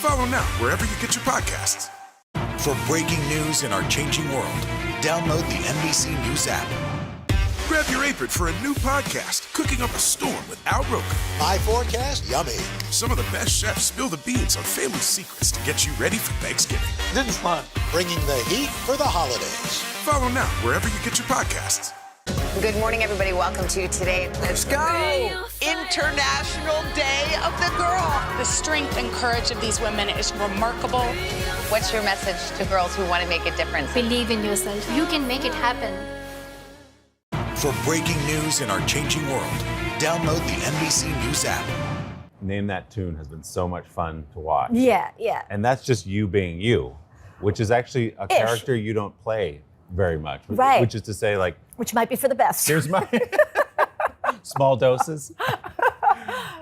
Follow now wherever you get your podcasts. For breaking news in our changing world, download the NBC News app. Grab your apron for a new podcast, Cooking Up a Storm with Al Roker. My forecast, yummy. Some of the best chefs spill the beans on family secrets to get you ready for Thanksgiving. This is fun. Bringing the heat for the holidays. Follow now wherever you get your podcasts. Good morning, everybody. Welcome to Today. Let's go! International Day of the Girl. The strength and courage of these women is remarkable. What's your message to girls who want to make a difference? Believe in yourself. You can make it happen. For breaking news in our changing world, download the NBC News app. Name That Tune has been so much fun to watch. Yeah. And that's just you being you, which is actually a character you don't play very much. Right. Which is to say, like, which might be for the best. here's my small doses.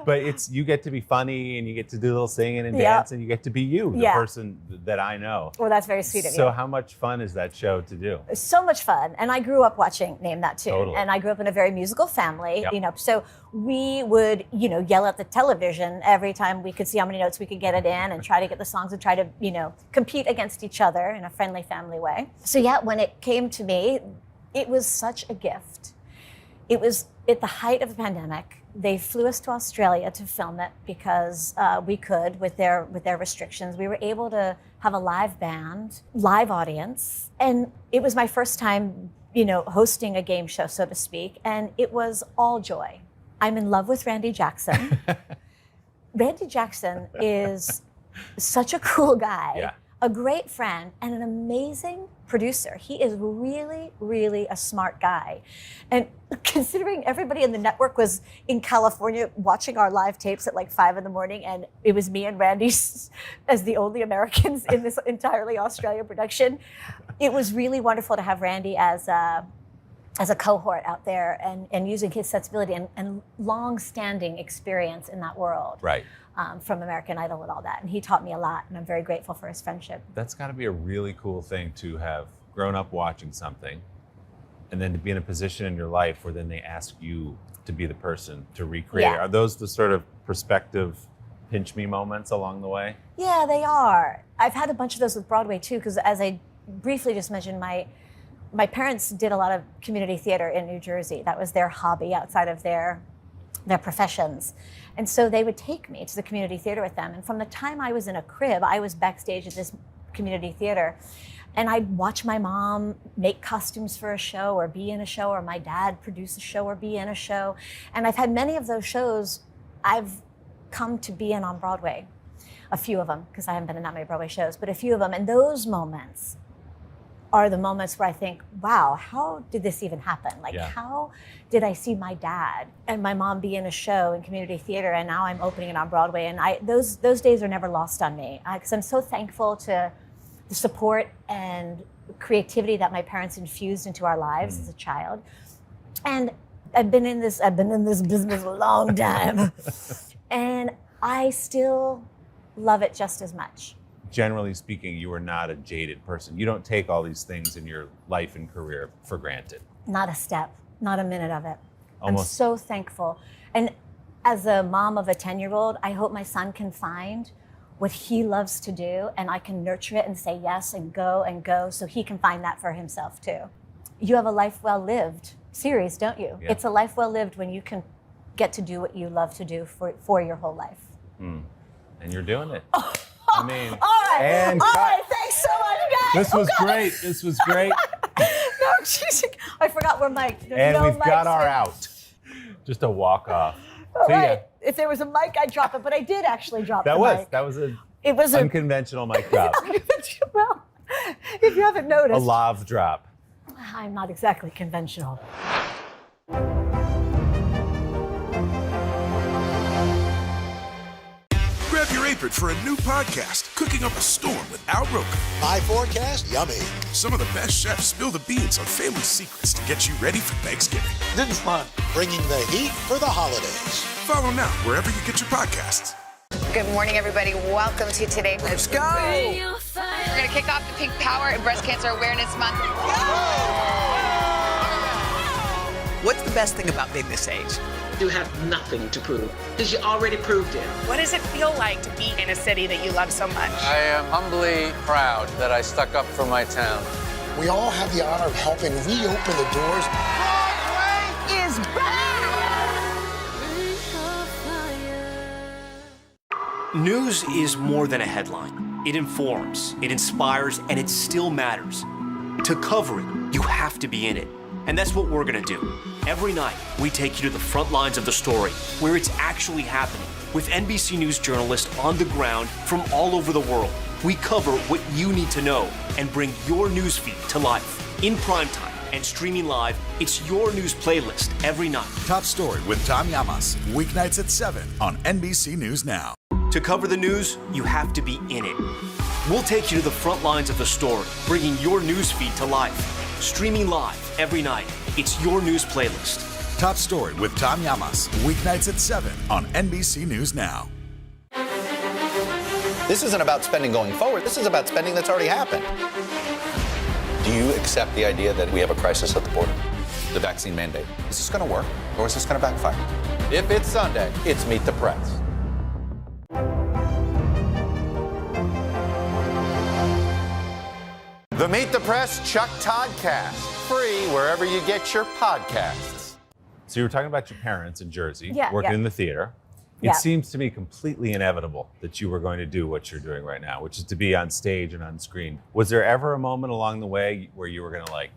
But you get to be funny and you get to do a little singing and dance and you get to be you, the person that I know. Well, that's very sweet of you. So how much fun is that show to do? So much fun. And I grew up watching Name That Tune. Totally. And I grew up in a very musical family, Yep. so we would, yell at the television every time we could see how many notes we could get it in and try to get the songs and try to, compete against each other in a friendly family way. So when it came to me, it was such a gift. It was at the height of the pandemic. They flew us to Australia to film it because we could with their restrictions. We were able to have a live band, live audience, and it was my first time, hosting a game show, so to speak, and it was all joy. I'm in love with Randy Jackson. Randy Jackson is such a cool guy, a great friend, and an amazing producer. He is really, really a smart guy. And considering everybody in the network was in California watching our live tapes at like 5 a.m, and it was me and Randy as the only Americans in this entirely Australian production, it was really wonderful to have Randy as a cohort out there and using his sensibility and long-standing experience in that world. Right. From American Idol and all that. And he taught me a lot, and I'm very grateful for his friendship. That's got to be a really cool thing to have grown up watching something and then to be in a position in your life where then they ask you to be the person to recreate. Yeah. Are those the sort of perspective pinch me moments along the way? Yeah, they are. I've had a bunch of those with Broadway too, because as I briefly just mentioned, my parents did a lot of community theater in New Jersey. That was their hobby outside of their professions. And so they would take me to the community theater with them. And from the time I was in a crib, I was backstage at this community theater. And I'd watch my mom make costumes for a show or be in a show, or my dad produce a show or be in a show. And I've had many of those shows I've come to be in on Broadway. A few of them, because I haven't been in that many Broadway shows, but a few of them. And those moments are the moments where I think, wow, how did this even happen? How did I see my dad and my mom be in a show in community theater, and now I'm opening it on Broadway? And those days are never lost on me, because I'm so thankful to the support and creativity that my parents infused into our lives as a child. And I've been in this business a long time, and I still love it just as much. Generally speaking, you are not a jaded person. You don't take all these things in your life and career for granted. Not a step, not a minute of it. Almost. I'm so thankful. And as a mom of a 10-year-old, I hope my son can find what he loves to do, and I can nurture it and say yes and go so he can find that for himself too. You have a life well lived series, don't you? Yeah. It's a life well lived when you can get to do what you love to do for your whole life. And you're doing it. I mean, All right, and all cut. right, thanks so much, guys. This was great. This was great. No, geez, I forgot we're mic'd. There's And no we've got mics our here. out. Just a walk off. All See ya. right. If there was a mic, I'd drop it, but I did actually drop That the was mic. an It was unconventional mic drop. well, if you haven't A noticed, lav drop. I'm not exactly conventional. Grab your apron for a new podcast, Cooking Up a Storm with Al Roker. My forecast, yummy. Some of the best chefs spill the beans on family secrets to get you ready for Thanksgiving. This is fun. Bringing the heat for the holidays. Follow now wherever you get your podcasts. Good morning, everybody. Welcome to Today. Let's go! We're going to kick off the Pink Power and Breast Cancer Awareness Month. What's the best thing about being this age? You have nothing to prove because you already proved it. What does it feel like to be in a city that you love so much? I am humbly proud that I stuck up for my town. We all have the honor of helping reopen the doors. Broadway is back! News is more than a headline. It informs, it inspires, and it still matters. To cover it, you have to be in it. And that's what we're gonna do. Every night, we take you to the front lines of the story, where it's actually happening, with NBC News journalists on the ground from all over the world. We cover what you need to know and bring your newsfeed to life. In primetime and streaming live, it's your news playlist every night. Top Story with Tom Llamas, weeknights at 7 on NBC News Now. To cover the news, you have to be in it. We'll take you to the front lines of the story, bringing your newsfeed to life. Streaming live every night. It's your news playlist. Top Story with Tom Llamas, weeknights at 7 on NBC News Now. This isn't about spending going forward. This is about spending that's already happened. Do you accept the idea that we have a crisis at the border? The vaccine mandate. Is this going to work or is this going to backfire? If it's Sunday, it's Meet the Press. The Meet the Press Chuck Toddcast, free wherever you get your podcasts. So you were talking about your parents in Jersey, Yeah, working yeah. in the theater. It Yeah. seems to me completely inevitable that you were going to do what you're doing right now, which is to be on stage and on screen. Was there ever a moment along the way where you were going to like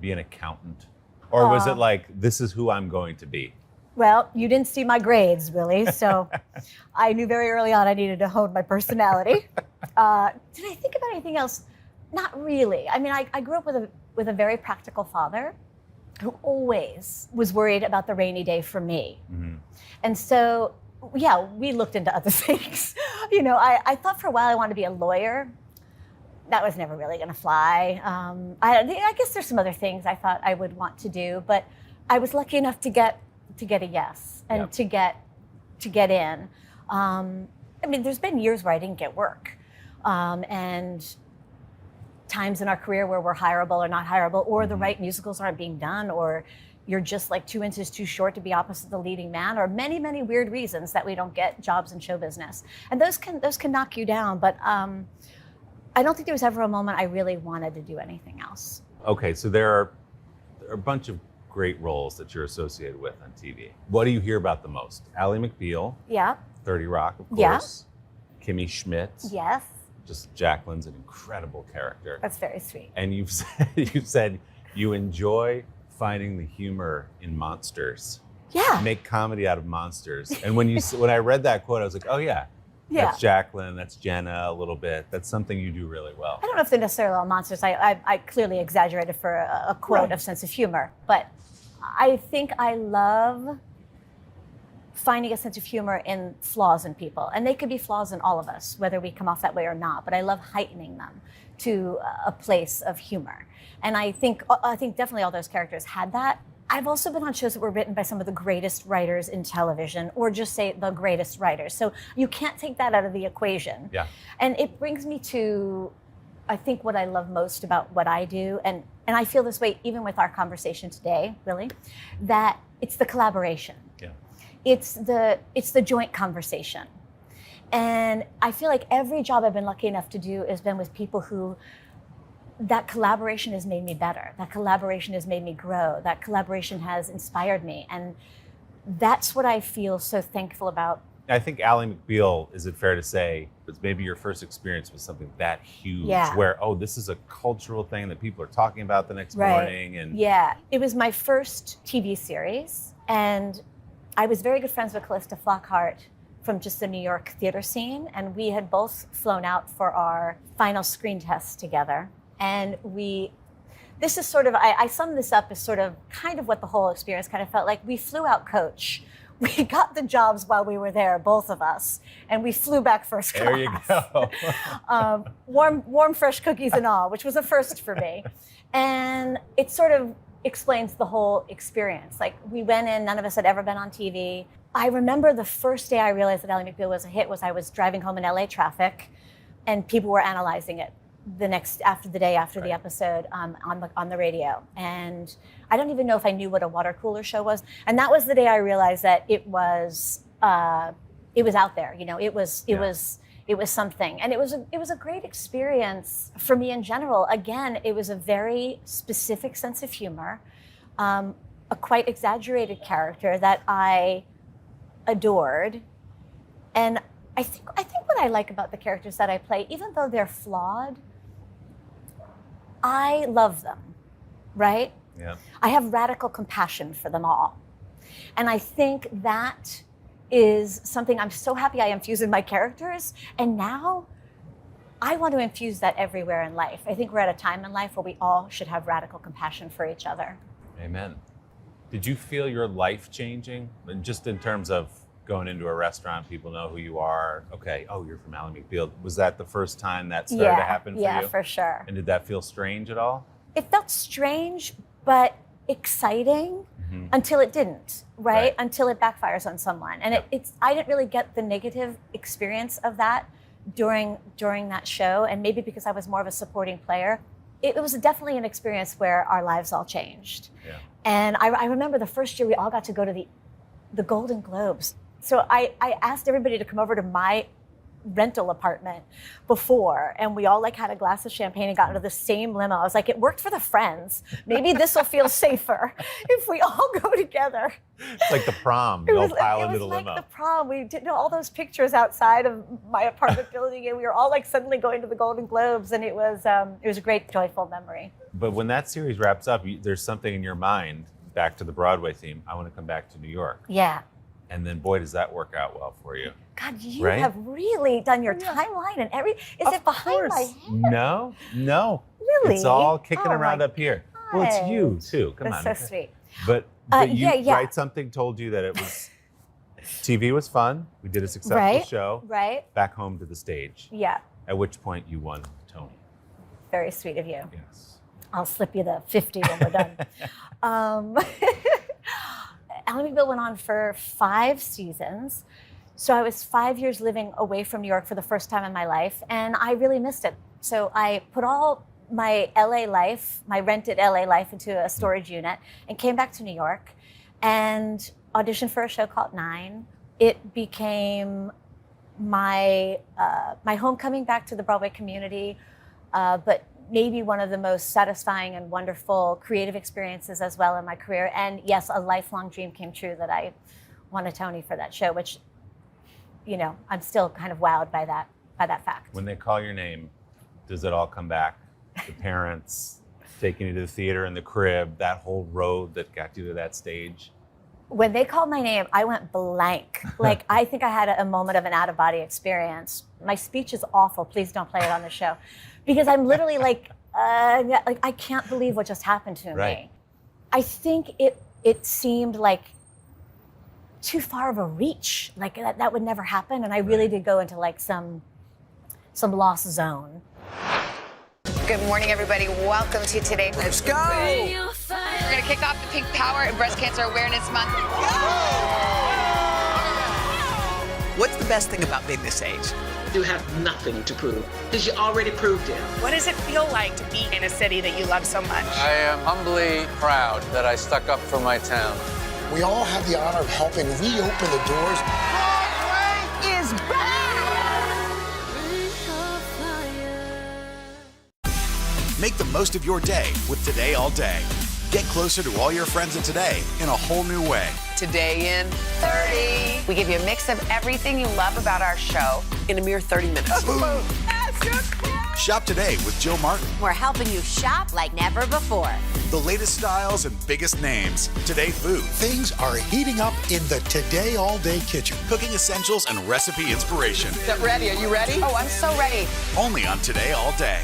be an accountant? Or was it like, this is who I'm going to be? Well, you didn't see my grades, Willie, so I knew very early on I needed to hone my personality. Did I think about anything else? Not really. I mean, I grew up with a very practical father who always was worried about the rainy day for me. Mm-hmm. And so, yeah, we looked into other things. You know, I thought for a while I wanted to be a lawyer. That was never really going to fly. I guess there's some other things I thought I would want to do, but I was lucky enough to get a yes and Yep. to get in. I mean, there's been years where I didn't get work, and times in our career where we're hireable or not hireable, or the right musicals aren't being done, or you're just like 2 inches too short to be opposite the leading man, or many, many weird reasons that we don't get jobs in show business. And those can knock you down, but I don't think there was ever a moment I really wanted to do anything else. Okay, so there are a bunch of great roles that you're associated with on TV. What do you hear about the most? Ally McBeal, Yeah, 30 Rock, of Yeah. course. Kimmy Schmidt. yes, Just Jacqueline's an incredible character. that's very sweet. And you've said you enjoy finding the humor in monsters. Yeah, Make comedy out of monsters. And when I read that quote, I was like, oh yeah, yeah. that's Jacqueline, that's Jenna a little bit. That's something you do really well. I don't know if they're necessarily all monsters. I clearly exaggerated for a quote Right. of sense of humor, but I think I love finding a sense of humor in flaws in people. And they could be flaws in all of us, whether we come off that way or not, but I love heightening them to a place of humor. And I think definitely all those characters had that. I've also been on shows that were written by some of the greatest writers in television, or just say the greatest writers. So you can't take that out of the equation. Yeah. And it brings me to, I think, what I love most about what I do, and I feel this way even with our conversation today, really, that it's the collaboration. Yeah. It's the joint conversation. And I feel like every job I've been lucky enough to do has been with people who, that collaboration has made me better. That collaboration has made me grow. That collaboration has inspired me. And that's what I feel so thankful about. I think Ally McBeal, is it fair to say, was maybe your first experience with something that huge, Yeah. where, oh, this is a cultural thing that people are talking about the next morning. And Yeah, it was my first TV series. And I was very good friends with Callista Flockhart from just the New York theater scene. And we had both flown out for our final screen test together. And this is sort of, I sum this up as sort of kind of what the whole experience kind of felt like. We flew out coach. We got the jobs while we were there, both of us, and we flew back first class. there you go. Warm, fresh cookies and all, which was a first for me. And it sort of explains the whole experience. Like, we went in, none of us had ever been on TV. I remember the first day I realized that Ally McBeal was a hit was I was driving home in LA traffic, and people were analyzing it. after the episode on the radio, and I don't even know if I knew what a water cooler show was. And that was the day I realized that it was out there. You know, it was something, and it was a great experience for me in general. Again, it was a very specific sense of humor, a quite exaggerated character that I adored, and I think what I like about the characters that I play, even though they're flawed, I love them, right? Yeah. I have radical compassion for them all. And I think that is something I'm so happy I infuse in my characters. And now I want to infuse that everywhere in life. I think we're at a time in life where we all should have radical compassion for each other. Amen. Did you feel your life changing? And just in terms of going into a restaurant, people know who you are. Okay, oh, you're from Ally McBeal. Was that the first time that started to happen for you? Yeah, for sure. And did that feel strange at all? It felt strange, but exciting until it didn't, right? Until it backfires on someone. And I didn't really get the negative experience of that during that show. And maybe because I was more of a supporting player, it was definitely an experience where our lives all changed. Yeah. And I remember the first year we all got to go to the Golden Globes. So I asked everybody to come over to my rental apartment before, and we all had a glass of champagne and got into the same limo. I was like, it worked for the Friends. Maybe this will feel safer if we all go together. It's like the prom. You all pile into the limo. It was like the prom. We did all those pictures outside of my apartment building, and we were all suddenly going to the Golden Globes, and it was a great, joyful memory. But when that series wraps up, there's something in your mind, back to the Broadway theme, I want to come back to New York. Yeah. And then, boy, does that work out well for you. God, you have really done your timeline and Is it behind my head? No. Really? It's all kicking around up here. Well, it's you, too. Come on. That's so sweet. But you Write Something told you that it was, TV was fun. We did a successful show. Right. Back home to the stage. Yeah. At which point you won Tony. Very sweet of you. Yes. I'll slip you the 50 when we're done. Ally McBeal went on for 5 seasons. So I was 5 years living away from New York for the first time in my life, and I really missed it. So I put all my LA life, my rented LA life, into a storage unit and came back to New York and auditioned for a show called 9. It became my homecoming back to the Broadway community, but maybe one of the most satisfying and wonderful creative experiences as well in my career. And yes, a lifelong dream came true that I won a Tony for that show, which, I'm still kind of wowed by that fact. When they call your name, does it all come back? The parents taking you to the theater in the crib, that whole road that got you to that stage? When they called my name, I went blank. I think I had a moment of an out-of-body experience. My speech is awful. Please don't play it on the show. Because I'm literally I can't believe what just happened to me. I think it seemed like too far of a reach. That would never happen. And I really did go into some lost zone. Good morning, everybody. Welcome to Today. Let's go. We're going to kick off the Pink Power and Breast Cancer Awareness Month. What's the best thing about being this age? You have nothing to prove because you already proved it. What does it feel like to be in a city that you love so much? I am humbly proud that I stuck up for my town. We all have the honor of helping reopen the doors. Broadway is back! Make the most of your day with Today All Day. Get closer to all your friends at Today in a whole new way. Today in 30. We give you a mix of everything you love about our show In a mere 30 minutes. Shop today with Jill Martin. We're helping you shop like never before. The latest styles and biggest names. Today Food. Things are heating up in the Today All Day kitchen. Cooking essentials and recipe inspiration. Is that ready? Are you ready? Oh, I'm so ready. Only on Today All Day.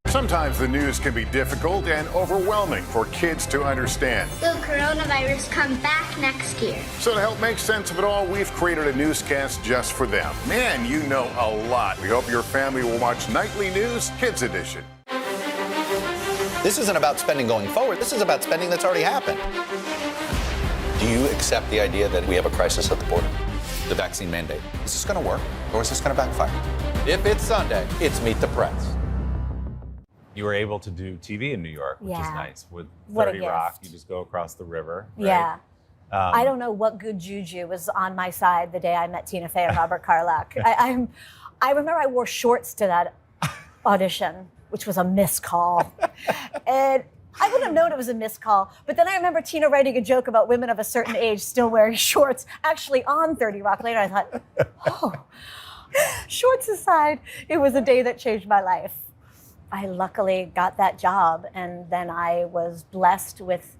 Sometimes the news can be difficult and overwhelming for kids to understand. Will coronavirus come back next year? So to help make sense of it all, we've created a newscast just for them. Man, you know a lot. We hope your family will watch Nightly News Kids Edition. This isn't about spending going forward. This is about spending that's already happened. Do you accept the idea that we have a crisis at the border? The vaccine mandate. Is this going to work or is this going to backfire? If it's Sunday, it's Meet the Press. You were able to do TV in New York, which is nice. With What a 30 Rock, gift. you just go across the river. Right? Yeah. I don't know what good juju was on my side the day I met Tina Fey and Robert Carlock. I remember I wore shorts to that audition, which was a missed call. And I wouldn't have known it was a missed call. But then I remember Tina writing a joke about women of a certain age still wearing shorts, actually on 30 Rock later. I thought, oh, shorts aside, it was a day that changed my life. I luckily got that job, and then I was blessed with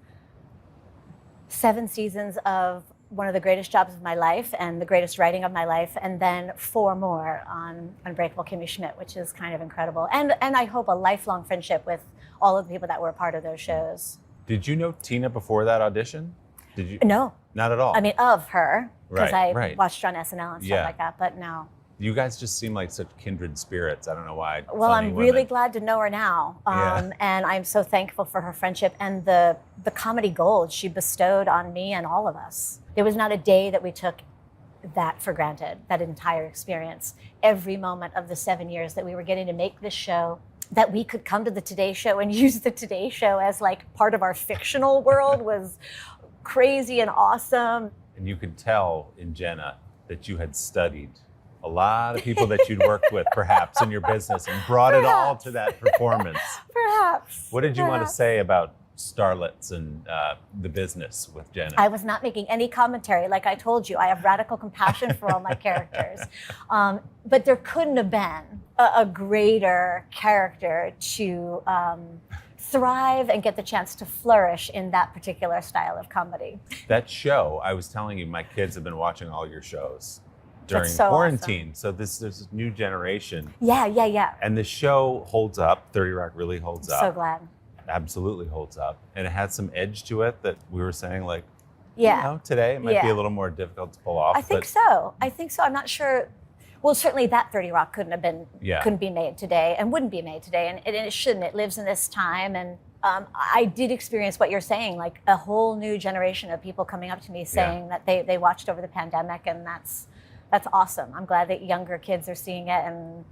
7 seasons of one of the greatest jobs of my life and the greatest writing of my life, and then 4 more on Unbreakable Kimmy Schmidt, which is kind of incredible. And I hope a lifelong friendship with all of the people that were a part of those shows. Did you know Tina before that audition? Did you? No. Not at all. I mean, of her, because Right. I watched her on SNL and stuff like that, but no. You guys just seem like such kindred spirits. I don't know why. Well, Funny I'm really women. glad to know her now. And I'm so thankful for her friendship and the comedy gold she bestowed on me and all of us. There was not a day that we took that for granted, that entire experience. Every moment of the 7 years that we were getting to make this show, that we could come to the Today Show and use the Today Show as like part of our fictional world was crazy and awesome. And you could tell in Jenna that you had studied a lot of people that you'd worked with, perhaps, in your business and brought it all to that performance. Perhaps. What did you want to say about starlets and the business with Jenna? I was not making any commentary. Like I told you, I have radical compassion for all my characters. But there couldn't have been a greater character to thrive and get the chance to flourish in that particular style of comedy. That show, I was telling you, my kids have been watching all your shows during so quarantine. So there's this new generation. Yeah. And the show holds up. 30 Rock really holds up. So glad. Absolutely holds up. And it had some edge to it that we were saying, like, Yeah. you know, today it might be a little more difficult to pull off. I think so. I'm not sure. Well, certainly that 30 Rock couldn't be made today and wouldn't be made today. And it shouldn't. It lives in this time. And I did experience what you're saying, like a whole new generation of people coming up to me saying that they watched over the pandemic, and that's awesome. I'm glad that younger kids are seeing it, and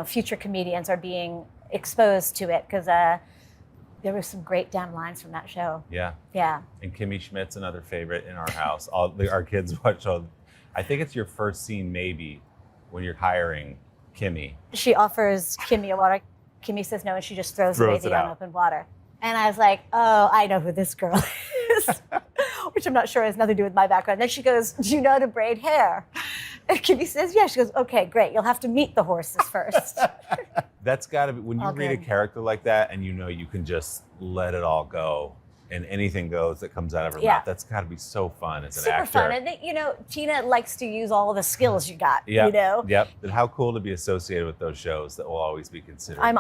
future comedians are being exposed to it, because there were some great damn lines from that show. Yeah. And Kimmy Schmidt's another favorite in our house. Our kids watch all. I think it's your first scene, maybe, when you're hiring Kimmy. She offers Kimmy a water. Kimmy says no, and she just throws away the unopened water. And I was like, oh, I know who this girl is, which I'm not sure has nothing to do with my background. Then she goes, do you know how to braid hair? And Kimmy says, yeah. She goes, okay, great. You'll have to meet the horses first. That's got to be, when you All read a good. character like that and you can just let it all go and anything goes that comes out of her mouth, that's got to be so fun as an Super actor. fun. And Tina likes to use all the skills you got, Yep. And how cool to be associated with those shows that will always be considered classic.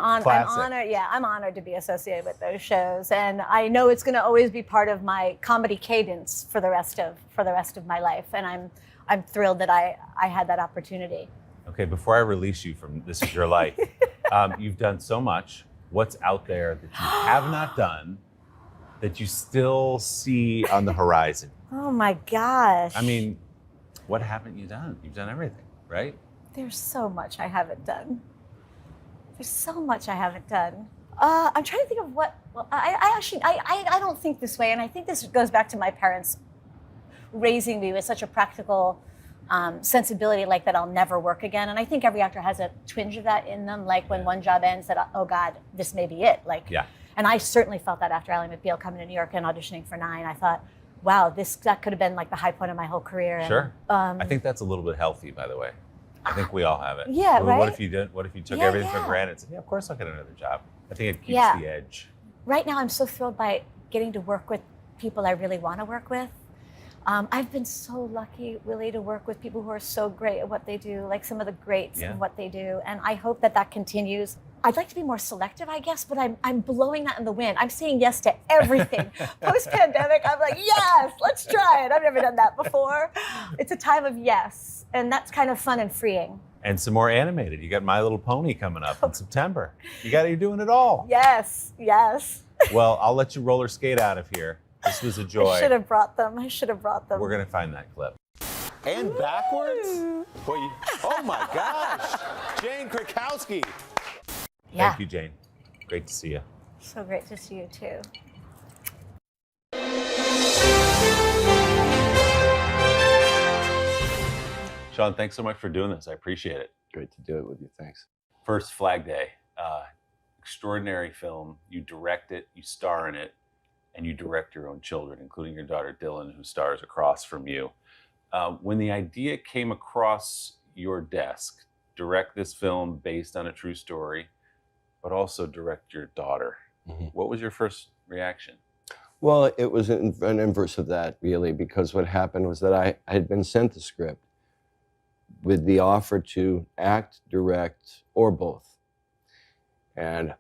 I'm honored to be associated with those shows. And I know it's going to always be part of my comedy cadence for the rest of my life. And I'm thrilled that I had that opportunity. Okay, before I release you from This Is Your Life, you've done so much. What's out there that you have not done that you still see on the horizon? Oh my gosh. I mean, what haven't you done? You've done everything, right? There's so much I haven't done. I'm trying to think of what. Well, I don't think this way, and I think this goes back to my parents raising me with such a practical sensibility, like that I'll never work again. And I think every actor has a twinge of that in them, like when one job ends, that oh God, this may be it. And I certainly felt that after Ally McBeal coming to New York and auditioning for 9. I thought, wow, that could have been like the high point of my whole career. And, Sure. I think that's a little bit healthy, by the way. I think we all have it. Yeah, What right? if you didn't? What if you took everything for granted and said, yeah, of course I'll get another job. I think it keeps the edge. Right now, I'm so thrilled by getting to work with people I really want to work with. I've been so lucky, Willie, to work with people who are so great at what they do, like some of the greats in what they do. And I hope that continues. I'd like to be more selective, I guess, but I'm blowing that in the wind. I'm saying yes to everything. Post-pandemic, I'm like, yes, let's try it. I've never done that before. It's a time of yes, and that's kind of fun and freeing. And some more animated. You got My Little Pony coming up in September. You're doing it all. Yes. Well, I'll let you roller skate out of here. This was a joy. I should have brought them. We're going to find that clip. And backwards? Oh my gosh. Jane Krakowski. Yeah. Thank you, Jane. Great to see you. So great to see you too. Sean, thanks so much for doing this. I appreciate it. Great to do it with you. Thanks. First Flag Day, extraordinary film. You direct it, you star in it, and you direct your own children, including your daughter Dylan, who stars across from you. When the idea came across your desk, direct this film based on a true story, but also direct your daughter, what was your first reaction? Well, it was an inverse of that, really, because what happened was that I had been sent the script with the offer to act, direct, or both. And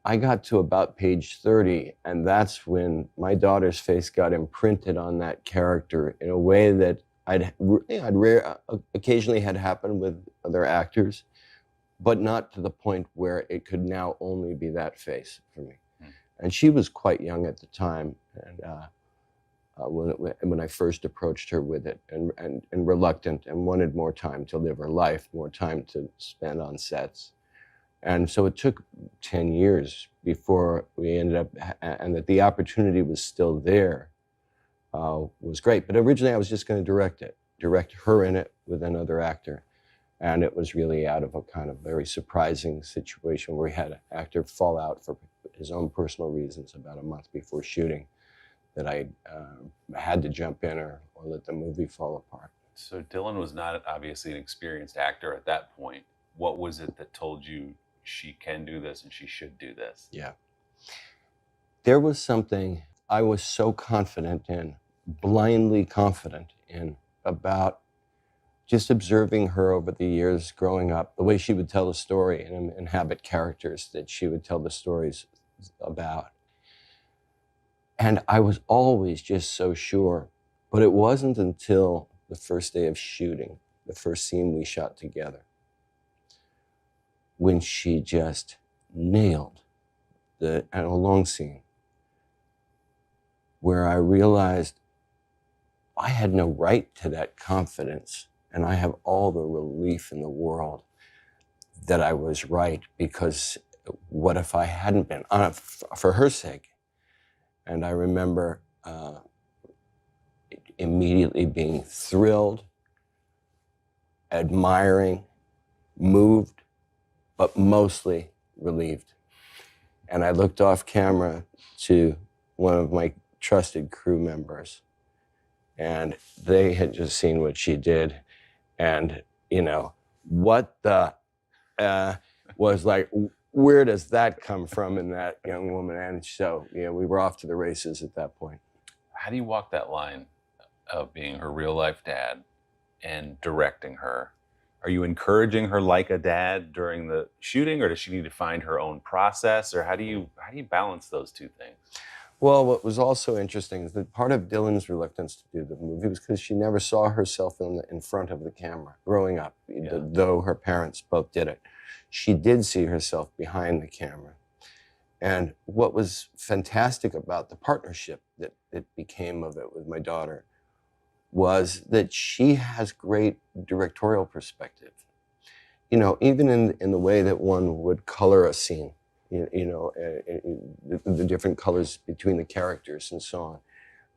I got to about page 30, and that's when my daughter's face got imprinted on that character in a way that occasionally had happened with other actors, but not to the point where it could now only be that face for me. And she was quite young at the time, and when I first approached her with it, and reluctant, and wanted more time to live her life, more time to spend on sets. And so it took 10 years before we ended up, and that the opportunity was still there, was great. But originally I was just going to direct her in it with another actor. And it was really out of a kind of very surprising situation where we had an actor fall out for his own personal reasons about a month before shooting, that I had to jump in or let the movie fall apart. So Dylan was not obviously an experienced actor at that point. What was it that told you she can do this and she should do this? Yeah. There was something I was so confident in, blindly confident in, about just observing her over the years growing up, the way she would tell the story and inhabit characters that she would tell the stories about. And I was always just so sure, but it wasn't until the first day of shooting, the first scene we shot together, when she just nailed a long scene, where I realized I had no right to that confidence, and I have all the relief in the world that I was right, because what if I hadn't been, for her sake? And I remember immediately being thrilled, admiring, moved, but mostly relieved. And I looked off camera to one of my trusted crew members, and they had just seen what she did. And, what the, was like, where does that come from in that young woman? And so, we were off to the races at that point. How do you walk that line of being her real life dad and directing her? Are you encouraging her like a dad during the shooting, or does she need to find her own process? Or how do you balance those two things? Well, what was also interesting is that part of Dylan's reluctance to do the movie was because she never saw herself in front of the camera growing up, though her parents both did it. She did see herself behind the camera. And what was fantastic about the partnership that became of it with my daughter was that she has great directorial perspective. Even in the way that one would color a scene, the different colors between the characters and so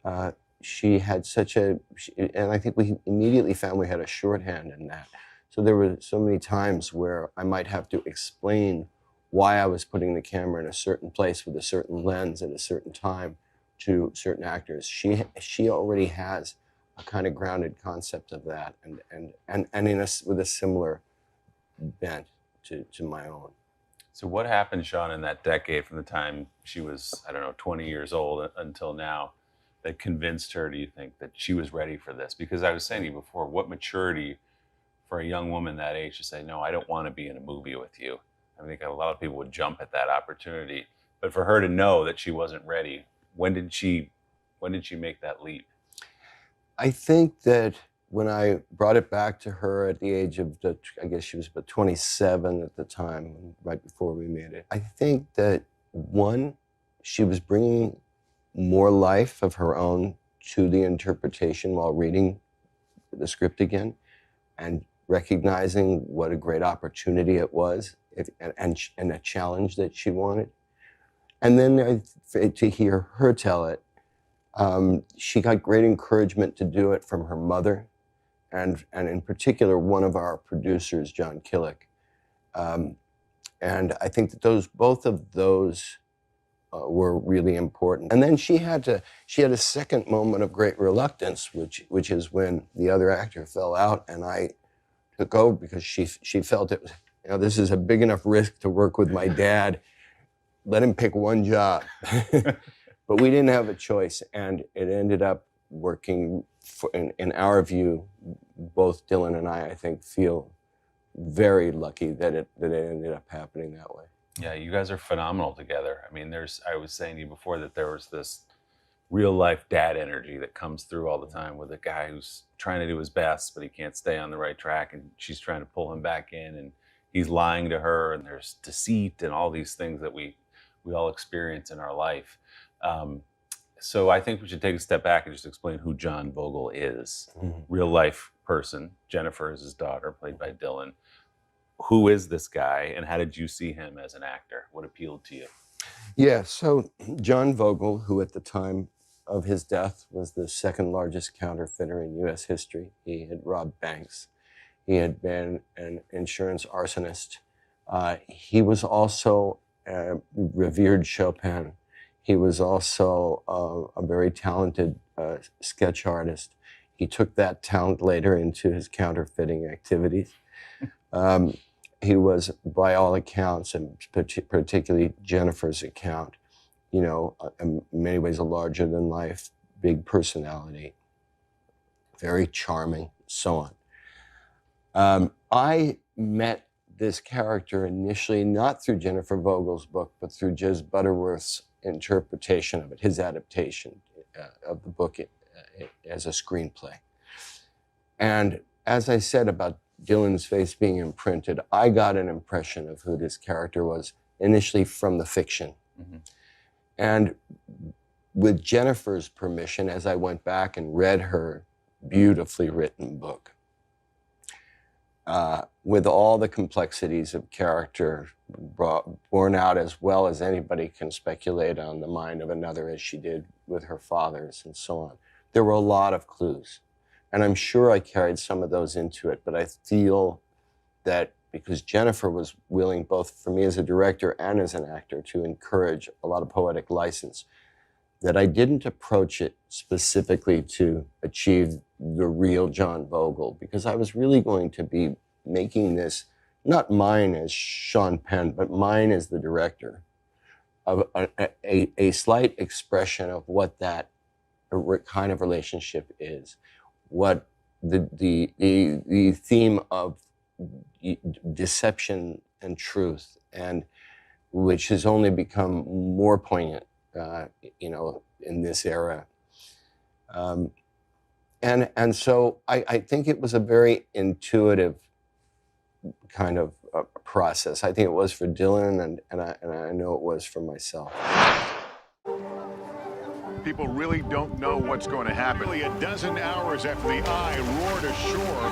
on. She had and I think we immediately found we had a shorthand in that. So there were so many times where I might have to explain why I was putting the camera in a certain place with a certain lens at a certain time to certain actors. She already has a kind of grounded concept of that, and with a similar bent to my own. So what happened, Sean, in that decade from the time she was, 20 years old until now, that convinced her, do you think, that she was ready for this? Because I was saying to you before, what maturity for a young woman that age to say, no, I don't want to be in a movie with you. I think a lot of people would jump at that opportunity. But for her to know that she wasn't ready, when did she make that leap? I think that when I brought it back to her at the age of, I guess she was about 27 at the time, right before we made it, I think that, one, she was bringing more life of her own to the interpretation while reading the script again, and recognizing what a great opportunity it was, and a challenge that she wanted. And then to hear her tell it, she got great encouragement to do it from her mother, and in particular, one of our producers, John Killick. And I think that both of those were really important. And then she had a second moment of great reluctance, which is when the other actor fell out, and I took over because she felt it was, this is a big enough risk to work with my dad. Let him pick one job. But we didn't have a choice, and it ended up working. In our view, both Dylan and I think, feel very lucky that it ended up happening that way. Yeah, you guys are phenomenal together. I mean, I was saying to you before that there was this real life dad energy that comes through all the time with a guy who's trying to do his best, but he can't stay on the right track, and she's trying to pull him back in, and he's lying to her, and there's deceit and all these things that we all experience in our life. So I think we should take a step back and just explain who John Vogel is. Real life person. Jennifer is his daughter, played by Dylan. Who is this guy, and how did you see him as an actor? What appealed to you? Yeah, so John Vogel, who at the time of his death was the second largest counterfeiter in U.S. history. He had robbed banks. He had been an insurance arsonist. He was also revered Chopin. He was also a very talented sketch artist. He took that talent later into his counterfeiting activities. He was, by all accounts, and particularly Jennifer's account, in many ways a larger-than-life, big personality, very charming, so on. I met this character initially not through Jennifer Vogel's book, but through Jez Butterworth's interpretation of it, his adaptation of the book as a screenplay. And as I said about Dylan's face being imprinted, I got an impression of who this character was initially from the fiction. Mm-hmm. And with Jennifer's permission, as I went back and read her beautifully written book, with all the complexities of character borne out as well as anybody can speculate on the mind of another, as she did with her father's and so on, there were a lot of clues. And I'm sure I carried some of those into it, but I feel that because Jennifer was willing, both for me as a director and as an actor, to encourage a lot of poetic license, that I didn't approach it specifically to achieve the real John Vogel, because I was really going to be making this, not mine as Sean Penn, but mine as the director, of a slight expression of what that kind of relationship is, what the theme of deception and truth, and which has only become more poignant, in this era. And so I think it was a very intuitive kind of process. I think it was for Dylan, and I know it was for myself. People really don't know what's going to happen. Nearly a dozen hours after the Eye roared ashore.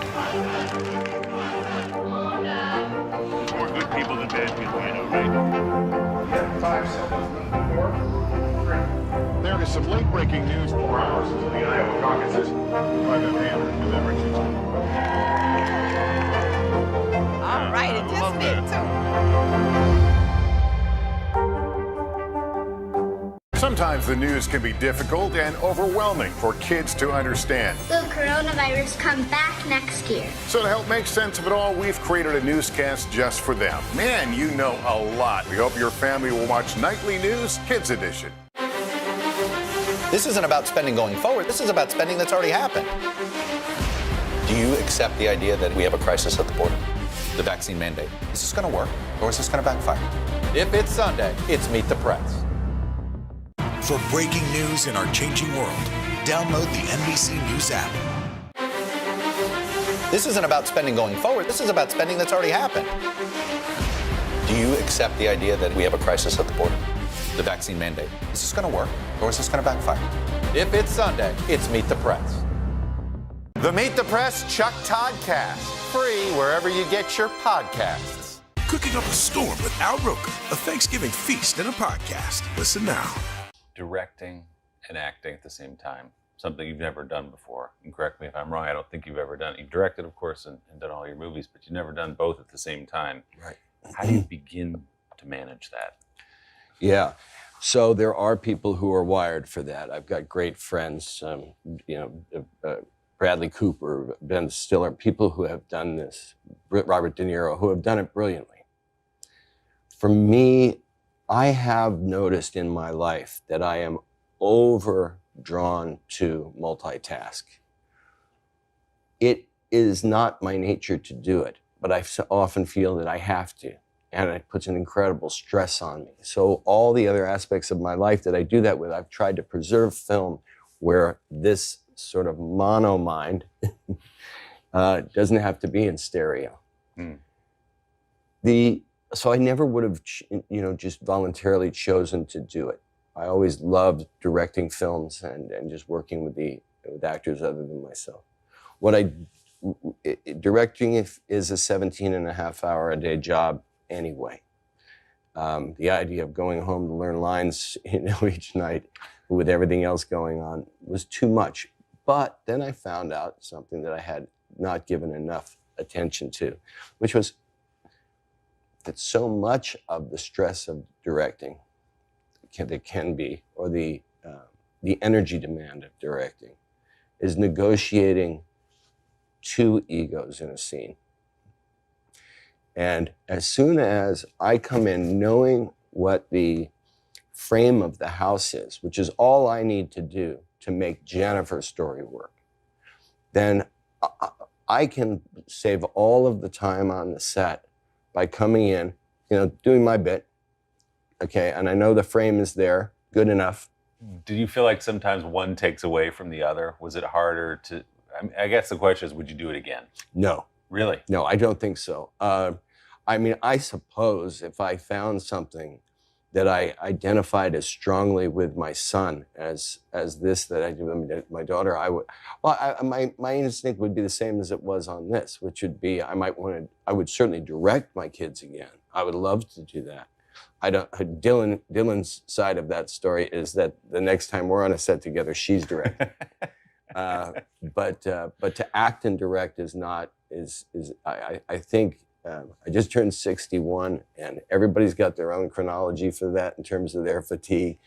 More good people than bad people, right? 5 seconds. 4, 3. There is some late-breaking news. 4 hours into the Iowa caucuses. By the hand deliberations. All right, it just did too. Sometimes the news can be difficult and overwhelming for kids to understand. Will coronavirus come back next year? So to help make sense of it all, we've created a newscast just for them. Man, you know a lot. We hope your family will watch Nightly News Kids Edition. This isn't about spending going forward. This is about spending that's already happened. Do you accept the idea that we have a crisis at the border? The vaccine mandate. Is this going to work, or is this going to backfire? If it's Sunday, it's Meet the Press. For breaking news in our changing world, download the NBC News app. This isn't about spending going forward. This is about spending that's already happened. Do you accept the idea that we have a crisis at the border? The vaccine mandate. Is this going to work, or is this going to backfire? If it's Sunday, it's Meet the Press. The Meet the Press Chuck Todd Cast. Free wherever you get your podcasts. Cooking Up a Storm with Al Roker, a Thanksgiving feast and a podcast. Listen now. Directing and acting at the same time, something you've never done before. And correct me if I'm wrong, I don't think you've ever done it. You've directed, of course, and done all your movies, but you've never done both at the same time. Right. How do you begin to manage that? Yeah. So there are people who are wired for that. I've got great friends, Bradley Cooper, Ben Stiller, people who have done this, Robert De Niro, who have done it brilliantly. For me, I have noticed in my life that I am overdrawn to multitask. It is not my nature to do it, but I often feel that I have to. And it puts an incredible stress on me. So all the other aspects of my life that I do that with, I've tried to preserve film where this sort of mono mind doesn't have to be in stereo. So I never would have, just voluntarily chosen to do it. I always loved directing films and just working with actors other than myself. Directing is a 17.5 hour a day job anyway. The idea of going home to learn lines, each night with everything else going on was too much. But then I found out something that I had not given enough attention to, which was that so much of the stress of directing that can be, or the energy demand of directing, is negotiating two egos in a scene. And as soon as I come in knowing what the frame of the house is, which is all I need to do to make Jennifer's story work, then I can save all of the time on the set by coming in, doing my bit, okay, and I know the frame is there, good enough. Do you feel like sometimes one takes away from the other? Was it harder to, I guess the question is, would you do it again? No. Really? No, I don't think so. I suppose if I found something that I identified as strongly with my son as this that I do with my daughter, I would. Well, my instinct would be the same as it was on this, which would be I would certainly direct my kids again. I would love to do that. Dylan's side of that story is that the next time we're on a set together, she's directing. But to act and direct I think I just turned 61, and everybody's got their own chronology for that in terms of their fatigue.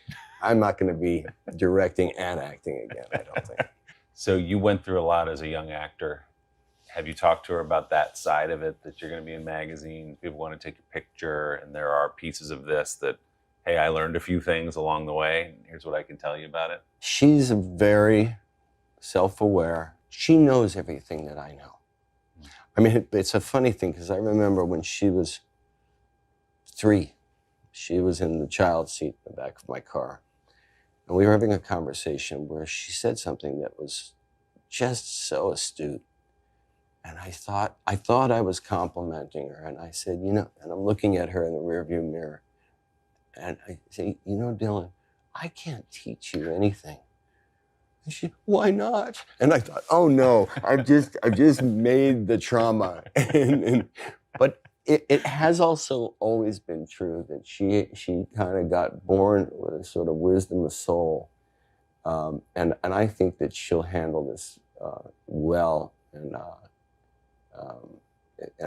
I'm not going to be directing and acting again, I don't think. So you went through a lot as a young actor. Have you talked to her about that side of it, that you're going to be in magazines, people want to take a picture, and there are pieces of this that, hey, I learned a few things along the way, and here's what I can tell you about it? She's very self-aware. She knows everything that I know. I mean, it's a funny thing, because I remember when she was 3, she was in the child seat in the back of my car. And we were having a conversation where she said something that was just so astute. And I thought I was complimenting her. And I said, and I'm looking at her in the rearview mirror. And I say, Dylan, I can't teach you anything. And she, why not? And I thought, oh no, I've just made the trauma. But it has also always been true that she kind of got born with a sort of wisdom of soul. And I think that she'll handle this well. And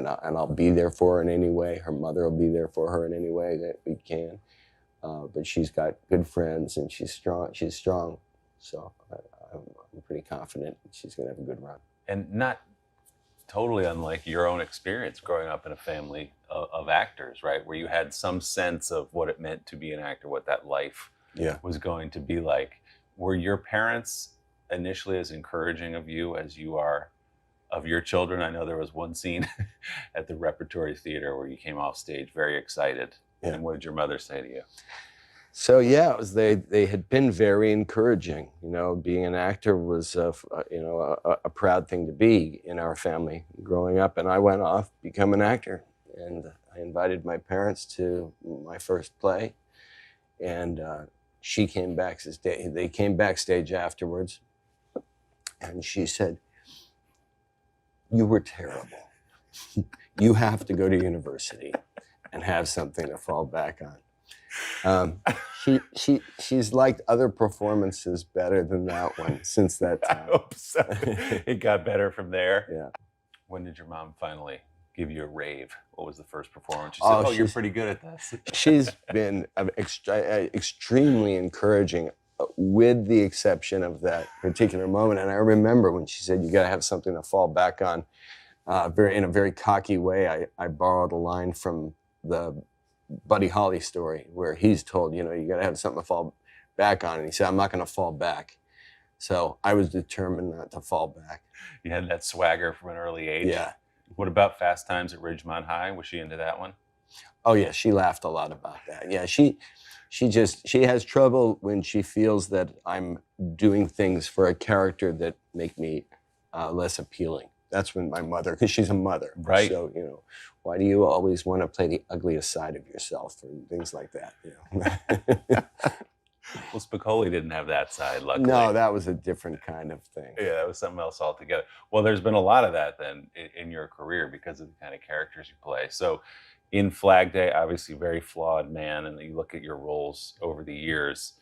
I'll be there for her in any way. Her mother will be there for her in any way that we can. But she's got good friends and she's strong. So I'm pretty confident she's going to have a good run. And not totally unlike your own experience growing up in a family of actors, right? Where you had some sense of what it meant to be an actor, what that life was going to be like. Were your parents initially as encouraging of you as you are of your children? I know there was one scene at the Repertory Theater where you came off stage very excited. Yeah. And what did your mother say to you? So yeah, they had been very encouraging. Being an actor was a proud thing to be in our family growing up. And I went off, become an actor, and I invited my parents to my first play. And she came backstage. They came backstage afterwards, and she said, "You were terrible. You have to go to university." and have something to fall back on. She's liked other performances better than that one since that time. I hope so. It got better from there. Yeah. When did your mom finally give you a rave? What was the first performance? She said, you're pretty good at this. She's been extremely encouraging, with the exception of that particular moment. And I remember when she said, you got to have something to fall back on. In a very cocky way, I borrowed a line from the Buddy Holly story where he's told, you got to have something to fall back on. And he said, I'm not going to fall back. So I was determined not to fall back. You had that swagger from an early age. Yeah. What about Fast Times at Ridgemont High? Was she into that one? Oh yeah, she laughed a lot about that. Yeah, she has trouble when she feels that I'm doing things for a character that make me less appealing. That's when my mother, because she's a mother. Right. So, why do you always want to play the ugliest side of yourself and things like that? Well, Spicoli didn't have that side, luckily. No, that was a different kind of thing. Yeah, that was something else altogether. Well, there's been a lot of that then in your career because of the kind of characters you play. So in Flag Day, obviously very flawed man, and you look at your roles over the years,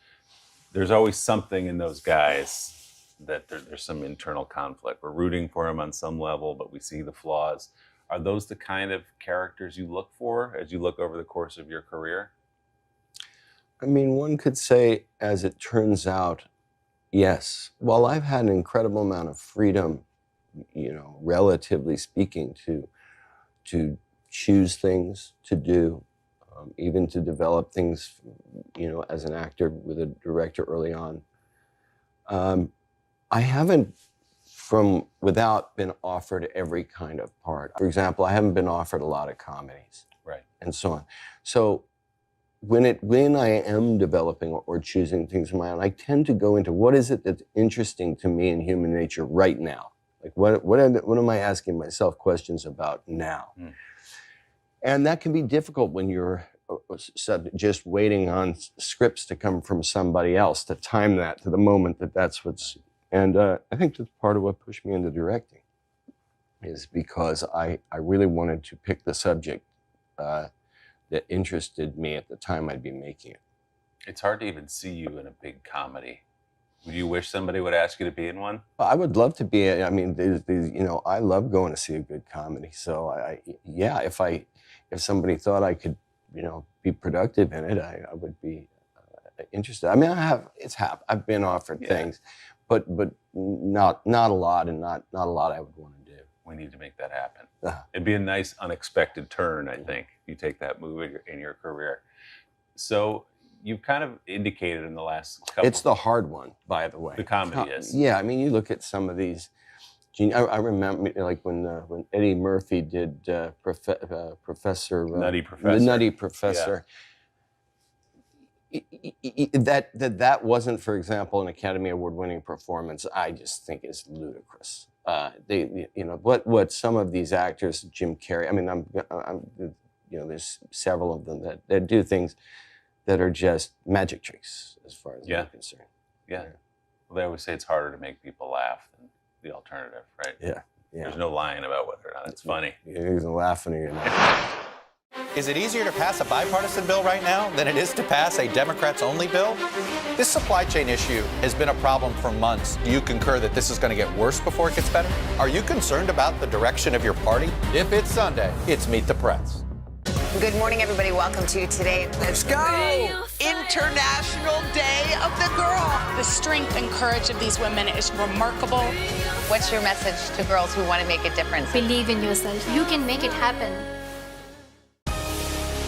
there's always something in those guys that there's some internal conflict. We're rooting for him on some level, but we see the flaws. Are those the kind of characters you look for as you look over the course of your career? I mean, one could say, as it turns out, yes. While I've had an incredible amount of freedom, relatively speaking, to choose things to do, even to develop things, as an actor with a director early on, I haven't, without been offered every kind of part. For example, I haven't been offered a lot of comedies, right, and so on. So when I am developing or choosing things of my own, I tend to go into what is it that's interesting to me in human nature right now. Like what am I asking myself questions about now? Mm. And that can be difficult when you're just waiting on scripts to come from somebody else, to time that to the moment that's what's. And I think that's part of what pushed me into directing, is because I really wanted to pick the subject that interested me at the time I'd be making it. It's hard to even see you in a big comedy. Would you wish somebody would ask you to be in one? I would love to be. I mean, I love going to see a good comedy. So if somebody thought I could, be productive in it, I would be interested. I mean, I've been offered things, but not a lot, and not a lot I would want to do. We need to make that happen. It'd be a nice unexpected turn, I think, if you take that move in your career. So you've kind of indicated in the last couple. It's the hard one, by the way. The comedy is. Yeah, I mean, you look at some of these. I remember, like when Eddie Murphy did Professor Nutty Professor. The Nutty Professor. Yeah. That wasn't, for example, an Academy Award-winning performance. I just think is ludicrous. What some of these actors, Jim Carrey. I mean, there's several of them that do things that are just magic tricks, as far as I'm concerned. Yeah. Well, they always say it's harder to make people laugh than the alternative, right? Yeah. There's no lying about whether or not it's funny. You're either laughing or you're not. Is it easier to pass a bipartisan bill right now than it is to pass a Democrats-only bill? This supply chain issue has been a problem for months. Do you concur that this is going to get worse before it gets better? Are you concerned about the direction of your party? If it's Sunday, it's Meet the Press. Good morning, everybody. Welcome to today. Let's go! International Day of the Girl. The strength and courage of these women is remarkable. What's your message to girls who want to make a difference? Believe in yourself. You can make it happen.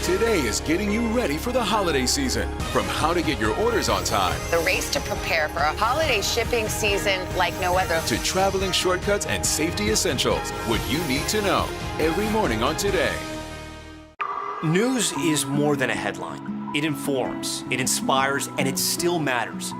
Today is getting you ready for the holiday season. From how to get your orders on time, The race to prepare for a holiday shipping season like no other. to traveling shortcuts and safety essentials, what you need to know every morning on Today. News is more than a headline. It informs, it inspires, and it still matters.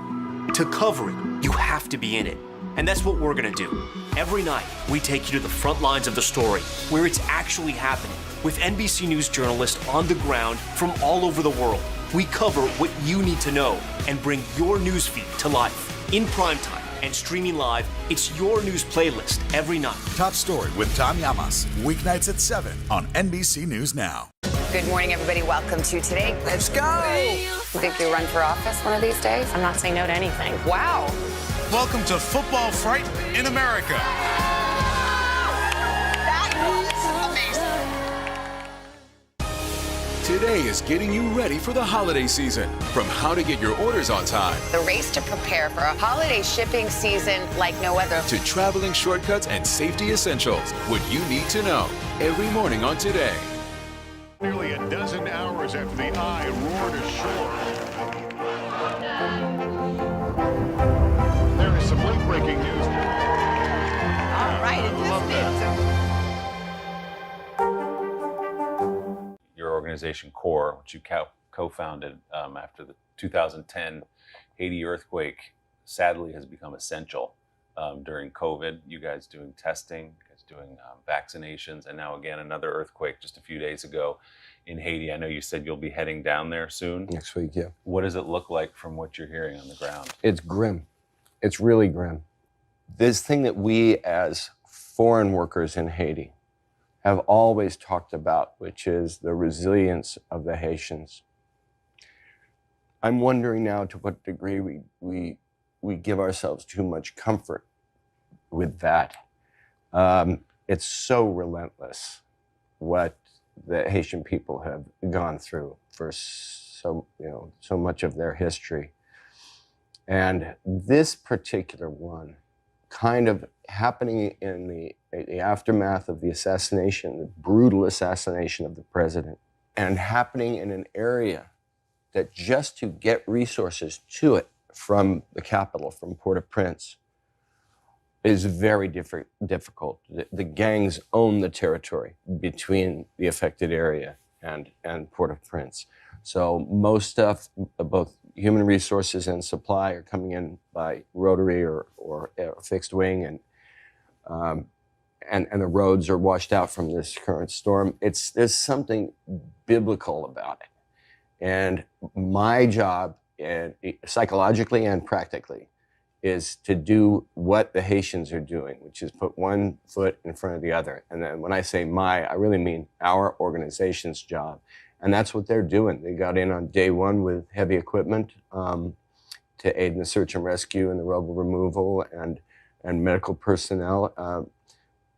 To cover it, you have to be in it. And that's what we're gonna do. Every night, we take you to the front lines of the story, where it's actually happening, with NBC News journalists on the ground from all over the world. We cover what you need to know and bring your newsfeed to life. In primetime and streaming live, it's your news playlist every night. Top Story with Tom Llamas, weeknights at 7 on NBC News Now. Good morning, everybody. Welcome to Today. Let's go. You think you'll run for office one of these days? I'm not saying no to anything. Wow. Welcome to Football Fright in America. That was amazing. Today is getting you ready for the holiday season. From how to get your orders on time, The race to prepare for a holiday shipping season like no other. to traveling shortcuts and safety essentials. What you need to know every morning on Today. Nearly a dozen hours after the Eye roared ashore. There is some late-breaking news. All right, it Your organization, CORE, which you co-founded after the 2010 Haiti earthquake, sadly has become essential during COVID. You guys doing testing, you guys doing vaccinations, and now again another earthquake just a few days ago in Haiti. I know you said you'll be heading down there soon. Next week, yeah. What does it look like from what you're hearing on the ground? It's grim. It's really grim. This thing that we as foreign workers in Haiti have always talked about, which is the resilience of the Haitians. I'm wondering now to what degree we give ourselves too much comfort with that. It's so relentless what the Haitian people have gone through for so much of their history. And this particular one kind of happening in the aftermath of the assassination, the brutal assassination of the president, and happening in an area that just to get resources to it from the capital, from Port-au-Prince, is very difficult. The gangs own the territory between the affected area and Port-au-Prince. So most stuff, both human resources and supply, are coming in by rotary or fixed wing, and the roads are washed out from this current storm. There's something biblical about it. And my job, psychologically and practically, is to do what the Haitians are doing, which is put one foot in front of the other. And then when I say I really mean our organization's job. And that's what they're doing. They got in on day one with heavy equipment to aid in the search and rescue and the rubble removal and medical personnel.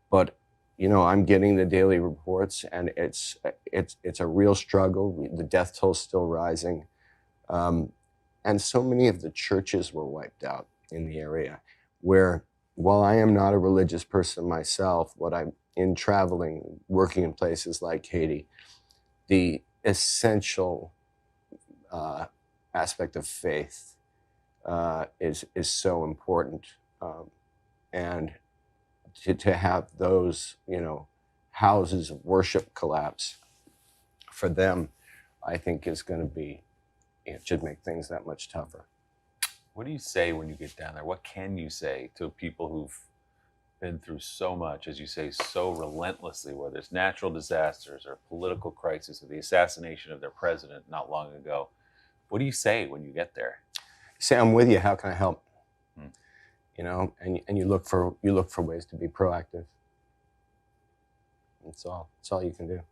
But I'm getting the daily reports, and it's a real struggle. The death toll is still rising, and so many of the churches were wiped out in the area. Where, while I am not a religious person myself, what I'm in traveling, working in places like Haiti, the essential aspect of faith is so important, and to have those houses of worship collapse for them, I think is going to be, it should make things that much tougher. What do you say when you get down there? What can you say to people who've been through so much, as you say, so relentlessly, whether it's natural disasters or political crisis or the assassination of their president not long ago? What do you say when you get there? Say, I'm with you. How can I help? And you look for ways to be proactive. That's all you can do.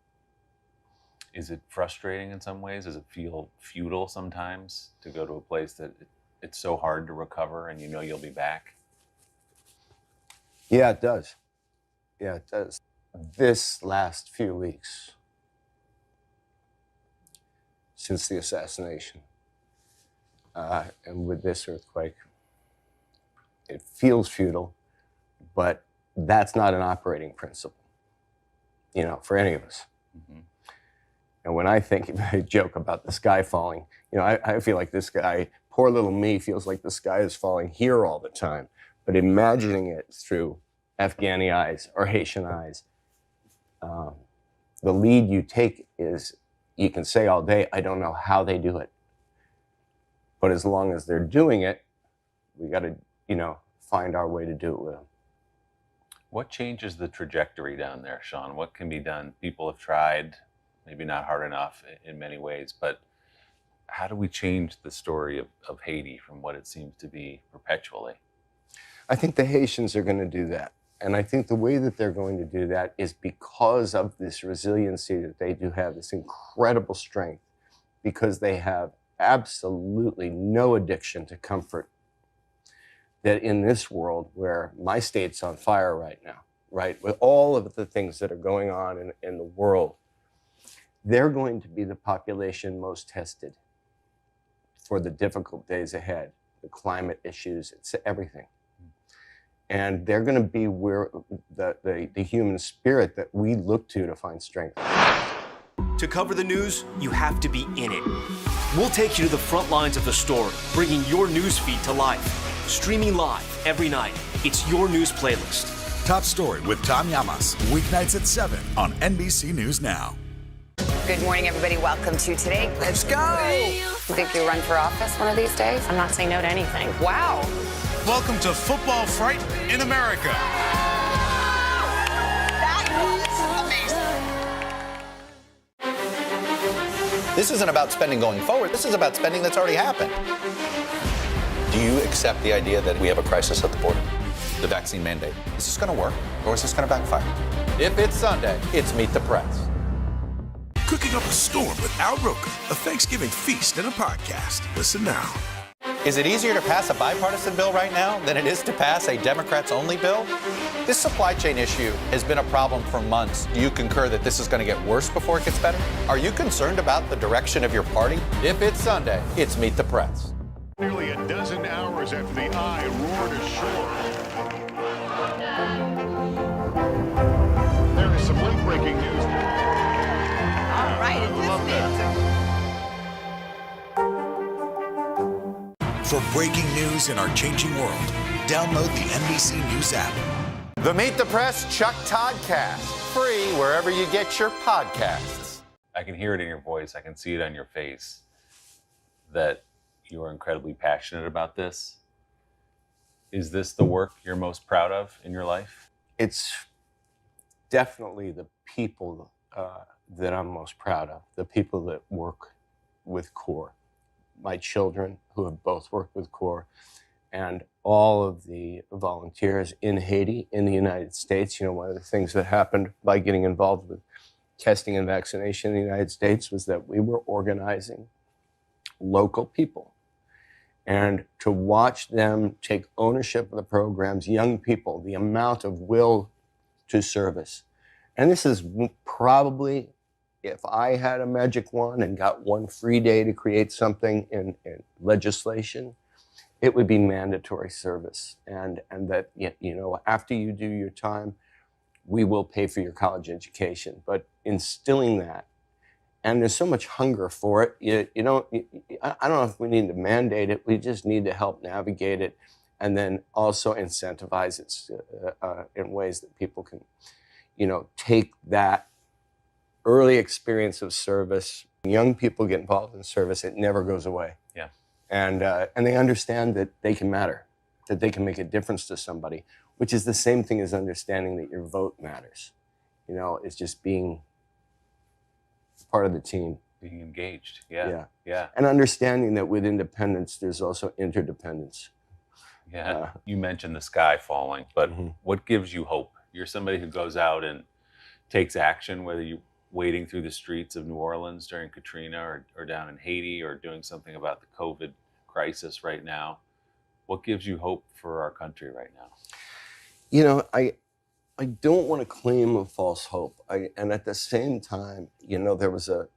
Is it frustrating in some ways? Does it feel futile sometimes to go to a place that it's so hard to recover and you'll be back? Yeah, it does. Yeah, it does. This last few weeks, since the assassination, and with this earthquake, it feels futile, but that's not an operating principle, for any of us. Mm-hmm. And when I joke about the sky falling, I feel like this guy, poor little me, feels like the sky is falling here all the time. But imagining it through Afghani eyes or Haitian eyes, the lead you take is, you can say all day, I don't know how they do it. But as long as they're doing it, we got to, find our way to do it with them. What changes the trajectory down there, Sean? What can be done? People have tried, maybe not hard enough in many ways, but how do we change the story of Haiti from what it seems to be perpetually? I think the Haitians are going to do that. And I think the way that they're going to do that is because of this resiliency that they do have, this incredible strength, because they have absolutely no addiction to comfort. That in this world where my state's on fire right now, right, with all of the things that are going on in the world, they're going to be the population most tested for the difficult days ahead, the climate issues, it's everything. And they're going to be where the human spirit that we look to find strength. To cover the news, you have to be in it. We'll take you to the front lines of the story, bringing your news feed to life. Streaming live every night. It's your news playlist. Top Story with Tom Llamas, weeknights at 7 on NBC News Now. Good morning, everybody. Welcome to Today. Let's go. You think you'll run for office one of these days? I'm not saying no to anything. Wow. Welcome to Football Fright in America. That was amazing. This isn't about spending going forward. This is about spending that's already happened. Do you accept the idea that we have a crisis at the border? The vaccine mandate. Is this going to work, or is this going to backfire? If it's Sunday, it's Meet the Press. Cooking up a storm with Al Roker, a Thanksgiving feast and a podcast. Listen now. Is it easier to pass a bipartisan bill right now than it is to pass a Democrats-only bill? This supply chain issue has been a problem for months. Do you concur that this is going to get worse before it gets better? Are you concerned about the direction of your party? If it's Sunday, it's Meet the Press. Nearly a dozen hours after the eye roared ashore. There is some late-breaking news. All right, For breaking news in our changing world, download the NBC News app. The Meet the Press Chuck Toddcast, free wherever you get your podcasts. I can hear it in your voice. I can see it on your face that you are incredibly passionate about this. Is this the work you're most proud of in your life? It's definitely the people that I'm most proud of, the people that work with CORE. My children, who have both worked with CORE, and all of the volunteers in Haiti, in the United States. You know, one of the things that happened by getting involved with testing and vaccination in the United States was that we were organizing local people. And to watch them take ownership of the programs, young people, the amount of will to service. And this is probably, if I had a magic wand and got one free day to create something in legislation, it would be mandatory service. And that, you know, after you do your time, we will pay for your college education. But instilling that, and there's so much hunger for it. I don't know if we need to mandate it. We just need to help navigate it, and then also incentivize it in ways that people can, you know, take that early experience of service. Young people get involved in service; it never goes away. Yeah, and they understand that they can matter, that they can make a difference to somebody, which is the same thing as understanding that your vote matters. You know, it's just being part of the team. Being engaged. Yeah. And understanding that with independence, there's also interdependence. Yeah. You mentioned the sky falling, but what gives you hope? You're somebody who goes out and takes action, whether you're wading through the streets of New Orleans during Katrina or down in Haiti or doing something about the COVID crisis right now. What gives you hope for our country right now? You know, I don't want to claim a false hope. And at the same time, you know, there was a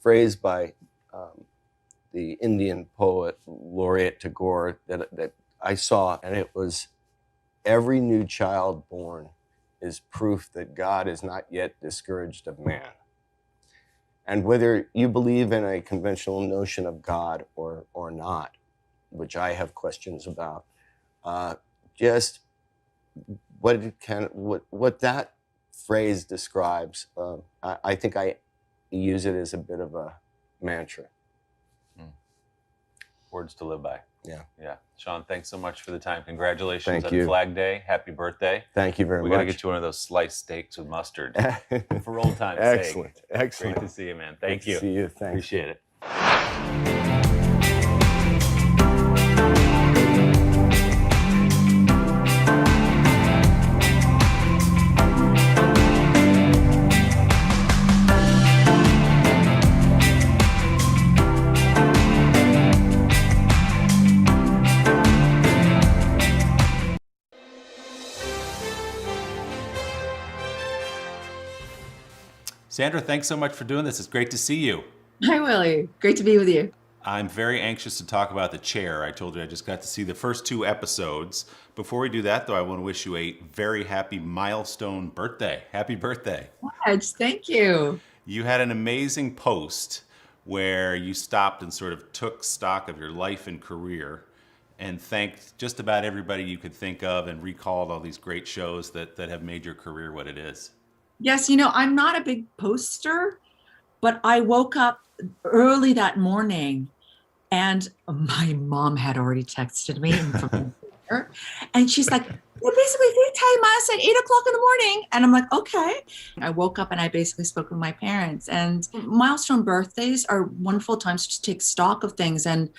phrase by the Indian poet laureate Tagore that I saw, and it was, "Every new child born is proof that God is not yet discouraged of man." And whether you believe in a conventional notion of God or not, which I have questions about, just what that phrase describes, I think I use it as a bit of a mantra. Words to live by. Yeah. Sean, thanks so much for the time. Congratulations Thank on you. Flag Day. Happy birthday. Thank you very much. We got to get you one of those sliced steaks with mustard for old time's sake. Excellent. Great to see you, man. Thank you. Good to see you. Thanks. Appreciate it. Sandra, thanks so much for doing this. It's great to see you. Hi, Willie. Great to be with you. I'm very anxious to talk about The Chair. I told you I just got to see the first 2 episodes. Before we do that, though, I want to wish you a very happy milestone birthday. Happy birthday. Yes, thank you. You had an amazing post where you stopped and sort of took stock of your life and career and thanked just about everybody you could think of and recalled all these great shows that have made your career what it is. Yes, you know, I'm not a big poster, but I woke up early that morning and my mom had already texted me from her, and she's like, "Well, basically, they tell us at 8:00 in the morning." And I'm like, okay. I woke up and I basically spoke with my parents. And milestone birthdays are wonderful times to take stock of things. And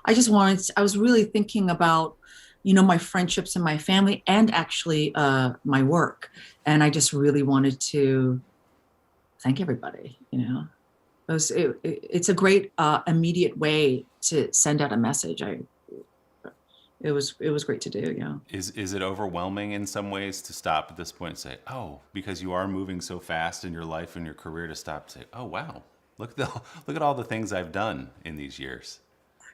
I was really thinking about, you know, my friendships and my family and actually my work. And I just really wanted to thank everybody, you know. It's a great immediate way to send out a message. It was great to do, yeah. Is it overwhelming in some ways to stop at this point and say, oh, because you are moving so fast in your life and your career, to stop and say, oh wow, look at all the things I've done in these years?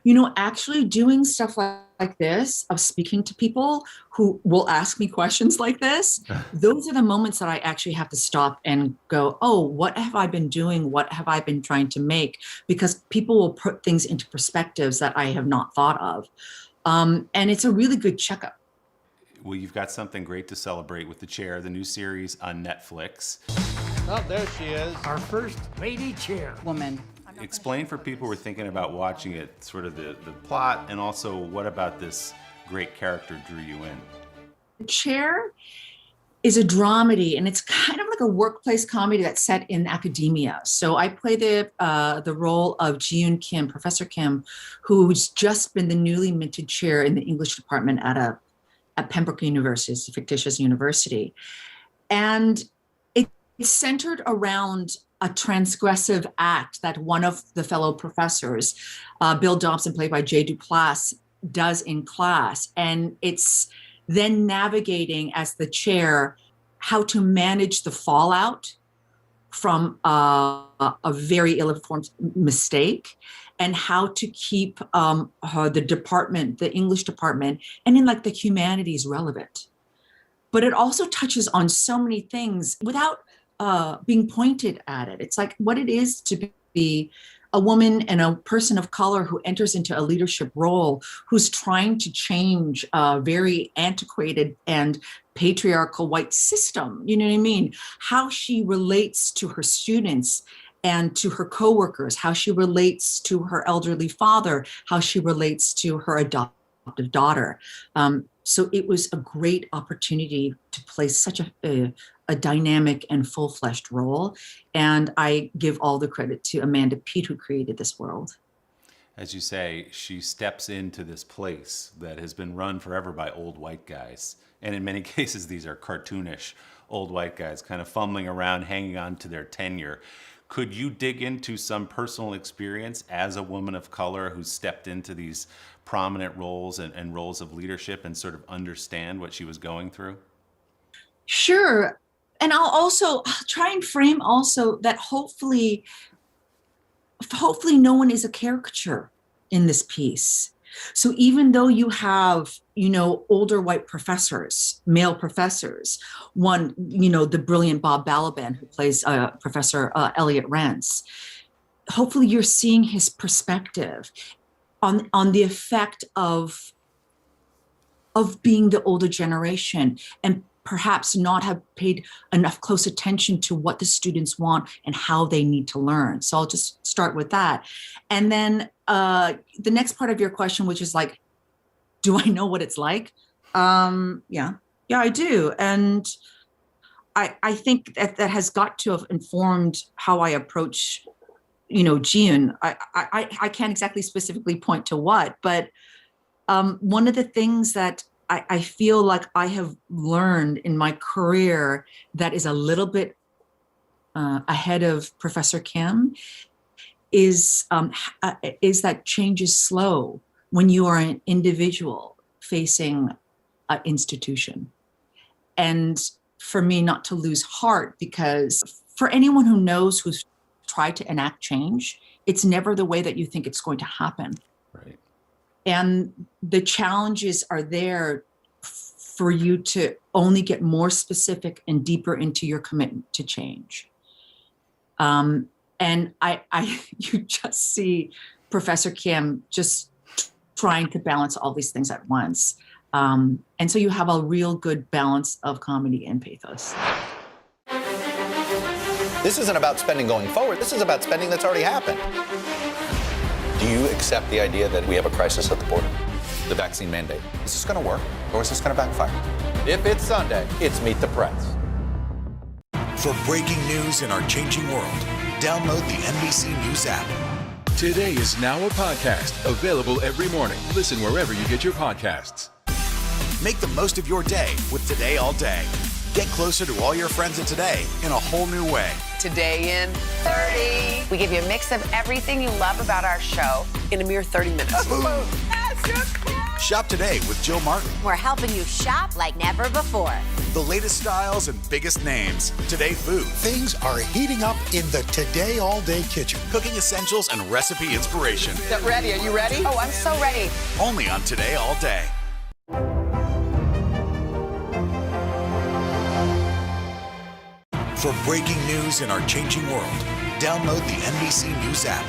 You know, actually doing stuff like this, of speaking to people who will ask me questions like this, those are the moments that I actually have to stop and go, oh, what have I been doing? What have I been trying to make? Because people will put things into perspectives that I have not thought of. And it's a really good checkup. Well, you've got something great to celebrate with The Chair, the new series on Netflix. Oh, there she is. Our first lady chairwoman. Explain for people who are thinking about watching it, sort of the plot, and also what about this great character drew you in? The Chair is a dramedy, and it's kind of like a workplace comedy that's set in academia. So I play the role of Ji-Yoon Kim, Professor Kim, who's just been the newly minted chair in the English department at Pembroke University, it's a fictitious university. And it's centered around a transgressive act that one of the fellow professors, Bill Dobson, played by Jay Duplass, does in class. And it's then navigating as the chair how to manage the fallout from a very ill-informed mistake, and how to keep the department, the English department, and in like the humanities relevant. But it also touches on so many things without being pointed at it. It's like what it is to be a woman and a person of color who enters into a leadership role, who's trying to change a very antiquated and patriarchal white system. You know what I mean? How she relates to her students and to her coworkers, how she relates to her elderly father, how she relates to her adoptive daughter. So it was a great opportunity to play such a dynamic and full-fleshed role. And I give all the credit to Amanda Peet, who created this world. As you say, she steps into this place that has been run forever by old white guys. And in many cases, these are cartoonish old white guys kind of fumbling around, hanging on to their tenure. Could you dig into some personal experience as a woman of color who stepped into these prominent roles and roles of leadership and sort of understand what she was going through? Sure. And I'll try and frame also that hopefully no one is a caricature in this piece. So even though you have, you know, older white professors, male professors, one, you know, the brilliant Bob Balaban, who plays Professor Elliot Rance, hopefully you're seeing his perspective on the effect of being the older generation and perhaps not have paid enough close attention to what the students want and how they need to learn. So I'll just start with that. And then the next part of your question, which is like, do I know what it's like? Yeah, I do. And I think that has got to have informed how I approach, you know, Ji-Yoon. I can't exactly specifically point to what, but one of the things that I feel like I have learned in my career that is a little bit ahead of Professor Kim is that change is slow when you are an individual facing an institution. And for me not to lose heart, because for anyone who knows, who's tried to enact change, it's never the way that you think it's going to happen. Right. And the challenges are there for you to only get more specific and deeper into your commitment to change. And you just see Professor Kim just trying to balance all these things at once. And so you have a real good balance of comedy and pathos. This isn't about spending going forward. This is about spending that's already happened. Do you accept the idea that we have a crisis at the border? The vaccine mandate. Is this going to work, or is this going to backfire? If it's Sunday, it's Meet the Press. For breaking news in our changing world, download the NBC News app. Today is now a podcast, available every morning. Listen wherever you get your podcasts. Make the most of your day with Today All Day. Get closer to all your friends at Today in a whole new way. Today in 30. We give you a mix of everything you love about our show in a mere 30 minutes. Shop today with Jill Martin. We're helping you shop like never before. The latest styles and biggest names. Today food. Things are heating up in the Today All Day kitchen. Cooking essentials and recipe inspiration. Get ready. Are you ready? Oh, I'm so ready. Only on Today All Day. For breaking news in our changing world, download the NBC News app.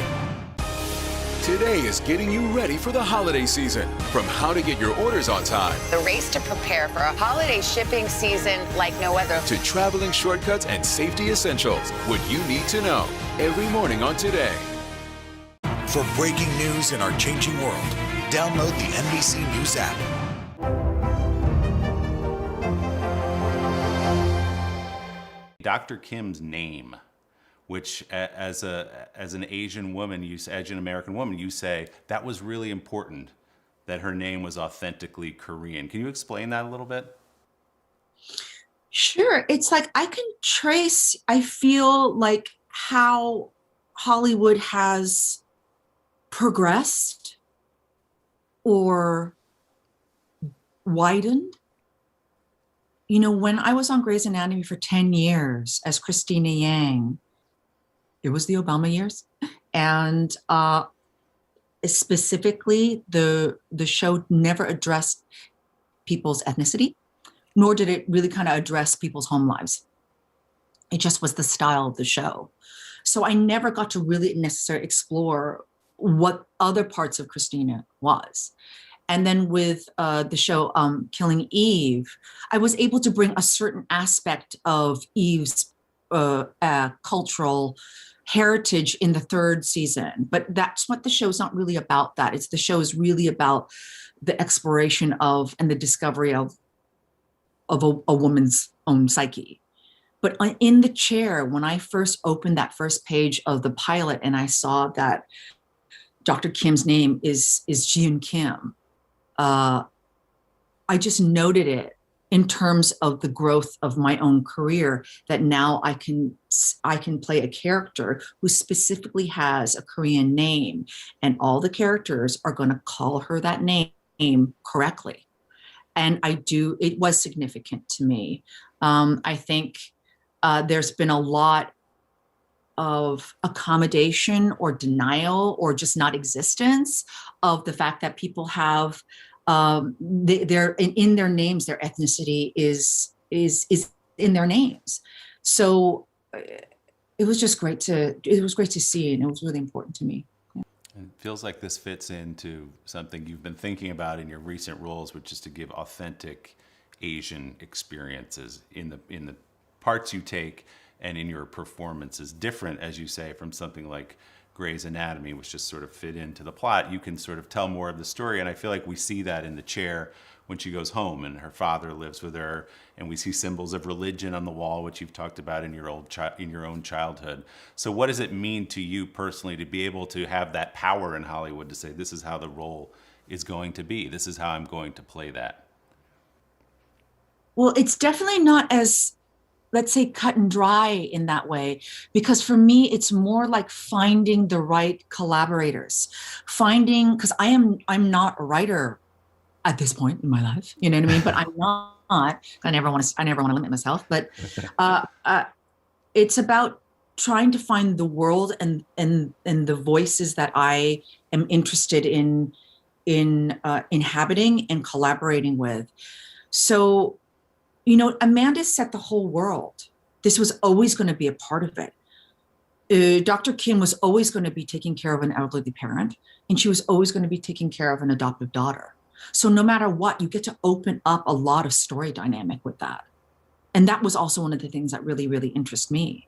Today is getting you ready for the holiday season. From how to get your orders on time, The race to prepare for a holiday shipping season like no other. to traveling shortcuts and safety essentials, what you need to know every morning on Today. For breaking news in our changing world, download the NBC News app. Dr. Kim's name, which as an Asian woman, Asian American woman, you say that was really important, that her name was authentically Korean. Can you explain that a little bit? Sure. It's like I can trace, I feel like, how Hollywood has progressed or widened. You know, when I was on Grey's Anatomy for 10 years as Christina Yang, it was the Obama years. And specifically, the show never addressed people's ethnicity, nor did it really kind of address people's home lives. It just was the style of the show. So I never got to really necessarily explore what other parts of Christina was. And then with the show Killing Eve, I was able to bring a certain aspect of Eve's cultural heritage in the third season. But that's what the show's not really about. The show is really about the exploration of and the discovery of a woman's own psyche. But in the chair, when I first opened that first page of the pilot and I saw that Dr. Kim's name is Ji-Yoon Kim, I just noted it in terms of the growth of my own career, that now I can play a character who specifically has a Korean name, and all the characters are going to call her that name correctly. And it was significant to me. I think there's been a lot of accommodation or denial or just not existence of the fact that people have they're in their names, their ethnicity is in their names. So it was great to see, and it was really important to me. And it feels like this fits into something you've been thinking about in your recent roles, which is to give authentic Asian experiences in the parts you take and in your performances, different, as you say, from something like Grey's Anatomy, which just sort of fit into the plot. You can sort of tell more of the story, and I feel like we see that in the chair when she goes home and her father lives with her, and we see symbols of religion on the wall, which you've talked about in your own childhood. So what does it mean to you personally to be able to have that power in Hollywood to say, this is how the role is going to be, this is how I'm going to play that? Well, it's definitely not as, let's say, cut and dry in that way, because for me, it's more like finding the right collaborators, because I'm not a writer at this point in my life, you know what I mean? But I'm not, I never want to limit myself, but it's about trying to find the world and the voices that I am interested in inhabiting and collaborating with. So, Amanda set the whole world. This was always going to be a part of it. Dr. Kim was always going to be taking care of an elderly parent, and she was always going to be taking care of an adoptive daughter. So no matter what, you get to open up a lot of story dynamic with that. And that was also one of the things that really, really interests me.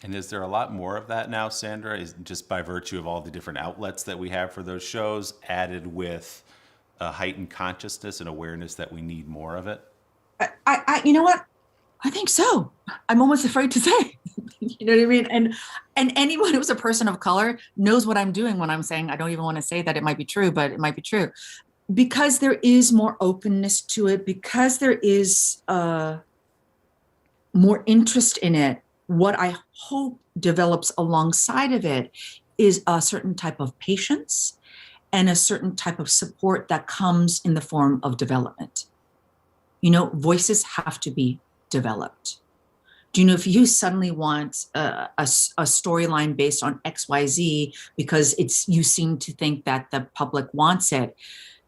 And is there a lot more of that now, Sandra, is just by virtue of all the different outlets that we have for those shows, added with a heightened consciousness and awareness that we need more of it? You know what? I think so. I'm almost afraid to say. You know what I mean? And anyone who's a person of color knows what I'm doing when I'm saying I don't even want to say that it might be true, but it might be true. Because there is more openness to it, because there is more interest in it, what I hope develops alongside of it is a certain type of patience and a certain type of support that comes in the form of development. Voices have to be developed. Do you know, if you suddenly want a storyline based on XYZ because you seem to think that the public wants it,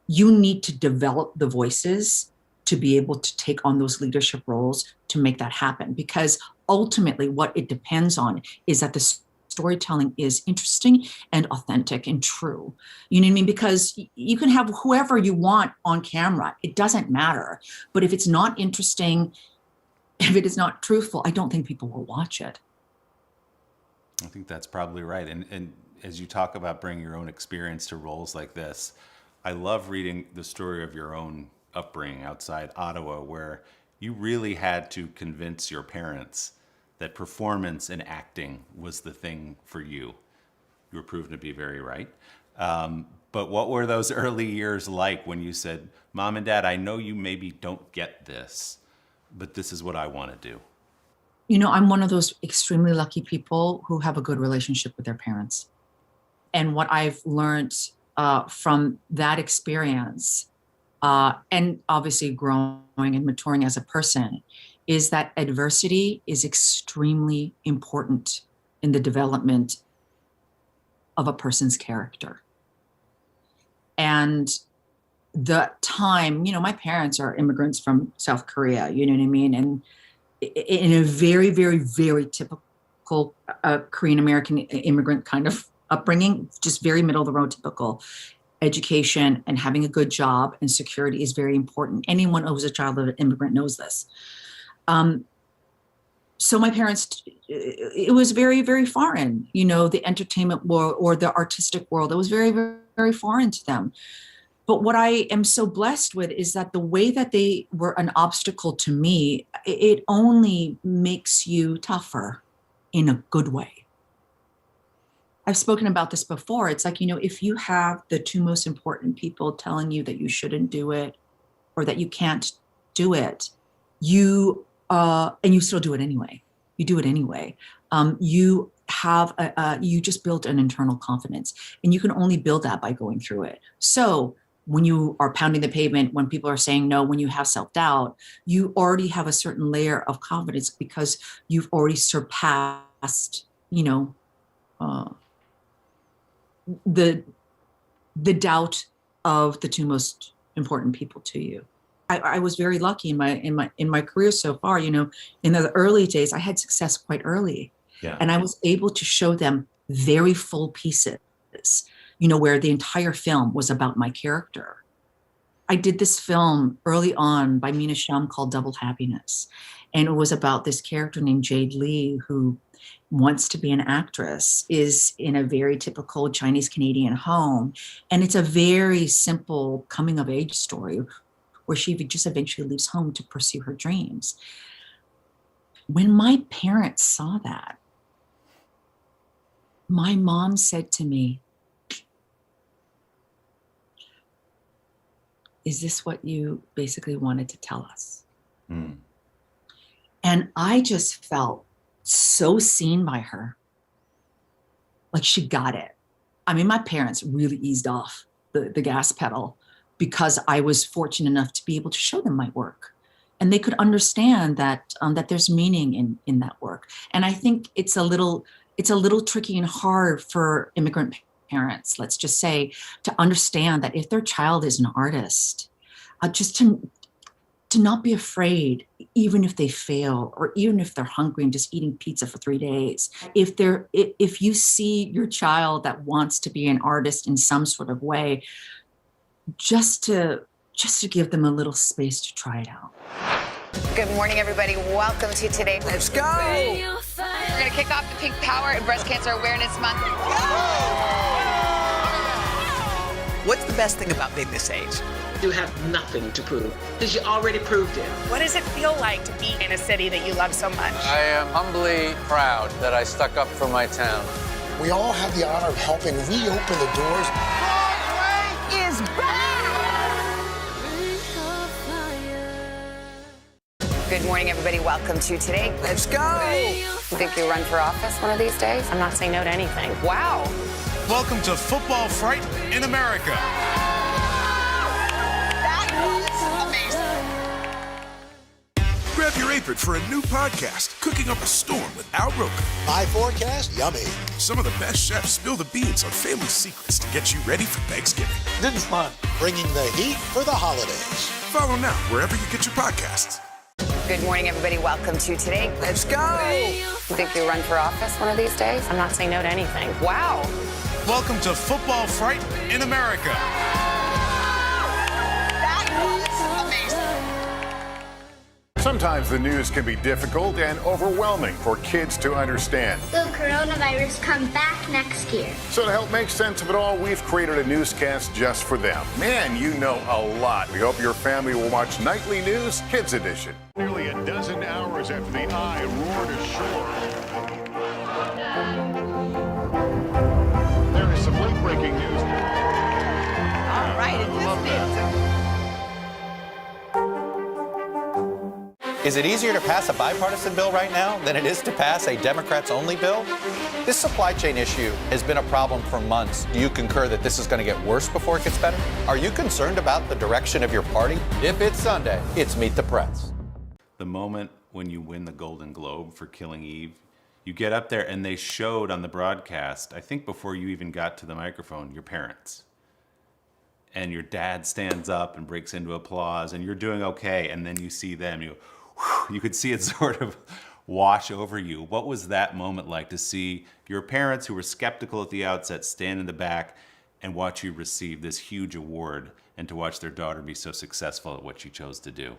you need to develop the voices to be able to take on those leadership roles to make that happen. Because ultimately what it depends on is that the storytelling is interesting and authentic and true. You know what I mean? Because you can have whoever you want on camera. It doesn't matter. But if it's not interesting, if it is not truthful, I don't think people will watch it. I think that's probably right. And as you talk about bringing your own experience to roles like this, I love reading the story of your own upbringing outside Ottawa, where you really had to convince your parents that performance and acting was the thing for you. You were proven to be very right. But what were those early years like when you said, Mom and Dad, I know you maybe don't get this, but this is what I want to do? I'm one of those extremely lucky people who have a good relationship with their parents. And what I've learned from that experience, and obviously growing and maturing as a person, is that adversity is extremely important in the development of a person's character. And the time, my parents are immigrants from South Korea, you know what I mean? And in a very, very, very typical Korean-American immigrant kind of upbringing, just very middle of the road, typical. Education and having a good job and security is very important. Anyone who's a child of an immigrant knows this. So my parents, it was very, very foreign, the entertainment world or the artistic world. It was very, very, very foreign to them. But what I am so blessed with is that the way that they were an obstacle to me, it only makes you tougher in a good way. I've spoken about this before. It's like, if you have the two most important people telling you that you shouldn't do it or that you can't do it, and you still do it anyway. You do it anyway. You just build an internal confidence, and you can only build that by going through it. So when you are pounding the pavement, when people are saying no, when you have self-doubt, you already have a certain layer of confidence because you've already surpassed, the doubt of the two most important people to you. I was very lucky in my career so far. In the early days, I had success quite early, and I was able to show them very full pieces. Where the entire film was about my character. I did this film early on by Mina Shum called Double Happiness, and it was about this character named Jade Lee who wants to be an actress, is in a very typical Chinese Canadian home, and it's a very simple coming of age story where she just eventually leaves home to pursue her dreams. When my parents saw that, my mom said to me, "Is this what you basically wanted to tell us?" Mm. And I just felt so seen by her. Like she got it. I mean, my parents really eased off the gas pedal because I was fortunate enough to be able to show them my work. and they could understand that that there's meaning in that work. And I think it's a little tricky and hard for immigrant parents, let's just say, to understand that if their child is an artist, just to not be afraid, even if they fail, or even if they're hungry and just eating pizza for 3 days. If you see your child that wants to be an artist in some sort of way, just to give them a little space to try it out. Good morning, everybody. Welcome to Today. Let's go. We're going to kick off the Pink Power and Breast Cancer Awareness Month. What's the best thing about being this age? You have nothing to prove because you already proved it. What does it feel like to be in a city that you love so much? I am humbly proud that I stuck up for my town. We all have the honor of helping reopen the doors. Broadway is back! Good morning, everybody. Welcome to Today. Let's go. You think you'll run for office one of these days? I'm not saying no to anything. Wow. Welcome to Football Fright in America. Grab your apron for a new podcast, Cooking Up a Storm with Al Roker. My forecast, yummy. Some of the best chefs spill the beans on family secrets to get you ready for Thanksgiving. This is fun. Bringing the heat for the holidays. Follow now wherever you get your podcasts. Good morning, everybody. Welcome to Today. Let's go. You think you'll run for office one of these days? I'm not saying no to anything. Wow. Welcome to Football Fright in America. Sometimes the news can be difficult and overwhelming for kids to understand. Will coronavirus come back next year? So to help make sense of it all, we've created a newscast just for them. Man, you know a lot. We hope your family will watch Nightly News Kids Edition. Nearly a dozen hours after the eye roared ashore. There is some late-breaking news. All right, it Is it easier to pass a bipartisan bill right now than it is to pass a Democrats-only bill? This supply chain issue has been a problem for months. Do you concur that this is going to get worse before it gets better? Are you concerned about the direction of your party? If it's Sunday, it's Meet the Press. The moment when you win the Golden Globe for Killing Eve, you get up there and they showed on the broadcast, I think before you even got to the microphone, your parents. And your dad stands up and breaks into applause and you're doing okay. And then you see them, you could see it sort of wash over you. What was that moment like to see your parents who were skeptical at the outset stand in the back and watch you receive this huge award and to watch their daughter be so successful at what she chose to do?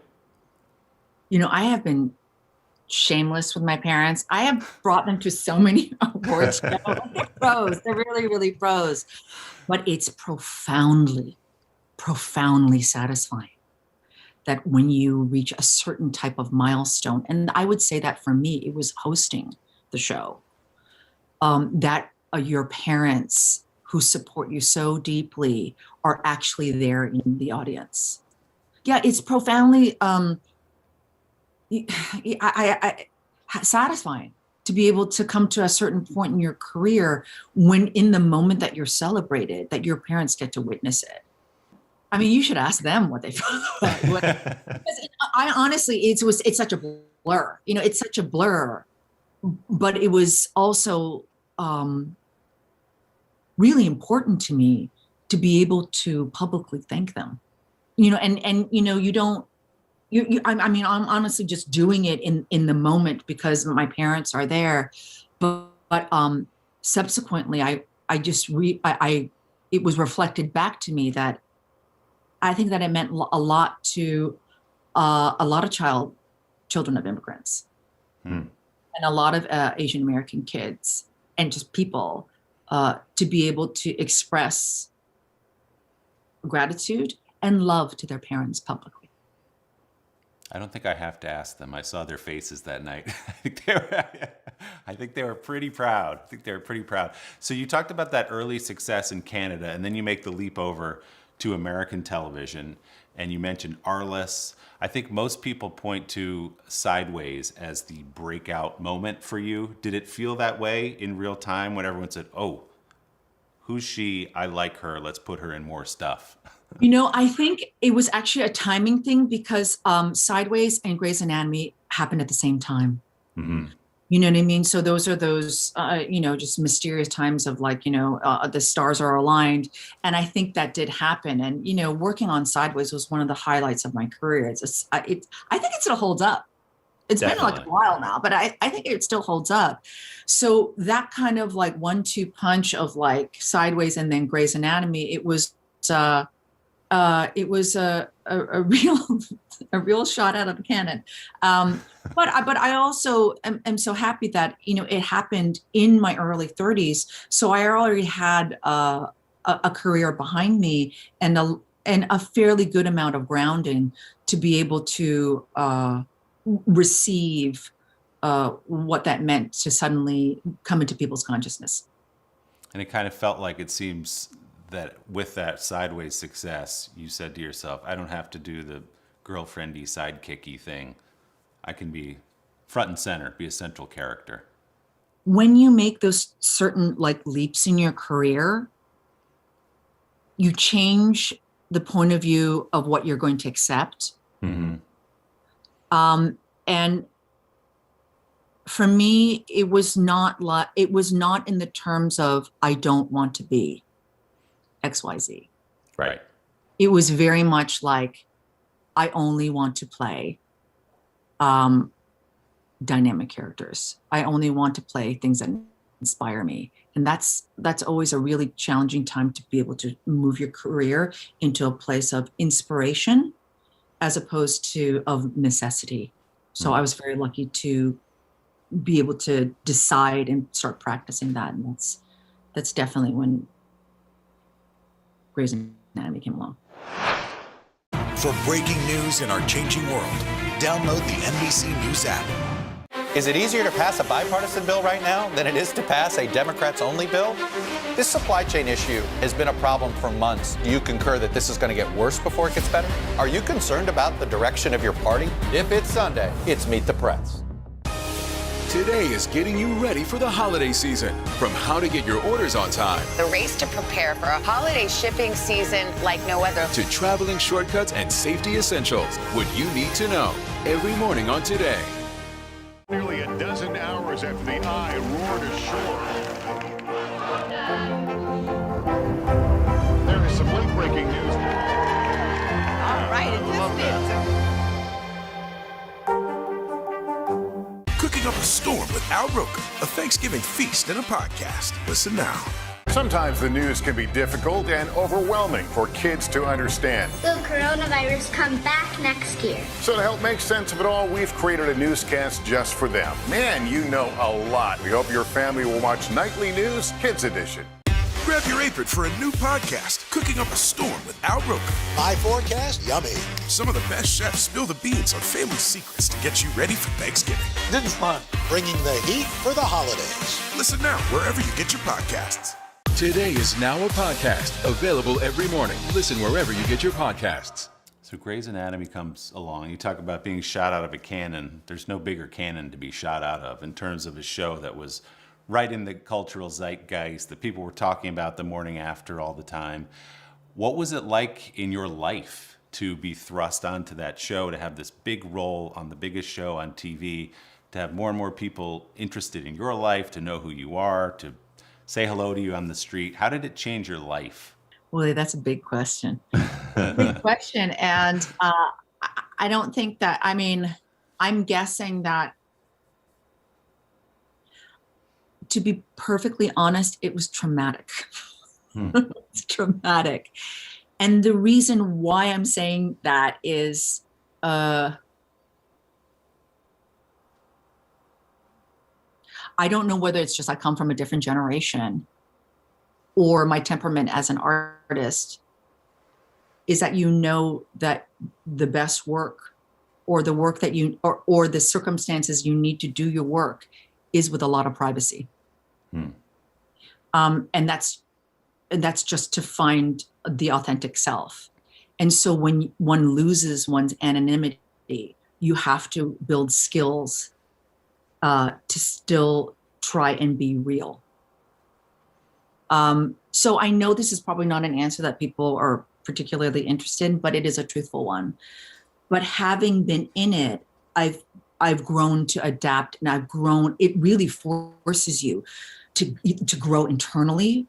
You know, I have been shameless with my parents. I have brought them to so many awards shows. They're pros. They're really, really pros. But it's profoundly, profoundly satisfying that when you reach a certain type of milestone, and I would say that for me, it was hosting the show, that your parents who support you so deeply are actually there in the audience. Yeah, it's profoundly satisfying to be able to come to a certain point in your career when in the moment that you're celebrated, that your parents get to witness it. I mean, you should ask them what they felt about it. I honestly, it's such a blur. You know, it's such a blur. But it was also really important to me to be able to publicly thank them. You know, and you know, you don't. I mean, I'm honestly just doing it in the moment because my parents are there. But subsequently, it was reflected back to me that I think that it meant a lot to a lot of children of immigrants and a lot of Asian American kids and just people to be able to express gratitude and love to their parents publicly. I don't think I have to ask them. I saw their faces that night. I think they were pretty proud. So you talked about that early success in Canada, and then you make the leap over to American television, and you mentioned Arliss. I think most people point to Sideways as the breakout moment for you. Did it feel that way in real time when everyone said, "Oh, who's she? I like her. Let's put her in more stuff. I think it was actually a timing thing because Sideways and Grey's Anatomy happened at the same time. Mm-hmm. You know what I mean? So those are those, just mysterious times of the stars are aligned. And I think that did happen. And, working on Sideways was one of the highlights of my career. I think it still holds up. It's Definitely. been a while now, but I think it still holds up. So that kind of 1-2 punch of Sideways and then Grey's Anatomy, it was a real shot out of a cannon. But I also am so happy that, it happened in my early 30s. So I already had a career behind me and a fairly good amount of grounding to be able to receive what that meant to suddenly come into people's consciousness. And it kind of felt like it seems that with that Sideways success, you said to yourself, I don't have to do the girlfriendy, sidekicky thing. I can be front and center, be a central character. When you make those certain leaps in your career, you change the point of view of what you're going to accept. Mm-hmm. And for me, it was not in the terms of I don't want to be XYZ. Right. It was very much like I only want to play dynamic characters. I only want to play things that inspire me. And that's always a really challenging time to be able to move your career into a place of inspiration as opposed to of necessity. So I was very lucky to be able to decide and start practicing that. And that's definitely when Grey's Anatomy came along. For breaking news in our changing world, download the NBC News app. Is it easier to pass a bipartisan bill right now than it is to pass a Democrats-only bill? This supply chain issue has been a problem for months. Do you concur that this is going to get worse before it gets better? Are you concerned about the direction of your party? If it's Sunday, it's Meet the Press. Today is getting you ready for the holiday season. From how to get your orders on time, The race to prepare for a holiday shipping season like no other. to traveling shortcuts and safety essentials. What you need to know every morning on Today. Nearly a dozen hours after the Eye roared ashore. There is some late breaking news. All right, Cooking up a storm with Al Roker, a Thanksgiving feast and a podcast. Listen now. Sometimes the news can be difficult and overwhelming for kids to understand. Will coronavirus come back next year? So to help make sense of it all, we've created a newscast just for them. Man, you know a lot. We hope your family will watch Nightly News Kids Edition. Grab your apron for a new podcast, Cooking Up a Storm with Al Roker. My forecast, yummy. Some of the best chefs spill the beans on family secrets to get you ready for Thanksgiving. This is fun. Bringing the heat for the holidays. Listen now wherever you get your podcasts. Today is now a podcast available every morning. Listen wherever you get your podcasts. So Grey's Anatomy comes along. You talk about being shot out of a cannon. There's no bigger cannon to be shot out of in terms of a show that was right in the cultural zeitgeist that people were talking about the morning after all the time. What was it like in your life to be thrust onto that show, to have this big role on the biggest show on TV, to have more and more people interested in your life, to know who you are, to say hello to you on the street? How did it change your life? Well, that's a big question. Big question. And I don't think that, I'm guessing that, to be perfectly honest, it was traumatic. It's traumatic. And the reason why I'm saying that is, I don't know whether it's just I come from a different generation or my temperament as an artist is that that the best work or the work that or the circumstances you need to do your work is with a lot of privacy. And that's just to find the authentic self. And so when one loses one's anonymity, you have to build skills to still try and be real. So I know this is probably not an answer that people are particularly interested in, but it is a truthful one. But having been in it, I've grown to adapt, and I've grown. It really forces you to grow internally,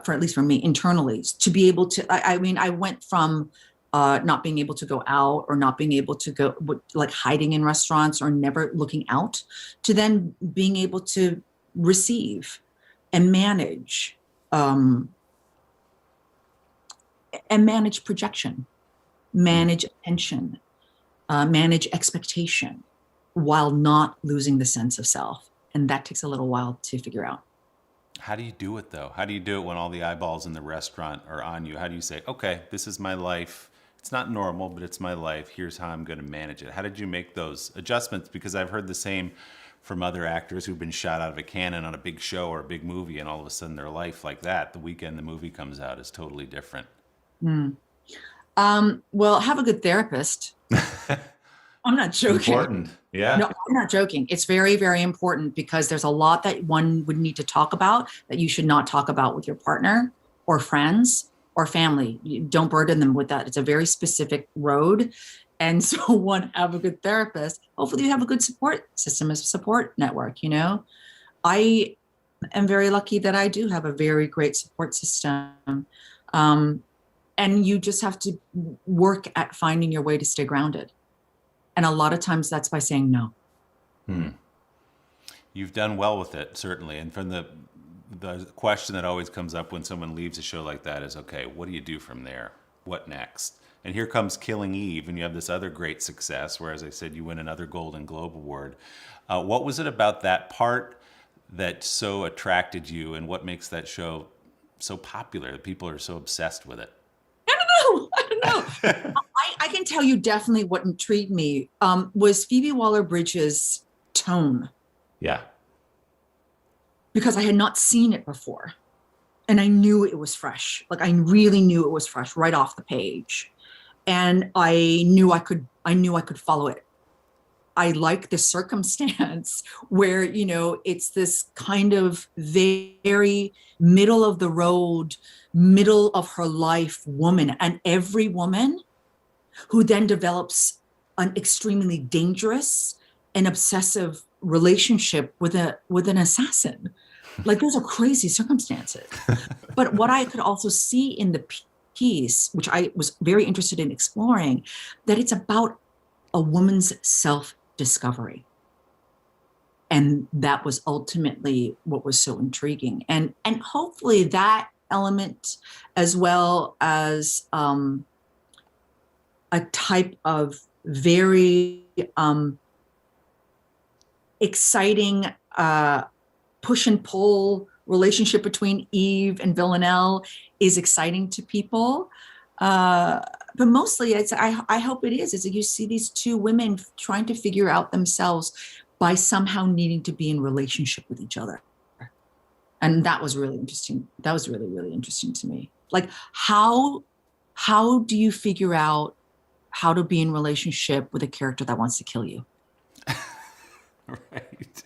for at least for me, internally, to be able to. I mean, I went from not being able to go out, or not being able to go, like hiding in restaurants or never looking out, to then being able to receive and manage projection, manage attention, manage expectation, while not losing the sense of self. And that takes a little while to figure out. How do you do it though? How do you do it when all the eyeballs in the restaurant are on you? How do you say, okay, this is my life. It's not normal, but it's my life. Here's how I'm going to manage it. How did you make those adjustments? Because I've heard the same from other actors who've been shot out of a cannon on a big show or a big movie, and all of a sudden their life, like that, the weekend the movie comes out, is totally different. Well, have a good therapist. I'm not joking. Important. Yeah. No, I'm not joking. It's very, very important, because there's a lot that one would need to talk about that you should not talk about with your partner or friends or family. You don't burden them with that. It's a very specific road. And so one, have a good therapist. Hopefully you have a good support system, a support network, you know. I am very lucky that I do have a very great support system. And you just have to work at finding your way to stay grounded. And a lot of times that's by saying no. You've done well with it, certainly. And from the question that always comes up when someone leaves a show like that is, okay, what do you do from there? What next? And here comes Killing Eve, and you have this other great success where, as I said, you win another Golden Globe Award. What was it about that part that so attracted you, and what makes that show so popular that people are so obsessed with it? I don't know. I can tell you definitely what intrigued me was Phoebe Waller-Bridge's tone. Yeah. Because I had not seen it before. And I knew it was fresh. Like, I really knew it was fresh right off the page. And I knew I could follow it. I like the circumstance where, you know, it's this kind of very middle of the road, middle of her life woman. And every woman who then develops an extremely dangerous and obsessive relationship with an assassin. Like, those are crazy circumstances. But what I could also see in the piece, which I was very interested in exploring, that it's about a woman's self-discovery. And that was ultimately what was so intriguing. And hopefully that element, as well as a type of very exciting push and pull relationship between Eve and Villanelle is exciting to people. But mostly I hope it is. It's like you see these two women trying to figure out themselves by somehow needing to be in relationship with each other. And that was really interesting. That was really, really interesting to me. Like, how do you figure out how to be in relationship with a character that wants to kill you? Right.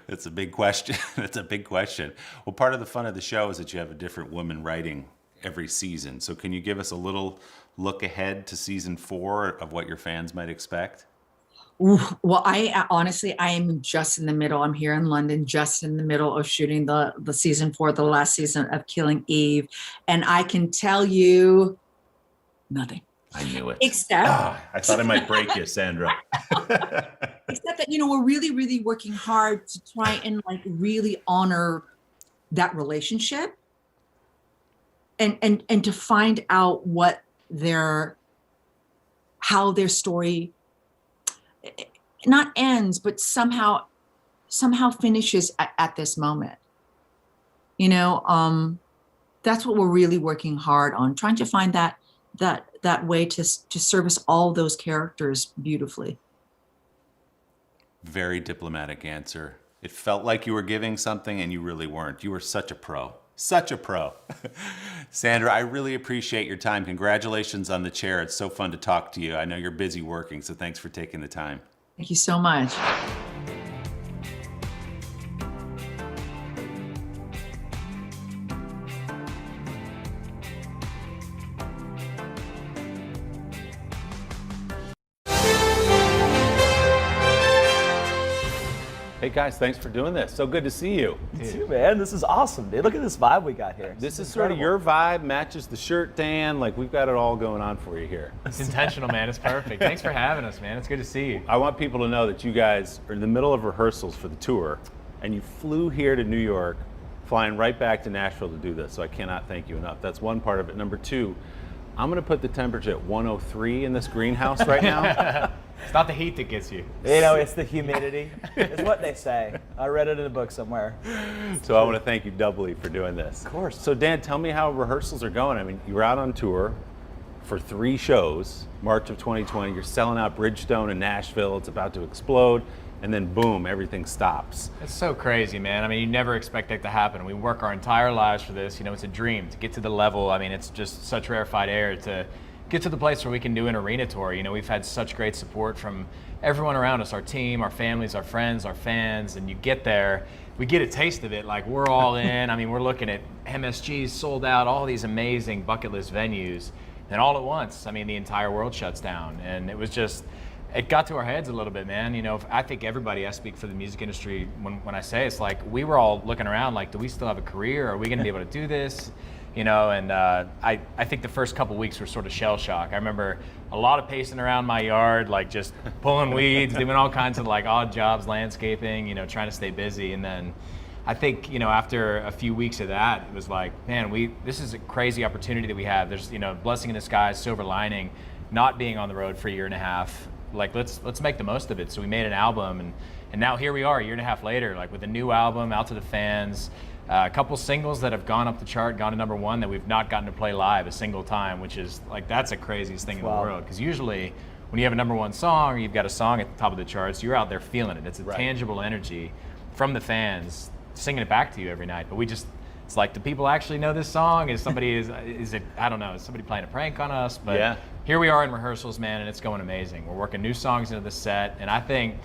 It's a big question. It's a big question. Well, part of the fun of the show is that you have a different woman writing every season. So can you give us a little look ahead to season 4 of what your fans might expect? Well, I honestly, I am just in the middle. I'm here in London, just in the middle of shooting the season 4, the last season of Killing Eve. And I can tell you nothing. I knew it. Except I thought I might break you, Sandra. Except that, you know, we're really, really working hard to try and like really honor that relationship and to find out how their story not ends, but somehow finishes at this moment. You know, that's what we're really working hard on, trying to find that way to service all those characters beautifully. Very diplomatic answer. It felt like you were giving something and you really weren't. You were such a pro. Such a pro. Sandra, I really appreciate your time. Congratulations on the chair. It's so fun to talk to you. I know you're busy working, so thanks for taking the time. Thank you so much. Hey guys, thanks for doing this. So good to see you. You too, man. This is awesome, dude. Look at this vibe we got here. This is sort of your vibe, matches the shirt, Dan. Like, we've got it all going on for you here. It's intentional, man. It's perfect. Thanks for having us, man. It's good to see you. I want people to know that you guys are in the middle of rehearsals for the tour, and you flew here to New York, flying right back to Nashville to do this, so I cannot thank you enough. That's one part of it. Number two, I'm going to put the temperature at 103 in this greenhouse right now. It's not the heat that gets you. You know, it's the humidity. It's what they say. I read it in a book somewhere. So I want to thank you doubly for doing this. Of course. So Dan, tell me how rehearsals are going. I mean, you were out on tour for 3 shows, March of 2020. You're selling out Bridgestone in Nashville. It's about to explode. And then boom, everything stops. It's so crazy, man. I mean, you never expect that to happen. We work our entire lives for this. You know, it's a dream to get to the level. I mean, it's just such rarefied air to get to the place where we can do an arena tour. You know, we've had such great support from everyone around us, our team, our families, our friends, our fans, and you get there, we get a taste of it. Like, we're all in. I mean, we're looking at MSG's sold out, all these amazing bucket list venues. And all at once, I mean, the entire world shuts down. And it was just, it got to our heads a little bit, man. You know, I think everybody, I speak for the music industry when I say it's like, we were all looking around like, do we still have a career? Are we going to be able to do this? You know, and I think the first couple weeks were sort of shell shock. I remember a lot of pacing around my yard, like just pulling weeds, doing all kinds of like odd jobs, landscaping, you know, trying to stay busy. And then I think, you know, after a few weeks of that, it was like, man, this is a crazy opportunity that we have. There's, you know, blessing in disguise, silver lining, not being on the road for a year and a half. Like, let's make the most of it. So we made an album, and now here we are a year and a half later, like with a new album out to the fans. A couple singles that have gone up the chart, gone to #1 that we've not gotten to play live a single time, which is like, that's the craziest thing in the world. Because usually when you have a #1 song or you've got a song at the top of the charts, you're out there feeling it. It's a tangible energy from the fans singing it back to you every night. But it's like, do people actually know this song? Is it, I don't know, is somebody playing a prank on us? But here we are in rehearsals, man, and it's going amazing. We're working new songs into the set, and I think,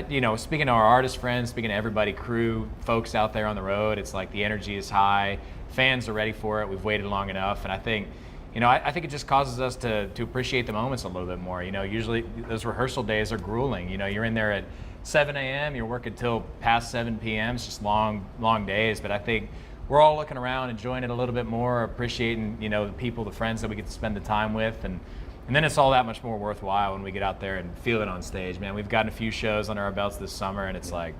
you know, speaking to our artist friends, speaking to everybody, crew, folks out there on the road, it's like the energy is high. Fans are ready for it. We've waited long enough. And I think, you know, I think it just causes us to appreciate the moments a little bit more. You know, usually those rehearsal days are grueling. You know, you're in there at 7 a.m., you're working till past 7 p.m. It's just long, long days. But I think we're all looking around, enjoying it a little bit more, appreciating, you know, the people, the friends that we get to spend the time with. And then it's all that much more worthwhile when we get out there and feel it on stage, man. We've gotten a few shows under our belts this summer, and it's like,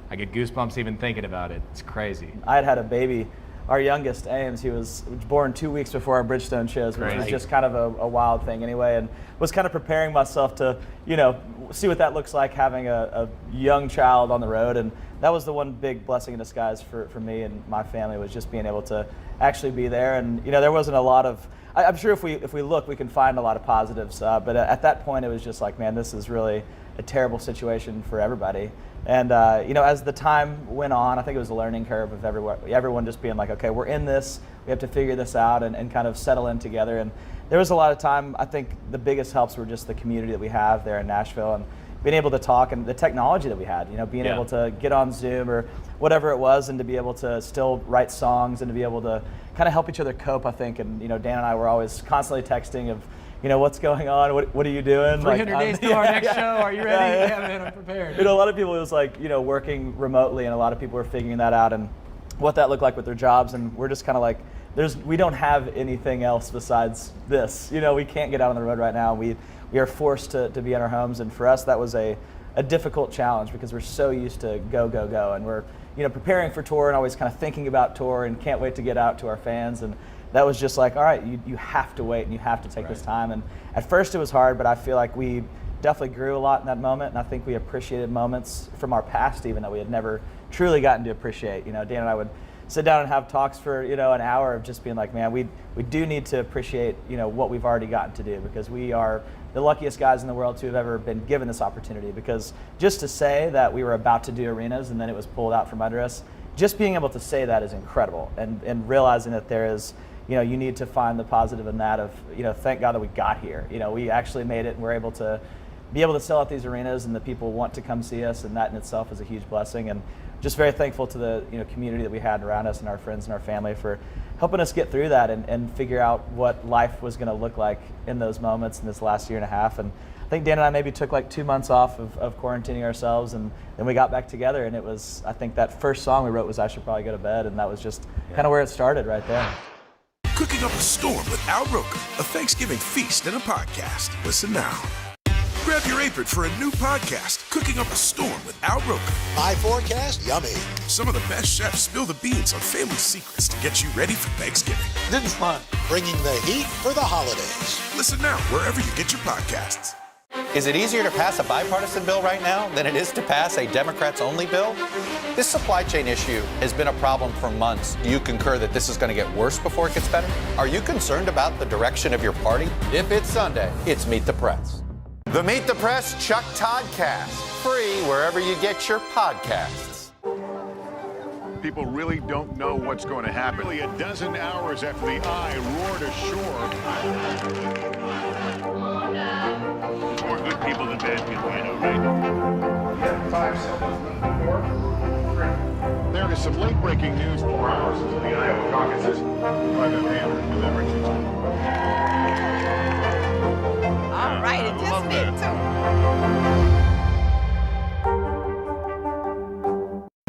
I get goosebumps even thinking about it. It's crazy. I had a baby, our youngest, Ames, he was born 2 weeks before our Bridgestone shows, which was just kind of a wild thing anyway, and was kind of preparing myself to, you know, see what that looks like, having a young child on the road. And that was the one big blessing in disguise for me and my family, was just being able to actually be there. And, you know, there wasn't a lot of, I'm sure if we look, we can find a lot of positives. But at that point, it was just like, man, this is really a terrible situation for everybody. And, you know, as the time went on, I think it was a learning curve of everyone just being like, okay, we're in this, we have to figure this out and kind of settle in together. And there was a lot of time. I think the biggest helps were just the community that we have there in Nashville, and being able to talk, and the technology that we had, you know, being able to get on Zoom or whatever it was, and to be able to still write songs and to be able to kind of help each other cope, I think. And, you know, Dan and I were always constantly texting of, you know, what's going on? What are you doing? 300 days to our next show. Are you ready? Yeah, man, I'm prepared. You know, a lot of people, it was like, you know, working remotely, and a lot of people were figuring that out and what that looked like with their jobs. And we're just kind of like, we don't have anything else besides this. You know, we can't get out on the road right now. We are forced to be in our homes. And for us, that was a difficult challenge, because we're so used to go, and we're, you know, preparing for tour and always kind of thinking about tour and can't wait to get out to our fans. And that was just like, all right, you have to wait and you have to take this time. And at first it was hard, but I feel like we definitely grew a lot in that moment. And I think we appreciated moments from our past even that we had never truly gotten to appreciate. You know, Dan and I would sit down and have talks for, you know, an hour of just being like, man, we do need to appreciate, you know, what we've already gotten to do, because we are the luckiest guys in the world to have ever been given this opportunity. Because just to say that we were about to do arenas and then it was pulled out from under us, just being able to say that is incredible. And realizing that there is, you know, you need to find the positive in that of, you know, thank God that we got here. You know, we actually made it, and we're able to sell out these arenas, and the people want to come see us, and that in itself is a huge blessing. And just very thankful to the community that we had around us and our friends and our family for helping us get through that and figure out what life was going to look like in those moments in this last year and a half. And I think Dan and I maybe took like 2 months off of quarantining ourselves, and then we got back together, and it was, I think that first song we wrote was I Should Probably Go to Bed, and that was just kind of where it started right there. Cooking up a storm with Al Roker, a Thanksgiving feast and a podcast. Listen now. Grab your apron for a new podcast, Cooking Up a Storm with Al Roker. My forecast, yummy. Some of the best chefs spill the beans on family secrets to get you ready for Thanksgiving. This is fun. Bringing the heat for the holidays. Listen now wherever you get your podcasts. Is it easier to pass a bipartisan bill right now than it is to pass a Democrats-only bill? This supply chain issue has been a problem for months. Do you concur that this is going to get worse before it gets better? Are you concerned about the direction of your party? If it's Sunday, it's Meet the Press. The Meet the Press Chuck Todd Cast, free wherever you get your podcasts. People really don't know what's going to happen. Nearly a dozen hours after the Eye roared ashore. More good people than bad people, right? 5 seconds. 4, 3. There is some late-breaking news 4 hours into the Iowa caucuses by the hand delivering. All right, it just needs to.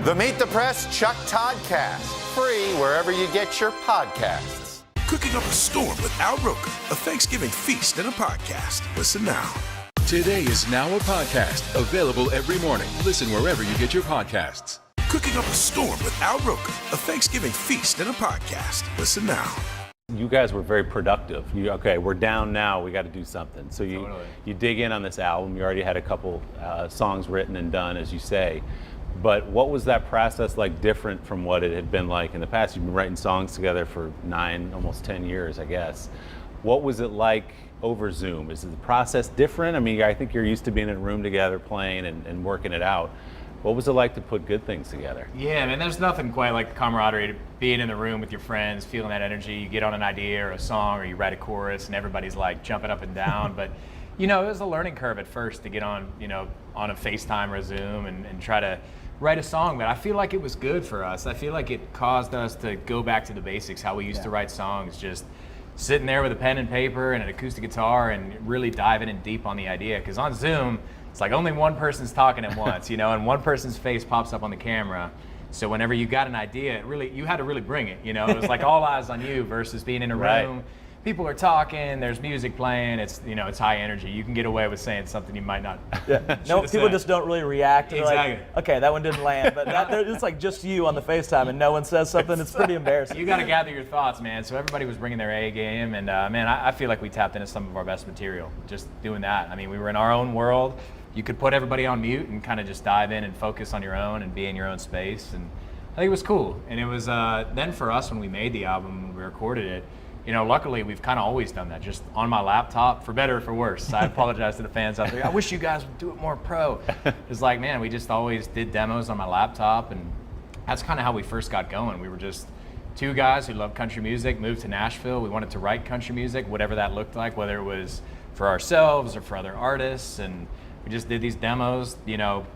The Meet the Press Chuck Todd Cast, free wherever you get your podcasts. Cooking Up a Storm with Al Roker, a Thanksgiving feast and a podcast. Listen now. Today is now a podcast, available every morning. Listen wherever you get your podcasts. Cooking Up a Storm with Al Roker, a Thanksgiving feast and a podcast. Listen now. You guys were very productive. Okay, we're down now. We got to do something. So you dig in on this album. You already had a couple songs written and done, as you say. But what was that process like different from what it had been like in the past? You've been writing songs together for 9, almost 10 years, I guess. What was it like over Zoom? Is the process different? I mean, I think you're used to being in a room together, playing and working it out. What was it like to put good things together? Yeah, man, there's nothing quite like the camaraderie, being in the room with your friends, feeling that energy. You get on an idea or a song or you write a chorus and everybody's like jumping up and down. But, it was a learning curve at first to get on, on a FaceTime or a Zoom and try to write a song. But I feel like it was good for us. I feel like it caused us to go back to the basics, how we used to write songs, just sitting there with a pen and paper and an acoustic guitar and really diving in deep on the idea. Because on Zoom, it's like only one person's talking at once, and one person's face pops up on the camera. So whenever you got an idea, you had to really bring it, It was like all eyes on you versus being in a room. Right. People are talking, there's music playing, it's high energy. You can get away with saying something you might not. No, people just don't really react. Exactly. Like, okay, that one didn't land, but it's like just you on the FaceTime and no one says something. It's pretty embarrassing. You got to gather your thoughts, man. So everybody was bringing their A game, and man, I feel like we tapped into some of our best material just doing that. I mean, we were in our own world. You could put everybody on mute and kind of just dive in and focus on your own and be in your own space, and I think it was cool. And it was then for us when we made the album, when we recorded it. Luckily we've kind of always done that, just on my laptop, for better or for worse. I apologize to the fans out there. I wish you guys would do it more pro. It's like, man, we just always did demos on my laptop, and that's kind of how we first got going. We were just 2 guys who loved country music, moved to Nashville. We wanted to write country music, whatever that looked like, whether it was for ourselves or for other artists, and we just did these demos,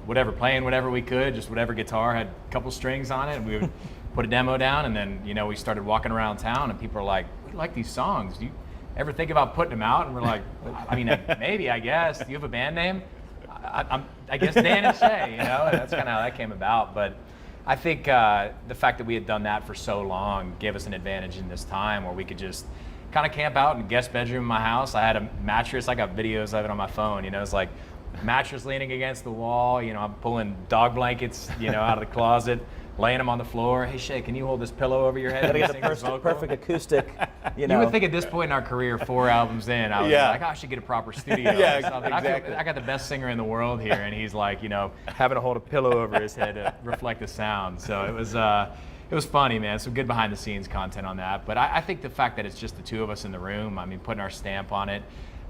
whatever, playing whatever we could, just whatever guitar had a couple strings on it, and we would put a demo down, and then, we started walking around town, and people are like, we like these songs. Do you ever think about putting them out? And we're like, I mean, maybe, I guess. Do you have a band name? I guess Dan and Shay, and that's kind of how that came about. But I think the fact that we had done that for so long gave us an advantage in this time where we could just kind of camp out in the guest bedroom in my house. I had a mattress. I got videos of it on my phone. It's like mattress leaning against the wall. I'm pulling dog blankets, out of the closet, laying them on the floor. Hey, Shay, can you hold this pillow over your head? Gotta get the perfect acoustic. You would think at this point in our career, 4 albums in, I was like, I should get a proper studio. Yeah, or something. exactly. I got the best singer in the world here, and he's like, having to hold a pillow over his head to reflect the sound. So it was funny, man. Some good behind the scenes content on that. But I think the fact that it's just the 2 of us in the room, I mean, putting our stamp on it,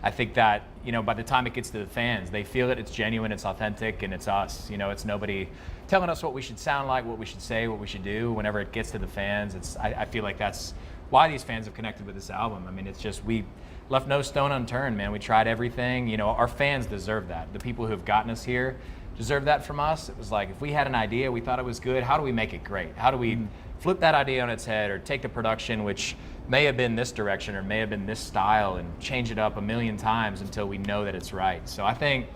I think that, by the time it gets to the fans, they feel it, it's genuine, it's authentic, and it's us. It's nobody telling us what we should sound like, what we should say, what we should do. Whenever it gets to the fans, I feel like that's why these fans have connected with this album. I mean, it's just, we left no stone unturned, man. We tried everything. Our fans deserve that. The people who have gotten us here, deserve that from us. It was like, if we had an idea, we thought it was good, how do we make it great? How do we flip that idea on its head, or take the production, which may have been this direction or may have been this style, and change it up a million times until we know that it's right. So I think,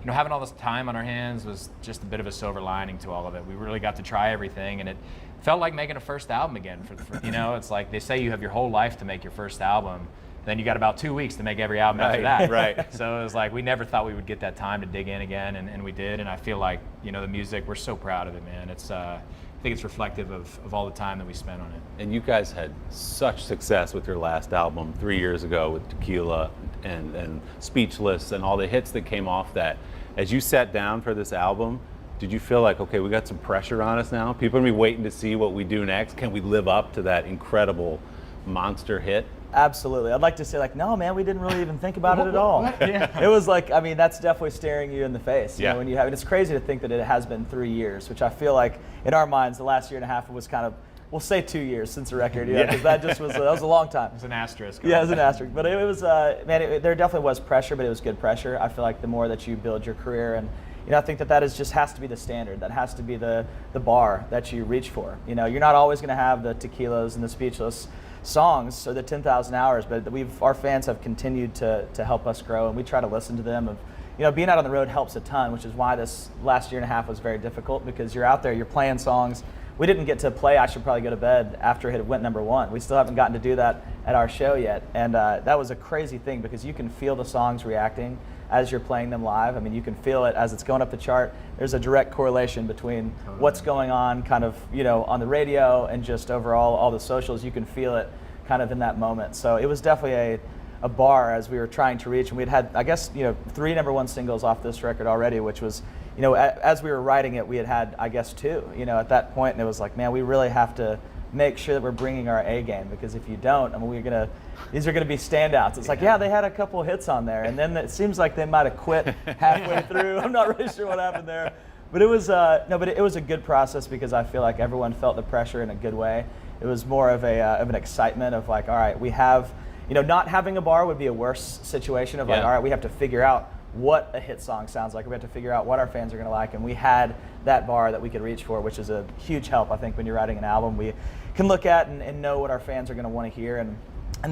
having all this time on our hands was just a bit of a silver lining to all of it. We really got to try everything, and it felt like making a first album again. It's like they say you have your whole life to make your first album, then you got about 2 weeks to make every album after that. Right. So it was like we never thought we would get that time to dig in again, and we did. And I feel like, the music, we're so proud of it, man. It's I think it's reflective of all the time that we spent on it. And you guys had such success with your last album 3 years ago with Tequila and Speechless and all the hits that came off that. As you sat down for this album, did you feel like, okay, we got some pressure on us now? People are gonna be waiting to see what we do next. Can we live up to that incredible monster hit? Absolutely. I'd like to say like, no, man, we didn't really even think about it at all. It was like, that's definitely staring you in the face. Yeah. When you have, and it's crazy to think that it has been 3 years, which I feel like in our minds, the last year and a half was kind of, we'll say 2 years since the record, because that was a long time. It's an asterisk. Yeah, it was an asterisk. But it was, there definitely was pressure, but it was good pressure. I feel like the more that you build your career, and I think that has to be the standard. That has to be the bar that you reach for. You're not always going to have the Tequilas and the Speechless songs or the 10,000 hours, but our fans have continued to help us grow, and we try to listen to them. Being out on the road helps a ton, which is why this last year and a half was very difficult, because you're out there, you're playing songs. We didn't get to play I Should Probably Go to Bed after it went #1. We still haven't gotten to do that at our show yet, and that was a crazy thing, because you can feel the songs reacting as you're playing them live. I mean, you can feel it as it's going up the chart. There's a direct correlation between what's going on kind of, on the radio and just overall all the socials. You can feel it kind of in that moment. So it was definitely a bar as we were trying to reach, and we'd had, I guess, 3 #1 singles off this record already, which was, as we were writing it, we had, I guess, 2, at that point, and it was like, man, we really have to make sure that we're bringing our A game, because if you don't, these are gonna be standouts. It's like, yeah, they had a couple of hits on there, and then it seems like they might have quit halfway through. I'm not really sure what happened there, but it was it was a good process, because I feel like everyone felt the pressure in a good way. It was more of an excitement of like, all right, we have, not having a bar would be a worse situation of like, all right, we have to figure out what a hit song sounds like. We have to figure out what our fans are going to like, and we had that bar that we could reach for, which is a huge help. I think when you're writing an album, we can look at and know what our fans are going to want to hear, and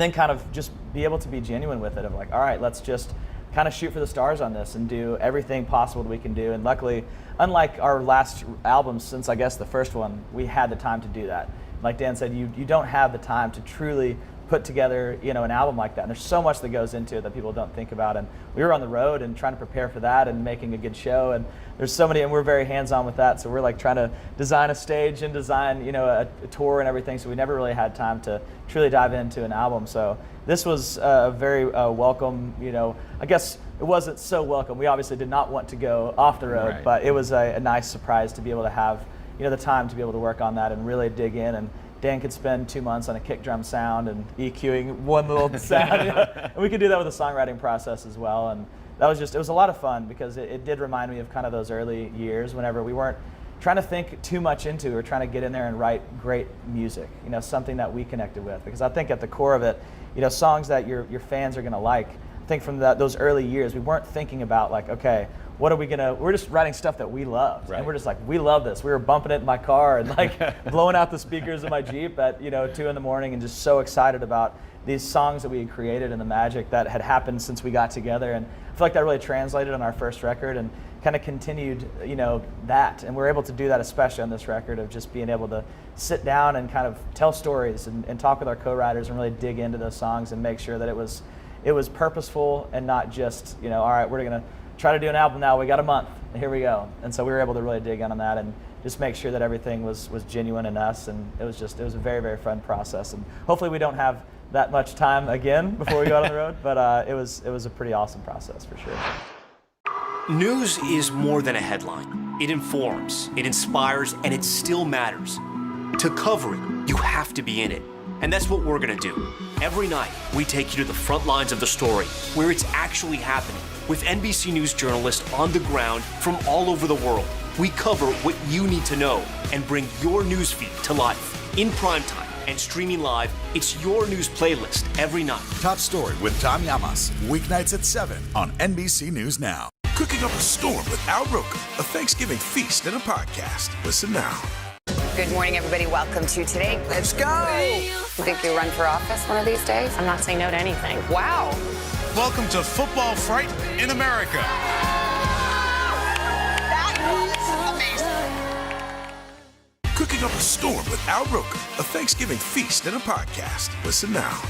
then kind of just be able to be genuine with it of like, all right, let's just kind of shoot for the stars on this and do everything possible that we can do. And luckily, unlike our last albums, since I guess the first one, we had the time to do that. Like Dan said, you don't have the time to truly put together, an album like that. And there's so much that goes into it that people don't think about. And we were on the road and trying to prepare for that and making a good show. And there's so many, and we're very hands-on with that. So we're like trying to design a stage and design, a tour and everything. So we never really had time to truly dive into an album. So this was a very welcome, I guess it wasn't so welcome. We obviously did not want to go off the road, Right. but it was a nice surprise to be able to have, the time to be able to work on that and really dig in. And Dan could spend 2 months on a kick drum sound and EQing one little sound. And we could do that with the songwriting process as well. And that was it was a lot of fun, because it did remind me of kind of those early years whenever we weren't trying to think too much into it. We were trying to get in there and write great music, something that we connected with. Because I think at the core of it, songs that your fans are going to like. I think from those early years, we weren't thinking about like, okay, we're just writing stuff that we loved. Right. And we're just like, we love this. We were bumping it in my car and like blowing out the speakers in my Jeep at 2 in the morning, and just so excited about these songs that we had created and the magic that had happened since we got together. And I feel like that really translated on our first record and kind of continued, that. And we're able to do that, especially on this record, of just being able to sit down and kind of tell stories and talk with our co-writers and really dig into those songs and make sure that it was purposeful and not just, all right, we're going to try to do an album now, we got a month, here we go. And so we were able to really dig in on that and just make sure that everything was genuine in us. And it was a very, very fun process. And hopefully we don't have that much time again before we go out on the road, but it was a pretty awesome process for sure. News is more than a headline. It informs, it inspires, and it still matters. To cover it, you have to be in it. And that's what we're gonna do. Every night, we take you to the front lines of the story, where it's actually happening, with NBC News journalists on the ground from all over the world. We cover what you need to know and bring your newsfeed to life. In primetime and streaming live, it's your news playlist every night. Top Story with Tom Llamas, weeknights at 7 on NBC News Now. Cooking up a storm with Al Roker, a Thanksgiving feast and a podcast. Listen now. Good morning, everybody. Welcome to Today. Let's go. You think you'll run for office one of these days? I'm not saying no to anything. Wow. Welcome to Football Fright in America. That is amazing. Cooking up a storm with Al Roker, a Thanksgiving feast and a podcast. Listen now.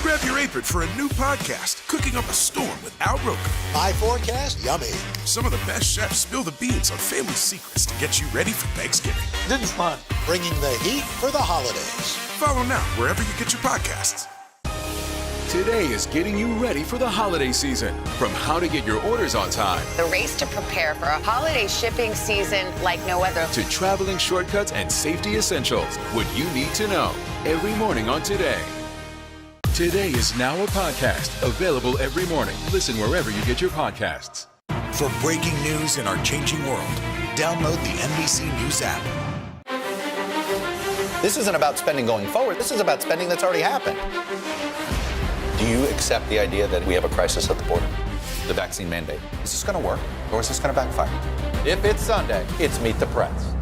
Grab your apron for a new podcast, Cooking Up a Storm with Al Roker. My forecast, yummy. Some of the best chefs spill the beans on family secrets to get you ready for Thanksgiving. This is fun. Bringing the heat for the holidays. Follow now wherever you get your podcasts. Today is getting you ready for the holiday season. From how to get your orders on time, The race to prepare for a holiday shipping season like no other. to traveling shortcuts and safety essentials, what you need to know every morning on Today. Today is now a podcast, available every morning. Listen wherever you get your podcasts. For breaking news in our changing world, download the NBC News app. This isn't about spending going forward. This is about spending that's already happened. Do you accept the idea that we have a crisis at the border? The vaccine mandate. Is this going to work, or is this going to backfire? If it's Sunday, it's Meet the Press.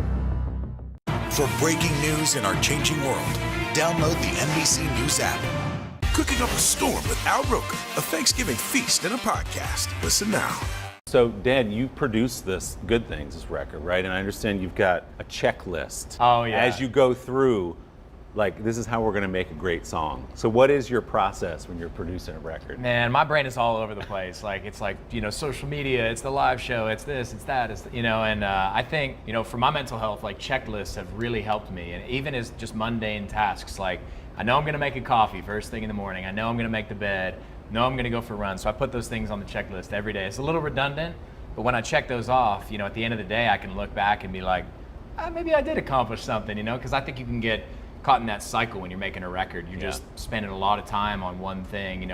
For breaking news in our changing world, download the NBC News app. Cooking Up a Storm with Al Roker, a Thanksgiving feast and a podcast. Listen now. So, Dan, you produced this Good Things, this record, right? And I understand you've got a checklist. Oh, yeah. As you go through, like, this is how we're going to make a great song. So what is your process when you're producing a record? Man, my brain is all over the place. Like, it's like, social media, it's the live show, it's this, it's that, and I think, for my mental health, like, checklists have really helped me. And even as just mundane tasks, like, I know I'm going to make a coffee first thing in the morning. I know I'm going to make the bed. I know I'm going to go for a run. So I put those things on the checklist every day. It's a little redundant, but when I check those off, at the end of the day, I can look back and be like, maybe I did accomplish something, because I think you can get caught in that cycle when you're making a record. You're just spending a lot of time on one thing,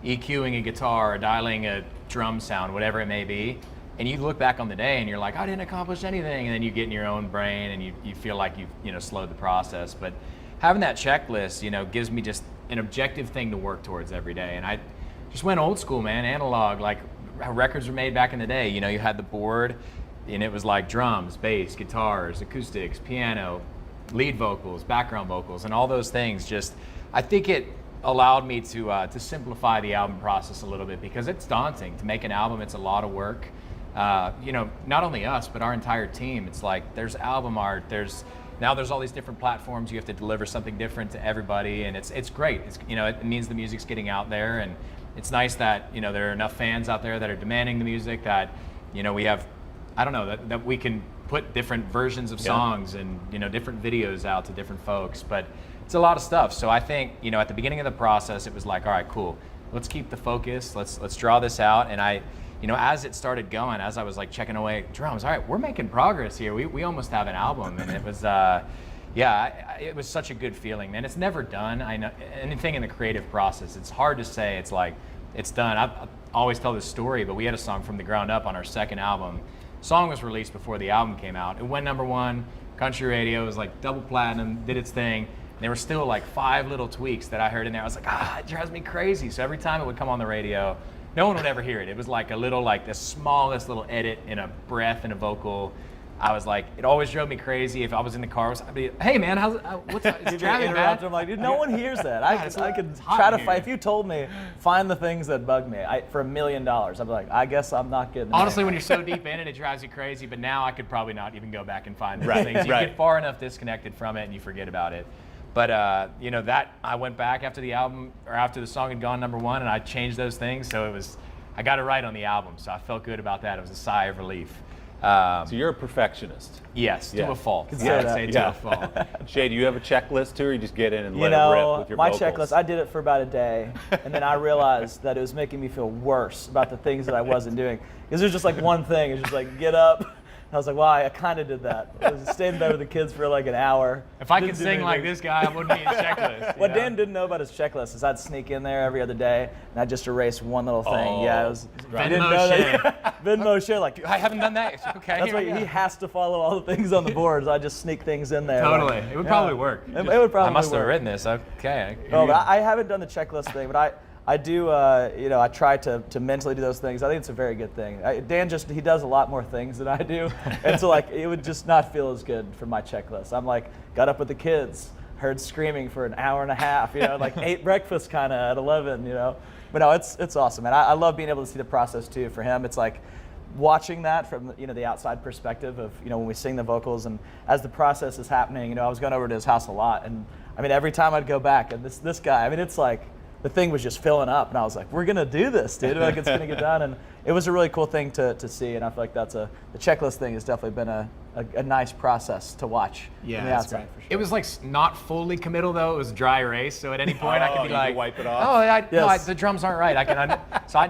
EQing a guitar or dialing a drum sound, whatever it may be. And you look back on the day and you're like, I didn't accomplish anything. And then you get in your own brain and you feel like you've slowed the process. But having that checklist, gives me just an objective thing to work towards every day. And I just went old school, man, analog, like how records were made back in the day. You had the board and it was like drums, bass, guitars, acoustics, piano, lead vocals, background vocals, and all those things. I think it allowed me to simplify the album process a little bit, because it's daunting to make an album. It's a lot of work. Not only us, but our entire team. It's like there's album art, there's all these different platforms. You have to deliver something different to everybody, and it's great. It means the music's getting out there, and it's nice that there are enough fans out there that are demanding the music, that we have, that we can put different versions of songs and different videos out to different folks. But it's a lot of stuff. So I think at the beginning of the process, it was like, all right, cool, let's keep the focus, let's draw this out. And I as it started going, as I was like checking away drums, all right, we're making progress here, we almost have an album. And it was it was such a good feeling, man. It's never done. I know anything in the creative process, it's hard to say it's like it's done. I always tell this story, but we had a song from the ground up on our second album. Song was released before the album came out. It went #1, country radio, it was like double platinum, did its thing. And there were still like 5 little tweaks that I heard in there. I was like, it drives me crazy. So every time it would come on the radio, no one would ever hear it. It was like the smallest little edit in a breath and a vocal. I was like, it always drove me crazy. If I was in the car, I'd be, hey man, what's it's driving, man? I'm like, dude, no one hears that. I could try to find. If you told me, find the things that bug me for $1 million, I'd be like, I guess I'm not getting. Honestly, when you're so deep in it, it drives you crazy. But now I could probably not even go back and find those things. You get far enough disconnected from it and you forget about it. But that I went back after the album, or after the song had gone #1, and I changed those things. So I got it right on the album. So I felt good about that. It was a sigh of relief. So you're a perfectionist. Yes, to a fault. I'd say to a fault. Shay, do you have a checklist too, or you just get in and let it rip with your my vocals? Checklist, I did it for about a day, and then I realized that it was making me feel worse about the things that I wasn't doing. Because there's just like one thing, it's just like, get up. I was like, wow, I kind of did that. I was staying in bed with the kids for like an hour. If I could sing like this guy, I wouldn't need a checklist. What Dan didn't know about his checklist is I'd sneak in there every other day and I'd just erase one little thing. Yeah, it was. I didn't know that. Venmo share, like, I haven't done that. Okay. That's why he has to follow all the things on the boards. I just sneak things in there. Totally. Like, it would probably work. It would probably work. I must have written this. Okay. No, but I haven't done the checklist thing, but I do, I try to mentally do those things. I think it's a very good thing. Dan he does a lot more things than I do. And so like, it would just not feel as good for my checklist. I'm like, got up with the kids, heard screaming for an hour and a half, like ate breakfast kind of at 11, But no, it's awesome. And I love being able to see the process too. For him, it's like watching that from, the outside perspective of, when we sing the vocals and as the process is happening, I was going over to his house a lot. And I mean, every time I'd go back and this guy, I mean, it's like, the thing was just filling up, and I was like, "We're gonna do this, dude! Like it's gonna get done." And it was a really cool thing to see, and I feel like the checklist thing has definitely been a nice process to watch. Yeah, from the that's outside, right. for sure. It was like not fully committal though. It was a dry erase, so at any point I could be like, wipe it off. "Oh, the drums aren't right."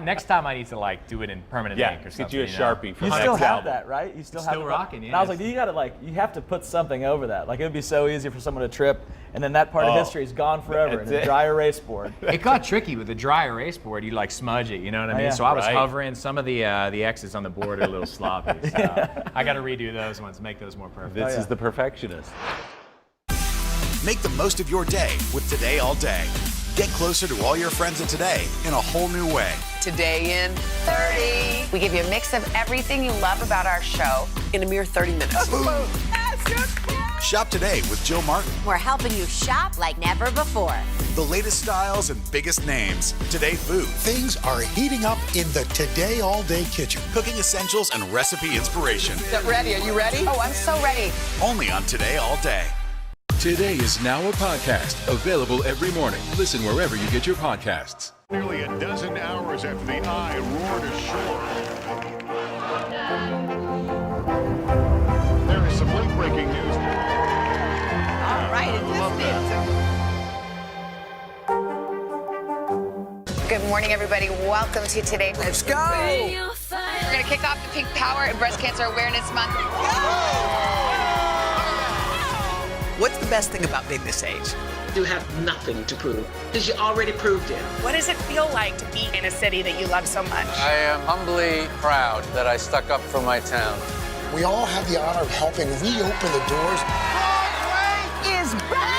Next time I need to like do it in permanent ink or something. Get you a Sharpie for you the still next have album. that, right? You still have still rocking, yeah. And I was like, you have to put something over that. Like it would be so easy for someone to trip, and then that part of history is gone forever. And a dry erase board. It got tricky with the dry erase board. You like smudge it, you know what I mean? yeah. So I was hovering. Some of the X's on the board are a little sloppy. So I got to redo those ones, make those more perfect. This is the perfectionist. Make the most of your day with Today All Day. Get closer to all your friends at Today in a whole new way. Today in 30. We give you a mix of everything you love about our show. In a mere 30 minutes. Shop today with Jill Martin. We're helping you shop like never before. The latest styles and biggest names. Today Food. Things are heating up in the Today All Day kitchen. Cooking essentials and recipe inspiration. Get ready. Are you ready? Oh, I'm so ready. Only on Today All Day. Today is now a podcast available every morning. Listen wherever you get your podcasts. Nearly a dozen hours after the Eye roared ashore. There is some late-breaking news. All right, Good morning, everybody. Welcome to Today. Let's go. We're going to kick off the Pink Power and Breast Cancer Awareness Month. What's the best thing about being this age? You have nothing to prove because you already proved it. What does it feel like to be in a city that you love so much? I am humbly proud that I stuck up for my town. We all have the honor of helping reopen the doors. Broadway is back!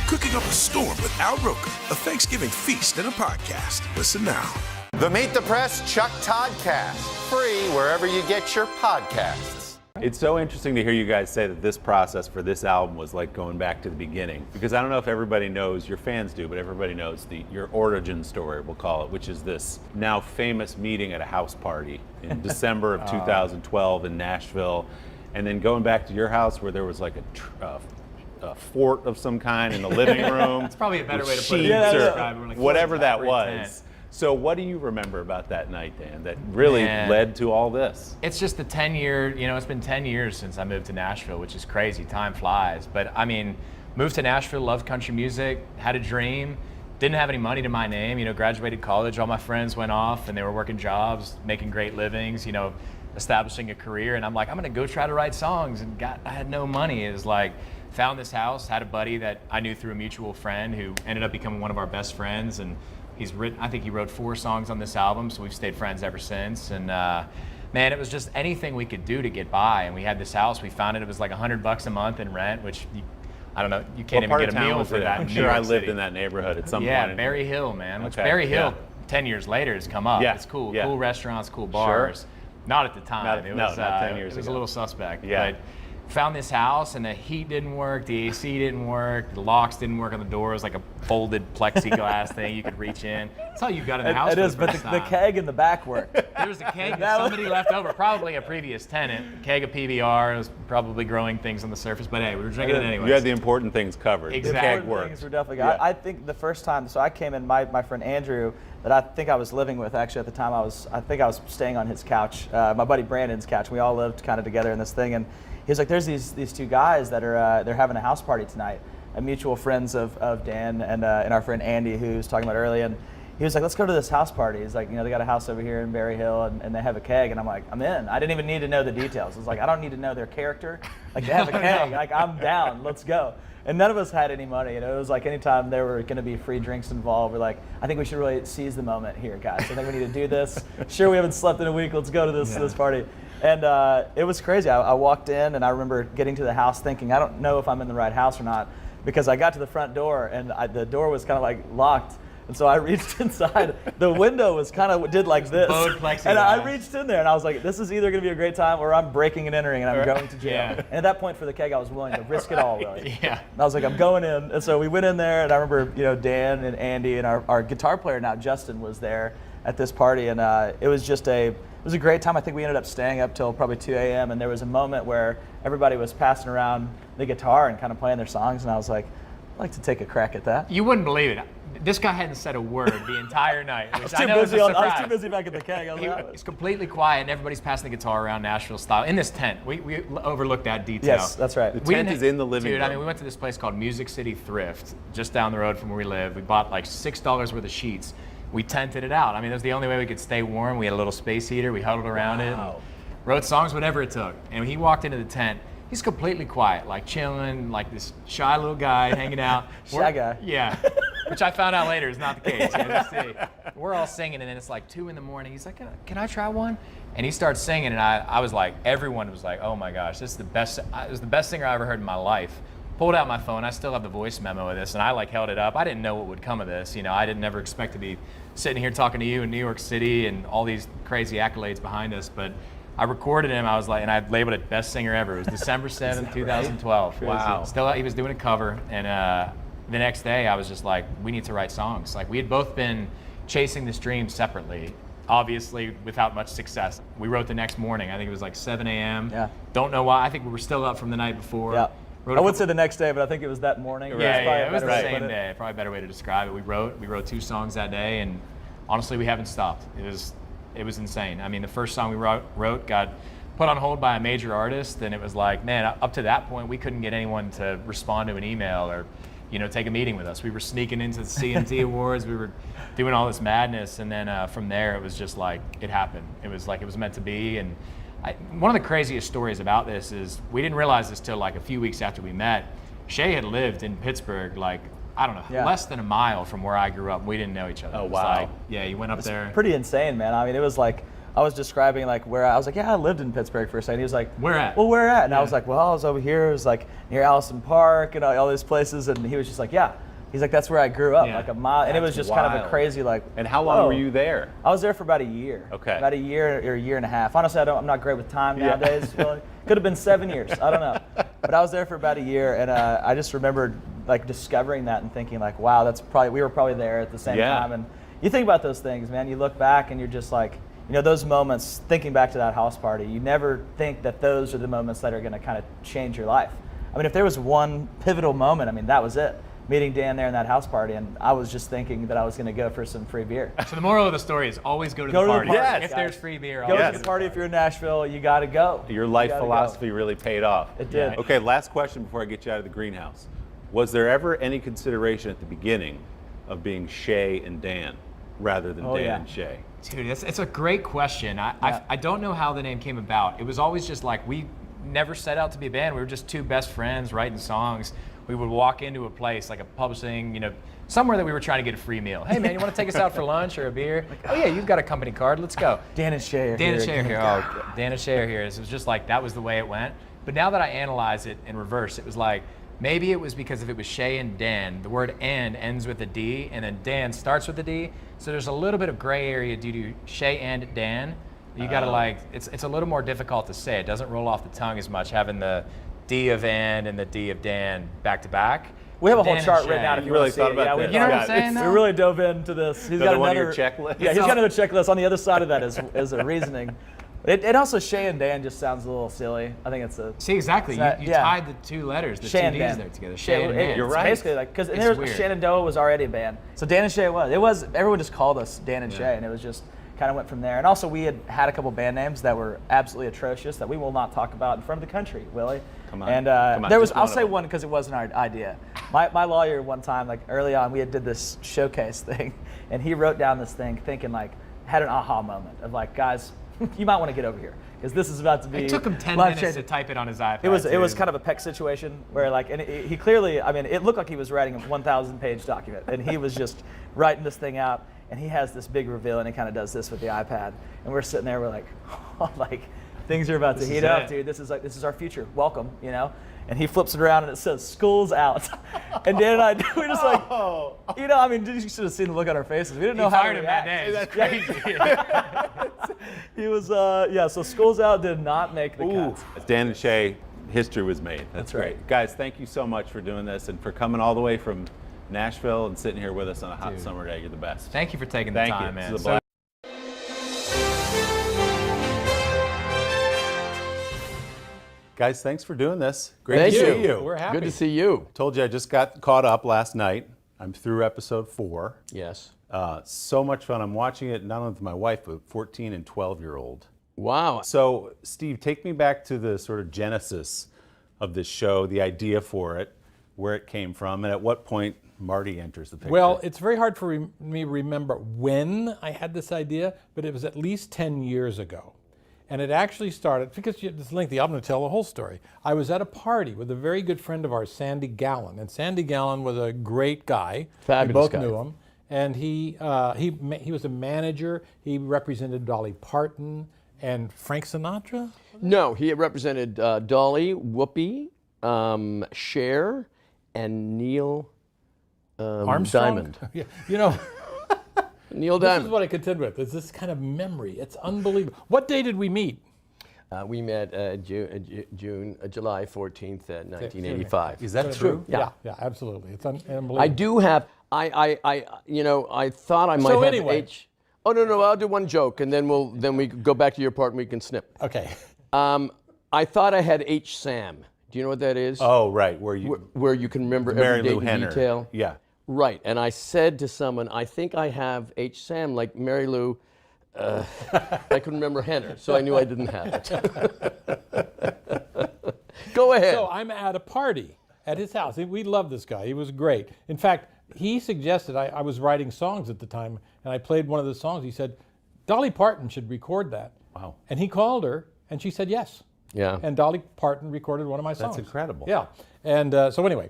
Cooking up a storm with Al Roker, a Thanksgiving feast and a podcast. Listen now. The Meet the Press Chuck Toddcast, free wherever you get your podcasts. It's so interesting to hear you guys say that this process for this album was like going back to the beginning, because I don't know if everybody knows, your fans do, but everybody knows your origin story, we'll call it, which is this now famous meeting at a house party in December of 2012 in Nashville, and then going back to your house where there was like a fort of some kind in the living room. It's probably a better way to put it. Or whatever that was. So what do you remember about that night, Dan, that really led to all this? It's just the 10-year, it's been 10 years since I moved to Nashville, which is crazy. Time flies. But I mean, moved to Nashville, loved country music, had a dream, didn't have any money to my name, graduated college, all my friends went off and they were working jobs, making great livings, establishing a career. And I'm like, I'm gonna go try to write songs. And I had no money. It was like, found this house, had a buddy that I knew through a mutual friend who ended up becoming one of our best friends. And I think he wrote 4 songs on this album, so we've stayed friends ever since. And man, it was just anything we could do to get by. And we had this house, we found it was like $100 a month in rent, which I don't know, you can't even get a meal for that. I'm sure I lived in that neighborhood at some point. Yeah, Berry Hill, man. Which Berry Hill, 10 years later, has come up. Yeah. It's cool. Yeah. Cool restaurants, cool bars. Sure. Not at the time. Not 10 years ago. It was ago. a little suspect. Yeah. But found this house and the heat didn't work, the AC didn't work, the locks didn't work on the doors, like a folded plexiglass thing you could reach in. That's all you've got in the house. It is, but the keg in the back worked. There was a keg that somebody left over, probably a previous tenant. A keg of PBR, was probably growing things on the surface, but hey, we were drinking it anyway. You had the important things covered. Exactly. The important things were definitely good. I think the first time, so I came in, my friend Andrew, that I think I was living with, actually at the time I think I was staying on his couch, my buddy Brandon's couch. We all lived kind of together in this thing, and he was like, there's these 2 guys that are they're having a house party tonight, mutual friends of Dan and our friend Andy, who was talking about earlier. And he was like, let's go to this house party. He's like, they got a house over here in Berry Hill and they have a keg. And I'm like, I'm in. I didn't even need to know the details. I was like, I don't need to know their character. Like, they have a keg. Like, I'm down. Let's go. And none of us had any money. It was like anytime there were going to be free drinks involved, we're like, I think we should really seize the moment here, guys. I think we need to do this. Sure, we haven't slept in a week. Let's go to this party. And it was crazy. I walked in and I remember getting to the house thinking, I don't know if I'm in the right house or not. because I got to the front door and the door was kind of like locked. And so I reached inside. The window was kind of did like this. And I reached in there and I was like, this is either going to be a great time or I'm breaking and entering and I'm going to jail. Yeah. And at that point for the keg, I was willing to risk it all, really. Yeah. And I was like, I'm going in. And so we went in there and I remember, Dan and Andy and our guitar player now, Justin, was there at this party. And it was just it was a great time. I think we ended up staying up till probably 2 a.m. And there was a moment where everybody was passing around the guitar and kind of playing their songs. And I was like, I'd like to take a crack at that. You wouldn't believe it. This guy hadn't said a word the entire night. I was too busy back at the keg. He's completely quiet, and everybody's passing the guitar around Nashville style in this tent. We overlooked that detail. Yes, that's right. The tent is in the living room. Dude, I mean, we went to this place called Music City Thrift, just down the road from where we live. We bought like $6 worth of sheets. We tented it out. I mean, that was the only way we could stay warm. We had a little space heater. We huddled around it and wrote songs, whatever it took. And when he walked into the tent, he's completely quiet, like chilling, like this shy little guy hanging out. Shy guy. Yeah. Which I found out later is not the case. We're all singing, and then it's like 2 a.m. He's like, can I try one? And he starts singing, and I was like, everyone was like, oh my gosh, this is the best. It was the best singer I ever heard in my life. Pulled out my phone. I still have the voice memo of this, and I like held it up. I didn't know what would come of this. I didn't never expect to be sitting here talking to you in New York City and all these crazy accolades behind us, but I recorded him. I was like, and I labeled it best singer ever. It was December 7th, 2012. Wow. Still, he was doing a cover, and the next day I was just like, we need to write songs. Like, we had both been chasing this dream separately, obviously without much success. We wrote the next morning. I think it was like 7 a.m. Yeah. Don't know why. I think we were still up from the night before. Yeah. I would say the next day, but I think it was that morning. Yeah, it was the same day. Probably a better way to describe it. We wrote 2 songs that day, and honestly, we haven't stopped. It was insane. I mean, the first song we wrote got put on hold by a major artist, and it was like, man, up to that point, we couldn't get anyone to respond to an email or, take a meeting with us. We were sneaking into the CMT Awards. We were doing all this madness, and then from there, it was just like, it happened. It was like it was meant to be, and one of the craziest stories about this is we didn't realize this till like a few weeks after we met. Shay had lived in Pittsburgh, like, I don't know, less than a mile from where I grew up. We didn't know each other. Oh, wow. You went up there. Pretty insane, man. I mean, it was like, I was describing like where I was like, I lived in Pittsburgh for a second. He was like, where at? Well, where at? And I was like, well, I was over here. It was like near Allison Park and all these places. And he was just like, yeah. He's like, that's where I grew up, like a mile. And it was just kind of a crazy, like. And how long were you there? I was there for about a year. Okay. About a year or a year and a half. Honestly, I'm not great with time nowadays. Really. Could have been 7 years. I don't know. But I was there for about a year, and I just remembered like discovering that and thinking like, wow, we were probably there at the same time. And you think about those things, man. You look back and you're just like, those moments, thinking back to that house party, you never think that those are the moments that are going to kind of change your life. I mean, if there was one pivotal moment, I mean, that was it. Meeting Dan there in that house party, and I was just thinking that I was going to go for some free beer. So the moral of the story is always go to the party. Yes, if there's free beer, go to the party. If you're in Nashville, you got to go. Your life philosophy really paid off. It did. Okay, last question before I get you out of the greenhouse. Was there ever any consideration at the beginning of being Shay and Dan rather than Dan and Shay? Dude, it's a great question. I don't know how the name came about. It was always just like, we never set out to be a band. We were just 2 best friends writing songs. We would walk into a place like a publishing, somewhere that we were trying to get a free meal. Hey man, you want to take us out for lunch or a beer? Oh yeah, you've got a company card. Let's go. Dan and Shay are here. Dan and Shay are here. Oh, Dan and Shay are here. It was just like that was the way it went. But now that I analyze it in reverse, it was like maybe it was because if it was Shay and Dan, the word "and" ends with a D, and then Dan starts with a D. So there's a little bit of gray area due to Shay and Dan. You got to it's a little more difficult to say. It doesn't roll off the tongue as much having the D of and the D of Dan back to back. We have a whole chart written out if you really want to see thought it. about this. You know what I'm saying? We really dove into this. He's got another checklist. Yeah, he's got another checklist. On the other side of that is a reasoning. It also Shay and Dan just sounds a little silly. I think it's a. See, exactly. You tied the 2 letters, the Shay 2 D's there together. Shay and Dan. You're right. Basically, like because Shenandoah was already a band, so Dan and Shay was. Everyone just called us Dan and Shay, and it was just kind of went from there. And also, we had a couple band names that were absolutely atrocious that we will not talk about in front of the country, Willie. Come on. And there was, I'll say one because it wasn't our idea. My lawyer one time, like early on, we did this showcase thing, and he wrote down this thing thinking like, had an aha moment of like, guys, you might want to get over here because this is about to be. It took him 10 minutes to type it on his iPad. It was kind of a peck situation where like, and he clearly, I mean, it looked like he was writing a 1,000-page document, and he was just writing this thing out. And he has this big reveal, and he kind of does this with the iPad. And we're sitting there, we're like, oh, like things are about to heat up, dude. This is our future. Welcome, and he flips it around and it says "School's out." And Dan and I, we just like, you know, I mean, you should have seen the look on our faces. We didn't know how to react. That's crazy. He was, so "School's out" did not make the cut. Dan and Shay, history was made. That's great. right. Guys, thank you so much for doing this and for coming all the way from Nashville and sitting here with us on a hot summer day. You're the best. Thank you for taking the time, man. This is a blast. Guys, thanks for doing this. Great to see you. We're happy. Good to see you. Told you I just got caught up last night. I'm through episode 4. Yes. So much fun. I'm watching it not only with my wife, but 14 and 12-year-old. Wow. So, Steve, take me back to the sort of genesis of this show, the idea for it, where it came from, and at what point Marty enters the picture. Well, it's very hard for me to remember when I had this idea, but it was at least 10 years ago. And it actually started, because it's lengthy, I'm going to tell the whole story. I was at a party with a very good friend of ours, Sandy Gallen. And Sandy Gallen was a great guy. Fabulous guy. We both guy. knew him. And he was a manager. He represented Dolly Parton and Frank Sinatra? No, he represented Dolly, Whoopi, Cher, and Neil Armstrong? Diamond. Yeah, you know, Neil this Diamond. is what I contend with, is this kind of memory. It's unbelievable. What day did we meet? We met July 14th, 1985. Is that true? Yeah, absolutely. It's unbelievable. I do have, I thought I might have anyway. Oh, no, I'll do one joke, and then we go back to your part and we can snip. Okay. I thought I had H. Sam. Do you know what that is? Oh, right, where you can remember Mary every Lou date in Henner. detail. Yeah. Right, and I said to someone, I think I have H. Sam, like Mary Lou. I couldn't remember Henner, so I knew I didn't have it. Go ahead. So I'm at a party at his house. We love this guy. He was great. In fact, he suggested, I was writing songs at the time, and I played one of the songs. He said, Dolly Parton should record that. Wow. And he called her, and she said yes. Yeah. And Dolly Parton recorded one of my songs. That's incredible. Yeah. And so anyway,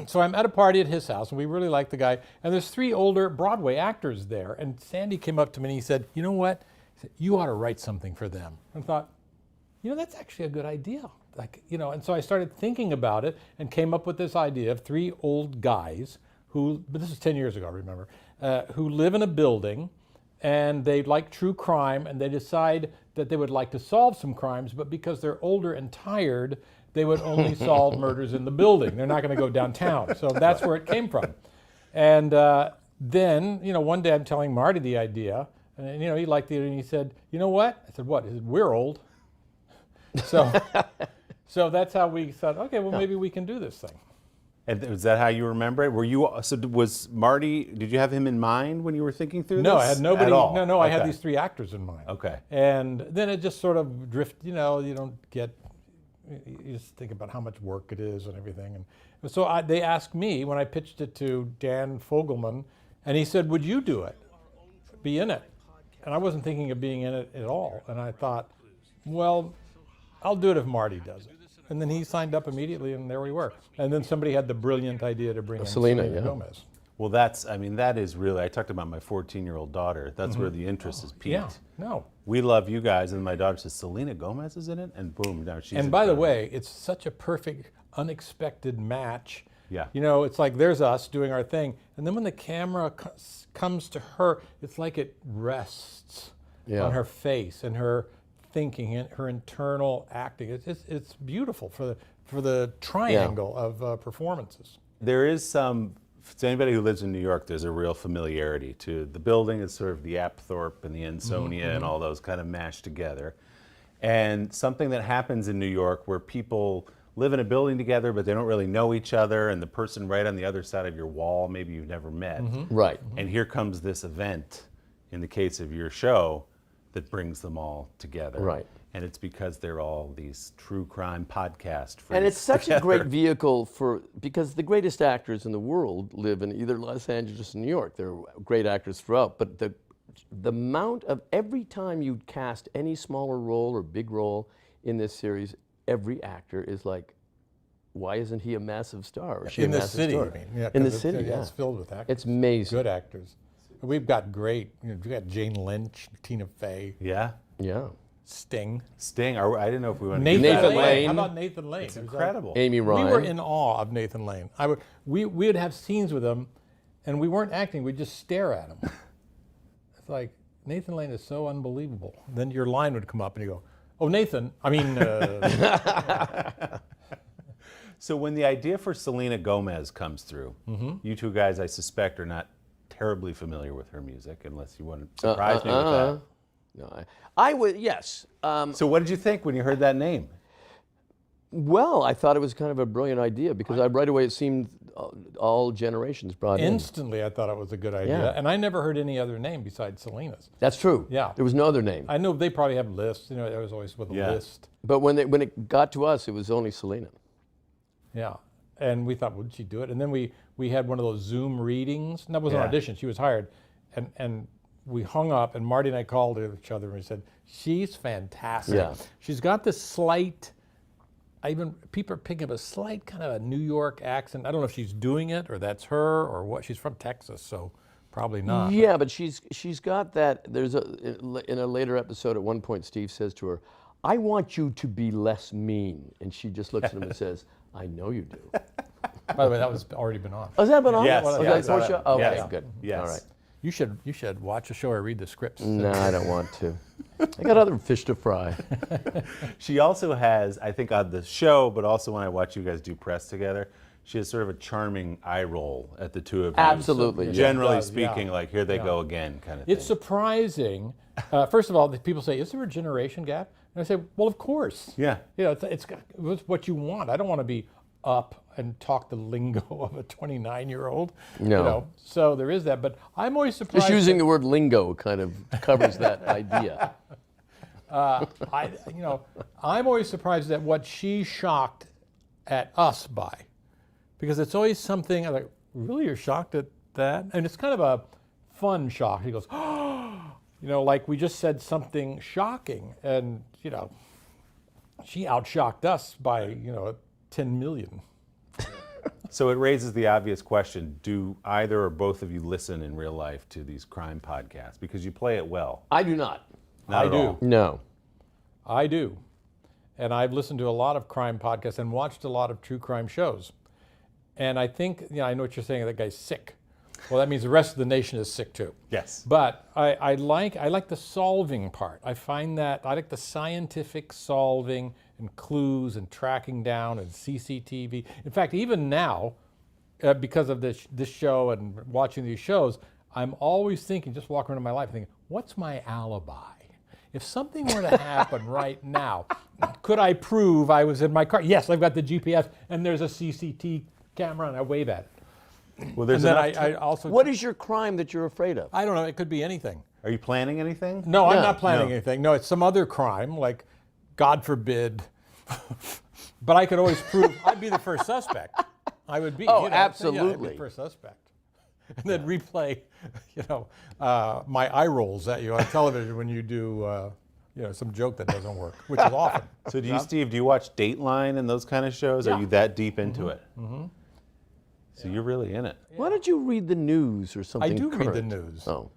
so I'm at a party at his house, and we really like the guy. And there's 3 older Broadway actors there. And Sandy came up to me and he said, you know what? He said, you ought to write something for them. And I thought, that's actually a good idea. And so I started thinking about it and came up with this idea of 3 old guys who, but this is 10 years ago, remember, who live in a building and they like true crime and they decide that they would like to solve some crimes, but because they're older and tired, they would only solve murders in the building. They're not going to go downtown. So that's where it came from. And then, one day I'm telling Marty the idea, and he liked it, and he said, you know what? I said, what? He said, we're old. So that's how we thought, okay, well, maybe we can do this thing. And was that how you remember it? Was Marty, did you have him in mind when you were thinking through this? No, I had nobody. At all? No, I had these 3 actors in mind. Okay. And then it just sort of drifted, you don't get, you just think about how much work it is and everything. And so they asked me when I pitched it to Dan Fogelman, and he said, would you do it? Be in it? And I wasn't thinking of being in it at all. And I thought, well, I'll do it if Marty does it. And then he signed up immediately, and there we were. And then somebody had the brilliant idea to bring in Selena Gomez. Well, that is really, I talked about my 14-year-old daughter. That's where the interest is peaked. Yeah, no. We love you guys, and my daughter says, Selena Gomez is in it? And boom, now she's in it. And by the way, it's such a perfect, unexpected match. Yeah. It's like there's us doing our thing, and then when the camera comes to her, it's like it rests on her face and her thinking and her internal acting. It's beautiful for the triangle of performances. There is some, to anybody who lives in New York, there's a real familiarity to the building. It's sort of the Apthorpe and the Ansonia and all those kind of mashed together. And something that happens in New York where people live in a building together, but they don't really know each other, and the person right on the other side of your wall, maybe you've never met. Right. And here comes this event, in the case of your show, that brings them all together. Right. And it's because they're all these true crime podcast freaks. And it's such together. a great vehicle because the greatest actors in the world live in either Los Angeles or New York. They're great actors throughout, but the amount of, every time you cast any smaller role or big role in this series, every actor is like, why isn't he a massive star? Or she in a the massive city, star? I mean. Yeah, in the city, it's filled with actors. It's amazing. Good actors. We've got great, we've got Jane Lynch, Tina Fey. Yeah? Yeah. Sting. Sting. I didn't know if we went. Nathan Lane. How about Nathan Lane? It's incredible. Amy Ryan. We were in awe of Nathan Lane. We would have scenes with him, and we weren't acting. We'd just stare at him. It's like, Nathan Lane is so unbelievable. Then your line would come up, and you go, "Oh, Nathan." I mean. So when the idea for Selena Gomez comes through, you two guys, I suspect, are not terribly familiar with her music, unless you want to surprise me with that. No, I would, yes. So what did you think when you heard that name? Well, I thought it was kind of a brilliant idea because right away it seemed all generations brought in. Instantly, I thought it was a good idea. Yeah. And I never heard any other name besides Selena's. That's true. Yeah. There was no other name. I know they probably have lists. You know, it was always with a list. But when it got to us, it was only Selena. Yeah. And we thought, would she do it? And then we had one of those Zoom readings. And that was an audition. She was hired. And we hung up, and Marty and I called each other, and we said, she's fantastic. Yeah. She's got this slight, people are picking up a slight kind of a New York accent. I don't know if she's doing it, or that's her, or what. She's from Texas, so probably not. Yeah, but she's got that. In a later episode, at one point, Steve says to her, "I want you to be less mean," and she just looks at him and says, "I know you do." By the way, that was already been on. Oh, has that been on? Yes. Was Yes. that before show? Okay, Yes. good. Yes. All right. You should watch the show or read the scripts. No, I don't want to. I got other fish to fry. She also has, I think, on the show, but also when I watch you guys do press together, she has sort of a charming eye roll at the two of you. Absolutely. So, generally does, speaking, yeah. like, here they Yeah. go again kind of thing. It's surprising. First of all, people say, is there a generation gap? And I say, well, of course. Yeah. You know, it's what you want. I don't want to be up and talk the lingo of a 29-year-old. No. You know, so there is that. But I'm always surprised. Just using the word lingo kind of covers that idea. I'm always surprised at what she's shocked at us by. Because it's always something, I'm like, really, you're shocked at that? And it's kind of a fun shock. He goes, oh, like we just said something shocking. And, she outshocked us by, 10 million. So it raises the obvious question, do either or both of you listen in real life to these crime podcasts? Because you play it well. I do not. Not I at do. all. No. I do. And I've listened to a lot of crime podcasts and watched a lot of true crime shows. And I think, I know what you're saying, that guy's sick. Well, that means the rest of the nation is sick too. Yes. But I like the solving part. I find that I like the scientific solving and clues and tracking down and CCTV. In fact, even now, because of this show and watching these shows, I'm always thinking, just walking around my life, thinking, what's my alibi? If something were to happen right now, could I prove I was in my car? Yes, I've got the GPS and there's a CCTV camera and I wave at it. Well, there's and then enough I also. What is your crime that you're afraid of? I don't know. It could be anything. Are you planning anything? No, I'm No. not planning No. anything. No, it's some other crime, like, God forbid. But I could always prove I'd be the first suspect. I would be. Oh, I'd be absolutely. the first suspect. And then replay, my eye rolls at you on television when you do, some joke that doesn't work, which is often. So Steve, do you watch Dateline and those kind of shows? Yeah. Are you that deep into it? Mm-hmm. So you're really in it. Why don't you read the news or something I do read the current? news. Oh.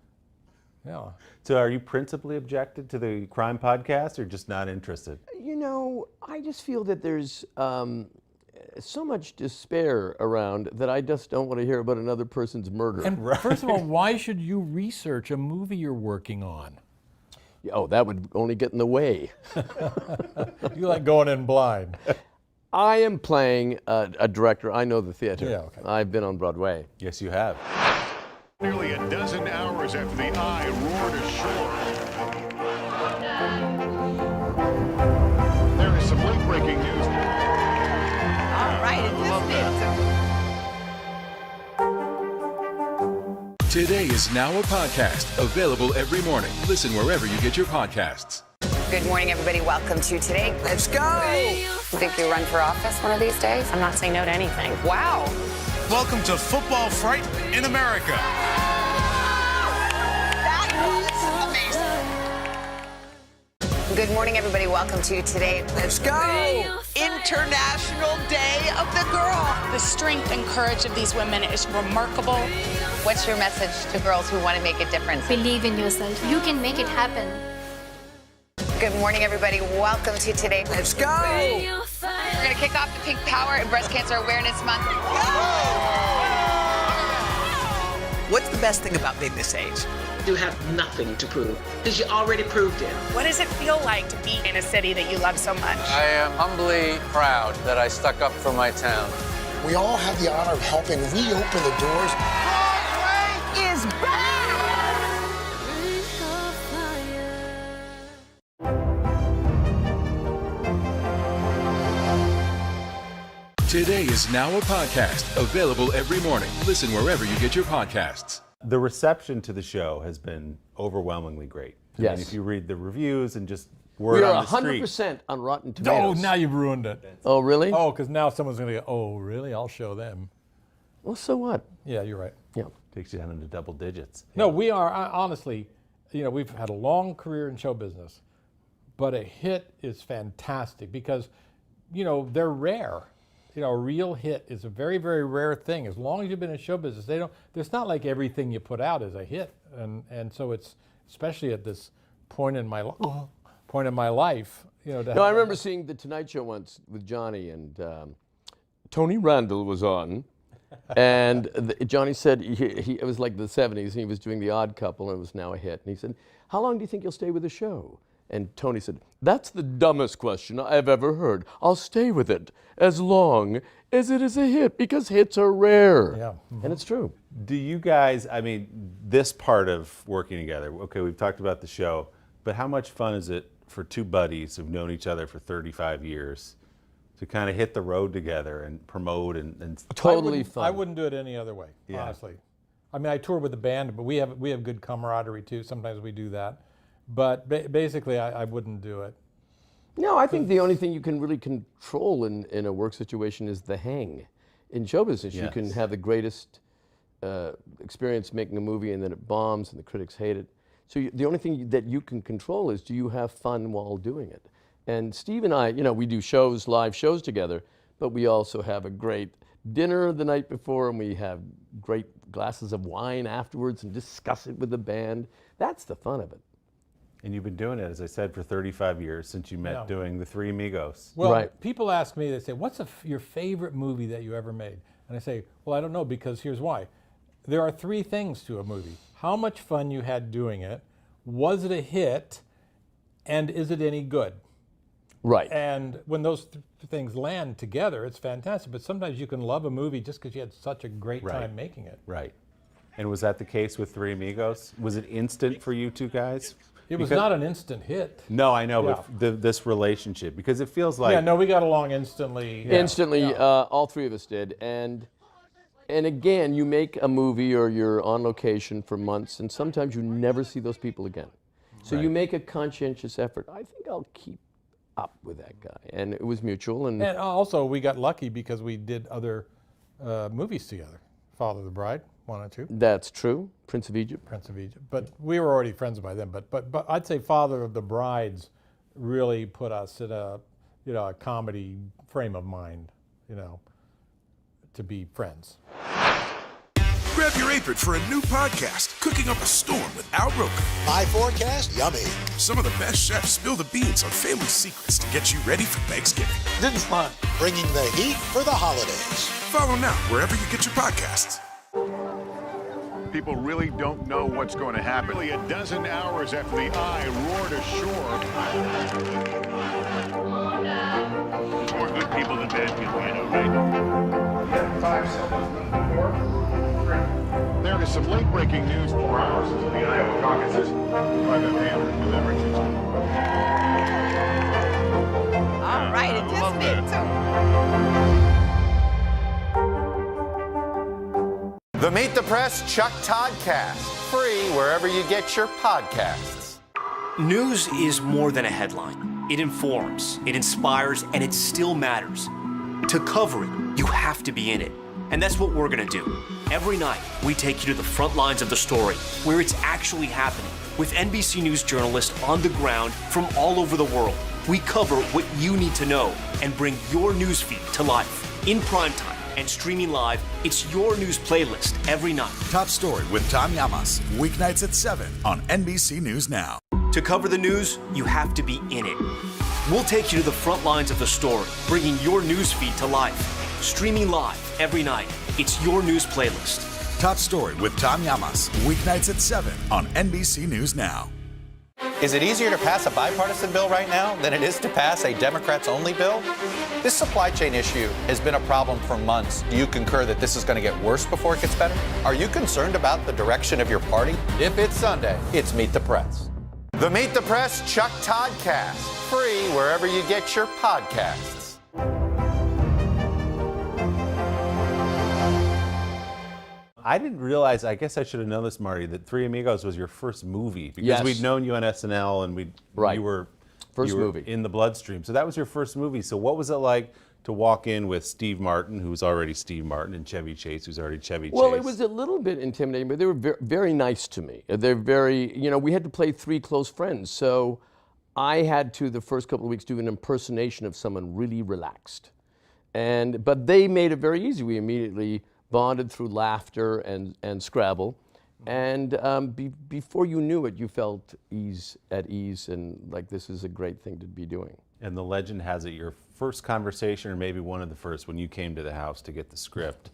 Yeah. So are you principally objected to the crime podcast or just not interested? I just feel that there's so much despair around that I just don't want to hear about another person's murder. And first of all, why should you research a movie you're working on? Oh, that would only get in the way. You like going in blind. I am playing a director. I know the theater. Yeah, okay. I've been on Broadway. Yes, you have. Nearly a dozen hours after the Eye roared ashore. There is some late-breaking news. All right, Today is now a podcast available every morning. Listen wherever you get your podcasts. Good morning, everybody. Welcome to Today. Let's go. You think you'll run for office one of these days? I'm not saying no to anything. Wow. Welcome to Football Fright in America. Good morning, everybody. Welcome to Today. Let's go. International Day of the Girl. The strength and courage of these women is remarkable. What's your message to girls who want to make a difference? Believe in yourself. You can make it happen. Good morning, everybody. Welcome to Today. Let's go. We're going to kick off the Pink Power and Breast Cancer Awareness Month. What's the best thing about being this age? You have nothing to prove because you already proved it. What does it feel like to be in a city that you love so much? I am humbly proud that I stuck up for my town. We all have the honor of helping reopen the doors. Broadway is back! Today is now a podcast available every morning. Listen wherever you get your podcasts. The reception to the show has been overwhelmingly great. I Yes. mean, if you read the reviews and just word We on are the street. 100% on Rotten Oh, Tomatoes. now you've ruined it. Oh, really? Oh, because now someone's going to go, oh, really? I'll show them. Well, so what? Yeah, you're right. Yeah. Takes you down into double digits. No, we are, honestly, we've had a long career in show business, but a hit is fantastic because, they're rare. A real hit is a very, very rare thing. As long as you've been in show business, it's not like everything you put out is a hit. And so it's, especially at this point in my life, No, I remember seeing The Tonight Show once with Johnny, and Tony Randall was on. And Johnny said, it was like the 70s, and he was doing The Odd Couple, and it was now a hit. And he said, how long do you think you'll stay with the show? And Tony said, that's the dumbest question I've ever heard. I'll stay with it as long as it is a hit, because hits are rare. Yeah. And it's true. Do you guys, this part of working together, okay, we've talked about the show, but how much fun is it for two buddies who've known each other for 35 years to kind of hit the road together and promote and Totally fun. I wouldn't do it any other way, honestly. I tour with the band, but we have good camaraderie too. Sometimes we do that. But basically, I wouldn't do it. No, I think the only thing you can really control in a work situation is the hang. In show business, you can have the greatest experience making a movie, and then it bombs and the critics hate it. So the only thing that you can control is, do you have fun while doing it? And Steve and I, we do live shows together, but we also have a great dinner the night before, and we have great glasses of wine afterwards and discuss it with the band. That's the fun of it. And you've been doing it, as I said, for 35 years since you met doing The Three Amigos. Well, people ask me, they say, what's your favorite movie that you ever made? And I say, well, I don't know, because here's why. There are three things to a movie. How much fun you had doing it, was it a hit, and is it any good? Right. And when those things land together, it's fantastic. But sometimes you can love a movie just because you had such a great time making it. Right. And was that the case with Three Amigos? Was it instant for you two guys? It was not an instant hit. No, I know, but this relationship, because it feels like... Yeah, no, we got along instantly. Instantly, all three of us did. And again, you make a movie or you're on location for months, and sometimes you never see those people again. So you make a conscientious effort. I think I'll keep up with that guy. And it was mutual. And also, we got lucky because we did other movies together. Father of the Bride, 1 and 2. That's true. Prince of Egypt. Prince of Egypt. But we were already friends by then. But I'd say Father of the Brides really put us in a comedy frame of mind, to be friends. Grab your apron for a new podcast, Cooking Up a Storm with Al Roker. My forecast, yummy. Some of the best chefs spill the beans on family secrets to get you ready for Thanksgiving. This is fun. Bringing the heat for the holidays. Follow now wherever you get your podcasts. People really don't know what's going to happen. Nearly a dozen hours after the Eye roared ashore. More good people than bad people, right? 5 seconds. 4, 3. There is some late-breaking news 4 hours into the Iowa caucuses by the mayor deliberations. All right, it just me too. The Meet the Press Chuck Toddcast, free wherever you get your podcasts. News is more than a headline. It informs, it inspires, and it still matters. To cover it, you have to be in it. And that's what we're gonna do. Every night, we take you to the front lines of the story, where it's actually happening, with NBC News journalists on the ground from all over the world. We cover what you need to know and bring your newsfeed to life in primetime. And streaming live, it's your news playlist every night. Top Story with Tom Llamas, weeknights at 7 on NBC News Now. To cover the news, you have to be in it. We'll take you to the front lines of the story, bringing your news feed to life. Streaming live every night. It's your news playlist. Top Story with Tom Llamas, weeknights at 7 on NBC News Now. Is it easier to pass a bipartisan bill right now than it is to pass a Democrats-only bill? This supply chain issue has been a problem for months. Do you concur that this is going to get worse before it gets better? Are you concerned about the direction of your party? If it's Sunday, it's Meet the Press. The Meet the Press Chuck Toddcast, free wherever you get your podcasts. I didn't realize, I guess I should have known this, Marty, that Three Amigos was your first movie. Because we'd known you on SNL and you were movie in the bloodstream. So that was your first movie. So what was it like to walk in with Steve Martin, who's already Steve Martin, and Chevy Chase, who's already Chevy Chase? Well, it was a little bit intimidating, but they were very nice to me. They're very, we had to play three close friends. So I had to, the first couple of weeks, do an impersonation of someone really relaxed. But they made it very easy. We immediately bonded through laughter and Scrabble. And before you knew it, you felt at ease and like this is a great thing to be doing. And the legend has it your first conversation, or maybe one of the first, when you came to the house to get the script,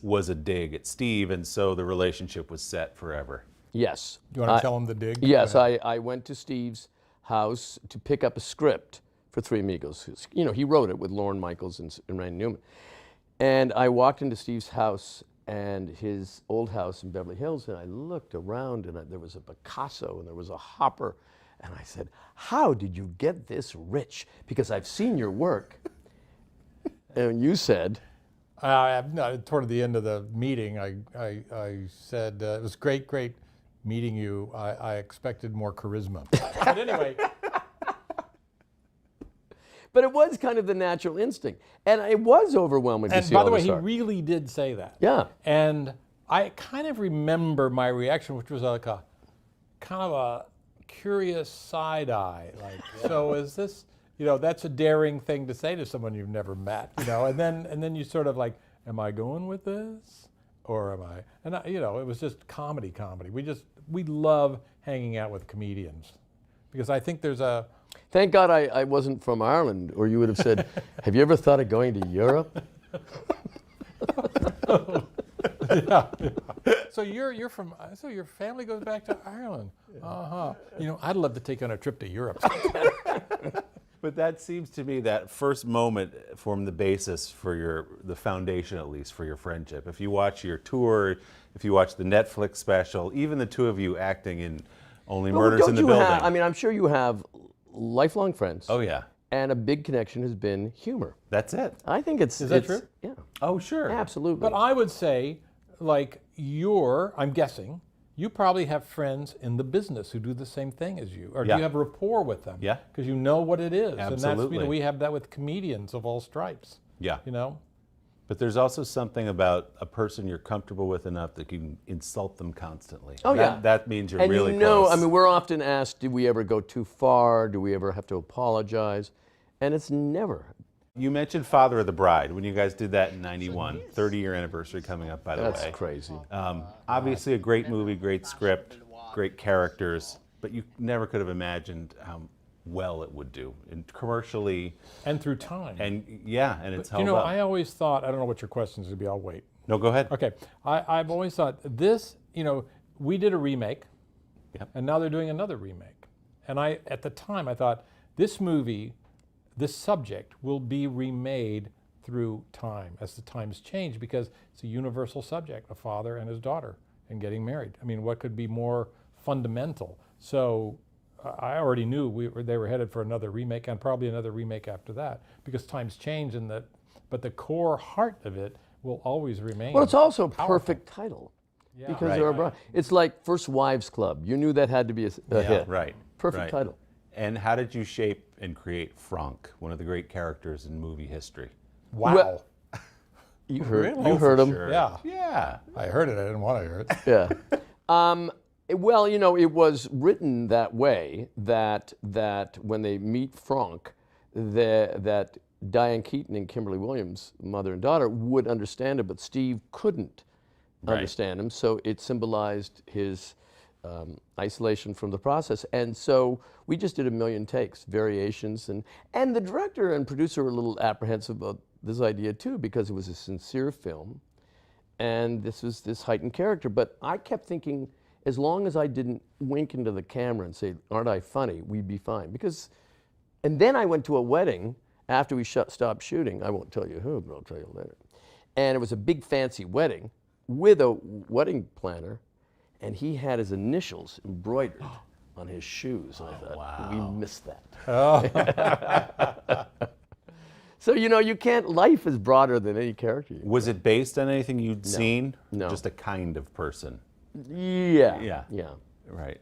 was a dig at Steve, and so the relationship was set forever. Yes. Do you want to tell him the dig? Yes, I went to Steve's house to pick up a script for Three Amigos. He wrote it with Lorne Michaels and Randy Newman. And I walked into Steve's house and his old house in Beverly Hills, and I looked around, and there was a Picasso and there was a Hopper, and I said, "How did you get this rich? Because I've seen your work." And you said, toward the end of the meeting, I said, it was great meeting you. I expected more charisma. But anyway. But it was kind of the natural instinct. And it was overwhelming to see all And by the way, the he stars. really did say that. Yeah. And I kind of remember my reaction, which was like a kind of a curious side eye. Like, so is this, that's a daring thing to say to someone you've never met, and then you sort of like, am I going with this? Or am I? And it was just comedy. We love hanging out with comedians because I think there's a, Thank God I wasn't from Ireland, or you would have said, have you ever thought of going to Europe? yeah. So you're from, so your family goes back to Ireland. I'd love to take on a trip to Europe. But that seems to me that first moment formed the basis for the foundation, at least, for your friendship. If you watch your tour, if you watch the Netflix special, even the two of you acting in Only Murders in the Building. I'm sure you have lifelong friends. Oh, yeah. And a big connection has been humor. That's it. I think it's... Is that true? Yeah. Oh, sure. Absolutely. But I would say, like, I'm guessing, you probably have friends in the business who do the same thing as you. Or do you have rapport with them? Yeah. Because you know what it is. Absolutely. And that's, we have that with comedians of all stripes. Yeah. But there's also something about a person you're comfortable with enough that you can insult them constantly. Oh, yeah. That means you're and really close. we're often asked, did we ever go too far? Do we ever have to apologize? And it's never. You mentioned Father of the Bride when you guys did that in '91, 30-year anniversary coming up, by the way. That's crazy. Obviously a great movie, great script, great characters, but you never could have imagined how well it would do, and commercially. And through time. And it's held up. I always thought, I don't know what your questions would be, I'll wait. No, go ahead. Okay, I've always thought this, we did a remake, and now they're doing another remake. And at the time, I thought, this movie, this subject will be remade through time, as the times change, because it's a universal subject, a father and his daughter, and getting married. I mean, what could be more fundamental? So I already knew they were headed for another remake, and probably another remake after that, because times change, but the core heart of it will always remain. Well, it's also a powerful. perfect title. Yeah. Because Right. they're abroad. It's like First Wives Club. You knew that had to be a hit. Right. Perfect title. And how did you shape and create Franck, one of the great characters in movie history? Wow. Well, you heard him. Sure. Yeah. Yeah. I heard it, I didn't want to hear it. Yeah. Well, it was written that way that when they meet Franck, that Diane Keaton and Kimberly Williams, mother and daughter, would understand it, but Steve couldn't understand him. So it symbolized his isolation from the process. And so we just did 1 million takes, variations, and the director and producer were a little apprehensive about this idea too, because it was a sincere film, and this was this heightened character. But I kept thinking, as long as I didn't wink into the camera and say, "Aren't I funny?" we'd be fine. And then I went to a wedding after we stopped shooting. I won't tell you who, but I'll tell you later. And it was a big fancy wedding with a wedding planner, and he had his initials embroidered on his shoes. And I thought, wow, we missed that. Oh. So, you can't, life is broader than any character. Was it based on anything you'd No. seen? No. Just a kind of person? Yeah. Right.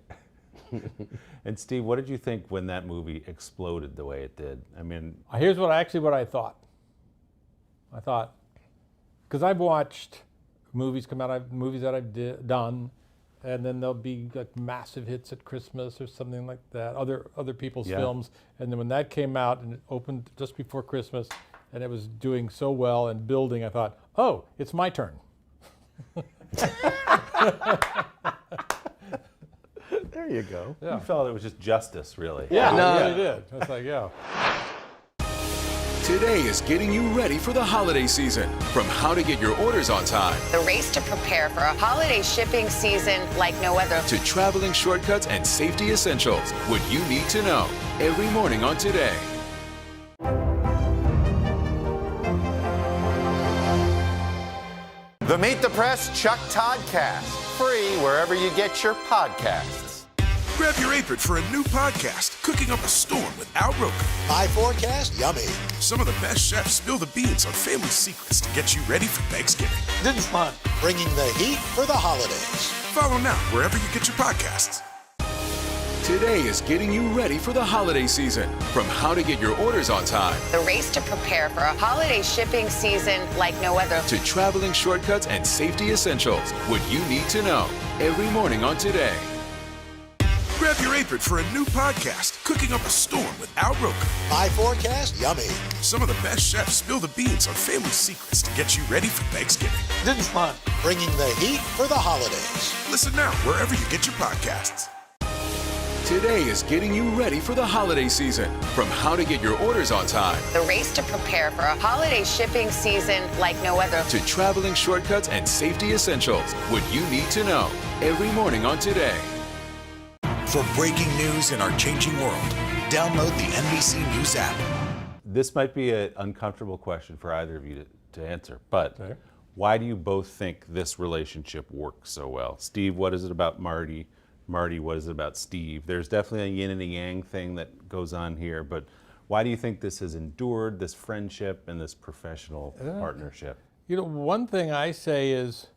And Steve, what did you think when that movie exploded the way it did? I mean, Here's what I thought. I thought, because I've watched movies come out, movies that I've done, and then there'll be like massive hits at Christmas or something like that, other people's films. And then when that came out and it opened just before Christmas, and it was doing so well and building, I thought, oh, it's my turn. There you go. You felt it was just justice, really. Yeah, I really did. I was like, yeah. Today is getting you ready for the holiday season. From how to get your orders on time, The race to prepare for a holiday shipping season like no other. to traveling shortcuts and safety essentials, what you need to know. Every morning on Today. The Meet the Press Chuck Toddcast, free wherever you get your podcasts. Grab your apron for a new podcast, Cooking Up a Storm with Al Roker. My forecast, yummy. Some of the best chefs spill the beans on family secrets to get you ready for Thanksgiving. This is fun. Bringing the heat for the holidays. Follow now wherever you get your podcasts. Today is getting you ready for the holiday season. From how to get your orders on time, The race to prepare for a holiday shipping season like no other. to traveling shortcuts and safety essentials, what you need to know. Every morning on Today. Grab your apron for a new podcast, Cooking Up a Storm with Al Roker. My forecast, yummy. Some of the best chefs spill the beans on family secrets to get you ready for Thanksgiving. This is fun. Bringing the heat for the holidays. Listen now wherever you get your podcasts. Today is getting you ready for the holiday season. From how to get your orders on time, The race to prepare for a holiday shipping season like no other. to traveling shortcuts and safety essentials, what you need to know. Every morning on Today. For breaking news in our changing world, download the NBC News app. this might be an uncomfortable question for either of you to answer, but why do you both think this relationship works so well? Steve, what is it about Marty? Marty, what is it about Steve? There's definitely a yin and a yang thing that goes on here, but why do you think this has endured, this friendship and this professional partnership? One thing I say is,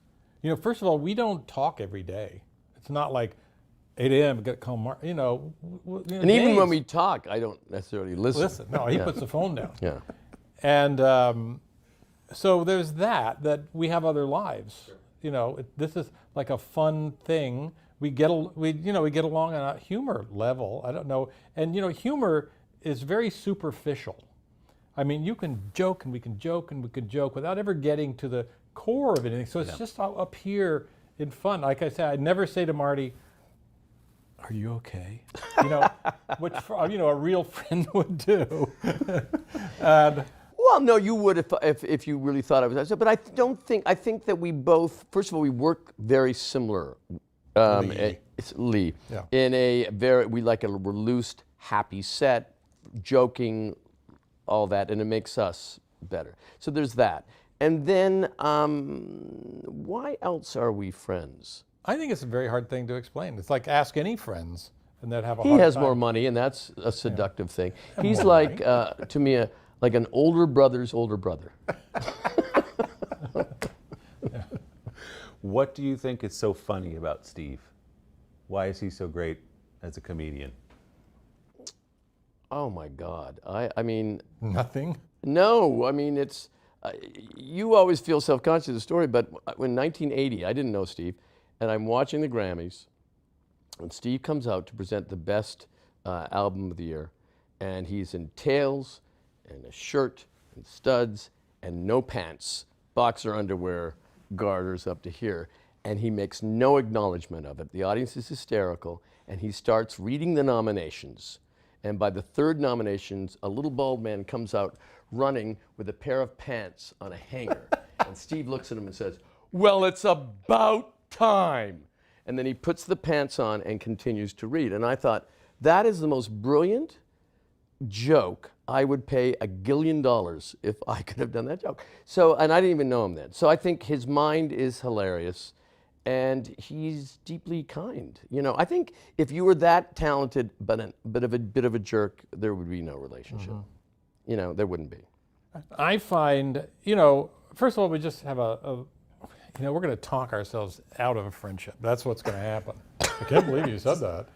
first of all, we don't talk every day. It's not like 8 a.m. got to call Mark. And even when we talk, I don't necessarily listen. No, he puts the phone down. Yeah. And so there's that we have other lives. This is like a fun thing. We get along on a humor level. I don't know. And humor is very superficial. I mean, you can joke and we can joke and we can joke without ever getting to the core of anything. So it's just up here in fun. Like I said, I'd never say to Marty, "Are you okay?" Which a real friend would do. Well, no, you would if you really thought I was. But I think that we both. First of all, we work very similar. It's Lee. Yeah. We like a loose, happy set, joking, all that, and it makes us better. So there's that. And then, why else are we friends? I think it's a very hard thing to explain. It's like ask any friends, and they'd have a He hard has time. more money, and that's a seductive thing. And He's more like, to me, like an older brother's older brother. What do you think is so funny about Steve? Why is he so great as a comedian? Oh my God! I mean. Nothing. No, I mean it's. You always feel self-conscious of the story, but in 1980, I didn't know Steve, and I'm watching the Grammys, and Steve comes out to present the best album of the year, and he's in tails, and a shirt, and studs, and no pants, boxer underwear, garters up to here. and he makes no acknowledgement of it. The audience is hysterical, and he starts reading the nominations. And by the third nominations, a little bald man comes out running with a pair of pants on a hanger. And Steve looks at him and says, "Well, it's about time." And then he puts the pants on and continues to read. And I thought, that is the most brilliant joke. I would pay $1 gillion if I could have done that joke. So, and I didn't even know him then. So I think his mind is hilarious, and he's deeply kind. You know, I think if you were that talented but a bit of a jerk, there would be no relationship. Mm-hmm. You know, there wouldn't be. I find, you know, first of all, we just have you know, we're going to talk ourselves out of a friendship. That's what's going to happen. I can't believe you said that.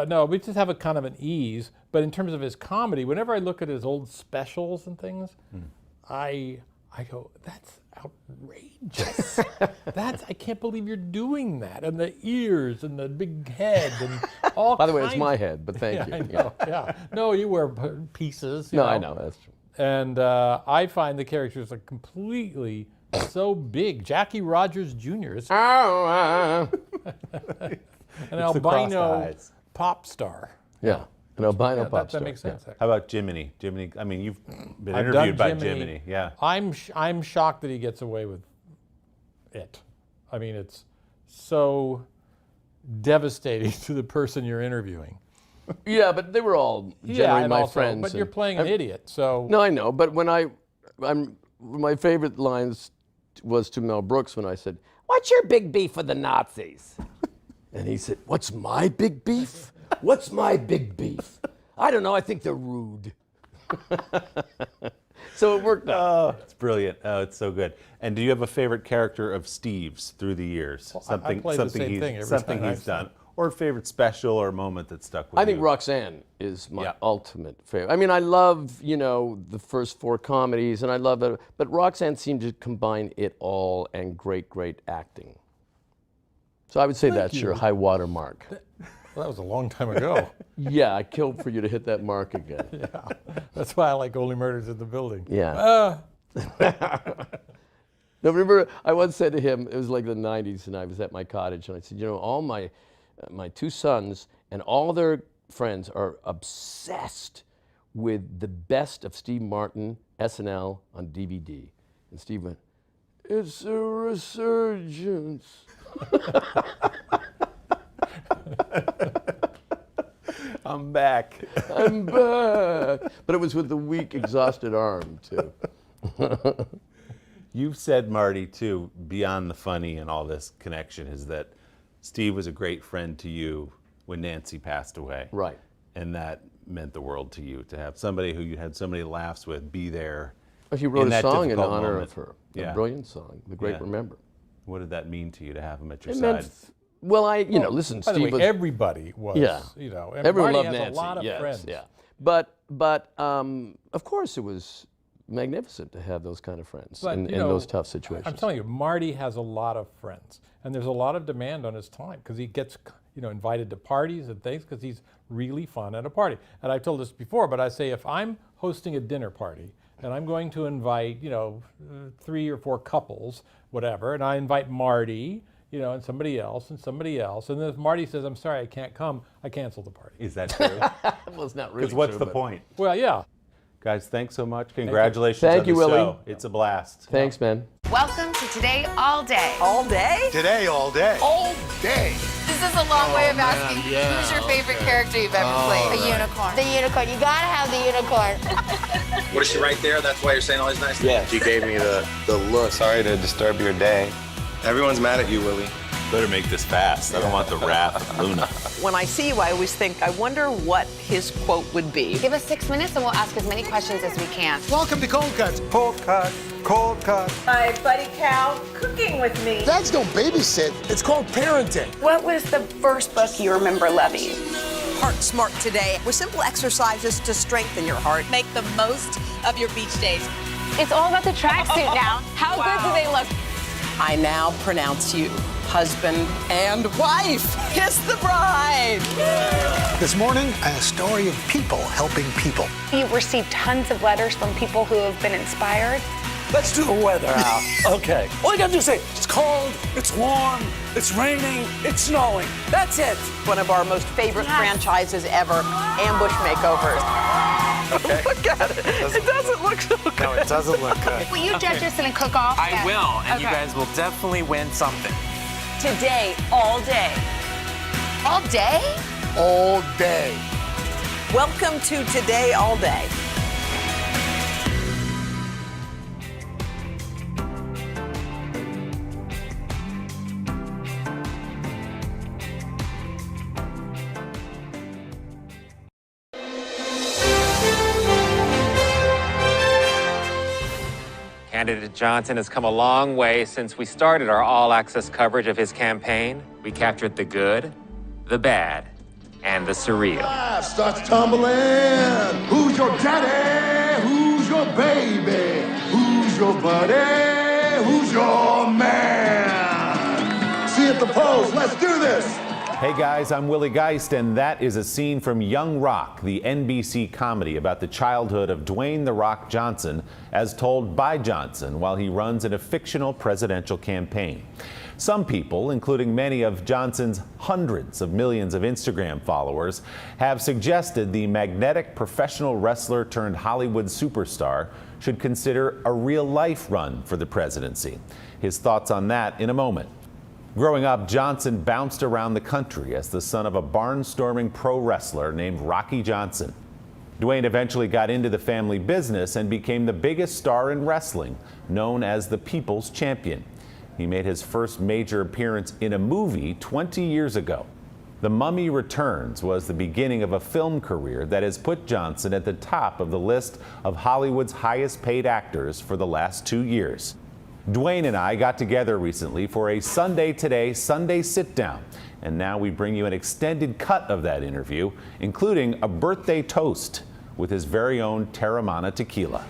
No, we just have a kind of an ease. But in terms of his comedy, whenever I look at his old specials and things, I go, that's outrageous. I can't believe you're doing that. And the ears and the big head and all By the way, it's my head, but thank you. I know, yeah. No, you wear pieces. You know. I know, that's true. And I find the characters are completely so big. Jackie Rogers Jr. is an albino pop star. Yeah, an albino pop star. That makes sense. Yeah. How about Jiminy? Jiminy, I mean, you've been interviewed by Jiminy. Yeah. I'm shocked that he gets away with it. I mean, it's so devastating to the person you're interviewing. Yeah, but they were all generally my friends. But you're playing an idiot, so. No, I know. But when my favorite lines was to Mel Brooks when I said, "What's your big beef with the Nazis?" And he said, "What's my big beef? What's my big beef? I don't know. I think they're rude." So it worked out. Oh, it's brilliant. Oh, it's so good. And do you have a favorite character of Steve's through the years? Well, something he's done. Or a favorite special or moment that stuck with you? I think Roxanne is my ultimate favorite. I mean, I love, you know, the first 4 comedies, and I love it. But Roxanne seemed to combine it all and great, great acting. So I would say that's your high water mark. Well, that was a long time ago. Yeah, I killed for you to hit that mark again. Yeah, that's why I like Only Murders in the Building. Yeah. No, remember, I once said to him, it was like the 90s, and I was at my cottage, and I said, you know, all my 2 sons and all their friends are obsessed with the best of Steve Martin, SNL on DVD. And Steve went, "It's a resurgence." I'm back. I'm back. But it was with the weak, exhausted arm, too. You've said, Marty, too, beyond the funny and all this connection, is that Steve was a great friend to you when Nancy passed away. Right. And that meant the world to you, to have somebody who you had so many laughs with be there. Well, he wrote a song in honor moment. Of her. Yeah. A brilliant song, The Great Remember. What did that mean to you to have him at your It side? meant, well, you know, listen, by Steve the way, was... everybody was, you know. Everyone Marty loved has Nancy, a lot of friends. Yeah. But of course it was magnificent to have those kind of friends in those tough situations. I'm telling you, Marty has a lot of friends, and there's a lot of demand on his time because he gets, you know, invited to parties and things because he's really fun at a party. And I've told this before, but I say if I'm hosting a dinner party and I'm going to invite, you know, 3 or 4 couples, whatever, and I invite Marty, you know, and somebody else, and then if Marty says, "I'm sorry, I can't come," I cancel the party. Is that true? Well, it's not really Because what's true, the but- point? Well, yeah. Guys, thanks so much. Congratulations Thank you, on the Willie. show. It's a blast. Thanks, man. Welcome to Today All Day. All day? Today, all day. All day. This is a long way of asking who's your favorite character you've ever played. The unicorn. The unicorn. You gotta have the unicorn. What is she right there? That's why you're saying all these nice things? Yeah, she gave me the look. Sorry to disturb your day. Everyone's mad at you, Willie. Better make this fast. I don't want the wrath of Luna. When I see you, I always think, I wonder what his quote would be. Give us 6 minutes and we'll ask as many questions as we can. Welcome to Cold Cuts. Cold cut, cold cut. My buddy Cal cooking with me. Dads don't babysit. It's called parenting. What was the first book you remember loving? Heart Smart Today, with simple exercises to strengthen your heart. Make the most of your beach days. It's all about the tracksuit now. How good do they look? I now pronounce you husband and wife. Kiss the bride. This morning, a story of people helping people. You've received tons of letters from people who have been inspired. Let's do the weather, Al. Okay. All you gotta do is say, it's cold, it's warm, it's raining, it's snowing. That's it. One of our most favorite franchises ever, Ambush Makeovers. Okay. Look at it. It doesn't look so good. No, it doesn't look good. Will you judge us in a cook-off? I will, and you guys will definitely win something. Today, all day. All day? All day. Welcome to Today All Day. Candidate Johnson has come a long way since we started our all-access coverage of his campaign. We captured the good, the bad, and the surreal. Starts tumbling. Who's your daddy? Who's your baby? Who's your buddy? Who's your man? See you at the polls. Let's do this. Hey guys, I'm Willie Geist, and that is a scene from Young Rock, the NBC comedy about the childhood of Dwayne "The Rock" Johnson, as told by Johnson while he runs in a fictional presidential campaign. Some people, including many of Johnson's hundreds of millions of Instagram followers, have suggested the magnetic professional wrestler turned Hollywood superstar should consider a real-life run for the presidency. His thoughts on that in a moment. Growing up, Johnson bounced around the country as the son of a barnstorming pro wrestler named Rocky Johnson. Dwayne eventually got into the family business and became the biggest star in wrestling, known as the People's Champion. He made his first major appearance in a movie 20 years ago. The Mummy Returns was the beginning of a film career that has put Johnson at the top of the list of Hollywood's highest paid actors for the last 2 years. Dwayne and I got together recently for a Sunday Today Sunday sit-down, and now we bring you an extended cut of that interview, including a birthday toast with his very own Teremana tequila.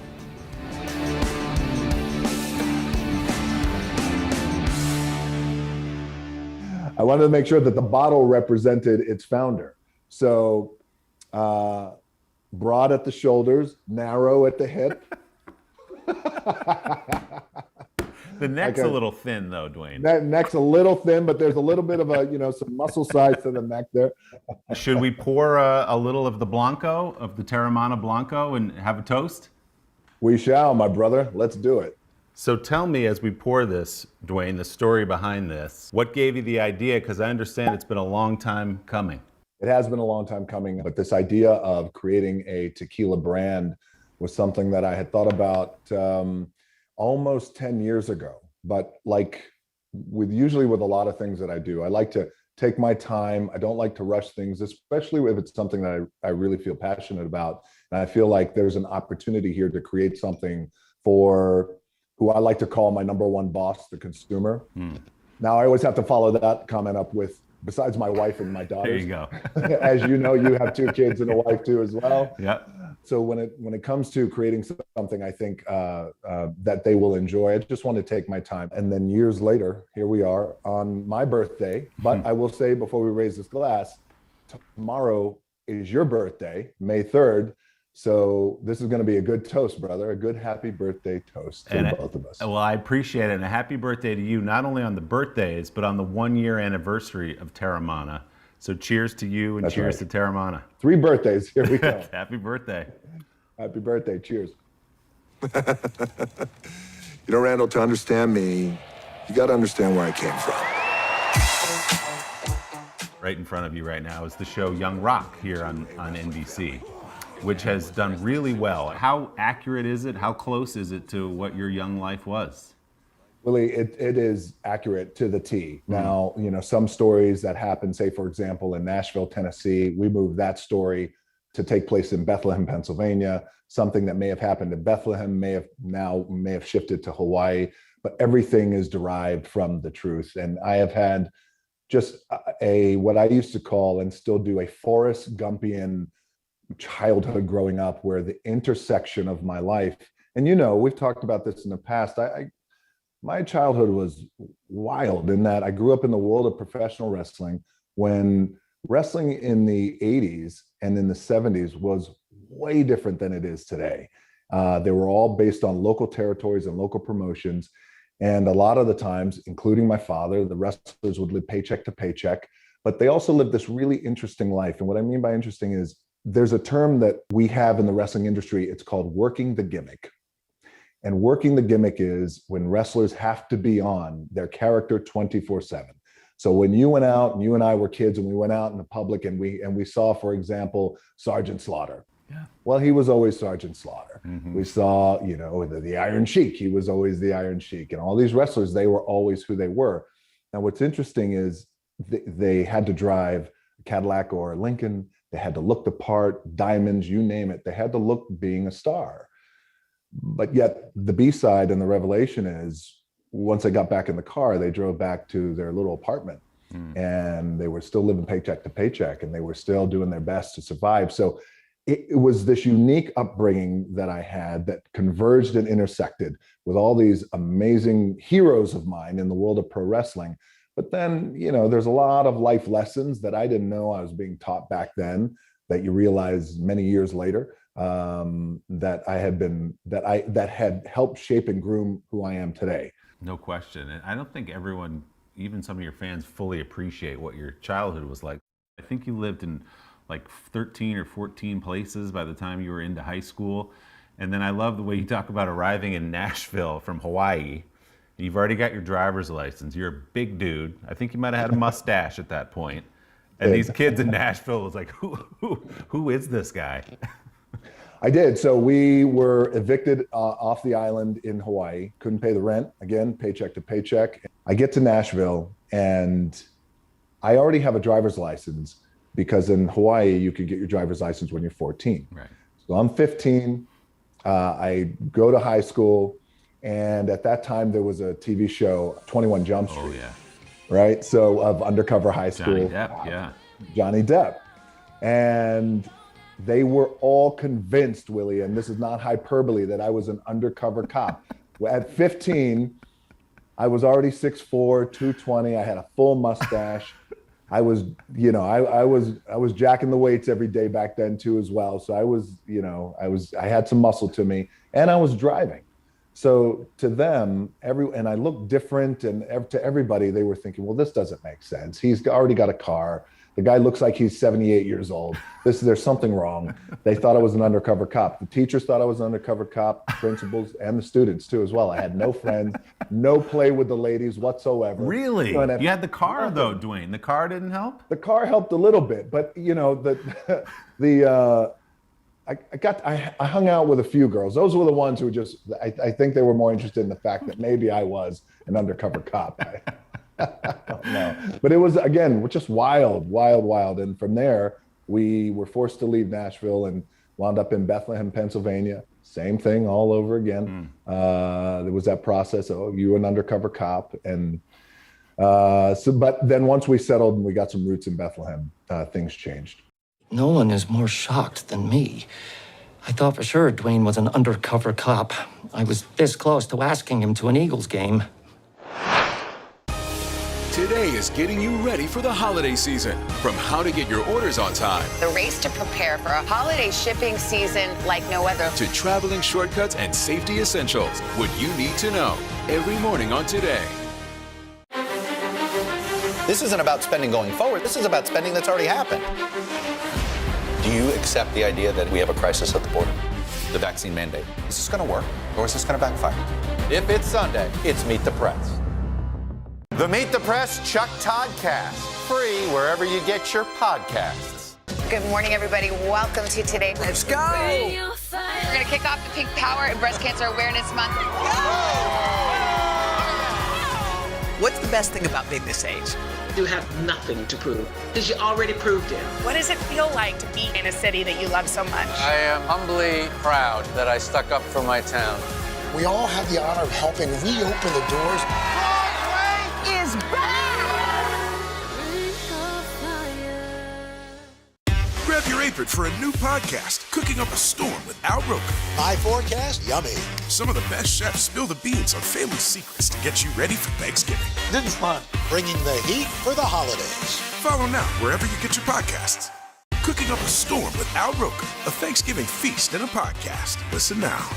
I wanted to make sure that the bottle represented its founder. So broad at the shoulders, narrow at the hip. The neck's a little thin, though, Dwayne. That neck's a little thin, but there's a little bit of some muscle size to the neck there. Should we pour a little of the Blanco, of the Teremana Blanco, and have a toast? We shall, my brother. Let's do it. So tell me, as we pour this, Dwayne, the story behind this. What gave you the idea? Because I understand it's been a long time coming. It has been a long time coming, but this idea of creating a tequila brand was something that I had thought about almost 10 years ago. But usually with a lot of things that I do, I like to take my time. I don't like to rush things, especially if it's something that I really feel passionate about. And I feel like there's an opportunity here to create something for who I like to call my number one boss, the consumer. Now, I always have to follow that comment up with, besides my wife and my daughters. There you go. As you know, you have 2 kids and a wife too as well. Yeah. So when it comes to creating something, I think that they will enjoy, I just want to take my time. And then years later, here we are on my birthday. But I will say, before we raise this glass, tomorrow is your birthday, May 3rd. So this is going to be a good toast, brother, a good happy birthday toast to both of us. Well, I appreciate it. And a happy birthday to you, not only on the birthdays, but on the 1-year anniversary of Teremana. So cheers to you, and That's cheers right. to Teremana. 3 birthdays, here we go. Happy birthday. Happy birthday, cheers. Randall, to understand me, you got to understand where I came from. Right in front of you right now is the show Young Rock here on NBC, which has done really well. How accurate is it? How close is it to what your young life was? Willie, it is accurate to the T. Now, some stories that happen, say, for example, in Nashville, Tennessee, we moved that story to take place in Bethlehem, Pennsylvania. Something that may have happened in Bethlehem may have shifted to Hawaii, but everything is derived from the truth. And I have had just what I used to call, and still do, a Forrest Gumpian childhood growing up, where the intersection of my life, and we've talked about this in the past, my childhood was wild in that I grew up in the world of professional wrestling, when wrestling in the 80s and in the 70s was way different than it is today. They were all based on local territories and local promotions. And a lot of the times, including my father, the wrestlers would live paycheck to paycheck, but they also lived this really interesting life. And what I mean by interesting is there's a term that we have in the wrestling industry. It's called working the gimmick. And working the gimmick is when wrestlers have to be on their character 24/7. So when you went out, and you and I were kids, and we went out in the public and we saw, for example, Sergeant Slaughter. Yeah. Well, he was always Sergeant Slaughter. Mm-hmm. We saw, the Iron Sheik. He was always the Iron Sheik. And all these wrestlers, they were always who they were. Now, what's interesting is they had to drive a Cadillac or a Lincoln. They had to look the part, diamonds, you name it. They had to look being a star. But yet the B-side and the revelation is once they got back in the car, they drove back to their little apartment and they were still living paycheck to paycheck and they were still doing their best to survive. So it was this unique upbringing that I had that converged and intersected with all these amazing heroes of mine in the world of pro wrestling. But then, there's a lot of life lessons that I didn't know I was being taught back then that you realize many years later that had helped shape and groom who I am today. No question. And I don't think everyone, even some of your fans, fully appreciate what your childhood was like. I think you lived in like 13 or 14 places by the time you were into high school. And then I love the way you talk about arriving in Nashville from Hawaii. You've already got your driver's license. You're a big dude. I think you might have had a mustache at that point. And these kids in Nashville was like, who is this guy? I did. So we were evicted off the island in Hawaii. Couldn't pay the rent. Again, paycheck to paycheck. I get to Nashville and I already have a driver's license because in Hawaii, you could get your driver's license when you're 14. Right. So I'm 15. I go to high school. And at that time, there was a TV show, 21 Jump Street. Oh, yeah. Right? So of undercover high school. Johnny Depp, yeah. Johnny Depp. And they were all convinced, Willie, and this is not hyperbole, that I was an undercover cop. At 15, I was already 6'4", 220. I had a full mustache. I was, I was jacking the weights every day back then too as well. So I had some muscle to me and I was driving. So to them, and I looked different, and to everybody, they were thinking, well, this doesn't make sense. He's already got a car. The guy looks like he's 78 years old. There's something wrong. They thought I was an undercover cop. The teachers thought I was an undercover cop, principals, and the students too as well. I had no friends, no play with the ladies whatsoever. Really? You had the car though, Dwayne. The car didn't help? The car helped a little bit, but I hung out with a few girls. Those were the ones who just, I think they were more interested in the fact that maybe I was an undercover cop. I don't know. But it was, again, just wild. And from there, we were forced to leave Nashville and wound up in Bethlehem, Pennsylvania. Same thing all over again. There was that process. Oh, you were an undercover cop. And but then once we settled and we got some roots in Bethlehem, things changed. No one is more shocked than me. I thought for sure Dwayne was an undercover cop. I was this close to asking him to an Eagles game. Today is getting you ready for the holiday season. From how to get your orders on time, The race to prepare for a holiday shipping season like no other. to traveling shortcuts and safety essentials, what you need to know every morning on Today. This isn't about spending going forward. This is about spending that's already happened. Do you accept the idea that we have a crisis at the border? The vaccine mandate. Is this going to work or is this going to backfire? If it's Sunday, it's Meet the Press. The Meet the Press Chuck Toddcast. Free wherever you get your podcasts. Good morning, everybody. Welcome to Today. Let's go. We're going to kick off the Pink Power and Breast Cancer Awareness Month. What's the best thing about being this age? You have nothing to prove because you already proved it. What does it feel like to be in a city that you love so much? I am humbly proud that I stuck up for my town. We all have the honor of helping reopen the doors. Broadway is back! Grab your apron for a new podcast, Cooking Up a Storm with Al Roker. My forecast, yummy. Some of the best chefs spill the beans on family secrets to get you ready for Thanksgiving. This is fun. Bringing the heat for the holidays. Follow now wherever you get your podcasts. cooking up a storm with Al Roker, a Thanksgiving feast and a podcast. Listen now.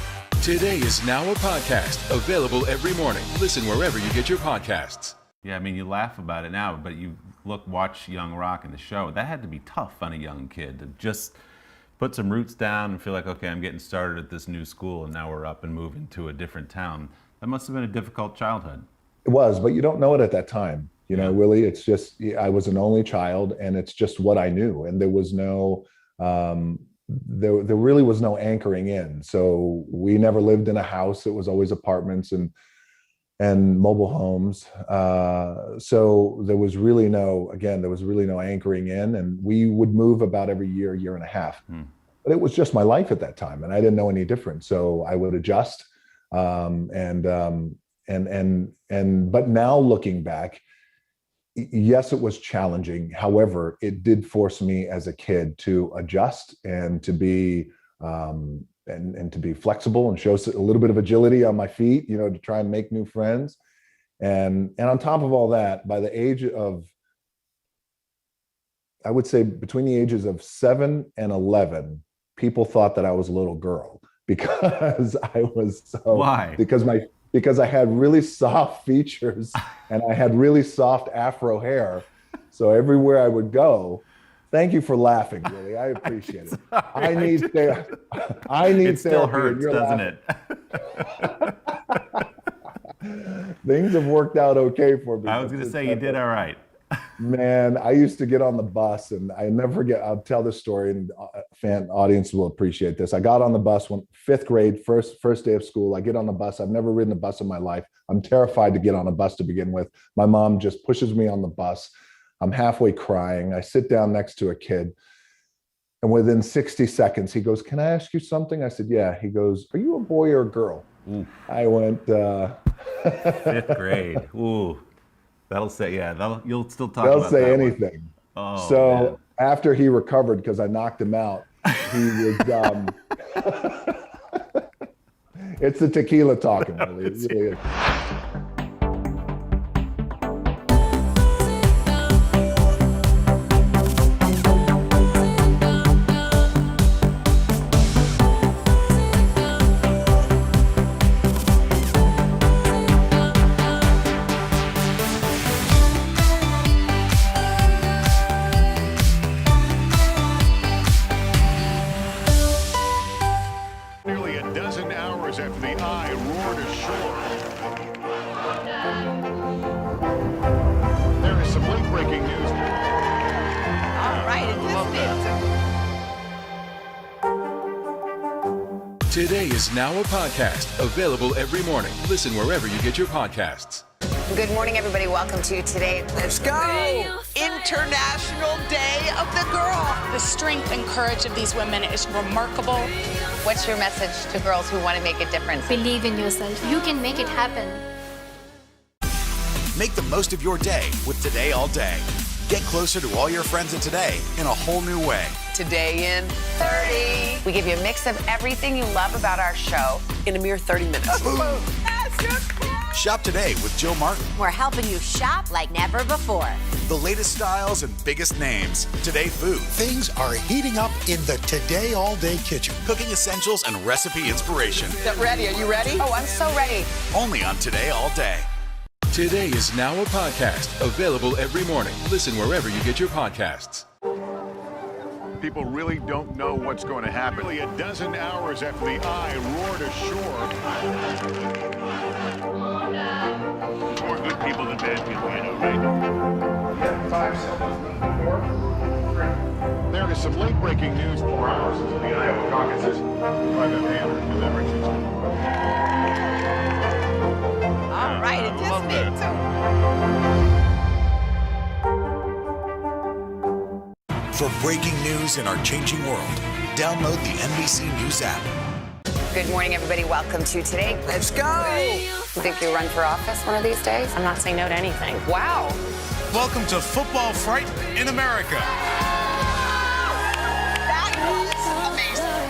Today is now a podcast available every morning. Listen wherever you get your podcasts. Yeah, I mean, you laugh about it now, but you watch Young Rock in the show. That had to be tough on a young kid to just put some roots down and feel like, okay, I'm getting started at this new school, and now we're up and moving to a different town. That must have been a difficult childhood. It was, but you don't know it at that time. You know, Willie, it's just, I was an only child, and it's just what I knew. And there was no, there really was no anchoring in. So we never lived in a house. It was always apartments and mobile homes. So there was really no anchoring in, and we would move about every year and a half. But it was just my life at that time, and I didn't know any different. So I would adjust. But now looking back, yes, it was challenging. However, it did force me as a kid to adjust and to be and to be flexible and show a little bit of agility on my feet, you know, to try and make new friends. And on top of all that, by the age of, I would say between the ages of 7 and 11, people thought that I was a little girl because I was so. Why? Because I had really soft features and I had really soft afro hair. So everywhere I would go, thank you for laughing, really. I appreciate it. I need therapy. It still hurts, doesn't it? Things have worked out okay for me. I was going to say you did all right. Man, I used to get on the bus, and I never forget. I'll tell this story, and fan audience will appreciate this. I got on the bus when 5th grade, first day of school. I get on the bus. I've never ridden a bus in my life. I'm terrified to get on a bus to begin with. My mom just pushes me on the bus. I'm halfway crying. I sit down next to a kid, and within 60 seconds, he goes, "Can I ask you something?" I said, "Yeah." He goes, "Are you a boy or a girl?" Ooh. I went, 5th grade. Ooh. That'll say, you'll still talk They'll about say that anything. Oh, so man. After he recovered, because I knocked him out, he was, it's the tequila talking, really. It really is. Nearly a dozen hours after the eye roared ashore. There is some late-breaking news. All right, Today is now a podcast available every morning. Listen wherever you get your podcasts. Good morning, everybody. Welcome to Today. Let's go! International Day of the Girl. The strength and courage of these women is remarkable. What's your message to girls who want to make a difference? Believe in yourself. You can make it happen. Make the most of your day with Today All Day. Get closer to all your friends at Today in a whole new way. Today in 30. We give you a mix of everything you love about our show in a mere 30 minutes. Shop today with Jill Martin. We're helping you shop like never before. The latest styles and biggest names. Today food. Things are heating up in the Today All Day kitchen. Cooking essentials and recipe inspiration. Get ready. Are you ready? Oh, I'm so ready. Only on Today All Day. Today is now a podcast available every morning. Listen wherever you get your podcasts. People really don't know what's going to happen. Nearly a dozen hours after the eye roared ashore. More good people than bad people, you know, right? 5 seconds. 4, 3. There is some late-breaking news. 4 hours until the Iowa caucuses. Private Andrew delivers. All right, it just me too. For breaking news in our changing world, download the NBC News app. Good morning, everybody. Welcome to Today. Let's go! You think you'll run for office one of these days? I'm not saying no to anything. Wow. Welcome to Football Fright in America. That was amazing.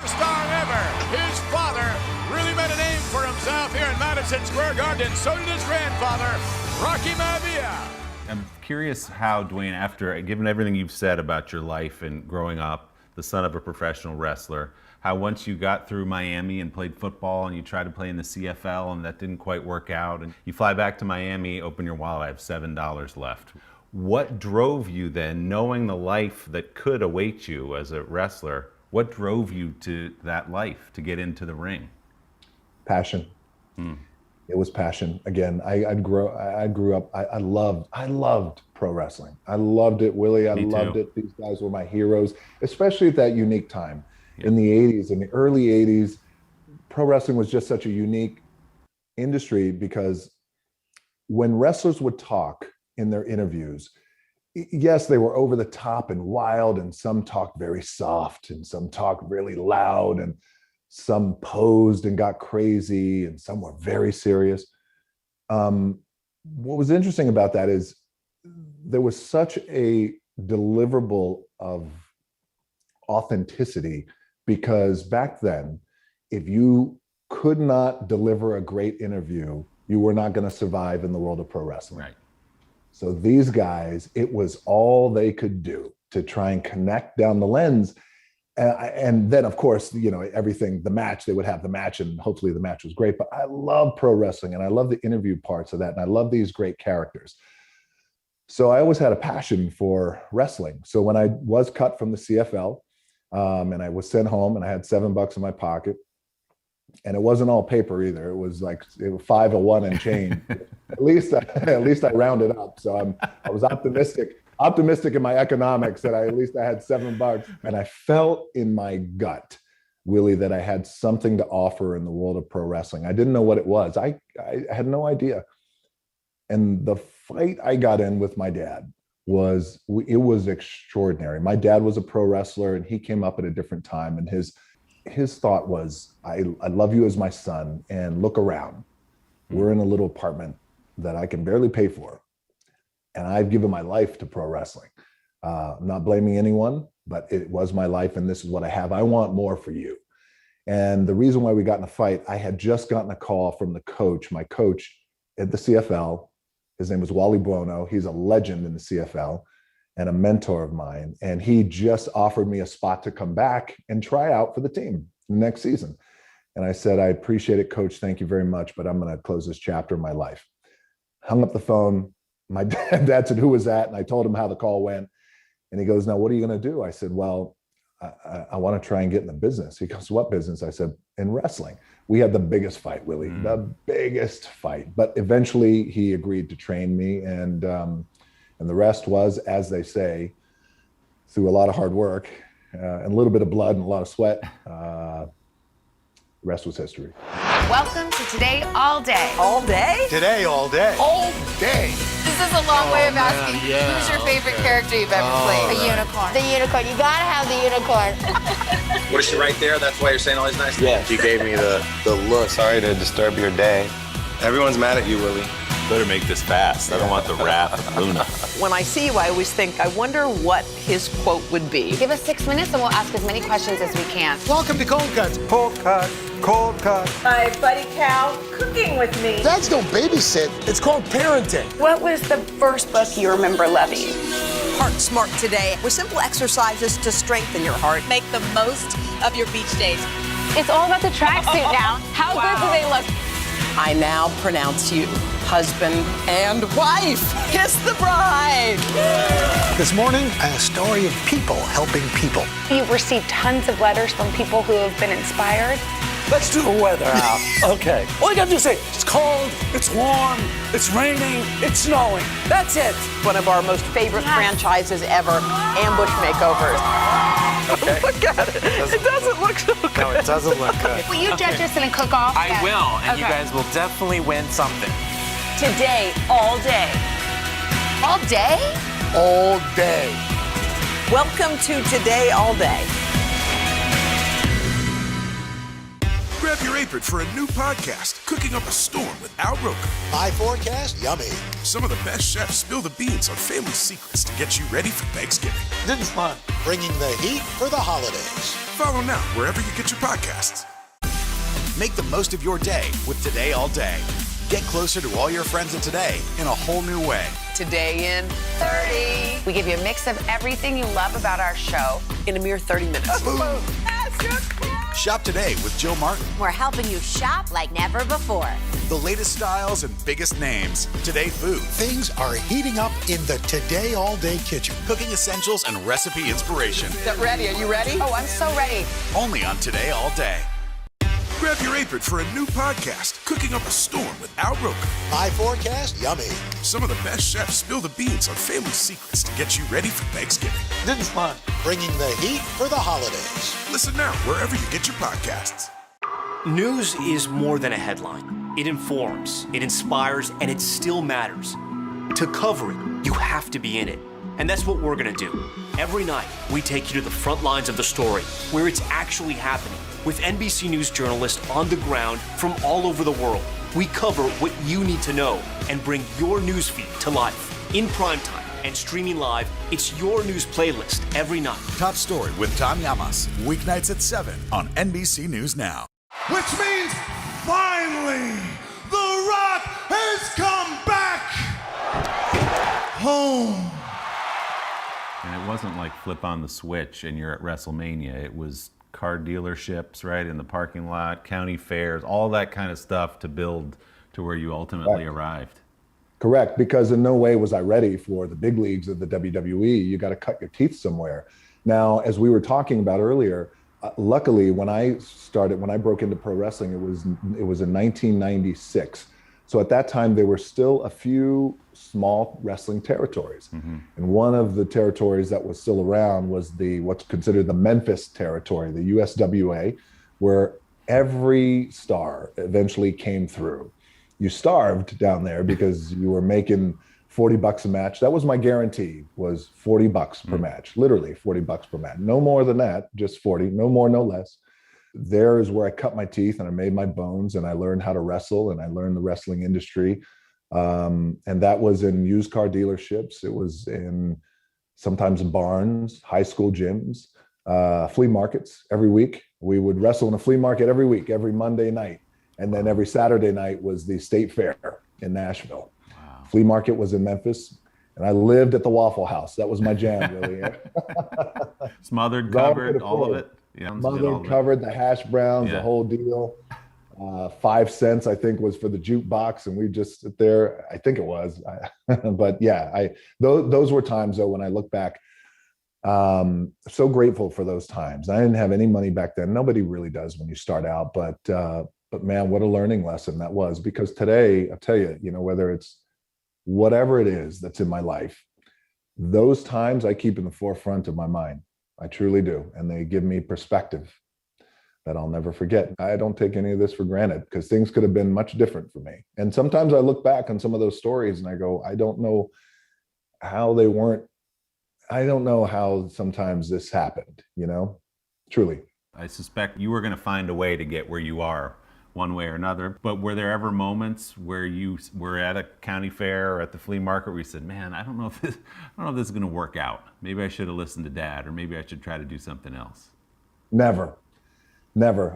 Star ever. His father really made a name for himself here in Madison Square Garden. So did his grandfather, Rocky Maivia. I'm curious how, Dwayne, after, given everything you've said about your life and growing up, the son of a professional wrestler, how once you got through Miami and played football and you tried to play in the CFL and that didn't quite work out, and you fly back to Miami, open your wallet, I have $7 left. What drove you then, knowing the life that could await you as a wrestler, what drove you to that life, to get into the ring? Passion. It was passion. Again, I grew up, I loved pro wrestling. I loved it, Willie. I loved it. These guys were my heroes, especially at that unique time. In the 80s, in the early 80s, pro wrestling was just such a unique industry because when wrestlers would talk in their interviews, yes, they were over the top and wild, and some talked very soft, and some talked really loud, and some posed and got crazy, and some were very serious. What was interesting about that is there was such a deliverable of authenticity, because back then, if you could not deliver a great interview, you were not going to survive in the world of pro wrestling. Right. So these guys, it was all they could do to try and connect down the lens. And then, of course, you know, everything, the match, they would have the match, and hopefully the match was great. But I love pro wrestling, and I love the interview parts of that. And I love these great characters. So I always had a passion for wrestling. So when I was cut from the CFL, and I was sent home, and I had $7 in my pocket, and it wasn't all paper either. It was like 501 and change. at least I rounded up. So I was optimistic in my economics that at least I had $7, and I felt in my gut, Willie, that I had something to offer in the world of pro wrestling. I didn't know what it was. I had no idea. And the fight I got in with my dad was extraordinary. My dad was a pro wrestler, and he came up at a different time, and his thought was, I love you as my son, and look around. We're in a little apartment that I can barely pay for, and I've given my life to pro wrestling. I'm not blaming anyone, but it was my life, and this is what I have. I want more for you. And the reason why we got in a fight, I had just gotten a call from my coach at the CFL. His name was Wally Buono. He's a legend in the CFL and a mentor of mine. And he just offered me a spot to come back and try out for the team next season. And I said, I appreciate it, Coach. Thank you very much, but I'm going to close this chapter in my life. Hung up the phone. My dad said, who was that? And I told him how the call went. And he goes, now, what are you going to do? I said, well, I want to try and get in the business. He goes, what business? I said, in wrestling. We had the biggest fight, Willie, the biggest fight. But eventually he agreed to train me. And the rest was, as they say, through a lot of hard work and a little bit of blood and a lot of sweat, the rest was history. Welcome to Today All Day. All day? Today, all day. All day. This is a long way of asking, who's your favorite character you've ever played? A unicorn. The unicorn. You gotta have the unicorn. What is she right there? That's why you're saying all these nice things? Yeah, she gave me the look. Sorry to disturb your day. Everyone's mad at you, Willie. Better make this fast. I don't want the wrath of Luna. When I see you, I always think, I wonder what his quote would be. Give us 6 minutes and we'll ask as many questions as we can. Welcome to Cold Cuts. Cold cut, cold cut. My buddy Cal cooking with me. Dads don't babysit. It's called parenting. What was the first book you remember loving? Heart Smart Today, with simple exercises to strengthen your heart. Make the most of your beach days. It's all about the tracksuit now. How good do they look? I now pronounce you husband and wife. Kiss the bride. This morning, a story of people helping people. You've received tons of letters from people who have been inspired. Let's do the weather out. Okay. All you gotta do is say, it's cold, it's warm, it's raining, it's snowing. That's it. One of our most favorite franchises ever, Ambush Makeovers. Okay. Look at it. It doesn't look so good. No, it doesn't look good. Will you judge us in a cook-off? I will, and you guys will definitely win something. Today, all day. All day? All day. Welcome to Today All Day. Grab your apron for a new podcast, Cooking Up a Storm with Al Roker. My forecast, yummy. Some of the best chefs spill the beans on family secrets to get you ready for Thanksgiving. This is fun. Bringing the heat for the holidays. Follow now wherever you get your podcasts. Make the most of your day with Today All Day. Get closer to all your friends of today in a whole new way. Today in 30. We give you a mix of everything you love about our show in a mere 30 minutes. Shop today with Jill Martin. We're helping you shop like never before. The latest styles and biggest names. Today food. Things are heating up in the Today All Day kitchen. Cooking essentials and recipe inspiration. Get ready. Are you ready? Oh, I'm so ready. Only on Today All Day. Grab your apron for a new podcast, Cooking Up a Storm with Al Roker. My forecast, yummy. Some of the best chefs spill the beans on family secrets to get you ready for Thanksgiving. This is fun. Bringing the heat for the holidays. Listen now wherever you get your podcasts. News is more than a headline. It informs, it inspires, and it still matters. To cover it, you have to be in it. And that's what we're gonna do. Every night, we take you to the front lines of the story, where it's actually happening, with NBC News journalists on the ground from all over the world. We cover what you need to know and bring your newsfeed to life. In primetime and streaming live, it's your news playlist every night. Top Story with Tom Llamas, weeknights at 7 on NBC News Now. Which means finally, The Rock has come back home. And it wasn't like flip on the switch and you're at WrestleMania. It was car dealerships, right, in the parking lot, county fairs, all that kind of stuff to build to where you ultimately arrived. Correct, because in no way was I ready for the big leagues of the WWE. You got to cut your teeth somewhere. Now, as we were talking about earlier, luckily when I broke into pro wrestling, it was in 1996. So at that time, there were still a few small wrestling territories. Mm-hmm. And one of the territories that was still around was what's considered the Memphis territory, the USWA, where every star eventually came through. You starved down there because you were making $40 a match. That was my guarantee, was $40 per match, literally $40 per match. No more than that, just 40, no more, no less. There is where I cut my teeth and I made my bones and I learned how to wrestle and I learned the wrestling industry. And that was in used car dealerships. It was sometimes in barns, high school gyms, flea markets every week. We would wrestle in a flea market every week, every Monday night. And then every Saturday night was the state fair in Nashville. Wow. Flea market was in Memphis. And I lived at the Waffle House. That was my jam, really. Smothered, covered, all of it. Yeah, smothered, covered, the hash browns, the whole deal. 5 cents, I think, was for the jukebox, and we just sit there. I think it was, but yeah, those were times though. When I look back, so grateful for those times. I didn't have any money back then. Nobody really does when you start out, but man, what a learning lesson that was. Because today, I'll tell you, whether it's whatever it is that's in my life, those times I keep in the forefront of my mind. I truly do. And they give me perspective that I'll never forget. I don't take any of this for granted because things could have been much different for me. And sometimes I look back on some of those stories and I go, I don't know how they weren't. I don't know how sometimes this happened, truly. I suspect you were going to find a way to get where you are one way or another. But were there ever moments where you were at a county fair or at the flea market where you said, man, I don't know if this is going to work out. Maybe I should have listened to Dad, or maybe I should try to do something else? Never,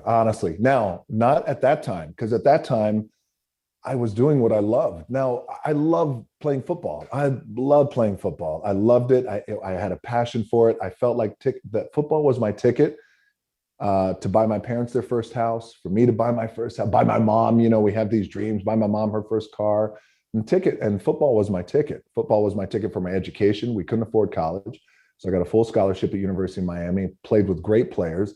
honestly. Now, not at that time, because at that time, I was doing what I loved. Now, I love playing football. I love playing football. I loved it. I had a passion for it. I felt like that football was my ticket to buy my parents their first house, for me to buy my first house, buy my mom, we have these dreams, buy my mom her first car, and football was my ticket. Football was my ticket for my education. We couldn't afford college. So I got a full scholarship at University of Miami, played with great players.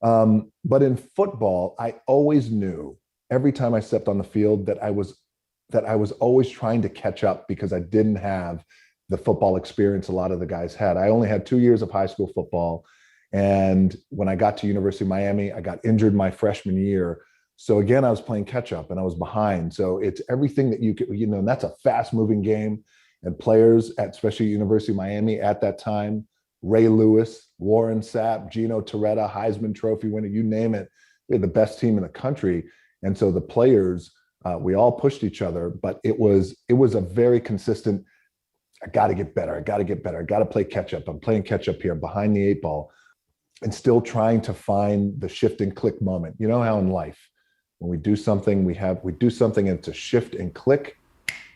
But in football, I always knew every time I stepped on the field that I was always trying to catch up because I didn't have the football experience a lot of the guys had. I only had 2 years of high school football. And when I got to University of Miami, I got injured my freshman year. So again, I was playing catch up and I was behind. So it's everything that you could, and that's a fast moving game. And players at especially University of Miami at that time, Ray Lewis, Warren Sapp, Gino Torretta, Heisman Trophy winner, you name it. We had the best team in the country. And so the players, we all pushed each other, but it was a very consistent, I got to get better. I got to play catch up. I'm playing catch up here behind the 8 ball and still trying to find the shift and click moment. You know how in life, When we do something, we do something and it's a shift and click,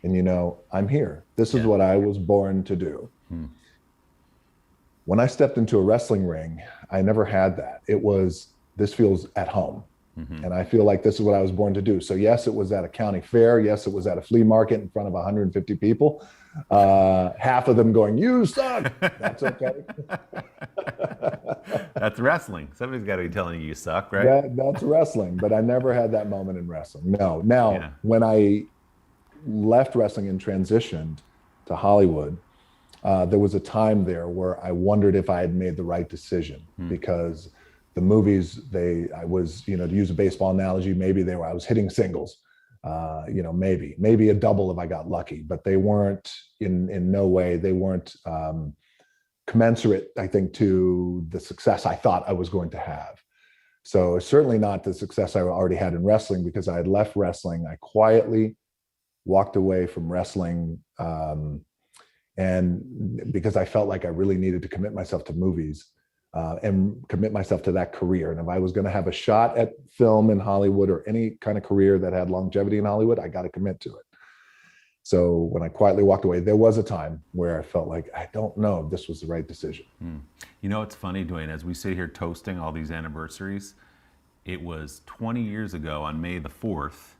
and I'm here. This is what I was born to do. When I stepped into a wrestling ring, I never had that. It was, this feels at home. And I feel like this is what I was born to do. So yes, it was at a county fair. Yes, it was at a flea market in front of 150 people. Half of them going, "You suck." That's okay. That's wrestling. Somebody's got to be telling you suck, right? That's wrestling. But I never had that moment in wrestling. No. Now, when I left wrestling and transitioned to Hollywood, there was a time there where I wondered if I had made the right decision because the movies, I was, to use a baseball analogy, I was hitting singles, maybe a double if I got lucky, but they weren't in no way, they weren't commensurate, I think, to the success I thought I was going to have. So certainly not the success I already had in wrestling, because I had left wrestling. I quietly walked away from wrestling, and because I felt like I really needed to commit myself to movies. And commit myself to that career. And if I was going to have a shot at film in Hollywood or any kind of career that had longevity in Hollywood, I got to commit to it. So when I quietly walked away, there was a time where I felt like, I don't know if this was the right decision. It's funny, Dwayne, as we sit here toasting all these anniversaries, it was 20 years ago on May the 4th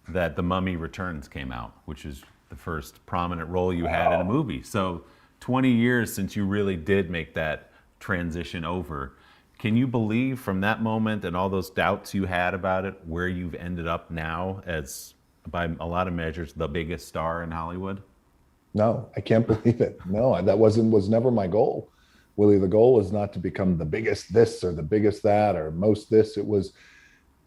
that The Mummy Returns came out, which is the first prominent role you had in a movie. So 20 years since you really did make that transition over. Can you believe from that moment and all those doubts you had about it, where you've ended up now as, by a lot of measures, the biggest star in Hollywood? No, I can't believe it. No, that was never my goal. Willie, the goal was not to become the biggest this or the biggest that or most this. It was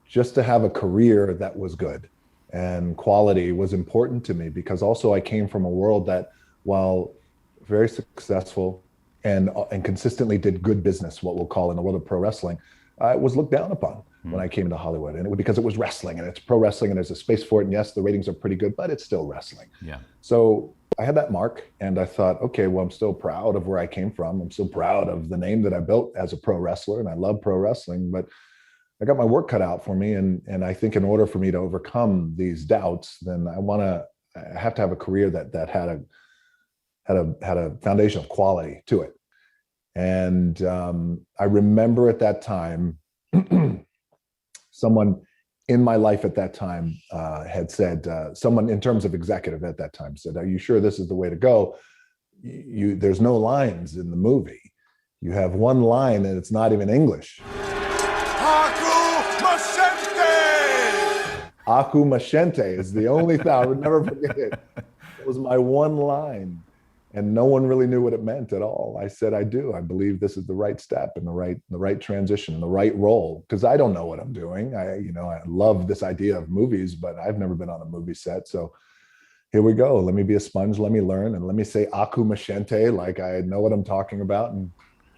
just to have a career that was good, and quality was important to me, because also I came from a world that, while very successful and consistently did good business, what we'll call in the world of pro wrestling, was looked down upon when I came to Hollywood. And because it was wrestling, and it's pro wrestling, and there's a space for it. And yes, the ratings are pretty good, but it's still wrestling. Yeah. So I had that mark, and I thought, okay, well, I'm still proud of where I came from. I'm still proud of the name that I built as a pro wrestler, and I love pro wrestling, but I got my work cut out for me. And I think in order for me to overcome these doubts, then I have to have a career that had a foundation of quality to it. And I remember at that time, someone in my life at that time had said, someone in terms of executive at that time said, "Are you sure this is the way to go? There's no lines in the movie. You have one line and it's not even English." Aku Machente! Aku Machente is the only thing. I would never forget it. It was my one line. And no one really knew what it meant at all. I said, I do. I believe this is the right step and the right transition and the right role, because I don't know what I'm doing. I love this idea of movies, but I've never been on a movie set. So here we go. Let me be a sponge. Let me learn, and let me say Aku Machente like I know what I'm talking about, and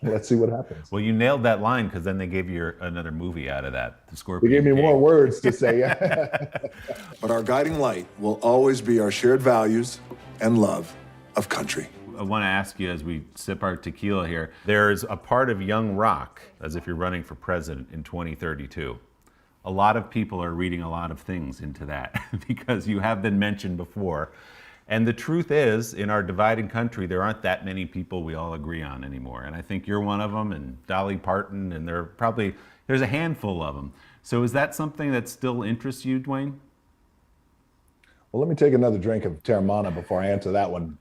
let's see what happens. Well, you nailed that line, because then they gave you another movie out of that, The Scorpion They gave me King. more words to say. But our guiding light will always be our shared values and love of country. I want to ask you, as we sip our tequila here, there's a part of Young Rock, as if you're running for president in 2032. A lot of people are reading a lot of things into that because you have been mentioned before. And the truth is, in our divided country, there aren't that many people we all agree on anymore. And I think you're one of them, and Dolly Parton, and there's a handful of them. So is that something that still interests you, Dwayne? Well, let me take another drink of Teremana before I answer that one.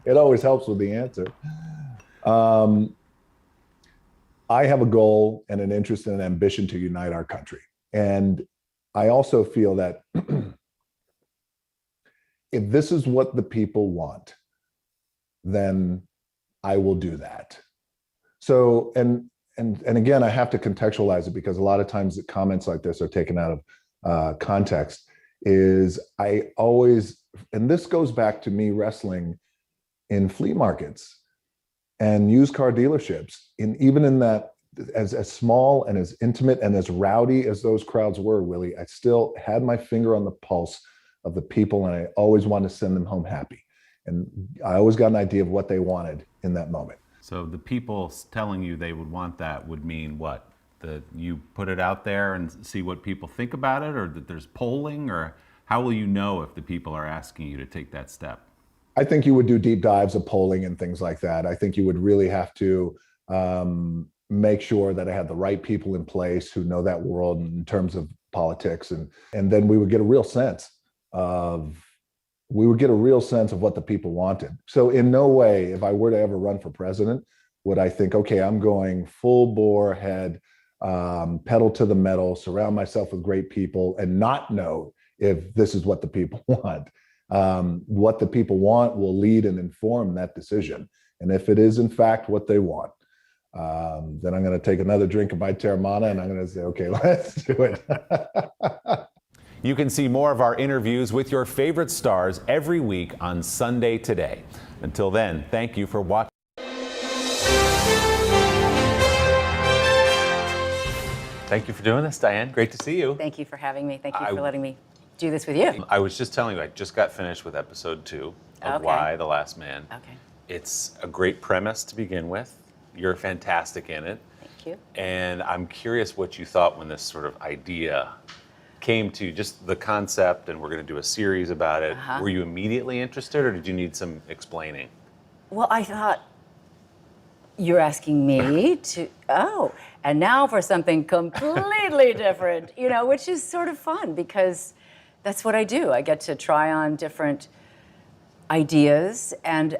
It always helps with the answer. I have a goal and an interest and an ambition to unite our country. And I also feel that if this is what the people want, then I will do that. So, and again, I have to contextualize it, because a lot of times the comments like this are taken out of context. Is I always, and this goes back to me wrestling in flea markets and used car dealerships, even in that, as small and as intimate and as rowdy as those crowds were, Willie, I still had my finger on the pulse of the people, and I always wanted to send them home happy. And I always got an idea of what they wanted in that moment. So the people telling you they would want that would mean what? That you put it out there and see what people think about it, or that there's polling, or how will you know if the people are asking you to take that step? I think you would do deep dives of polling and things like that. I think you would really have to make sure that I had the right people in place who know that world in terms of politics, and then we would get a real sense of what the people wanted. So in no way, if I were to ever run for president, would I think, okay, I'm going full bore ahead, pedal to the metal, surround myself with great people, and not know if this is what the people want. What the people want will lead and inform that decision. And if it is in fact what they want, then I'm going to take another drink of my Teremana and I'm going to say, okay, let's do it. You can see more of our interviews with your favorite stars every week on Sunday Today. Until then, thank you for watching. Thank you for doing this, Diane. Great to see you. Thank you for having me. Thank you for letting me do this with you. I was just telling you, I just got finished with episode 2 of Why the Last Man. Okay. It's a great premise to begin with. You're fantastic in it. Thank you. And I'm curious what you thought when this sort of idea came to, just the concept, and we're going to do a series about it. Were you immediately interested, or did you need some explaining? Well, I thought, you're asking me to, and now for something completely different, which is sort of fun because that's what I do. I get to try on different ideas, and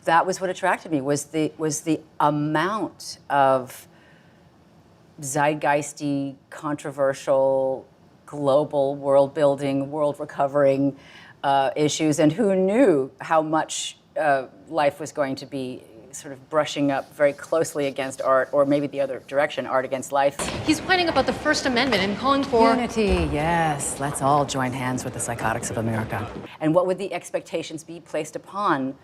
that was what attracted me, was the amount of zeitgeisty, controversial, global world building, world recovering issues, and who knew how much life was going to be sort of brushing up very closely against art, or maybe the other direction, art against life. He's whining about the First Amendment and calling for unity. Yes, let's all join hands with the psychotics of America. And what would the expectations be placed upon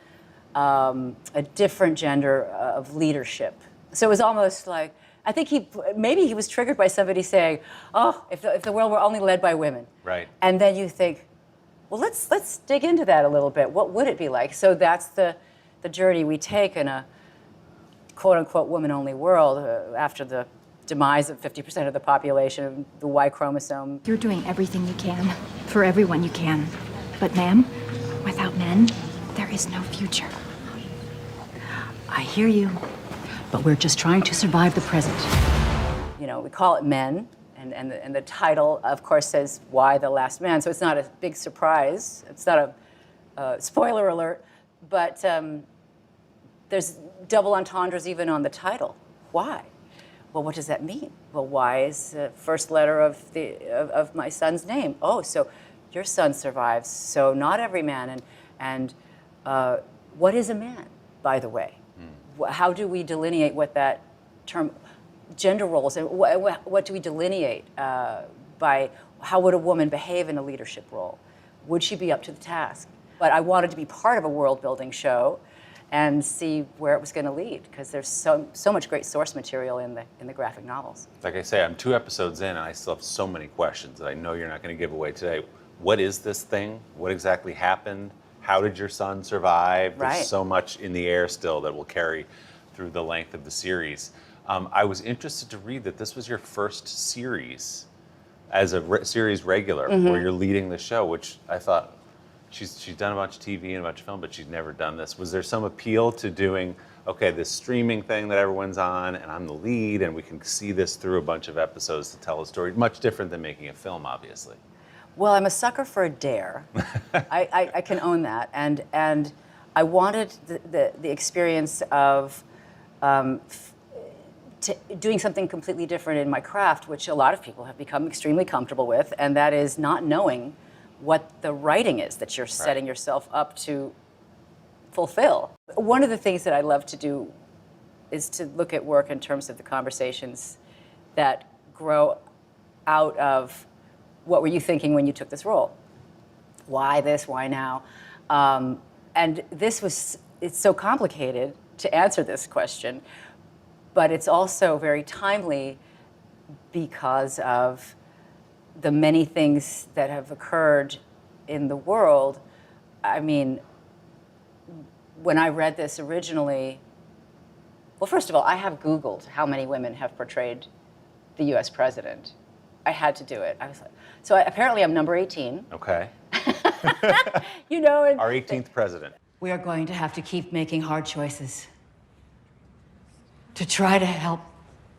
a different gender of leadership? So it was almost like, I think maybe he was triggered by somebody saying, "Oh, if the world were only led by women." Right. And then you think, well, let's dig into that a little bit. What would it be like? So that's the journey we take in a quote-unquote woman-only world after the demise of 50% of the population of the Y chromosome. You're doing everything you can for everyone you can. But ma'am, without men, there is no future. I hear you, but we're just trying to survive the present. We call it Men, and the title, of course, says Why the Last Man, so it's not a big surprise. It's not a spoiler alert, but there's double entendres even on the title. Why? Well, what does that mean? Well, why is the first letter of my son's name? Oh, so your son survives, so not every man. And what is a man, by the way? How do we delineate what that term, gender roles, and what do we delineate by how would a woman behave in a leadership role? Would she be up to the task? But I wanted to be part of a world-building show and see where it was going to lead, because there's so much great source material in the graphic novels. Like I say, I'm 2 episodes in, and I still have so many questions that I know you're not going to give away today. What is this thing? What exactly happened? How did your son survive? Right. There's so much in the air still that will carry through the length of the series. I was interested to read that this was your first series as a series regular, where you're leading the show, which I thought, she's done a bunch of TV and a bunch of film, but she's never done this. Was there some appeal to doing, okay, this streaming thing that everyone's on, and I'm the lead, and we can see this through a bunch of episodes to tell a story? Much different than making a film, obviously. Well, I'm a sucker for a dare. I can own that, and I wanted the experience of doing something completely different in my craft, which a lot of people have become extremely comfortable with, and that is not knowing what the writing is that you're setting yourself up to fulfill. One of the things that I love to do is to look at work in terms of the conversations that grow out of what were you thinking when you took this role? Why this, why now? And it's so complicated to answer this question, but it's also very timely because of the many things that have occurred in the world. I mean, when I read this originally, Well, first of all, I have Googled how many women have portrayed the U.S. president. I had to do it. I was like, apparently I'm number 18. Okay. You know, and Our 18th president. we are going to have to keep making hard choices to try to help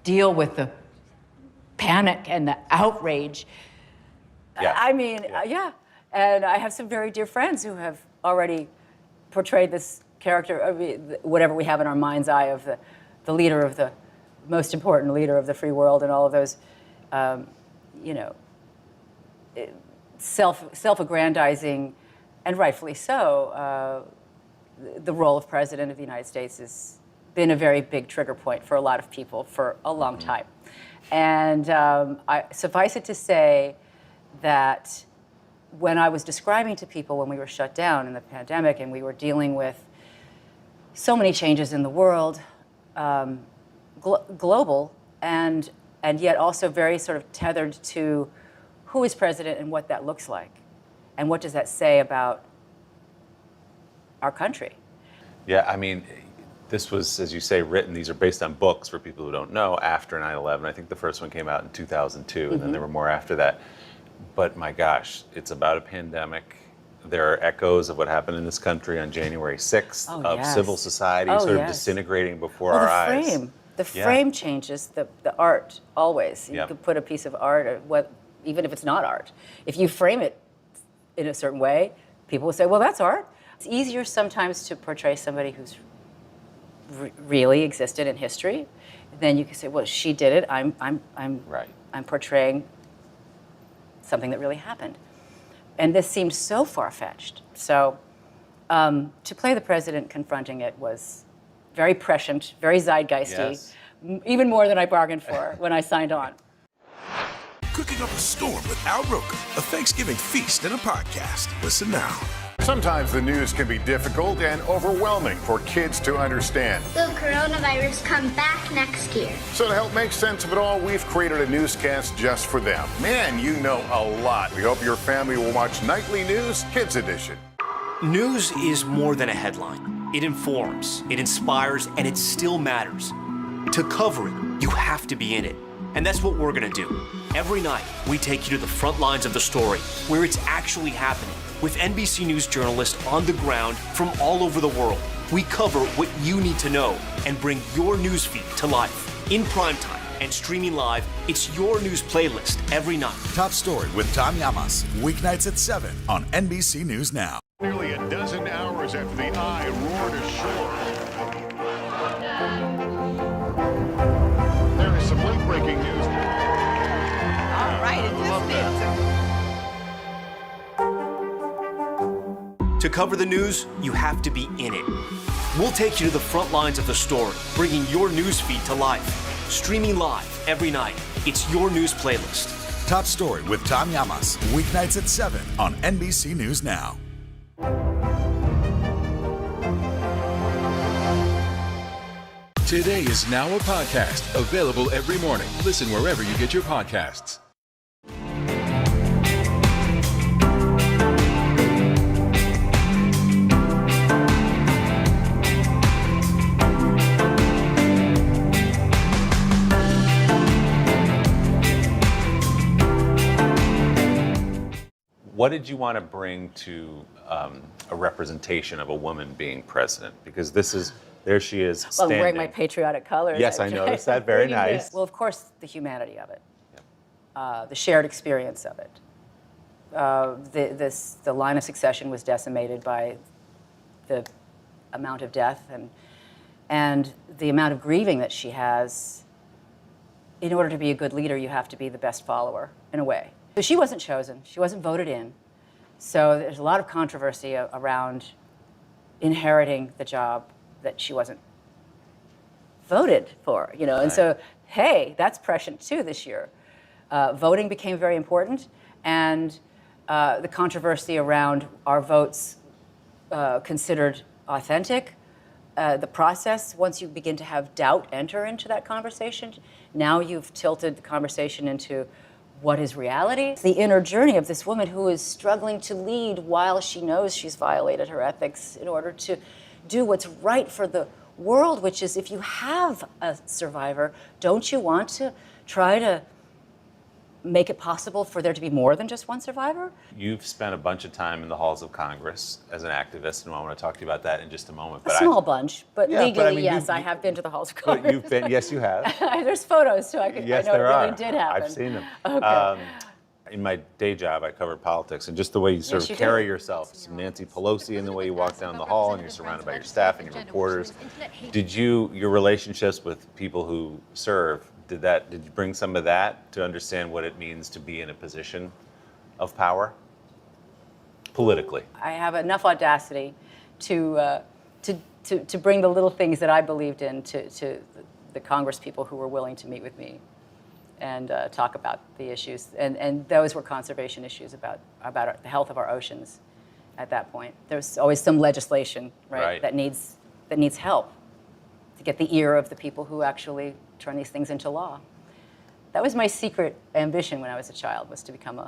deal with the panic and the outrage. Yeah. I mean, yeah. And I have some very dear friends who have already portrayed this character, whatever we have in our mind's eye of the leader of the most important leader of the free world, and all of those, you know, self-aggrandizing, and rightfully so. The role of president of the United States has been a very big trigger point for a lot of people for a long time. And suffice it to say that when I was describing to people when we were shut down in the pandemic and we were dealing with so many changes in the world, global, and yet also very sort of tethered to who is president and what that looks like, and what does that say about our country. Yeah, I mean, this was, as you say, written. These are based on books for people who don't know, after 9/11. I think the first one came out in 2002, and then there were more after that. But my gosh, it's about a pandemic. There are echoes of what happened in this country on January 6th, of civil society sort of disintegrating before our eyes. The frame changes the art always. You could put a piece of art, even if it's not art. If you frame it in a certain way, people will say, well, that's art. It's easier sometimes to portray somebody who's really existed in history. Then you can say, well, she did it. I'm portraying something that really happened. And this seemed so far-fetched. So to play the president confronting it was very prescient, very zeitgeisty, even more than I bargained for when I signed on. Cooking up a storm with Al Roker, a Thanksgiving feast and a podcast. Listen now. Sometimes the news can be difficult and overwhelming for kids to understand. Will coronavirus come back next year? So to help make sense of it all, we've created a newscast just for them. Man, you know a lot. We hope your family will watch Nightly News Kids Edition. News is more than a headline. It informs, it inspires, and it still matters. To cover it, you have to be in it. And that's what we're gonna do. Every night, we take you to the front lines of the story, where it's actually happening, with NBC News journalists on the ground from all over the world. We cover what you need to know and bring your newsfeed to life. In primetime and streaming live, it's your news playlist every night. Top Story with Tom Llamas, weeknights at 7 on NBC News Now. Nearly a dozen hours after the eye roared ashore. There is some late-breaking news. All right, it is. To cover the news, you have to be in it. We'll take you to the front lines of the story, bringing your news feed to life. Streaming live every night. It's your news playlist. Top Story with Tom Llamas, weeknights at 7 on NBC News Now. Today is now a podcast, available every morning. Listen wherever you get your podcasts. What did you want to bring to a representation of a woman being president? Because there she is Well, standing. I'm wearing my patriotic colors. Yes, I noticed that. Very nice. Well, of course, the humanity of it, the shared experience of it. The line of succession was decimated by the amount of death and the amount of grieving that she has. In order to be a good leader, you have to be the best follower, in a way. So she wasn't chosen. She wasn't voted in. So there's a lot of controversy around inheriting the job that she wasn't voted for, you know. And so, hey, that's prescient too this year. Voting became very important, and the controversy around our votes considered authentic. The process, once you begin to have doubt enter into that conversation, now you've tilted the conversation into what is reality? It's the inner journey of this woman who is struggling to lead while she knows she's violated her ethics in order to do what's right for the world, which is if you have a survivor, don't you want to try to make it possible for there to be more than just one survivor? You've spent a bunch of time in the halls of Congress as an activist, and I want to talk to you about that in just a moment. A small bunch, but Yeah, legally, but I mean, yes, I have been to the halls of Congress. But you've been, yes, you have. There's photos, so I know Yes, it there really are. did happen. I've seen them. Okay. In my day job, I covered politics, and just the way you sort Yes, of you carry do. Yourself, some Nancy Pelosi in the way you walk down the hall, and you're surrounded by your staff and your reporters. Did your relationships with people who serve, did you bring some of that to understand what it means to be in a position of power politically? I have enough audacity to bring the little things that I believed in to the Congress people who were willing to meet with me and talk about the issues. And those were conservation issues about the health of our oceans at that point. There's always some legislation, right. that needs help to get the ear of the people who actually turn these things into law. That was my secret ambition when I was a child, was to become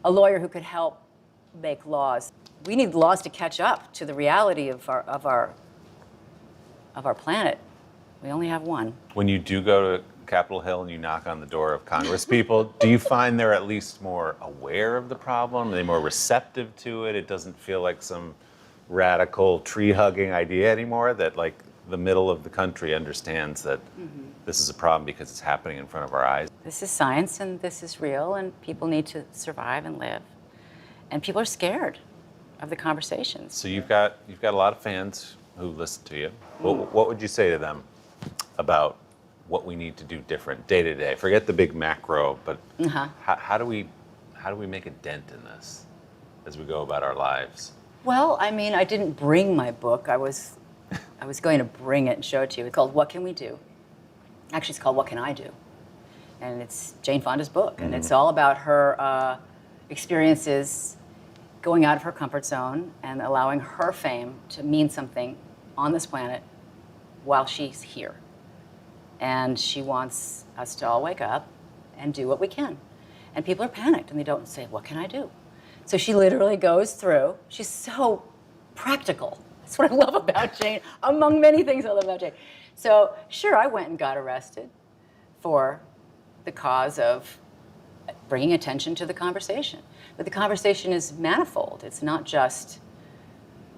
a lawyer who could help make laws. We need laws to catch up to the reality of our planet. We only have one. When you do go to Capitol Hill and you knock on the door of Congress people, do you find they're at least more aware of the problem? Are they more receptive to it? It doesn't feel like some radical tree-hugging idea anymore, that like the middle of the country understands that this is a problem because it's happening in front of our eyes. This is science and this is real, and people need to survive and live. And people are scared of the conversations. So you've got a lot of fans who listen to you. What would you say to them about what we need to do different day to day? Forget the big macro, but how do we make a dent in this as we go about our lives? Well, I mean, I didn't bring my book. I was going to bring it and show it to you. It's called What Can We Do? Actually, it's called What Can I Do? And it's Jane Fonda's book. And it's all about her experiences going out of her comfort zone and allowing her fame to mean something on this planet while she's here. And she wants us to all wake up and do what we can. And people are panicked and they don't say, what can I do? So she literally goes through. She's so practical. That's what I love about Jane, among many things I love about Jane. So sure, I went and got arrested for the cause of bringing attention to the conversation. But the conversation is manifold. It's not just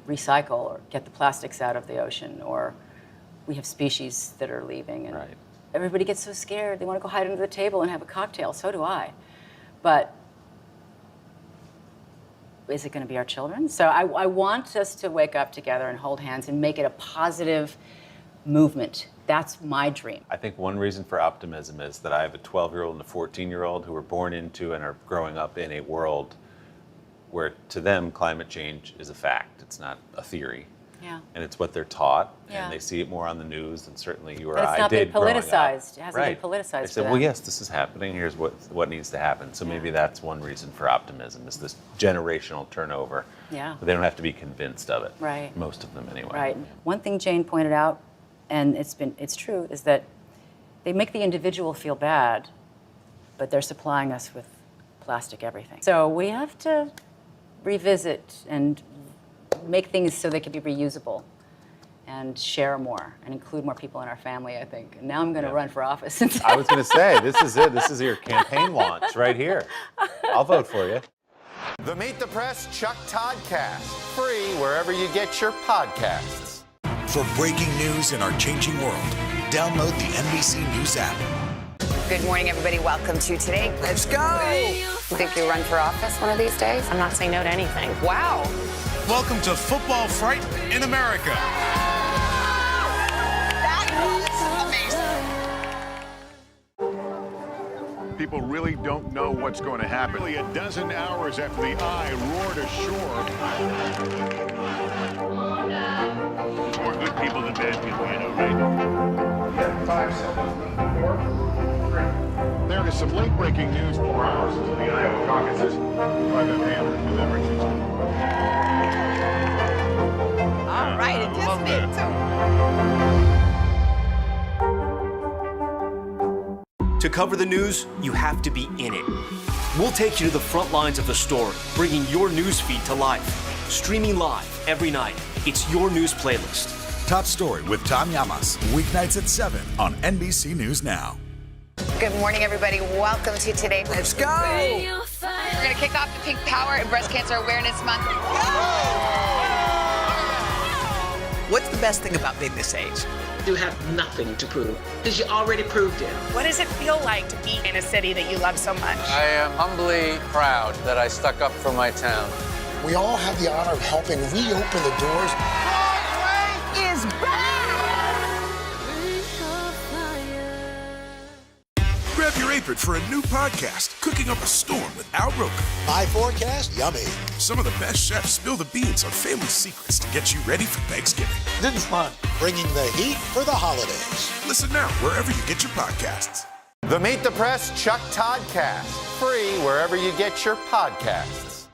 recycle or get the plastics out of the ocean, or we have species that are leaving. And everybody gets so scared. They want to go hide under the table and have a cocktail. So do I. But is it going to be our children? So I want us to wake up together and hold hands and make it a positive movement. That's my dream. I think one reason for optimism is that I have a 12-year-old and a 14-year-old who were born into and are growing up in a world where to them climate change is a fact. It's not a theory. Yeah. And it's what they're taught, Yeah. and they see it more on the news than certainly you or But it's I not did been growing up. politicized. It hasn't been Right. politicized They for said, them. well, yes, this is happening. Here's what needs to happen. So maybe that's one reason for optimism, is this generational turnover. Yeah. But they don't have to be convinced of it. Right. Most of them, anyway. Right. One thing Jane pointed out, and it's true, is that they make the individual feel bad, but they're supplying us with plastic everything. So we have to revisit and make things so they can be reusable and share more and include more people in our family, I think. And now I'm going to run for office. I was going to say, this is it. This is your campaign launch right here. I'll vote for you. The Meet the Press Chuck Toddcast, free wherever you get your podcasts. For breaking news in our changing world, download the NBC News app. Good morning, everybody. Welcome to Today. Let's go. You think you'll run for office one of these days? I'm not saying no to anything. Wow. Welcome to Football Fright in America. People really don't know what's going to happen. Nearly a dozen hours after the eye roared ashore. More good people than bad people, you know, right? 5 seconds. 4, 3. There is some late-breaking news 4 hours into the Iowa caucuses. By the hand of delivery. All right, it just me too. To cover the news, you have to be in it. We'll take you to the front lines of the story, bringing your news feed to life. Streaming live every night, it's your news playlist. Top Story with Tom Llamas. Weeknights at 7 on NBC News Now. Good morning, everybody. Welcome to Today. Let's go. We're going to kick off the Pink Power and Breast Cancer Awareness Month. What's the best thing about being this age? You have nothing to prove because you already proved it. What does it feel like to be in a city that you love so much? I am humbly proud that I stuck up for my town. We all have the honor of helping reopen the doors. Broadway is back! Grab your apron for a new podcast, Cooking Up a Storm with Al Roker. My forecast, yummy. Some of the best chefs spill the beans on family secrets to get you ready for Thanksgiving. This is fun. Bringing the heat for the holidays. Listen now wherever you get your podcasts. The Meet the Press Chuck Toddcast, free wherever you get your podcasts.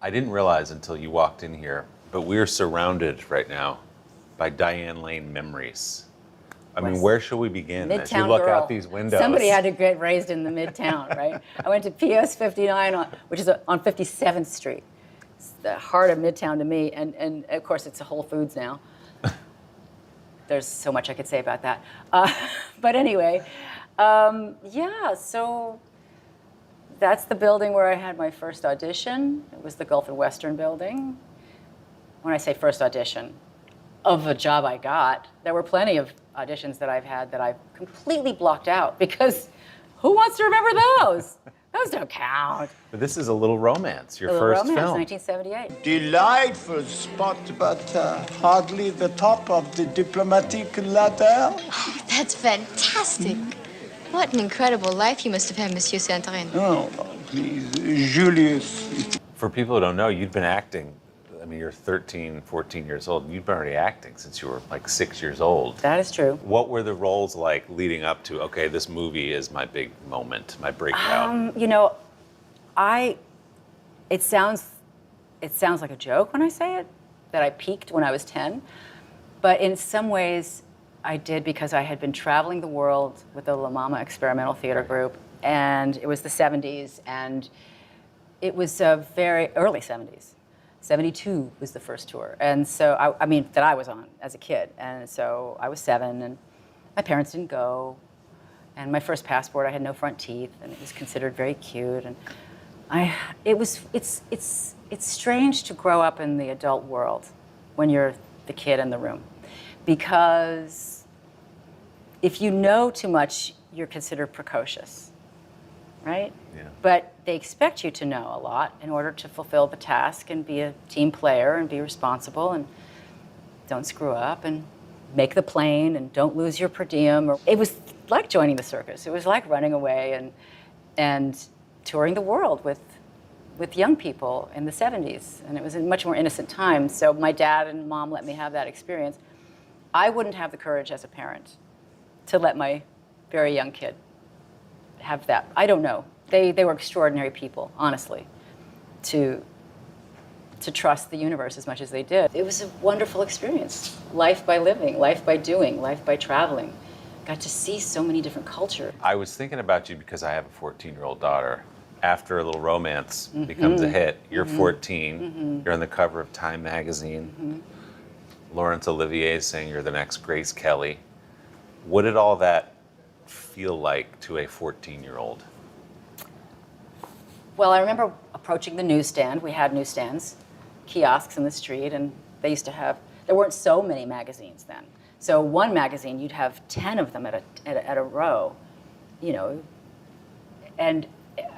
I didn't realize until you walked in here, but we're surrounded right now by Diane Lane memories. I mean, where shall we begin as you look out these windows? Somebody had to get raised in the Midtown, right? I went to PS 59, which is on 57th Street. It's the heart of Midtown to me, and of course it's a Whole Foods now. There's so much I could say about that. But anyway, yeah, so that's the building where I had my first audition. It was the Gulf and Western building. When I say first audition, of a job I got, there were plenty of auditions that I've had that I've completely blocked out because who wants to remember those? Those don't count. But this is a Little Romance, your Little first Romance, film. 1978. Delightful spot, but hardly the top of the diplomatic ladder. Oh, that's fantastic. What an incredible life you must have had, Monsieur Saint-Reine. Oh, please, Julius. For people who don't know, you've been acting. I mean, you're 13, 14 years old. You've been already acting since you were like 6 years old. That is true. What were the roles like leading up to, okay, this movie is my big moment, my breakout? You know, it sounds like a joke when I say it, that I peaked when I was 10. But in some ways, I did because I had been traveling the world with the La Mama Experimental Theater Group, and it was the 70s, and it was very early 70s. 72 was the first tour. And so, I mean, that I was on as a kid. And so I was 7, and my parents didn't go. And my first passport, I had no front teeth, and it was considered very cute. And it's strange to grow up in the adult world when you're the kid in the room. Because if you know too much, you're considered precocious, right? Yeah. But they expect you to know a lot in order to fulfill the task and be a team player and be responsible and don't screw up and make the plane and don't lose your per diem. It was like joining the circus. It was like running away and touring the world with young people in the 70s. And it was a much more innocent time. So my dad and mom let me have that experience. I wouldn't have the courage as a parent to let my very young kid have that. I don't know. They were extraordinary people, honestly, to trust the universe as much as they did. It was a wonderful experience. Life by living, life by doing, life by traveling. Got to see so many different cultures. I was thinking about you because I have a 14-year-old daughter. After A Little Romance becomes a hit, you're 14, you're on the cover of Time magazine. Laurence Olivier saying you're the next Grace Kelly. What did all that feel like to a 14-year-old? Well, I remember approaching the newsstand. We had newsstands, kiosks in the street, and they used to have, there weren't so many magazines then. So one magazine, you'd have 10 of them at a row, you know. And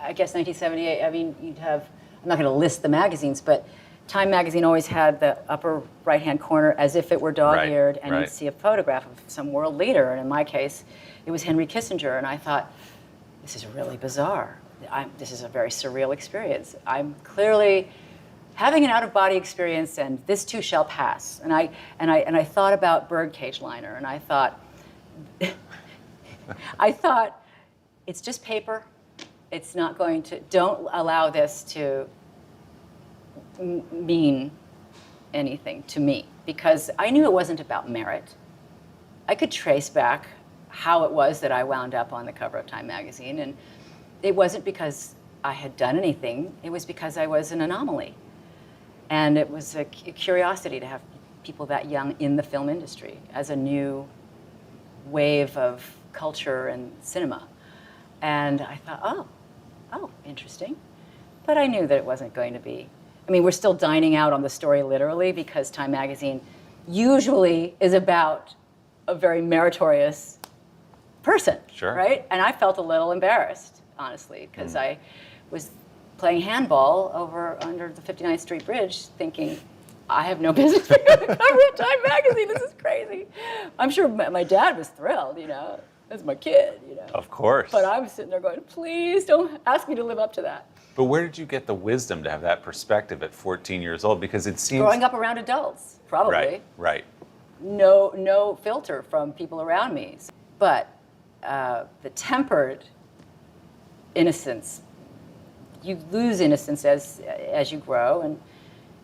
I guess 1978, I mean, you'd have, I'm not going to list the magazines, but Time magazine always had the upper right-hand corner as if it were dog-eared, and you'd see a photograph of some world leader. And in my case, it was Henry Kissinger. And I thought, this is really bizarre. This is a very surreal experience. I'm clearly having an out-of-body experience, and this too shall pass. And I thought about Birdcage Liner, and I thought, it's just paper. It's not going to. Don't allow this to mean anything to me, because I knew it wasn't about merit. I could trace back how it was that I wound up on the cover of Time magazine, and it wasn't because I had done anything. It was because I was an anomaly. And it was a curiosity to have people that young in the film industry as a new wave of culture and cinema. And I thought, oh, interesting. But I knew that it wasn't going to be. I mean, we're still dining out on the story literally because Time Magazine usually is about a very meritorious person, Sure. right? And I felt a little embarrassed, honestly, because I was playing handball under the 59th Street Bridge thinking, I have no business being on the cover of Time Magazine. This is crazy. I'm sure my dad was thrilled, That's my kid, Of course. But I was sitting there going, please don't ask me to live up to that. But where did you get the wisdom to have that perspective at 14 years old? Because it seems... Growing up around adults, probably. Right. No filter from people around me. But the tempered innocence, you lose innocence as you grow,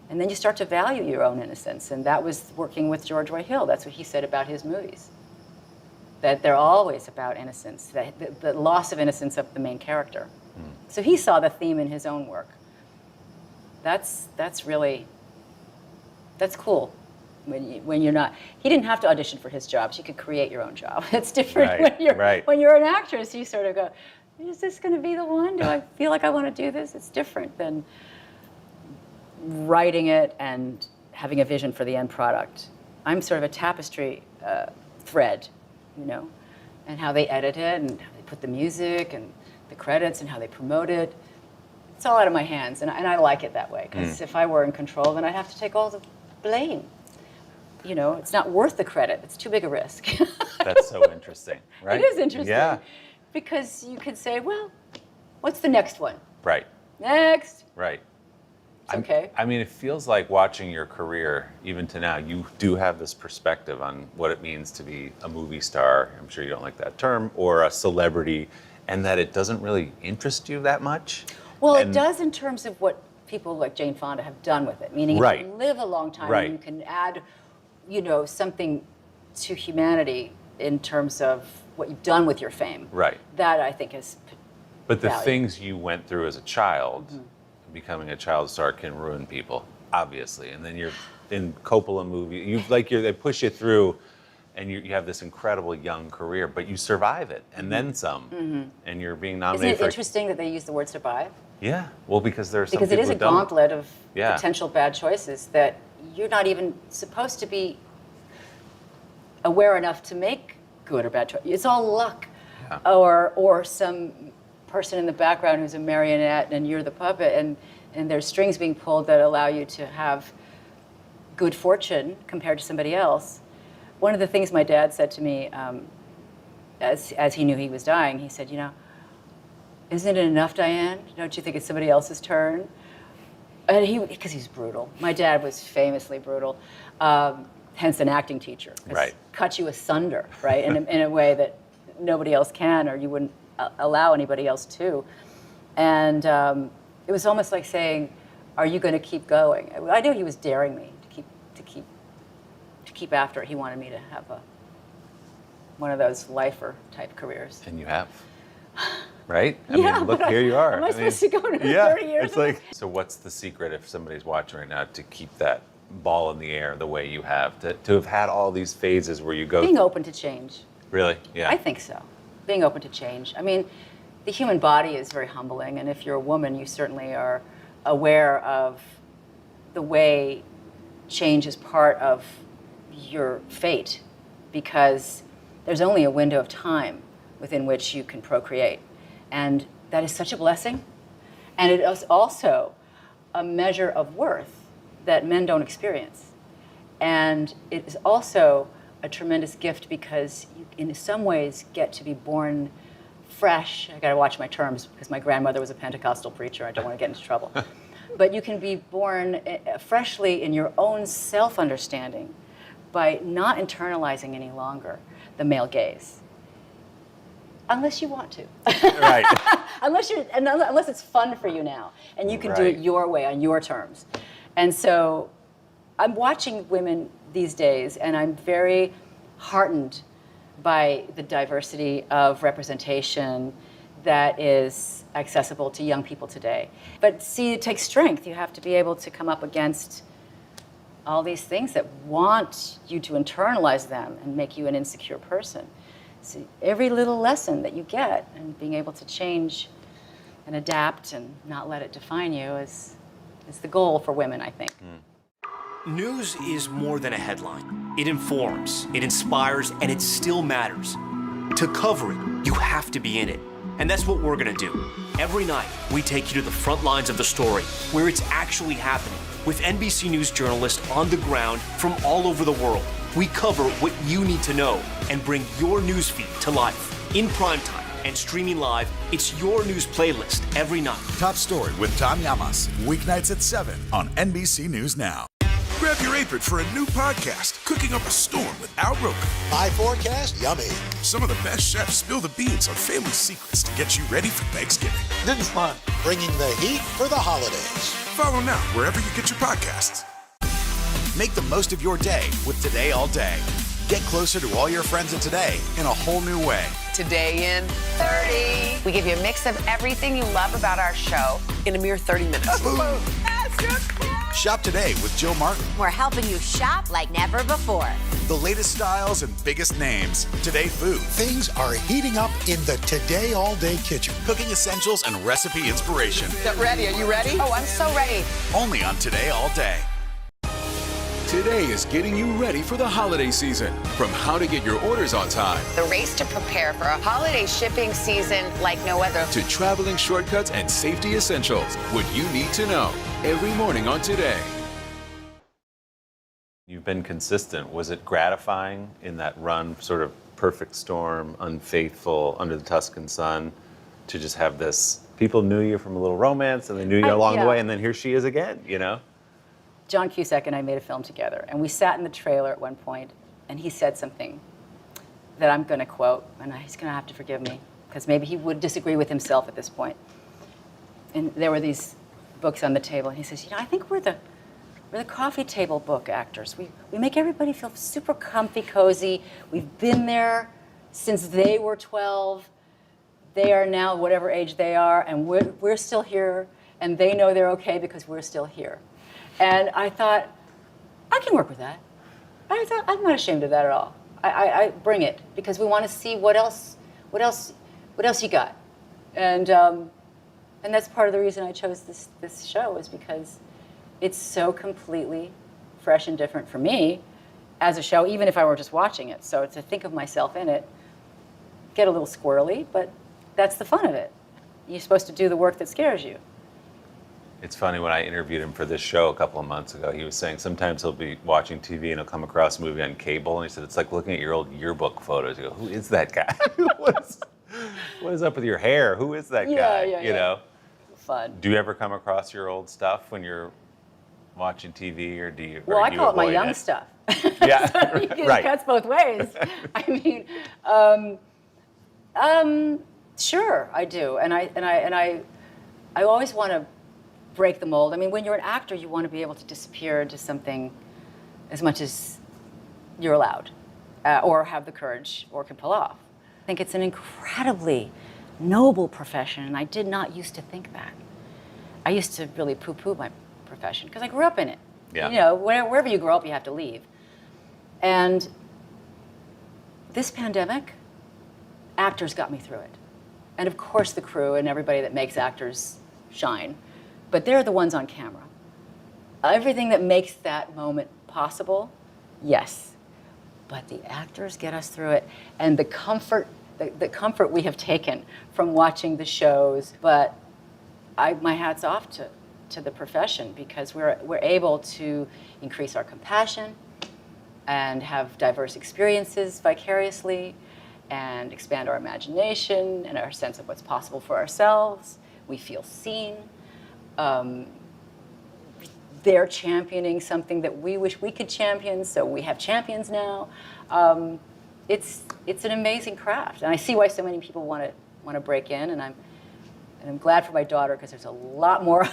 and then you start to value your own innocence. And that was working with George Roy Hill. That's what he said about his movies. That they're always about innocence, the loss of innocence of the main character. So he saw the theme in his own work. That's cool. When you're not, he didn't have to audition for his jobs. You could create your own job. It's different when you're an actress. You sort of go, is this going to be the one? Do I feel like I want to do this? It's different than writing it and having a vision for the end product. I'm sort of a tapestry thread, and how they edit it and how they put the music and the credits and how they promote it. It's all out of my hands, and I like it that way, because if I were in control, then I'd have to take all the blame. It's not worth the credit. It's too big a risk. That's so interesting, right? It is interesting. Yeah. Because you could say, well, what's the next one? Right. Next. Right. Okay. I mean, it feels like watching your career, even to now, you do have this perspective on what it means to be a movie star. I'm sure you don't like that term, or a celebrity, and that it doesn't really interest you that much. Well, it does in terms of what people like Jane Fonda have done with it. Meaning, if you live a long time, and you can add, something to humanity in terms of what you've done with your fame. Right. That I think is. But the things you went through as a child. Becoming a child star can ruin people, obviously. And then you're in Coppola movie. They push you through, and you have this incredible young career, but you survive it, and then some. And you're being nominated. Isn't it interesting that they use the word survive? Yeah. Well, because there are some people it is a who don't. gauntlet of potential bad choices that you're not even supposed to be aware enough to make good or bad choices. It's all luck, or some person in the background who's a marionette and you're the puppet, and there's strings being pulled that allow you to have good fortune compared to somebody else. One of the things my dad said to me as he knew he was dying, he said, isn't it enough, Diane? Don't you think it's somebody else's turn? And because he's brutal. My dad was famously brutal, hence an acting teacher. Right. Cut you asunder, right, in a way that nobody else can, or you wouldn't allow anybody else to. And it was almost like saying, are you going to keep going? I knew he was daring me to keep after it. He wanted me to have one of those lifer type careers. And you have, right? I Yeah, mean, look, but here you are. Am I supposed to go another 30 years? It's like, so what's the secret if somebody's watching right now to keep that ball in the air the way you have, to have had all these phases where you go... Being open to change. Really? Yeah. I think so. Being open to change. I mean, the human body is very humbling, and if you're a woman, you certainly are aware of the way change is part of your fate, because there's only a window of time within which you can procreate. And that is such a blessing. And it is also a measure of worth that men don't experience. And it is also a tremendous gift because you, in some ways, get to be born fresh. I gotta watch my terms because my grandmother was a Pentecostal preacher. I don't want to get into trouble. But you can be born freshly in your own self-understanding by not internalizing any longer the male gaze. Unless you want to. Right. unless it's fun for you now, and you can do it your way, on your terms. And so I'm watching women these days, and I'm very heartened by the diversity of representation that is accessible to young people today. But see, it takes strength. You have to be able to come up against all these things that want you to internalize them and make you an insecure person. So every little lesson that you get and being able to change and adapt and not let it define you is the goal for women, I think. News is more than a headline. It informs, it inspires, and it still matters. To cover it, you have to be in it. And that's what we're gonna do. Every night, we take you to the front lines of the story, where it's actually happening, with NBC News journalists on the ground from all over the world. We cover what you need to know and bring your newsfeed to life. In primetime and streaming live, it's your news playlist every night. Top Story with Tom Llamas, weeknights at 7 on NBC News Now. Grab your apron for a new podcast, Cooking Up a Storm with Al Roker. My forecast, yummy. Some of the best chefs spill the beans on family secrets to get you ready for Thanksgiving. This is fun. Bringing the heat for the holidays. Follow now wherever you get your podcasts. Make the most of your day with Today All Day. Get closer to all your friends at Today in a whole new way. Today in 30. We give you a mix of everything you love about our show in a mere 30 minutes. Shop today with Jill Martin. We're helping you shop like never before. The latest styles and biggest names. Today Food. Things are heating up in the Today All Day kitchen. Cooking essentials and recipe inspiration. Get ready. Are you ready? Oh, I'm so ready. Only on Today All Day. Today is getting you ready for the holiday season. From how to get your orders on time, The race to prepare for a holiday shipping season like no other. to traveling shortcuts and safety essentials, what you need to know every morning on Today. You've been consistent. Was it gratifying in that run, sort of Perfect Storm, Unfaithful, Under the Tuscan Sun, to just have this? People knew you from A Little Romance, and they knew you along the way, and then here she is again, you know? John Cusack and I made a film together, and we sat in the trailer at one point, and he said something that I'm going to quote, and he's going to have to forgive me, because maybe he would disagree with himself at this point. And there were these books on the table, and he says, I think we're the coffee table book actors. We make everybody feel super comfy, cozy. We've been there since they were 12. They are now whatever age they are, and we're still here, and they know they're okay because we're still here. And I thought, I can work with that. I'm not ashamed of that at all. I bring it because we want to see what else you got. And that's part of the reason I chose this show, is because it's so completely fresh and different for me as a show, even if I were just watching it. So to think of myself in it, get a little squirrely, but that's the fun of it. You're supposed to do the work that scares you. It's funny, when I interviewed him for this show a couple of months ago, he was saying sometimes he'll be watching TV and he'll come across a movie on cable, and he said it's like looking at your old yearbook photos. You go, who is that guy? What is up with your hair? Who is that guy? You know? Fun. Do you ever come across your old stuff when you're watching TV, or do you? Well, I call it my young stuff. Yeah, so it cuts both ways. I mean, sure, I do, and I always want to break the mold. I mean, when you're an actor, you want to be able to disappear into something as much as you're allowed, or have the courage, or can pull off. I think it's an incredibly noble profession, and I did not used to think that. I used to really poo-poo my profession because I grew up in it. Yeah. You know, wherever you grow up, you have to leave. And this pandemic, actors got me through it. And of course the crew and everybody that makes actors shine. But they're the ones on camera. Everything that makes that moment possible, yes. But the actors get us through it. And the comfort we have taken from watching the shows. But my hat's off to the profession, because we're able to increase our compassion and have diverse experiences vicariously and expand our imagination and our sense of what's possible for ourselves. We feel seen. They're championing something that we wish we could champion, so we have champions now. It's an amazing craft, and I see why so many people want to break in, and I'm glad for my daughter, because there's a lot more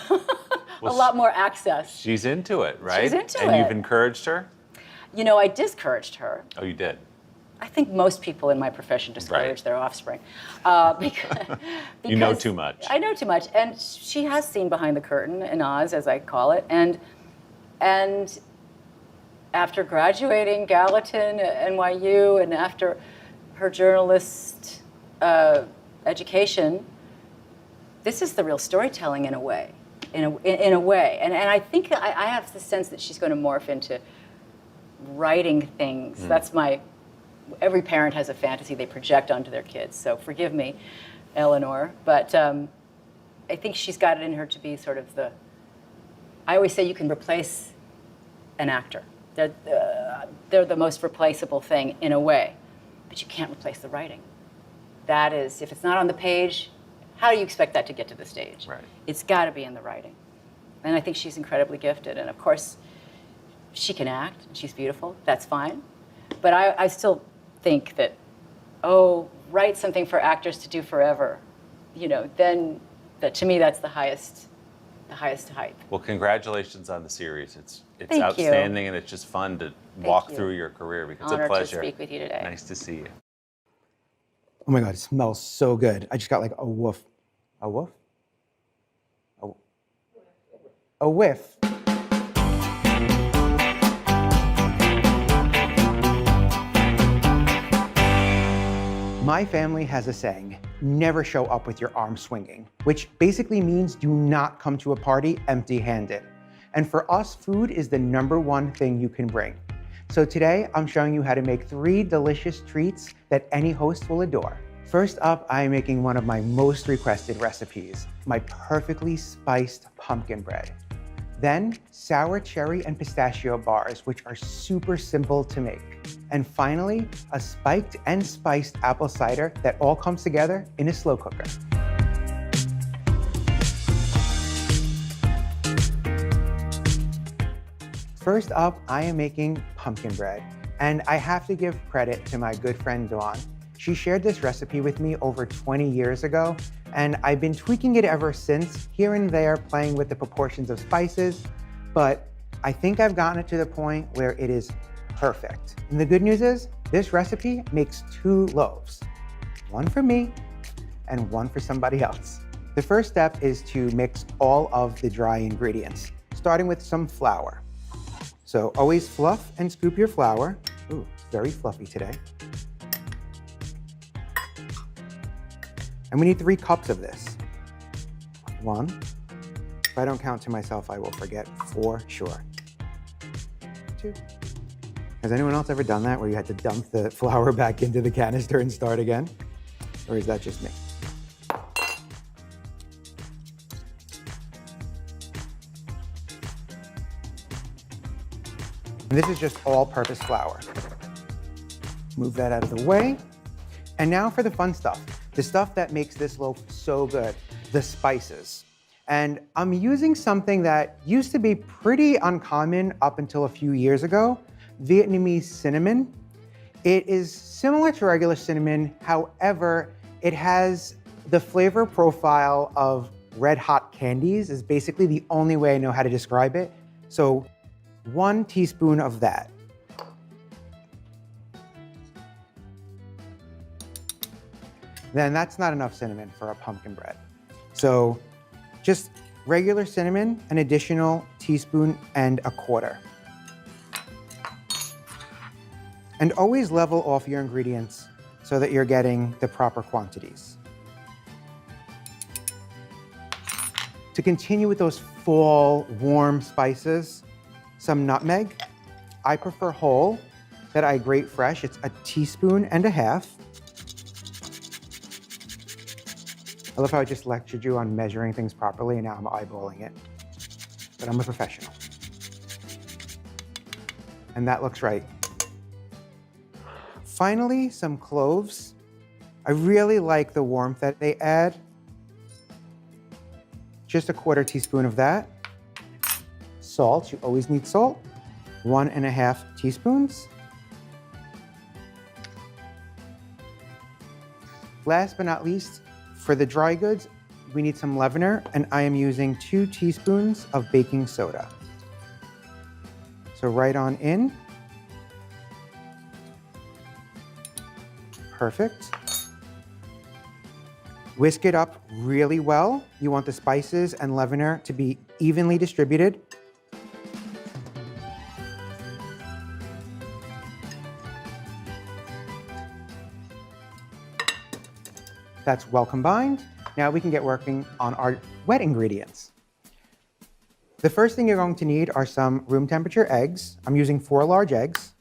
lot more access. She's into it, right? She's into it. And you've encouraged her? You know, I discouraged her. Oh, you did? I think most people in my profession discourage their offspring. Because you know too much. I know too much. And she has seen behind the curtain in Oz, as I call it. And after graduating Gallatin at NYU and after her journalist education, this is the real storytelling in a way. In a way. And I think I have the sense that she's going to morph into writing things. That's every parent has a fantasy they project onto their kids. So forgive me, Eleanor. But I think she's got it in her to be sort of I always say you can replace an actor. They're the most replaceable thing in a way. But you can't replace the writing. That is, if it's not on the page, how do you expect that to get to the stage? Right. It's got to be in the writing. And I think she's incredibly gifted. And of course, she can act, and she's beautiful. That's fine. But I still think that, write something for actors to do forever. Then to me, that's the highest height. Well, congratulations on the series. It's Thank outstanding, you. and it's just fun to walk you. through your career. Because Honored it's a pleasure. to speak with you today. Nice to see you. Oh my God, it smells so good. I just got like a woof. A woof? A whiff. My family has a saying, never show up with your arms swinging, which basically means do not come to a party empty-handed. And for us, food is the #1 thing you can bring. So today, I'm showing you how to make 3 delicious treats that any host will adore. First up, I am making one of my most requested recipes, my perfectly spiced pumpkin bread. Then, sour cherry and pistachio bars, which are super simple to make. And finally, a spiked and spiced apple cider that all comes together in a slow cooker. First up, I am making pumpkin bread. And I have to give credit to my good friend Dawn. She shared this recipe with me over 20 years ago, and I've been tweaking it ever since, here and there, playing with the proportions of spices, but I think I've gotten it to the point where it is perfect. And the good news is, this recipe makes 2 loaves. One for me, and one for somebody else. The first step is to mix all of the dry ingredients, starting with some flour. So always fluff and scoop your flour. Ooh, very fluffy today. And we need 3 cups of this. 1. If I don't count to myself, I will forget for sure. 2. Has anyone else ever done that where you had to dump the flour back into the canister and start again? Or is that just me? And this is just all-purpose flour. Move that out of the way. And now for the fun stuff. The stuff that makes this loaf so good, the spices. And I'm using something that used to be pretty uncommon up until a few years ago, Vietnamese cinnamon. It is similar to regular cinnamon, however, it has the flavor profile of red hot candies is basically the only way I know how to describe it. So 1 teaspoon of that. Then that's not enough cinnamon for a pumpkin bread. So just regular cinnamon, an additional teaspoon and a quarter. And always level off your ingredients so that you're getting the proper quantities. To continue with those fall warm spices, some nutmeg. I prefer whole, that I grate fresh. It's 1.5 teaspoons. I love how I just lectured you on measuring things properly, and now I'm eyeballing it. But I'm a professional. And that looks right. Finally, some cloves. I really like the warmth that they add. Just 1/4 teaspoon of that. Salt, you always need salt. 1.5 teaspoons. Last but not least, for the dry goods, we need some leavener, and I am using 2 teaspoons of baking soda. So right on in. Perfect. Whisk it up really well. You want the spices and leavener to be evenly distributed. That's well combined. Now we can get working on our wet ingredients. The first thing you're going to need are some room temperature eggs. I'm using 4 large eggs.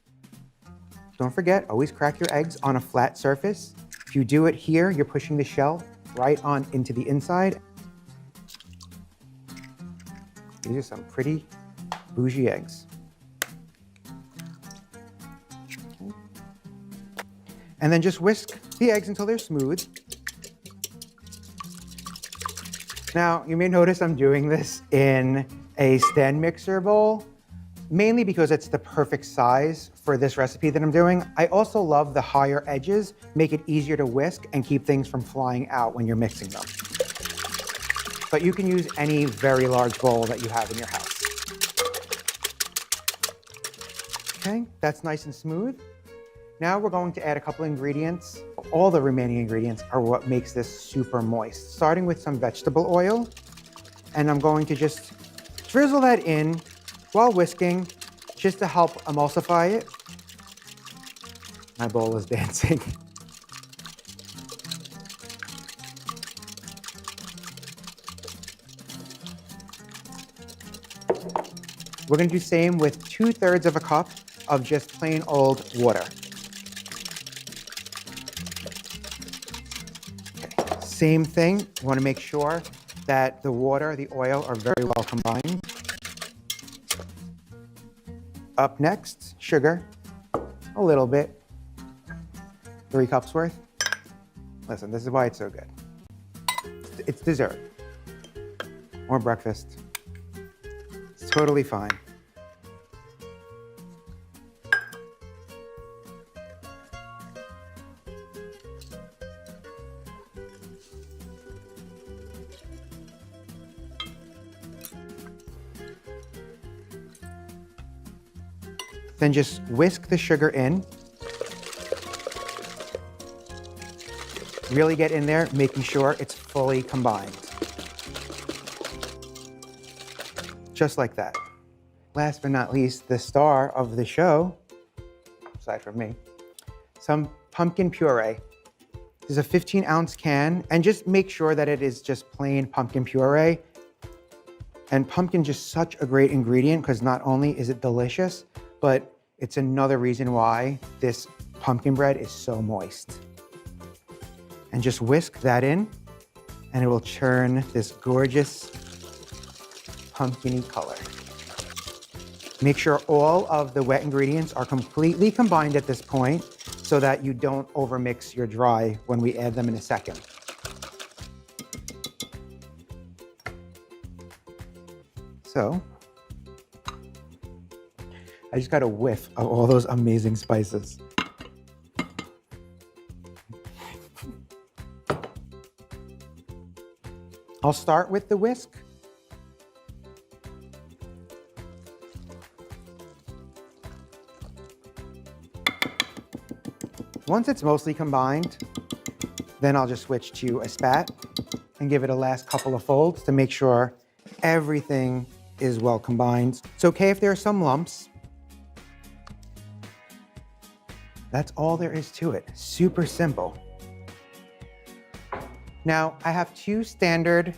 Don't forget, always crack your eggs on a flat surface. If you do it here, you're pushing the shell right on into the inside. These are some pretty bougie eggs. Okay. And then just whisk the eggs until they're smooth. Now, you may notice I'm doing this in a stand mixer bowl, mainly because it's the perfect size for this recipe that I'm doing. I also love the higher edges, make it easier to whisk and keep things from flying out when you're mixing them. But you can use any very large bowl that you have in your house. Okay, that's nice and smooth. Now we're going to add a couple ingredients. All the remaining ingredients are what makes this super moist, starting with some vegetable oil. And I'm going to just drizzle that in while whisking, just to help emulsify it. My bowl is dancing. We're gonna do the same with 2/3 of a cup of just plain old water. Okay. Same thing, you wanna make sure that the water, the oil are very well combined. Up next, sugar, a little bit, 3 cups worth. Listen, this is why it's so good. It's dessert or breakfast. It's totally fine. Then just whisk the sugar in. Really get in there, making sure it's fully combined. Just like that. Last but not least, the star of the show, aside from me, some pumpkin puree. This is a 15-ounce can, and just make sure that it is just plain pumpkin puree. And pumpkin just such a great ingredient because not only is it delicious, but it's another reason why this pumpkin bread is so moist. And just whisk that in, and it will churn this gorgeous pumpkin-y color. Make sure all of the wet ingredients are completely combined at this point so that you don't overmix your dry when we add them in a second. So, I just got a whiff of all those amazing spices. I'll start with the whisk. Once it's mostly combined, then I'll just switch to a spat and give it a last couple of folds to make sure everything is well combined. It's okay if there are some lumps. That's all there is to it. Super simple. Now, I have 2 standard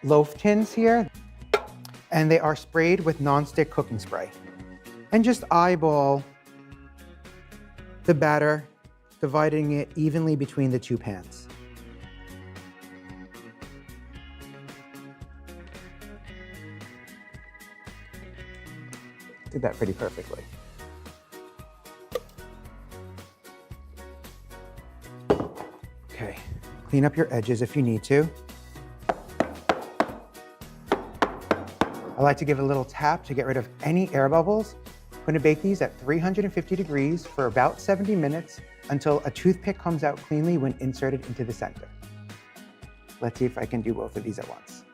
loaf tins here, and they are sprayed with nonstick cooking spray. And just eyeball the batter, dividing it evenly between the 2 pans. Did that pretty perfectly. Okay, clean up your edges if you need to. I like to give it a little tap to get rid of any air bubbles. I'm going to bake these at 350 degrees for about 70 minutes until a toothpick comes out cleanly when inserted into the center. Let's see if I can do both of these at once.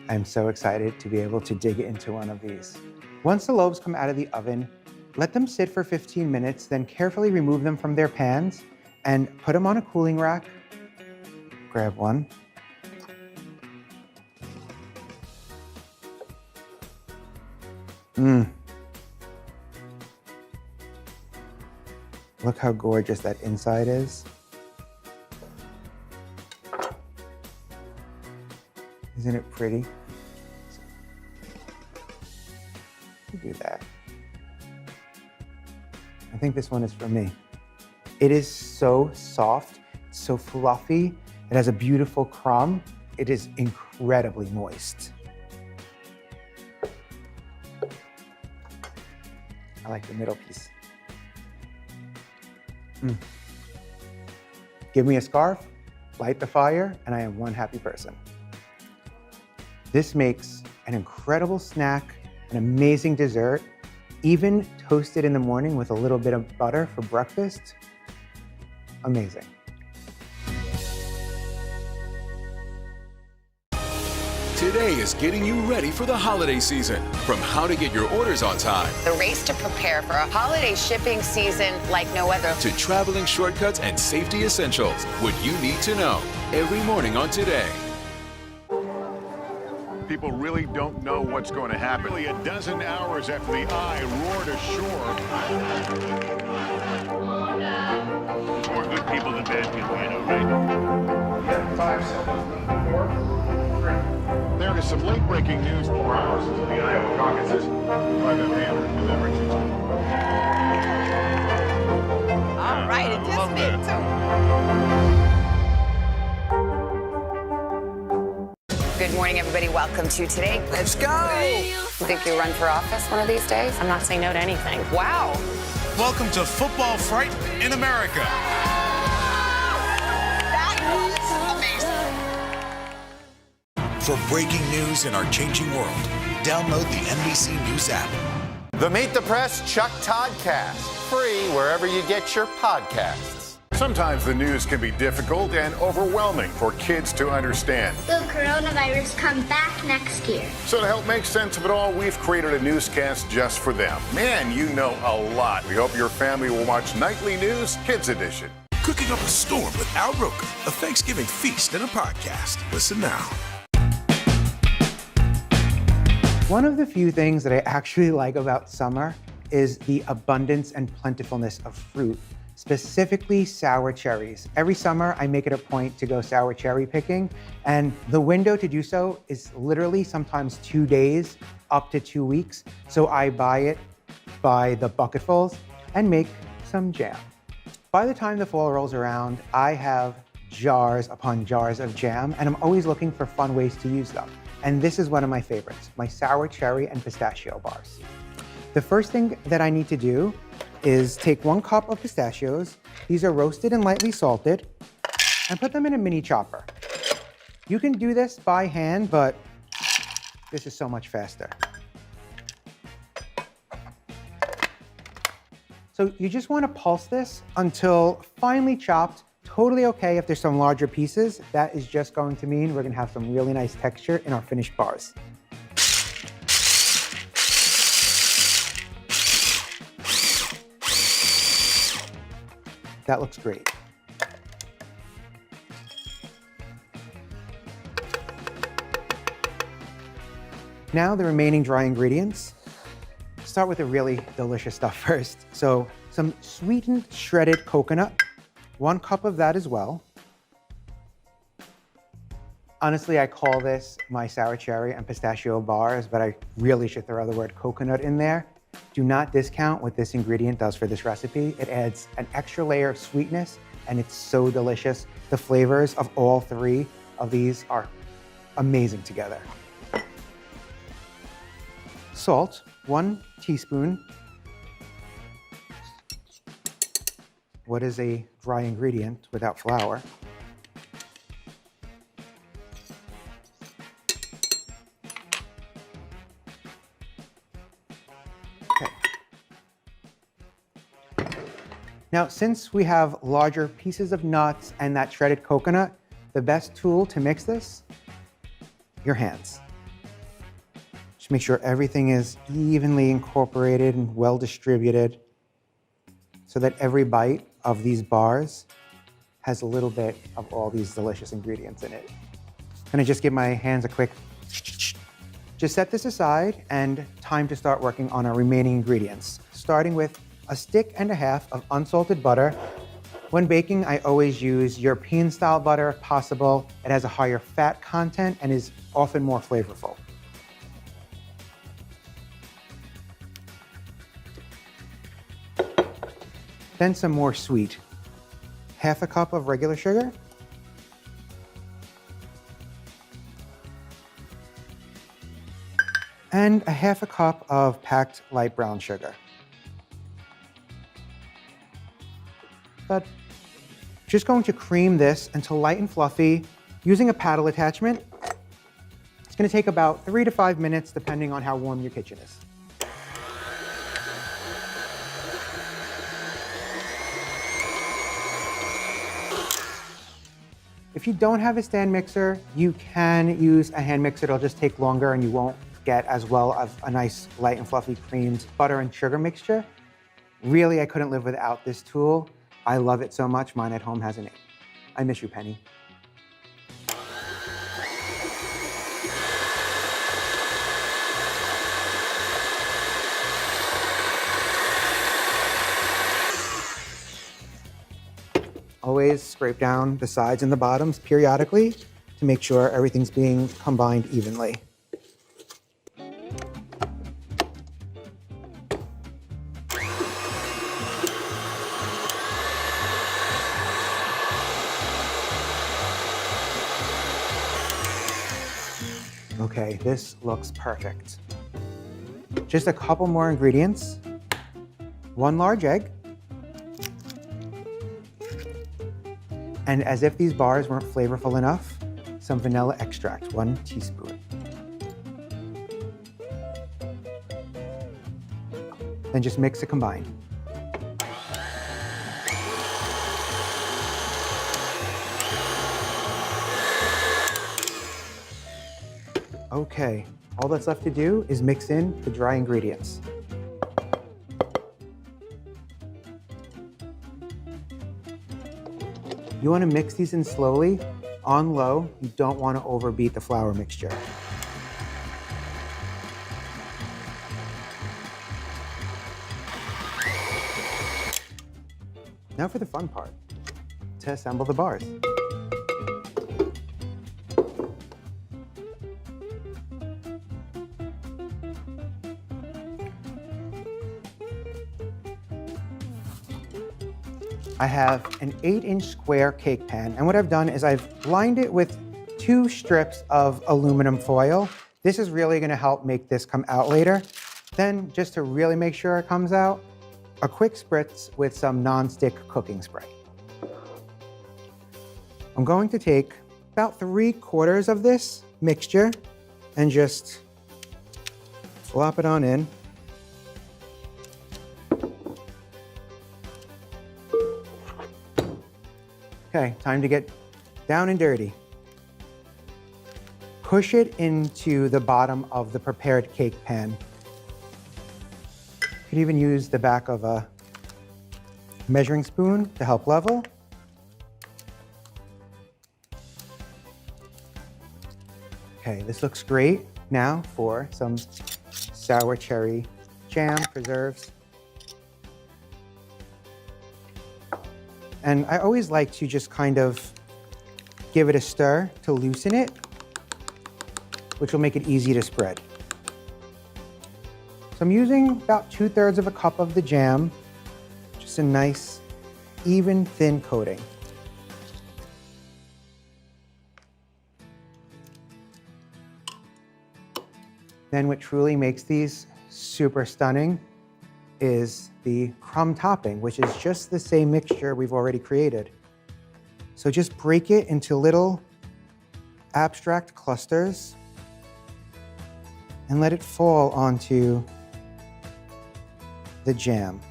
I'm so excited to be able to dig into one of these. Once the loaves come out of the oven, let them sit for 15 minutes, then carefully remove them from their pans and put them on a cooling rack. Grab one. Look how gorgeous that inside is. Isn't it pretty? Do that. I think this one is for me. It is so soft, so fluffy. It has a beautiful crumb. It is incredibly moist. I like the middle piece. Give me a scarf, light the fire, and I am one happy person. This makes an incredible snack, an amazing dessert, even toasted in the morning with a little bit of butter for breakfast. Amazing. Today is getting you ready for the holiday season. From how to get your orders on time, The race to prepare for a holiday shipping season like no other. to traveling shortcuts and safety essentials, what you need to know every morning on Today. People really don't know what's going to happen. Nearly a dozen hours after the Eye roared ashore. More good people than bad people, I know, right? 5 seconds. 4, 3. There is some late-breaking news. 4 hours until the Iowa caucuses. Private Andrew delivering it. All right, it just did too. Good morning, everybody. Welcome to Today. Let's go. You think you'll run for office one of these days? I'm not saying no to anything. Wow. Welcome to Football Fright in America. That was amazing. For breaking news in our changing world, download the NBC News app. The Meet the Press Chuck Toddcast, free wherever you get your podcasts. Sometimes the news can be difficult and overwhelming for kids to understand. Will coronavirus come back next year? So to help make sense of it all, we've created a newscast just for them. Man, you know a lot. We hope your family will watch Nightly News Kids Edition. Cooking up a storm with Al Roker, a Thanksgiving feast and a podcast. Listen now. One of the few things that I actually like about summer is the abundance and plentifulness of fruit, specifically sour cherries. Every summer, I make it a point to go sour cherry picking, and the window to do so is literally sometimes 2 days, up to 2 weeks. So I buy it by the bucketfuls and make some jam. By the time the fall rolls around, I have jars upon jars of jam, and I'm always looking for fun ways to use them. And this is one of my favorites, my sour cherry and pistachio bars. The first thing that I need to do is take 1 cup of pistachios. These are roasted and lightly salted, and put them in a mini chopper. You can do this by hand, but this is so much faster. So you just want to pulse this until finely chopped. Totally okay if there's some larger pieces. That is just going to mean we're going to have some really nice texture in our finished bars. That looks great. Now the remaining dry ingredients. Start with the really delicious stuff first. So some sweetened shredded coconut, 1 cup of that as well. Honestly, I call this my sour cherry and pistachio bars, but I really should throw the word coconut in there. Do not discount what this ingredient does for this recipe. It adds an extra layer of sweetness, and it's so delicious. The flavors of all 3 of these are amazing together. Salt, 1 teaspoon. What is a dry ingredient without flour? Now, since we have larger pieces of nuts and that shredded coconut, the best tool to mix this, your hands. Just make sure everything is evenly incorporated and well distributed so that every bite of these bars has a little bit of all these delicious ingredients in it. I'm gonna just give my hands a quick Just set this aside and time to start working on our remaining ingredients, starting with a stick and a half of unsalted butter. When baking, I always use European-style butter if possible. It has a higher fat content and is often more flavorful. Then some more sweet. Half a cup of regular sugar. And a half a cup of packed light brown sugar. But just going to cream this until light and fluffy using a paddle attachment. It's going to take about 3 to 5 minutes depending on how warm your kitchen is. If you don't have a stand mixer, you can use a hand mixer. It'll just take longer and you won't get as well of a nice light and fluffy creamed butter and sugar mixture. Really, I couldn't live without this tool. I love it so much, mine at home has a name. I miss you, Penny. Always scrape down the sides and the bottoms periodically to make sure everything's being combined evenly. Okay, this looks perfect. Just a couple more ingredients. 1 large egg. And as if these bars weren't flavorful enough, some vanilla extract, 1 teaspoon. Then just mix it combined. Okay, all that's left to do is mix in the dry ingredients. You want to mix these in slowly, on low. You don't want to overbeat the flour mixture. Now for the fun part, to assemble the bars. I have an 8-inch square cake pan, and what I've done is I've lined it with 2 strips of aluminum foil. This is really gonna help make this come out later. Then, just to really make sure it comes out, a quick spritz with some non-stick cooking spray. I'm going to take about 3/4 of this mixture and just flop it on in. Okay, time to get down and dirty. Push it into the bottom of the prepared cake pan. You could even use the back of a measuring spoon to help level. Okay, this looks great. Now for some sour cherry jam, preserves. And I always like to just kind of give it a stir to loosen it, which will make it easy to spread. So I'm using about 2/3 of a cup of the jam, just a nice, even, thin coating. Then what truly makes these super stunning is the crumb topping, which is just the same mixture we've already created. So just break it into little abstract clusters and let it fall onto the jam.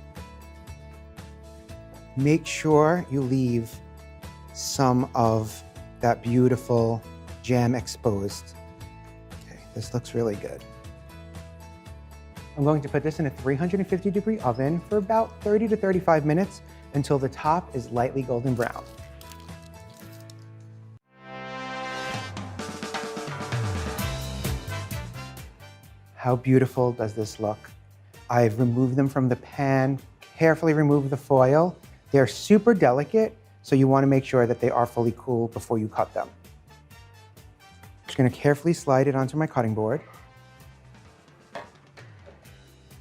Make sure you leave some of that beautiful jam exposed. Okay, this looks really good. I'm going to put this in a 350-degree oven for about 30 to 35 minutes until the top is lightly golden brown. How beautiful does this look? I've removed them from the pan, carefully removed the foil. They're super delicate, so you want to make sure that they are fully cool before you cut them. Just going to carefully slide it onto my cutting board.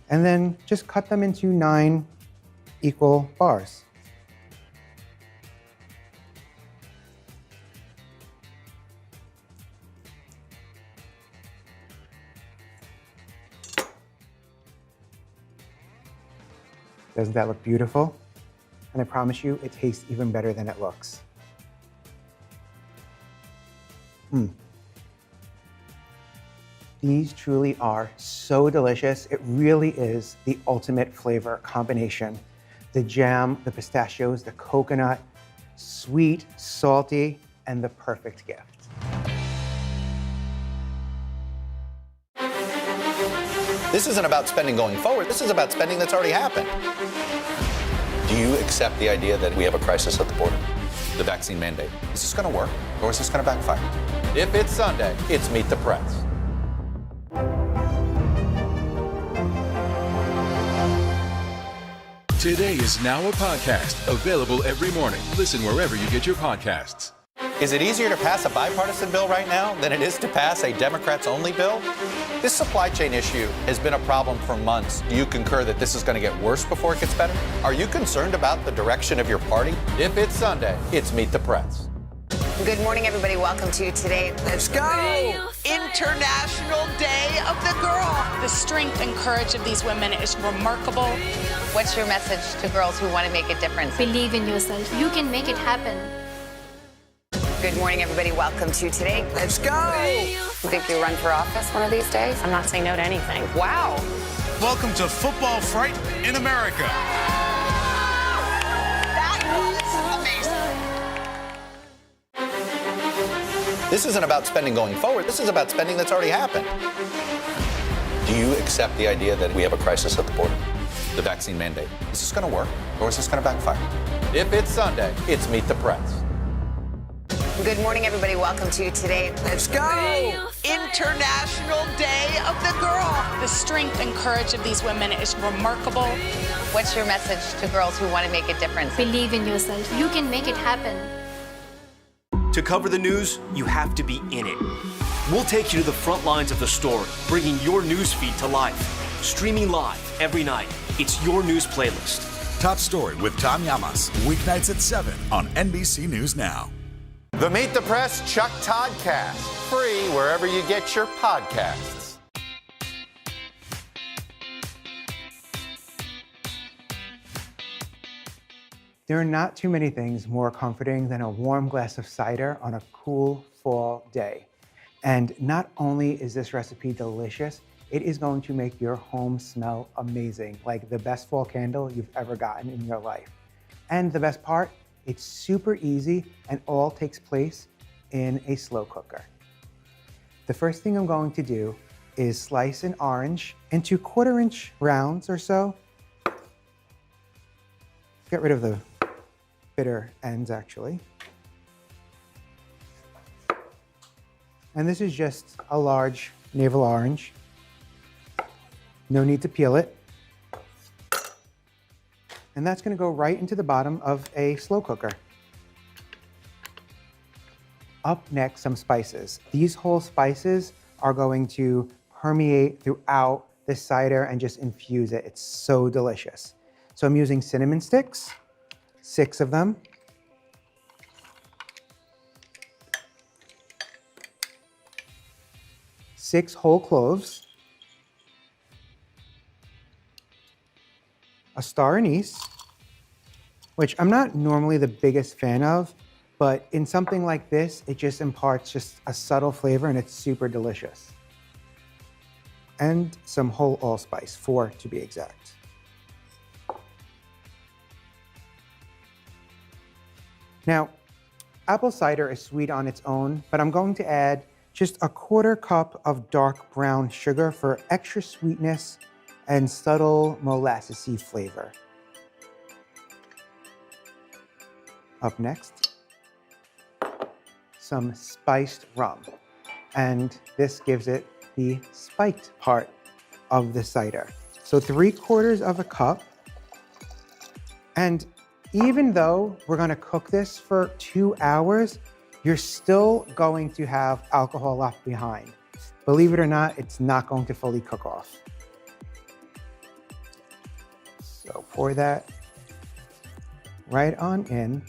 And then just cut them into 9 equal bars. Doesn't that look beautiful? And I promise you, it tastes even better than it looks. These truly are so delicious. It really is the ultimate flavor combination. The jam, the pistachios, the coconut, sweet, salty, and the perfect gift. This isn't about spending going forward. This is about spending that's already happened. Do you accept the idea that we have a crisis at the border? The vaccine mandate. Is this going to work, or is this going to backfire? If it's Sunday, it's Meet the Press. Today is now a podcast available every morning. Listen wherever you get your podcasts. Is it easier to pass a bipartisan bill right now than it is to pass a Democrats-only bill? This supply chain issue has been a problem for months. Do you concur that this is going to get worse before it gets better? Are you concerned about the direction of your party? If it's Sunday, it's Meet the Press. Good morning, everybody. Welcome to today. Let's go! International Day of the Girl. The strength and courage of these women is remarkable. What's your message to girls who want to make a difference? Believe in yourself. You can make it happen. Good morning, everybody. Welcome to today. Let's go! You think you'll run for office one of these days? I'm not saying no to anything. Wow. Welcome to Football Fright in America. That was amazing. This isn't about spending going forward. This is about spending that's already happened. Do you accept the idea that we have a crisis at the border? The vaccine mandate. Is this going to work, or is this going to backfire? If it's Sunday, it's Meet the Press. Good morning, everybody. Welcome to today. Let's go! International Day of the Girl. The strength and courage of these women is remarkable. What's your message to girls who want to make a difference? Believe in yourself. You can make it happen. To cover the news, you have to be in it. We'll take you to the front lines of the story, bringing your news feed to life. Streaming live every night. It's your news playlist. Top Story with Tom Llamas, weeknights at 7 on NBC News Now. The Meet the Press Chuck Toddcast, free wherever you get your podcasts. There are not too many things more comforting than a warm glass of cider on a cool fall day. And not only is this recipe delicious, it is going to make your home smell amazing, like the best fall candle you've ever gotten in your life. And the best part, it's super easy and all takes place in a slow cooker. The first thing I'm going to do is slice an orange into 1/4-inch rounds or so. Get rid of the bitter ends, actually. And this is just a large navel orange. No need to peel it. And that's going to go right into the bottom of a slow cooker. Up next, some spices. These whole spices are going to permeate throughout the cider and just infuse it. It's so delicious. So I'm using cinnamon sticks, 6 of them. Six whole cloves. A star anise, which I'm not normally the biggest fan of, but in something like this, it just imparts just a subtle flavor and it's super delicious. And some whole allspice, 4 to be exact. Now, apple cider is sweet on its own, but I'm going to add just a 1/4 cup of dark brown sugar for extra sweetness and subtle molassesy flavor. Up next, some spiced rum. And this gives it the spiked part of the cider. So 3/4 of a cup. And even though we're gonna cook this for 2 hours, you're still going to have alcohol left behind. Believe it or not, it's not going to fully cook off. So pour that right on in.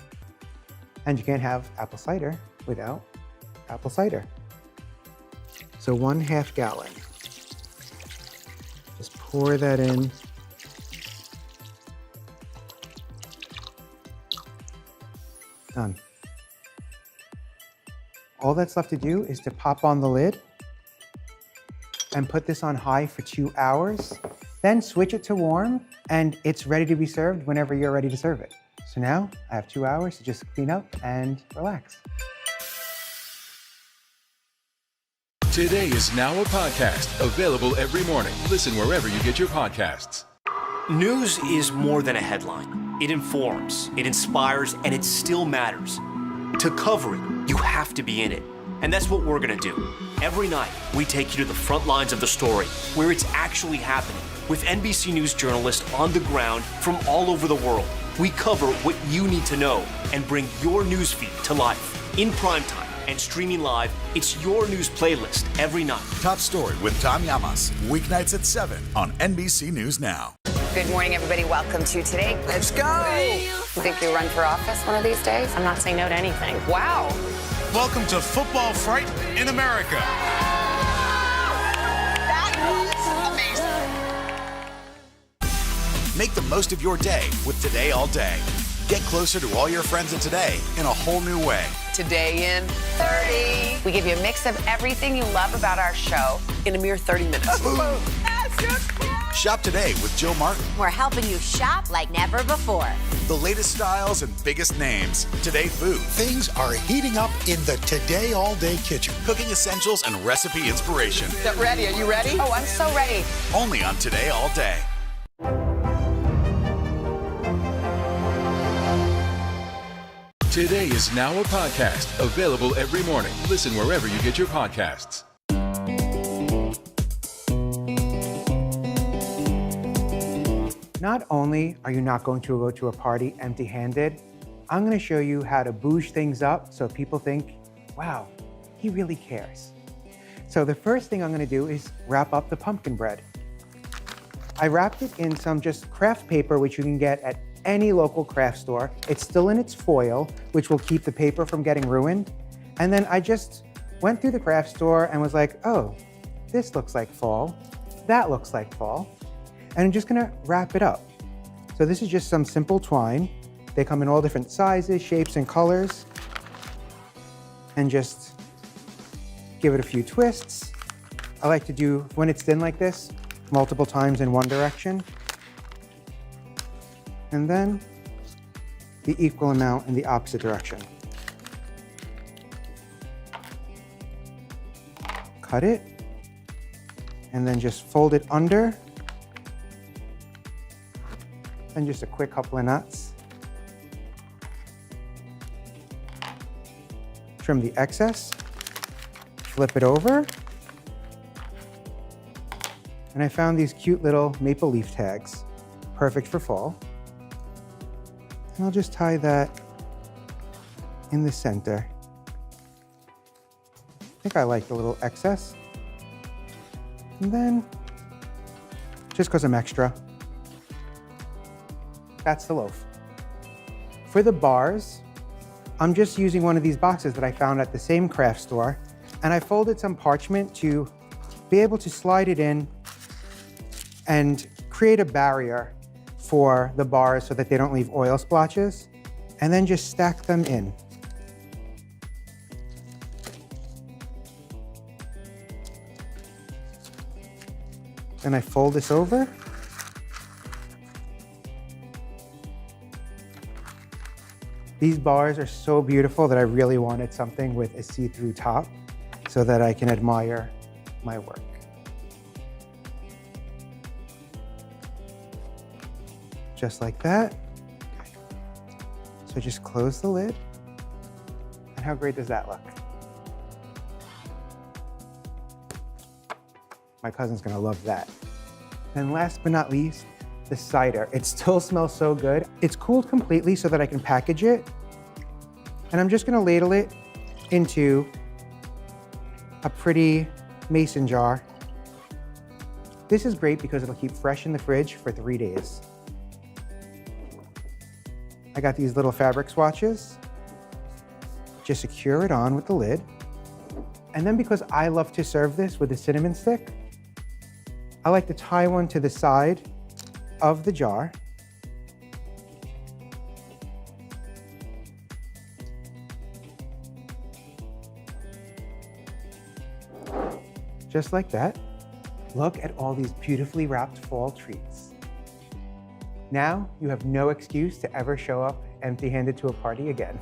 And you can't have apple cider without apple cider. So 1/2 gallon. Just pour that in. Done. All that's left to do is to pop on the lid and put this on high for 2 hours, then switch it to warm, and it's ready to be served whenever you're ready to serve it. So now I have 2 hours to just clean up and relax. Today is now a podcast available every morning. Listen wherever you get your podcasts. News is more than a headline. It informs, it inspires, and it still matters. To cover it, you have to be in it. And that's what we're gonna do. Every night, we take you to the front lines of the story, where it's actually happening, with NBC News journalists on the ground from all over the world. We cover what you need to know and bring your newsfeed to life. In primetime and streaming live, it's your news playlist every night. Top Story with Tom Llamas, weeknights at 7 on NBC News Now. Good morning, everybody. Welcome to Today. Let's go. You think you'll run for office one of these days? I'm not saying no to anything. Wow. Welcome to Football Fright in America. That was amazing. Make the most of your day with Today All Day. Get closer to all your friends at Today in a whole new way. Today in 30. We give you a mix of everything you love about our show in a mere 30 minutes. Shop today with Jill Martin. We're helping you shop like never before. The latest styles and biggest names. Today Food. Things are heating up in the Today All Day kitchen. Cooking essentials and recipe inspiration. Get ready. Are you ready? Oh, I'm so ready. Only on Today All Day. Today is now a podcast available every morning. Listen wherever you get your podcasts. Not only are you not going to go to a party empty-handed, I'm gonna show you how to bouge things up so people think, wow, he really cares. So the first thing I'm gonna do is wrap up the pumpkin bread. I wrapped it in some just craft paper, which you can get at any local craft store. It's still in its foil, which will keep the paper from getting ruined. And then I just went through the craft store and was like, oh, this looks like fall. That looks like fall. And I'm just gonna wrap it up. So this is just some simple twine. They come in all different sizes, shapes, and colors. And just give it a few twists. I like to do, when it's thin like this, multiple times in one direction. And then the equal amount in the opposite direction. Cut it, and then just fold it under. And just a quick couple of nuts. Trim the excess, flip it over. And I found these cute little maple leaf tags, perfect for fall. And I'll just tie that in the center. I think I like the little excess. And then, just because I'm extra, that's the loaf. For the bars, I'm just using one of these boxes that I found at the same craft store, and I folded some parchment to be able to slide it in and create a barrier for the bars so that they don't leave oil splotches, and then just stack them in. Then I fold this over. These bars are so beautiful that I really wanted something with a see-through top so that I can admire my work. Just like that. So just close the lid. And how great does that look? My cousin's gonna love that. And last but not least, the cider. It still smells so good. It's cooled completely so that I can package it. And I'm just gonna ladle it into a pretty mason jar. This is great because it'll keep fresh in the fridge for 3 days. I got these little fabric swatches. Just secure it on with the lid. And then because I love to serve this with a cinnamon stick, I like to tie one to the side of the jar. Just like that. Look at all these beautifully wrapped fall treats. Now you have no excuse to ever show up empty-handed to a party again.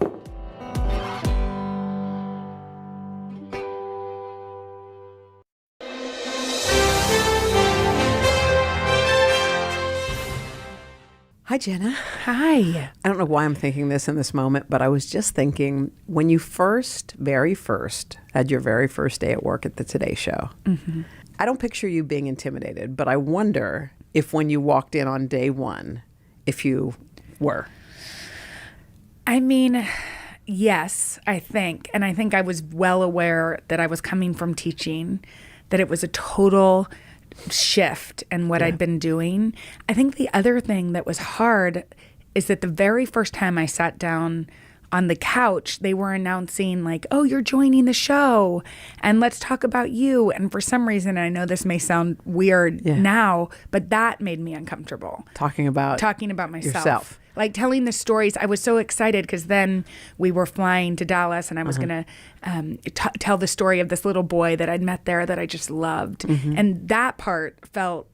Hi, Jenna. Hi. I don't know why I'm thinking this in this moment, but I was just thinking when you very first, had your very first day at work at the Today Show, I don't picture you being intimidated, but I wonder if when you walked in on day one, if you were. I mean, yes, I think. And I think I was well aware that I was coming from teaching, that it was a total shift in what I'd been doing. I think the other thing that was hard is that the very first time I sat down on the couch, they were announcing like, oh, you're joining the show and let's talk about you. And for some reason, I know this may sound weird now, but that made me uncomfortable. Talking about myself. Yourself. Like telling the stories. I was so excited because then we were flying to Dallas and I was going to tell the story of this little boy that I'd met there that I just loved. And that part felt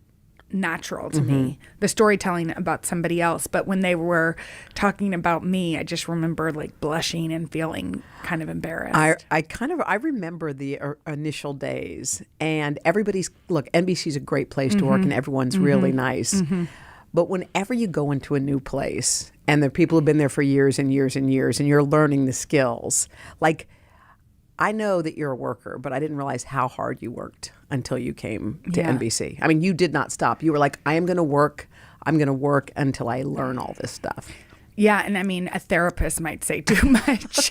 natural to me, the storytelling about somebody else. But when they were talking about me, I just remember like blushing and feeling kind of embarrassed. I remember the initial days, and look, NBC's a great place to work and everyone's really nice. But whenever you go into a new place and the people have been there for years and years and years and you're learning the skills, like I know that you're a worker, but I didn't realize how hard you worked until you came to NBC. I mean, you did not stop. You were like, I'm going to work until I learn all this stuff. Yeah, and I mean, a therapist might say too much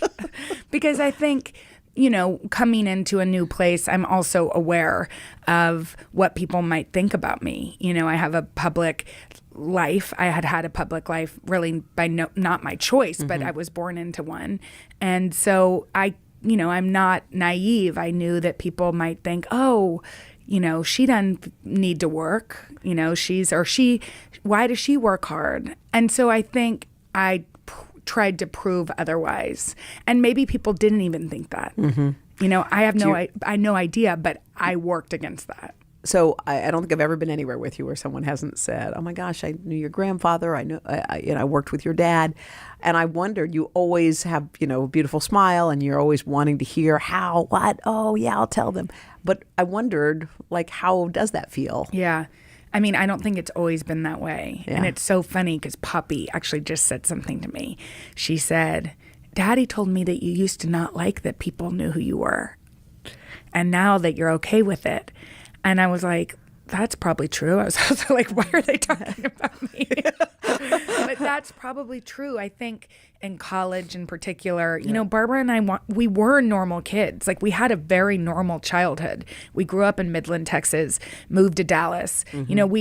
because I think, you know, coming into a new place, I'm also aware of what people might think about me. You know, I have a public life. I had a public life really by not my choice, but I was born into one. And so I'm not naive. I knew that people might think, oh, you know, she doesn't need to work. You know, why does she work hard? And so I think I tried to prove otherwise. And maybe people didn't even think that. You know, I have no idea, but I worked against that. So I don't think I've ever been anywhere with you where someone hasn't said, "Oh my gosh, I knew your grandfather. I worked with your dad," and I wondered. You always have, you know, a beautiful smile, and you're always wanting to hear how, what. Oh yeah, I'll tell them. But I wondered, like, how does that feel? Yeah, I mean, I don't think it's always been that way, and it's so funny because Poppy actually just said something to me. She said, "Daddy told me that you used to not like that people knew who you were, and now that you're okay with it." And I was like, that's probably true. I was also like, why are they talking about me? But that's probably true. I think in college in particular, you know, Barbara and I, we were normal kids. Like we had a very normal childhood. We grew up in Midland, Texas, moved to Dallas. You know,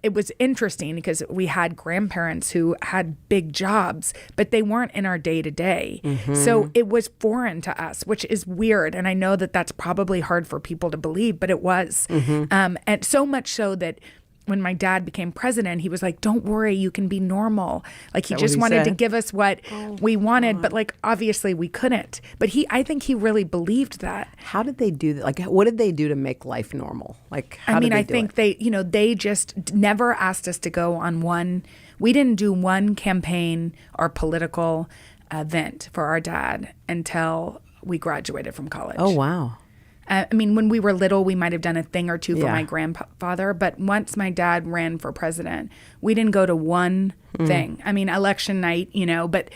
it was interesting because we had grandparents who had big jobs, but they weren't in our day-to-day. So it was foreign to us, which is weird. And I know that that's probably hard for people to believe, but it was. And so much so that when my dad became president, he was like, don't worry, you can be normal. Like he just wanted to give us what we wanted, but like obviously we couldn't. But I think he really believed that. How did they do that? Like what did they do to make life normal? Like I think they just never asked us to go on we didn't do one campaign or political event for our dad until we graduated from college. Oh, wow. I mean, when we were little, we might have done a thing or two for my grandfather. But once my dad ran for president, we didn't go to one thing. I mean, election night, you know, but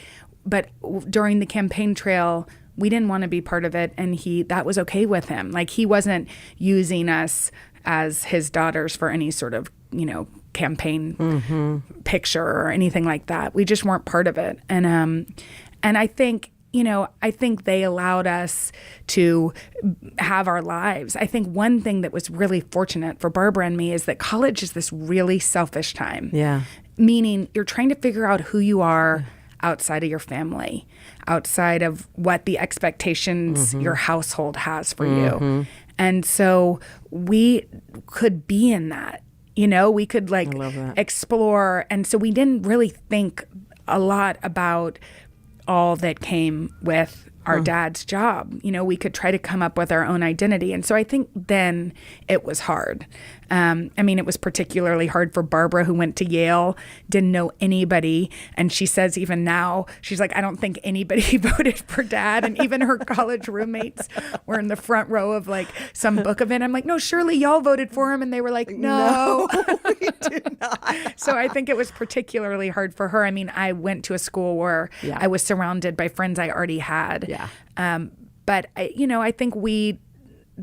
during the campaign trail, we didn't want to be part of it. And that was okay with him. Like he wasn't using us as his daughters for any sort of, campaign picture or anything like that. We just weren't part of it. And I think, I think they allowed us to have our lives. I think one thing that was really fortunate for Barbara and me is that college is this really selfish time. Yeah. Meaning you're trying to figure out who you are outside of your family, outside of what the expectations your household has for you. And so we could be in that, we could explore. And so we didn't really think a lot about all that came with our dad's job. We could try to come up with our own identity. And so I think then it was hard. It was particularly hard for Barbara, who went to Yale, didn't know anybody. And she says even now, she's like, I don't think anybody voted for Dad. And even her college roommates were in the front row of some book event. I'm like, no, surely y'all voted for him. And they were like, no, we did not. So I think it was particularly hard for her. I went to a school where I was surrounded by friends I already had. Yeah. But I think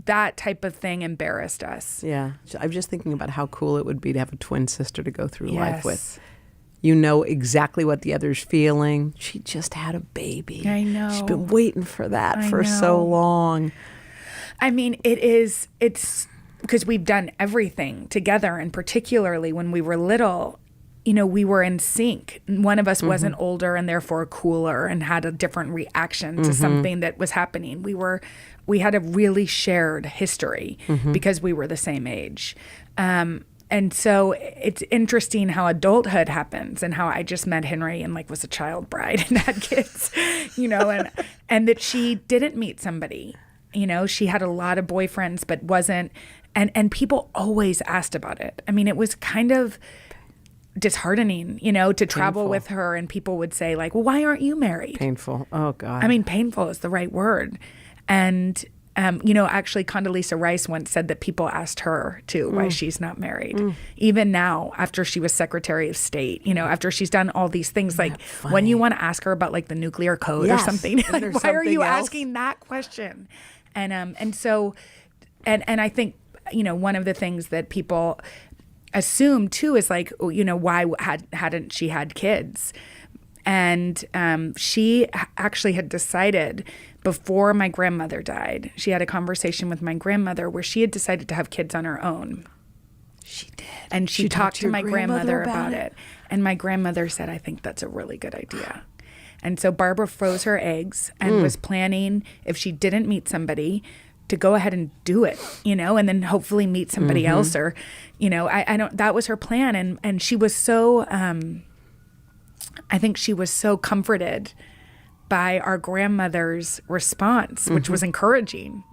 that type of thing embarrassed us. Yeah. I'm just thinking about how cool it would be to have a twin sister to go through life with. You know exactly what the other's feeling. She just had a baby. I know. She's been waiting for that for so long. It's because we've done everything together, and particularly when we were little, we were in sync. One of us wasn't older and therefore cooler and had a different reaction to something that was happening. We had a really shared history because we were the same age. And so it's interesting how adulthood happens and how I just met Henry and was a child bride and had kids, and that she didn't meet somebody. She had a lot of boyfriends, but wasn't. And people always asked about it. It was kind of disheartening, to travel with her, and people would say well, why aren't you married? Painful. Oh God. Painful is the right word. And actually Condoleezza Rice once said that people asked her too why she's not married. Even now, after she was Secretary of State, after she's done all these things, when you want to ask her about the nuclear code or something, why are you asking that question? And so I think one of the things that people assume too is why hadn't she had kids? And she actually had decided before my grandmother died, she had a conversation with my grandmother where she had decided to have kids on her own. She did. And she talked to my grandmother about it. And my grandmother said, I think that's a really good idea. And so Barbara froze her eggs and was planning, if she didn't meet somebody, to go ahead and do it, and then hopefully meet somebody else, or, I don't, that was her plan. And she was so, I think she was so comforted by our grandmother's response, which was encouraging.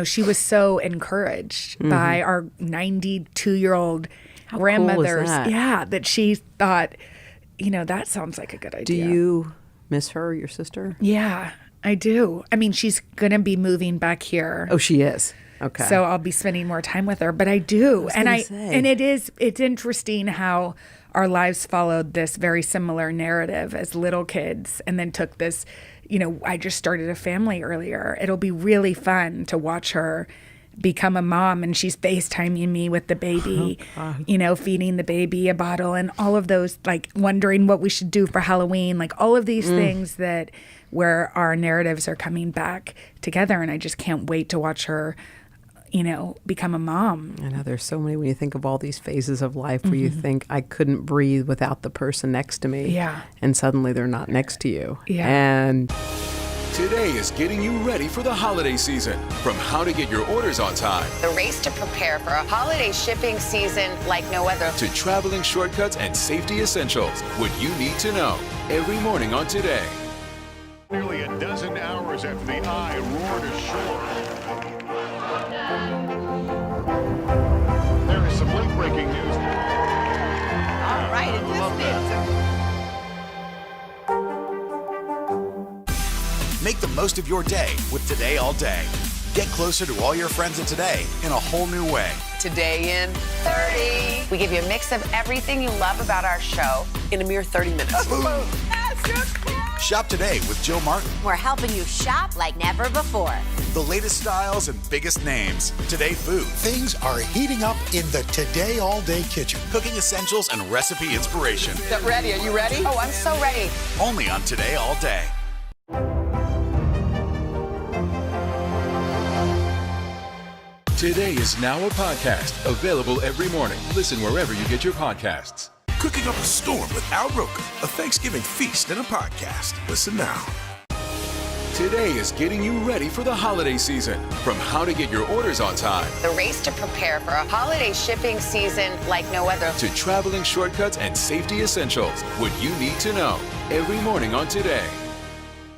She was so encouraged by our 92-year-old grandmother's, that she thought, that sounds like a good idea. Do you miss her, your sister? Yeah, I do. She's going to be moving back here. Oh, she is. Okay. So I'll be spending more time with her, but I do. It's interesting how our lives followed this very similar narrative as little kids, and then took this, I just started a family earlier. It'll be really fun to watch her become a mom, and she's FaceTiming me with the baby, feeding the baby a bottle, and all of those, wondering what we should do for Halloween, all of these things that where our narratives are coming back together. And I just can't wait to watch her, become a mom. I know there's so many, when you think of all these phases of life where you think, I couldn't breathe without the person next to me. Yeah. And suddenly they're not next to you. Yeah. And today is getting you ready for the holiday season. From how to get your orders on time, The race to prepare for a holiday shipping season like no other, to traveling shortcuts and safety essentials, what you need to know every morning on Today. Nearly a dozen hours after the eye roared ashore. There is some late-breaking news. All right, and Make the most of your day with Today All Day. Get closer to all your friends at Today in a whole new way. Today in 30. We give you a mix of everything you love about our show in a mere 30 minutes. Boom. That's just Shop today with Jill Martin. We're helping you shop like never before. The latest styles and biggest names. Today Food. Things are heating up in the Today All Day kitchen. Cooking essentials and recipe inspiration. Get ready. Are you ready? Oh, I'm so ready. Only on Today All Day. Today is now a podcast, available every morning. Listen wherever you get your podcasts. Cooking up a storm with Al Roker, a Thanksgiving feast and a podcast. Listen now. Today is getting you ready for the holiday season. From how to get your orders on time, The race to prepare for a holiday shipping season like no other. to traveling shortcuts and safety essentials. What you need to know every morning on Today.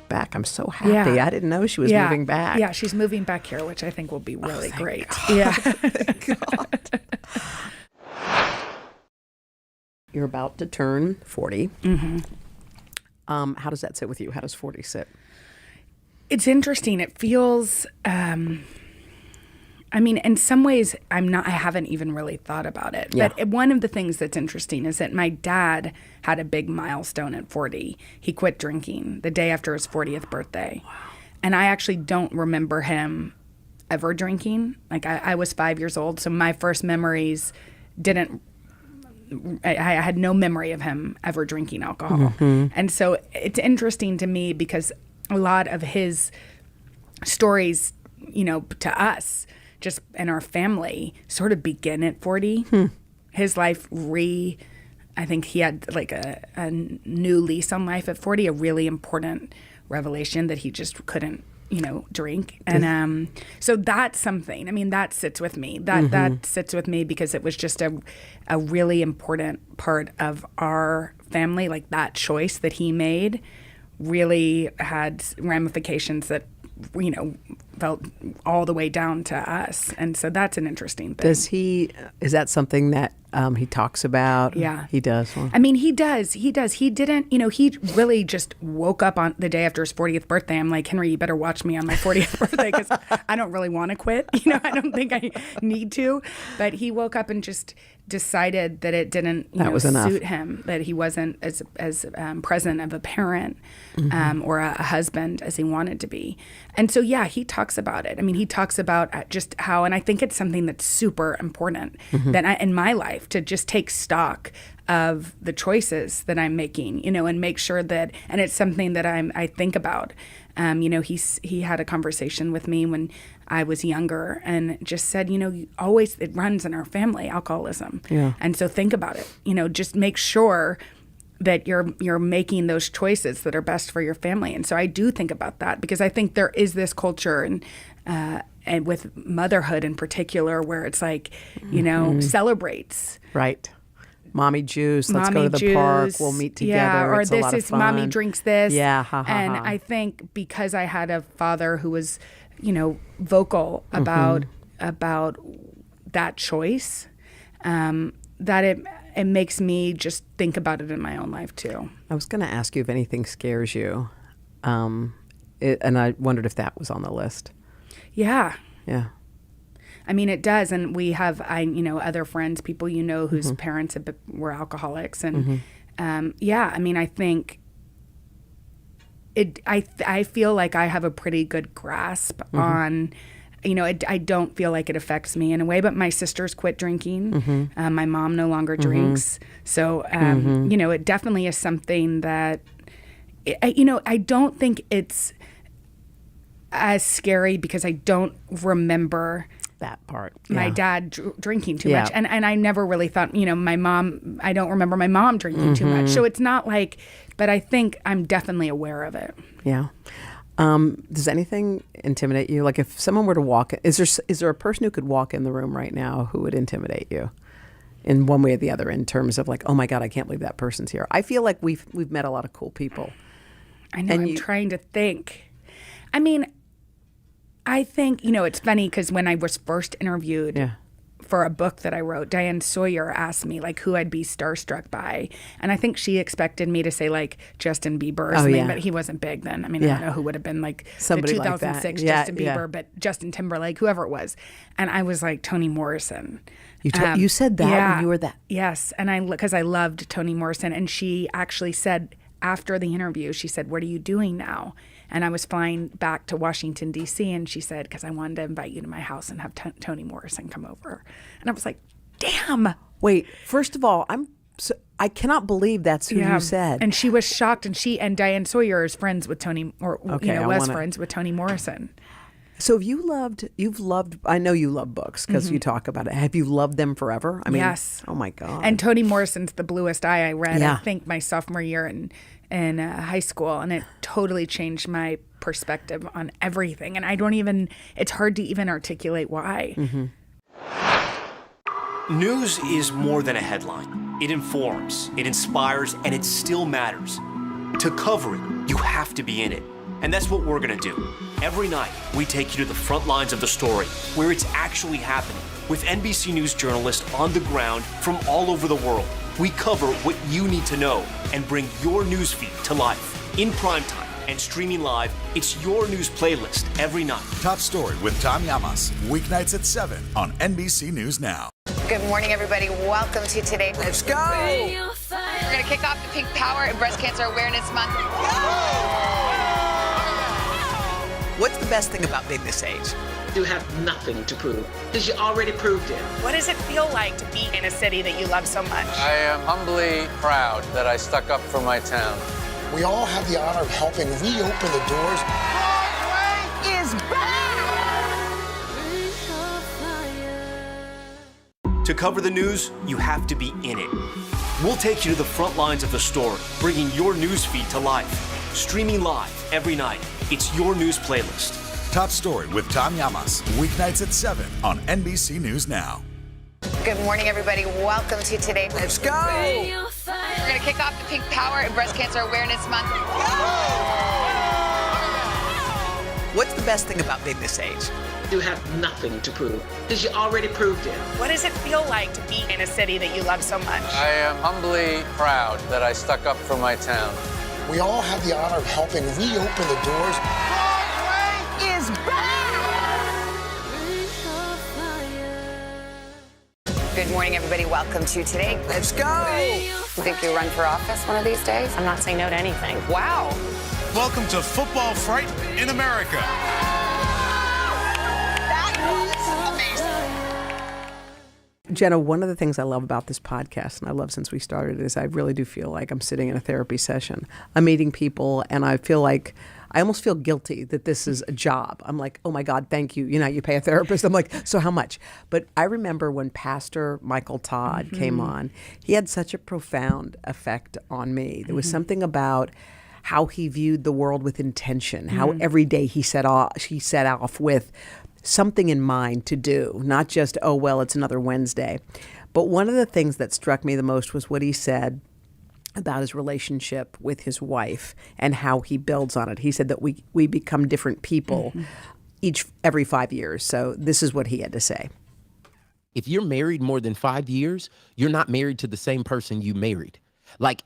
Back. I'm so happy. I didn't know she was moving back. Yeah, she's moving back here, which I think will be really great. Yeah. You're about to turn 40. Mm-hmm. How does that sit with you? How does 40 sit? It's interesting. It feels, I mean, in some ways, I haven't even really thought about it. Yeah. But one of the things that's interesting is that my dad had a big milestone at 40. He quit drinking the day after his 40th birthday. Wow. And I actually don't remember him ever drinking. Like, I was 5 years old, so my first memories I had no memory of him ever drinking alcohol. Mm-hmm. And so it's interesting to me because a lot of his stories, to us, just in our family, sort of begin at 40. His life I think he had like a new lease on life at 40, a really important revelation that he just couldn't, drink. And so that's something. I mean, that sits with me. That sits with me because it was just a really important part of our family. Like that choice that he made really had ramifications that, felt all the way down to us. And so that's an interesting thing. Is that something that he talks about? Yeah. He does? Well, I mean, he does. He didn't, he really just woke up on the day after his 40th birthday. I'm like, Henry, you better watch me on my 40th birthday because I don't really want to quit. I don't think I need to. But he woke up and just decided that it didn't suit him, that he wasn't as present of a parent or a husband as he wanted to be. And so, yeah, he talks about it. I mean, he talks about just how, and I think it's something that's super important that in my life, to just take stock of the choices that I'm making, and make sure that, and it's something that I think about. He had a conversation with me when I was younger and just said, always it runs in our family, alcoholism. Yeah. And so think about it, just make sure that you're making those choices that are best for your family. And so I do think about that because I think there is this culture and with motherhood in particular where it's like, celebrates. Right. Mommy juice. Let's go to the park. We'll meet together. Yeah, or it's a lot of fun. Mommy drinks this. Yeah. And I think because I had a father who was, vocal about that choice, that it makes me just think about it in my own life too. I was going to ask you if anything scares you, and I wondered if that was on the list. Yeah. Yeah. I mean, it does. And we have, other friends, people whose parents were alcoholics. And I mean, I think I feel like I have a pretty good grasp on, I don't feel like it affects me in a way, but my sisters quit drinking. My mom no longer drinks. So, it definitely is something that, I don't think it's as scary because I don't remember that part. My dad drinking too much. And I never really thought, my mom, I don't remember my mom drinking too much. So it's not like, but I think I'm definitely aware of it. Yeah. Does anything intimidate you? Like if someone were to walk, is there a person who could walk in the room right now who would intimidate you in one way or the other in terms of like, oh my God, I can't believe that person's here. I feel like we've met a lot of cool people. I know. I'm trying to think. I mean, I think, it's funny because when I was first interviewed for a book that I wrote, Diane Sawyer asked me like who I'd be starstruck by. And I think she expected me to say like Justin Bieber or something, but he wasn't big then. I mean, I don't know who would have been like somebody the 2006 like Justin Bieber, but Justin Timberlake, whoever it was. And I was like Toni Morrison. You said that when you were that? Yes. And because I loved Toni Morrison. And she actually said after the interview, she said, "What are you doing now?" And I was flying back to Washington, D.C., and she said, "Because I wanted to invite you to my house and have Toni Morrison come over." And I was like, damn. Wait, first of all, I cannot believe that's who you said. And she was shocked, and Diane Sawyer is friends with Toni, friends with Toni Morrison. So you've loved, I know you love books because you talk about it. Have you loved them forever? I mean, yes. Oh my God. And Toni Morrison's The Bluest Eye I read, I think, my sophomore year in high school, and it totally changed my perspective on everything. And it's hard to even articulate why. News is more than a headline. It informs, it inspires, and it still matters. To cover it, you have to be in it. And that's what we're gonna do. Every night, we take you to the front lines of the story, where it's actually happening, with NBC News journalists on the ground from all over the world. We cover what you need to know and bring your newsfeed to life. In primetime and streaming live, it's your news playlist every night. Top Story with Tom Llamas, weeknights at 7 on NBC News Now. Good morning, everybody. Welcome to Today. Let's go. We're going to kick off the Pink Power and Breast Cancer Awareness Month. What's the best thing about being this age? You have nothing to prove, because you already proved it. What does it feel like to be in a city that you love so much? I am humbly proud that I stuck up for my town. We all have the honor of helping reopen the doors. Broadway is back! To cover the news, you have to be in it. We'll take you to the front lines of the story, bringing your newsfeed to life. Streaming live every night. It's your news playlist. Top Story with Tom Llamas, weeknights at 7 on NBC News Now. Good morning, everybody. Welcome to Today. Let's go. We're going to kick off the Pink Power and Breast Cancer Awareness Month. What's the best thing about being this age? You have nothing to prove, because you already proved it. What does it feel like to be in a city that you love so much? I am humbly proud that I stuck up for my town. We all have the honor of helping reopen the doors. Broadway is back! Good morning, everybody. Welcome to Today. Let's go. You think you'll run for office one of these days? I'm not saying no to anything. Wow. Welcome to Football Fright in America. That was amazing. Jenna, one of the things I love about this podcast, and I love since we started, is I really do feel like I'm sitting in a therapy session. I'm meeting people, and I feel like I almost feel guilty that this is a job. I'm like, oh my God, thank you. You know, you pay a therapist. I'm like, so how much? But I remember when Pastor Michael Todd came on, he had such a profound effect on me. There was something about how he viewed the world with intention, how every day he set off with something in mind to do, not just, oh, well, it's another Wednesday. But one of the things that struck me the most was what he said about his relationship with his wife and how he builds on it. He said that we become different people every 5 years. So this is what he had to say. If you're married more than 5 years, you're not married to the same person you married.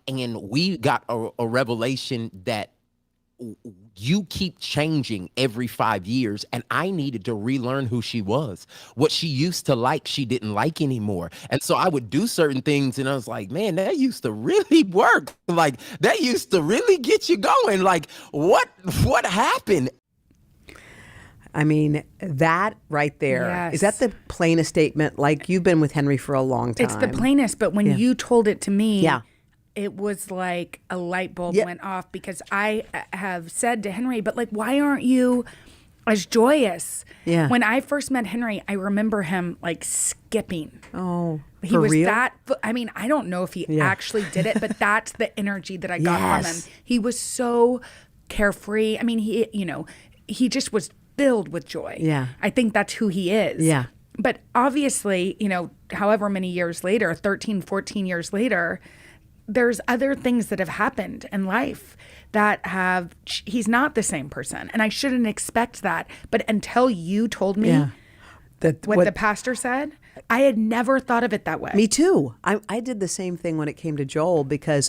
And we got a revelation that you keep changing every 5 years, and I needed to relearn who she was. What she used to like, she didn't like anymore. And so I would do certain things, and I was like, man, that used to really work. That used to really get you going. What happened? I mean, that right there, is that the plainest statement? You've been with Henry for a long time. It's the plainest, but when you told it to me, it was like a light bulb went off, because I have said to Henry, but why aren't you as joyous? Yeah. When I first met Henry, I remember him skipping. Oh, he was real? I mean, I don't know if he actually did it, but that's the energy that I got from him. He was so carefree. I mean, he just was filled with joy. Yeah. I think that's who he is. Yeah. But obviously, however many years later, 13, 14 years later, there's other things that have happened in life that he's not the same person. And I shouldn't expect that. But until you told me what the pastor said, I had never thought of it that way. Me too. I did the same thing when it came to Joel,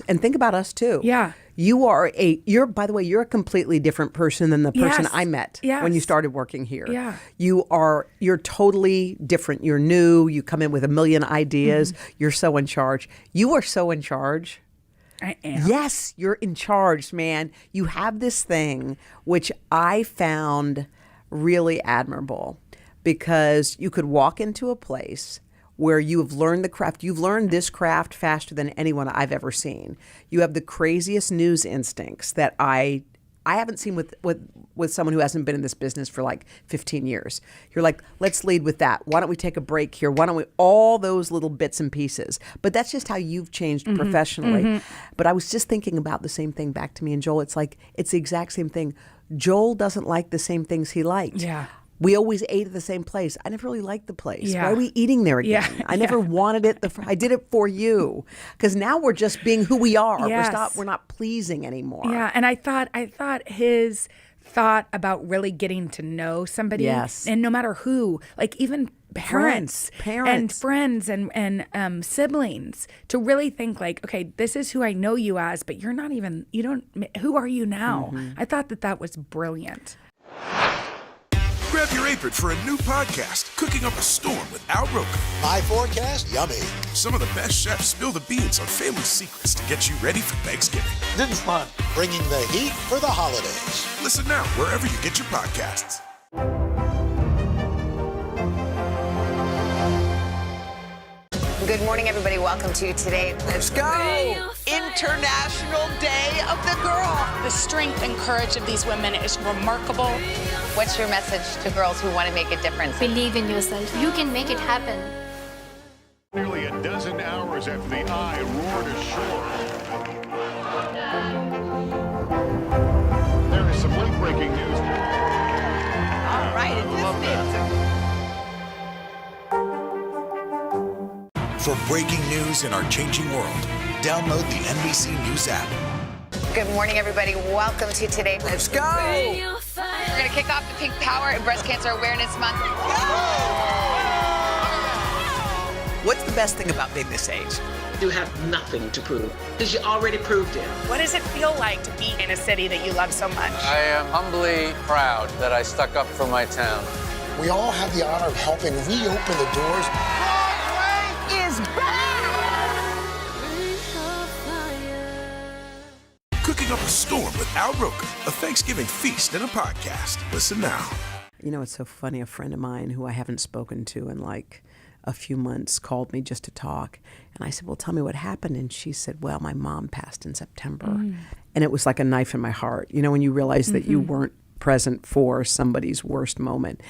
and think about us too. Yeah. By the way, you're a completely different person than the person I met when you started working here. Yeah. You're totally different. You're new. You come in with a million ideas. You're so in charge. You are so in charge I am. Yes, you're in charge, man. You have this thing, which I found really admirable, because you could walk into a place where you have learned the craft. You've learned this craft faster than anyone I've ever seen. You have the craziest news instincts that I haven't seen with someone who hasn't been in this business for like 15 years. You're like, let's lead with that. Why don't we take a break here? Why don't we, all those little bits and pieces. But that's just how you've changed professionally. But I was just thinking about the same thing back to me and Joel. It's like, it's the exact same thing. Joel doesn't like the same things he liked. Yeah. We always ate at the same place. I never really liked the place. Yeah. Why are we eating there again? Yeah. I never wanted it. I did it for you, because now we're just being who we are. Yes. We're not pleasing anymore. Yeah, and I thought his thought about really getting to know somebody, Yes. and no matter who, like even parents and friends and siblings, to really think like, okay, this is who I know you as, but you're not even, who are you now? I thought that was brilliant. Grab your apron for a new podcast, Cooking Up a Storm with Al Roker. My forecast, yummy. Some of the best chefs spill the beans on family secrets to get you ready for Thanksgiving. This is fun. Bringing the heat for the holidays. Listen now wherever you get your podcasts. Good morning, everybody. Welcome to today. Let's go! International Day of the Girl. The strength and courage of these women is remarkable. What's your message to girls who want to make a difference? Believe in yourself. You can make it happen. Nearly a dozen hours after the Eye roared ashore. There is some late-breaking news. All right, For breaking news in our changing world, download the NBC News app. Good morning, everybody. Welcome to today. Let's go! We're going to kick off the Pink Power and Breast Cancer Awareness Month. What's the best thing about being this age? You have nothing to prove because you already proved it. What does it feel like to be in a city that you love so much? I am humbly proud that I stuck up for my town. We all have the honor of helping reopen the doors. Is back! Cooking Up a Storm with Al Roker, a Thanksgiving feast and a podcast. Listen now. You know, it's so funny. A friend of mine who I haven't spoken to in like a few months called me just to talk. And I said, well, tell me what happened. And she said, well, my mom passed in September. And it was like a knife in my heart. You know, when you realize that you weren't present for somebody's worst moment.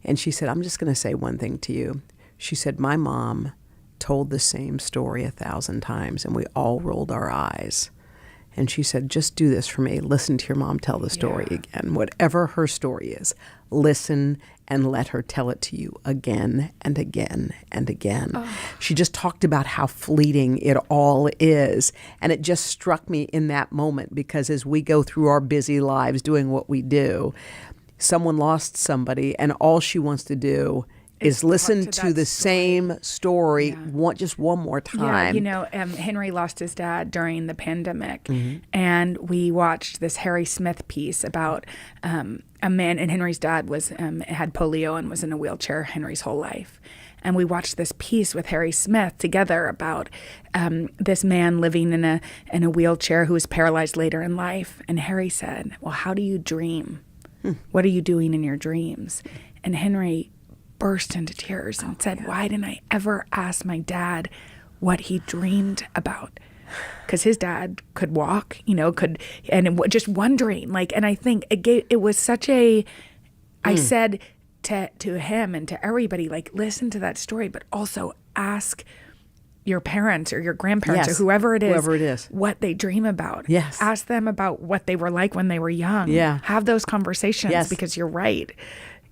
And she said, I'm just going to say one thing to you. She said, my mom told the same story 1,000 times, and we all rolled our eyes. And she said, just do this for me. Listen to your mom tell the story again. Whatever her story is, listen and let her tell it to you again and again and again. She just talked about how fleeting it all is. And it just struck me in that moment, because as we go through our busy lives doing what we do, someone lost somebody, and all she wants to do is listen to the same story just one more time. Yeah, you know, Henry lost his dad during the pandemic, and we watched this Harry Smith piece about a man, and Henry's dad had polio and was in a wheelchair Henry's whole life. And we watched this piece with Harry Smith together about this man living in a wheelchair who was paralyzed later in life. And Harry said, well, how do you dream? What are you doing in your dreams? And Henry burst into tears and said, why didn't I ever ask my dad what he dreamed about? Because his dad could walk, just wondering, and I think it was such a, I said to him and to everybody, listen to that story, but also ask your parents or your grandparents or whoever it is what they dream about. Yes. Ask them about what they were like when they were young. Yeah. Have those conversations, because you're right.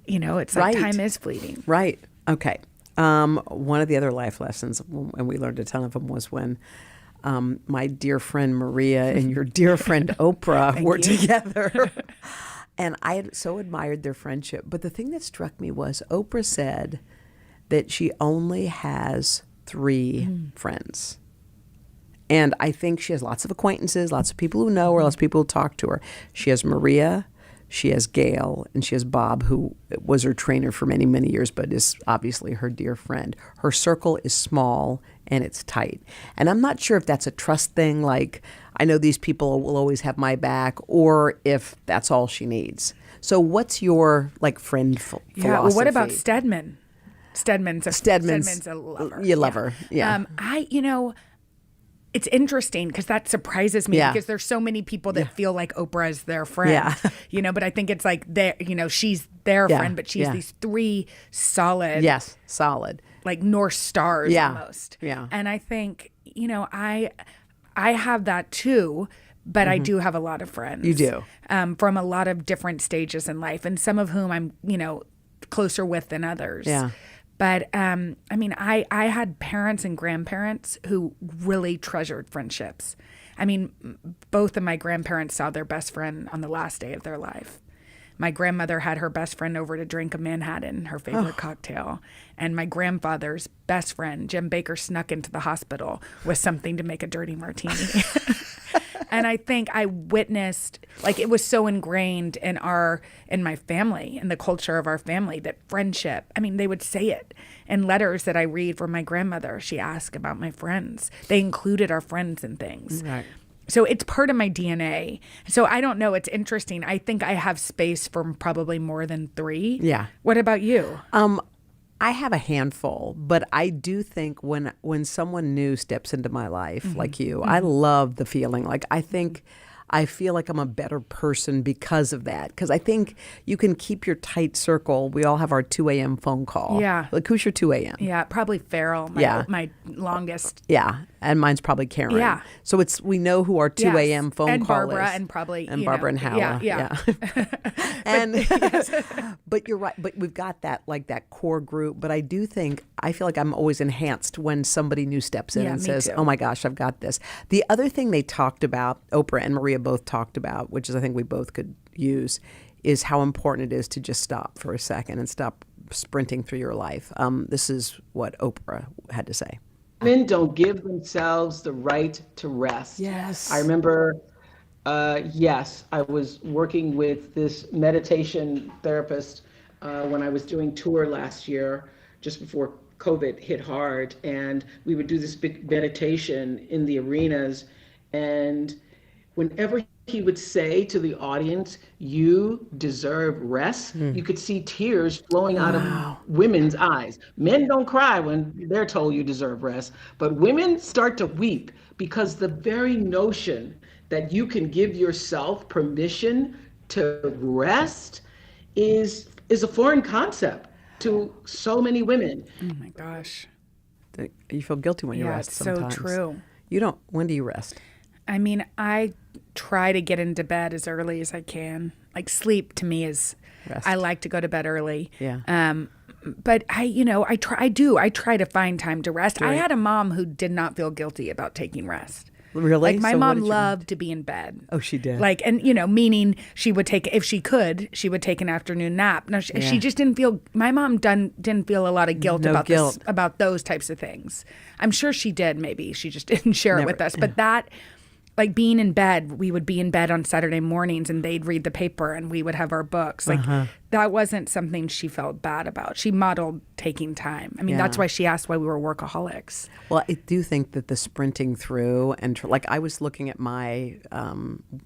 It's like time is fleeting. Right. Okay. One of the other life lessons, and we learned a ton of them, was when my dear friend Maria and your dear friend Oprah were together. And I had so admired their friendship. But the thing that struck me was Oprah said that she only has 3 friends. And I think she has lots of acquaintances, lots of people who know her, lots of people who talk to her. She has Maria, She has Gail, and she has Bob, who was her trainer for many, many years, but is obviously her dear friend. Her circle is small and it's tight. And I'm not sure if that's a trust thing, like I know these people will always have my back, or if that's all she needs. So what's your friend philosophy? Yeah, well, what about Stedman? Stedman's a lover. You love her, yeah. It's interesting because that surprises me because there's so many people that feel like Oprah is their friend, but I think it's like she's their friend, but she's these three solid, like North Stars almost. Yeah. And I think, I have that too, but I do have a lot of friends. You do. From a lot of different stages in life, and some of whom I'm, closer with than others. Yeah. But I had parents and grandparents who really treasured friendships. I mean, both of my grandparents saw their best friend on the last day of their life. My grandmother had her best friend over to drink a Manhattan, her favorite cocktail. And my grandfather's best friend, Jim Baker, snuck into the hospital with something to make a dirty martini. And I think I witnessed, it was so ingrained in my family, in the culture of our family, that friendship, they would say it in letters that I read from my grandmother. She asked about my friends. They included our friends in things. Right. So it's part of my DNA. So I don't know. It's interesting. I think I have space for probably more than 3. Yeah. What about you? I have a handful, but I do think when someone new steps into my life, like you, I love the feeling. I feel like I'm a better person because of that. Because I think you can keep your tight circle. We all have our 2 a.m. phone call. Yeah. Who's your 2 a.m.? Yeah, probably Farrell, my longest. Yeah, and mine's probably Karen. Yeah. So we know who our 2 a.m. phone and call Barbara is. And probably, and Barbara and Howla. Yeah. But you're right. But we've got that core group. But I feel like I'm always enhanced when somebody new steps in and says, too. "Oh my gosh, I've got this." The other thing they talked about, Oprah and Maria both talked about, which is I think we both could use, is how important it is to just stop for a second and stop sprinting through your life. This is what Oprah had to say. Men don't give themselves the right to rest. Yes. I remember, I was working with this meditation therapist when I was doing tour last year, just before COVID hit hard. And we would do this big meditation in the arenas. And whenever he would say to the audience, "You deserve rest," you could see tears flowing out of women's eyes. Men don't cry when they're told you deserve rest, but women start to weep because the very notion that you can give yourself permission to rest is a foreign concept to so many women. Oh my gosh. You feel guilty when you rest sometimes. So true. You don't. When do you rest? I try to get into bed as early as I can. Sleep to me is rest. I like to go to bed early. Yeah. But I try to find time to rest. I had a mom who did not feel guilty about taking rest. Really? My mom loved to be in bed. Oh, she did. Meaning she would take, if she could, she would take an afternoon nap. No, she just didn't feel. My mom didn't feel a lot of guilt about those types of things. I'm sure she did. Maybe she just didn't share it with us. But that. Being in bed, we would be in bed on Saturday mornings and they'd read the paper and we would have our books. That wasn't something she felt bad about. She modeled taking time. That's why she asked why we were workaholics. Well, I do think that the sprinting through and I was looking at my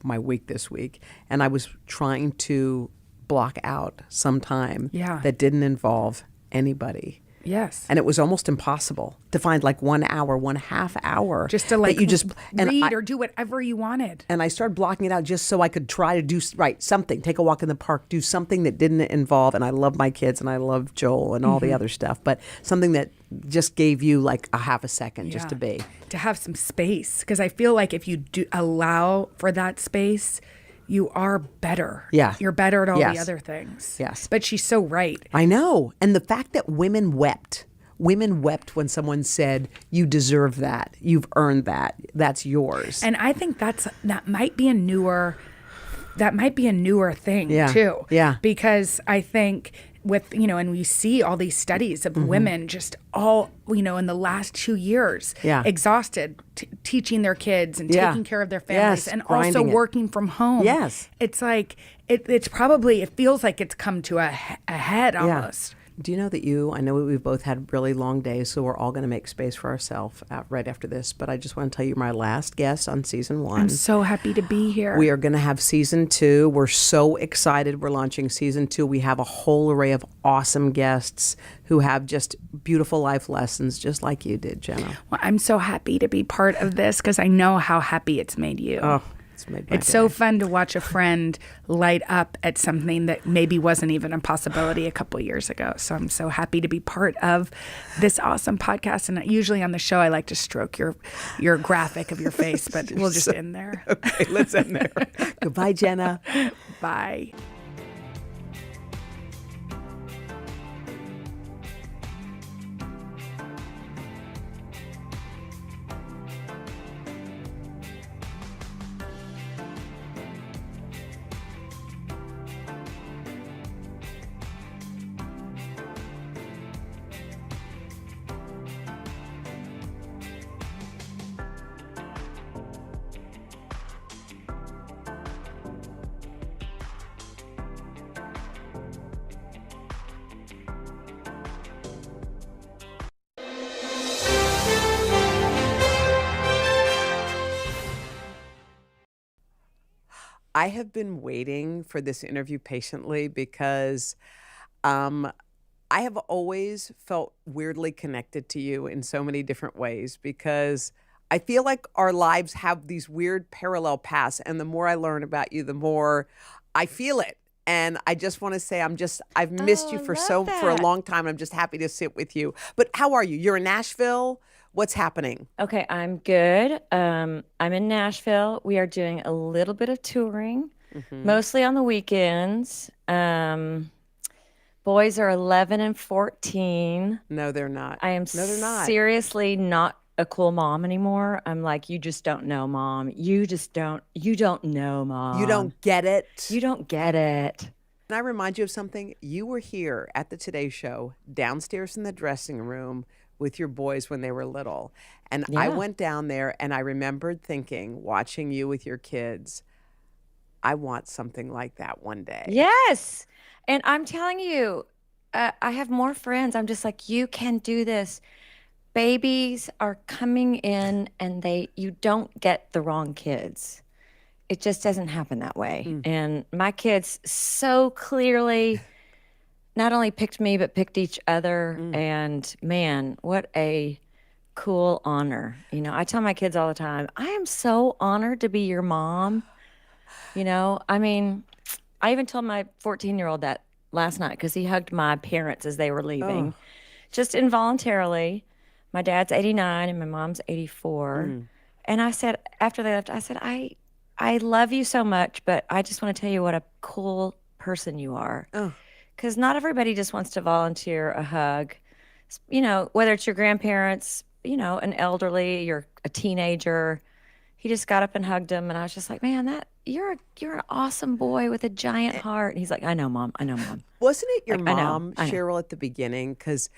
my week this week and I was trying to block out some time that didn't involve anybody. Yes. And it was almost impossible to find 1 hour, 1/2 hour. Just to read or do whatever you wanted. And I started blocking it out just so I could try to do something, take a walk in the park, do something that didn't involve, and I love my kids and I love Joel and all the other stuff, but something that just gave you a half a second just to be. To have some space. Because I feel like if you do allow for that space, you are better. Yeah. You're better at all the other things. Yes. But she's so right. I know. And the fact that women wept when someone said, "You deserve that. You've earned that. That's yours." And I think that might be a newer that might be a newer thing too. Yeah. Because I think with, and we see all these studies of women just all, in the last 2 years, exhausted, teaching their kids and taking care of their families and also working from home. Yes. It's like, it's probably, it feels like it's come to a head almost. Do you know that I know we've both had really long days, so we're all going to make space for ourselves right after this. But I just want to tell you my last guest on season 1. I'm so happy to be here. We are going to have season 2. We're so excited. We're launching season 2. We have a whole array of awesome guests who have just beautiful life lessons, just like you did, Jenna. Well, I'm so happy to be part of this because I know how happy it's made you. Oh, it's so fun to watch a friend light up at something that maybe wasn't even a possibility a couple years ago. So I'm so happy to be part of this awesome podcast. And usually on the show, I like to stroke your graphic of your face, but we'll just end there. Okay, let's end there. Goodbye, Jenna. Bye. I have been waiting for this interview patiently because I have always felt weirdly connected to you in so many different ways because I feel like our lives have these weird parallel paths, and the more I learn about you, the more I feel it. And I just want to say I've missed you for a long time. I'm just happy to sit with you. But how are you? You're in Nashville. What's happening? Okay, I'm good. I'm in Nashville. We are doing a little bit of touring, mostly on the weekends. Boys are 11 and 14. No, they're not. I am seriously not a cool mom anymore. I'm like, you just don't know, Mom. You don't know, Mom. You don't get it. You don't get it. Can I remind you of something? You were here at the Today Show, downstairs in the dressing room, with your boys when they were little. And I went down there and I remembered thinking, watching you with your kids, I want something like that one day. Yes. And I'm telling you, I have more friends. I'm just like, you can do this. Babies are coming in and you don't get the wrong kids. It just doesn't happen that way. And my kids so clearly not only picked me, but picked each other. And man, what a cool honor. I tell my kids all the time, I am so honored to be your mom. I mean, I even told my 14-year-old that last night because he hugged my parents as they were leaving, just involuntarily. My dad's 89 and my mom's 84. And I said, after they left, I said, I love you so much, but I just want to tell you what a cool person you are. Because not everybody just wants to volunteer a hug, whether it's your grandparents, an elderly, you're a teenager. He just got up and hugged him, and I was just like, man, you're an awesome boy with a giant heart. And he's like, I know, Mom. Wasn't it your mom, Cheryl, at the beginning? Because,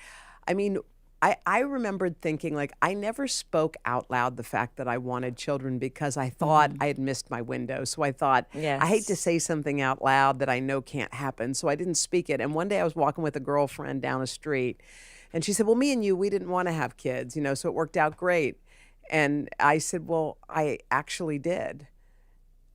I mean, I remembered thinking, like, I never spoke out loud the fact that I wanted children because I thought I had missed my window. So I thought, I hate to say something out loud that I know can't happen. So I didn't speak it. And one day I was walking with a girlfriend down the street, and she said, well, me and you, we didn't want to have kids, so it worked out great. And I said, well, I actually did.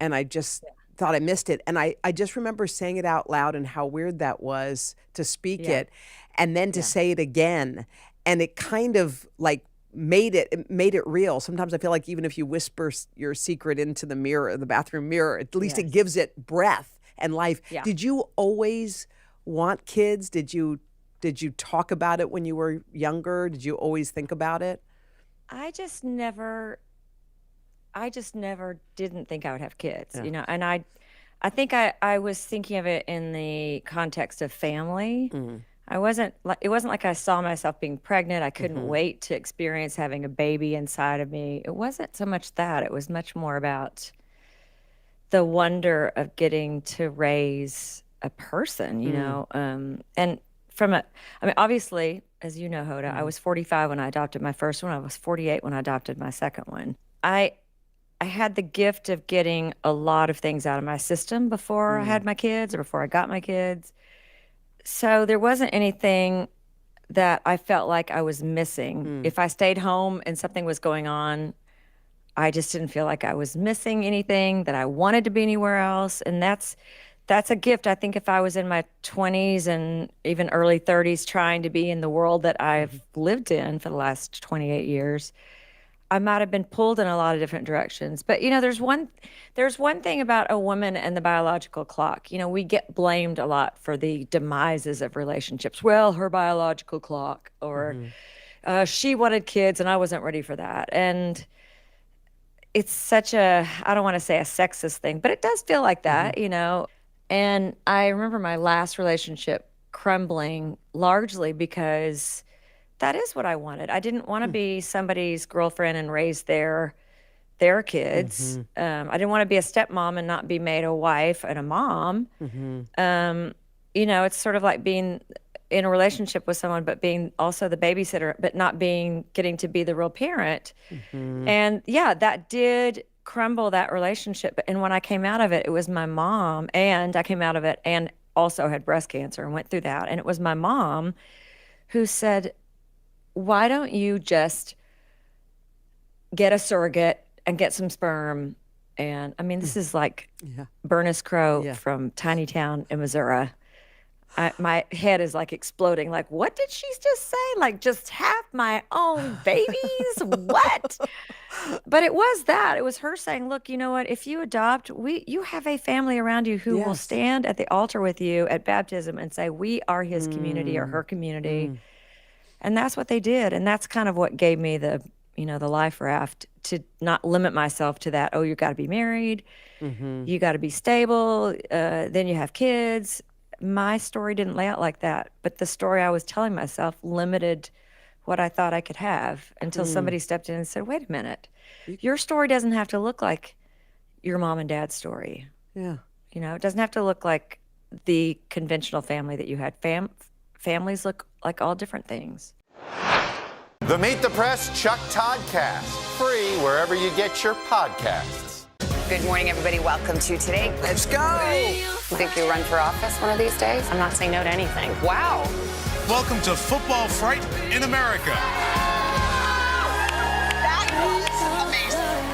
And I just thought I missed it. And I just remember saying it out loud and how weird that was to speak it and then to say it again. And it kind of like made it real. Sometimes I feel like even if you whisper your secret into the mirror, the bathroom mirror, at least it gives it breath and life. Yeah. Did you always want kids? Did you talk about it when you were younger? Did you always think about it? I just never didn't think I would have kids, and I think I was thinking of it in the context of family. It wasn't like I saw myself being pregnant. I couldn't wait to experience having a baby inside of me. It wasn't so much that. It was much more about the wonder of getting to raise a person, you know, and obviously, as you know, Hoda, I was 45 when I adopted my first one. I was 48 when I adopted my second one. I had the gift of getting a lot of things out of my system before I had my kids or before I got my kids. So there wasn't anything that I felt like I was missing. If I stayed home and something was going on, I just didn't feel like I was missing anything, that I wanted to be anywhere else. And that's a gift. I think if I was in my 20s and even early 30s trying to be in the world that I've lived in for the last 28 years, I might have been pulled in a lot of different directions. But, you know, there's one thing about a woman and the biological clock. You know, we get blamed a lot for the demises of relationships. Well, her biological clock, or she wanted kids and I wasn't ready for that. And it's such a, I don't want to say a sexist thing, but it does feel like that, you know. And I remember my last relationship crumbling largely because that is what I wanted. I didn't want to be somebody's girlfriend and raise their kids. I didn't want to be a stepmom and not be made a wife and a mom. You know, it's sort of like being in a relationship with someone, but being also the babysitter, but not getting to be the real parent. And yeah, that did crumble that relationship. And when I came out of it, it was my mom, and I came out of it and also had breast cancer and went through that. And it was my mom who said, why don't you just get a surrogate and get some sperm? And I mean, this is like Bernice Crow from tiny town in Missouri. My head is like exploding. Like, what did she just say? Like, just have my own babies? What? But it was that. It was her saying, look, you know what? If you adopt, you have a family around you who will stand at the altar with you at baptism and say, we are his community or her community. And that's what they did. And that's kind of what gave me the life raft, to not limit myself to that. Oh, you got to be married. You got to be stable. Then you have kids. My story didn't lay out like that, but the story I was telling myself limited what I thought I could have until somebody stepped in and said, wait a minute, your story doesn't have to look like your mom and dad's story. Yeah. You know, it doesn't have to look like the conventional family that you had. Families look like all different things. The Meet the Press Chuck Todd Cast, free wherever you get your podcasts. Good morning, everybody. Welcome to Today. Let's go. You think you'll run for office one of these days? I'm not saying no to anything. Wow. Welcome to Football Fright in America. That was amazing.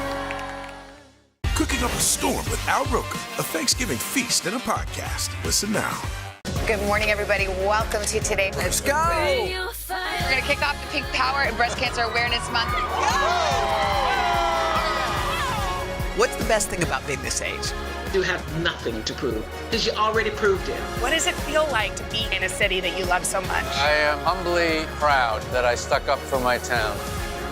Cooking up a storm with Al Roker, a Thanksgiving feast and a podcast. Listen now. Good morning, everybody. Welcome to Today. Let's go. We're going to kick off the Pink Power and Breast Cancer Awareness Month. What's the best thing about being this age? You have nothing to prove because you already proved it. What does it feel like to be in a city that you love so much? I am humbly proud that I stuck up for my town.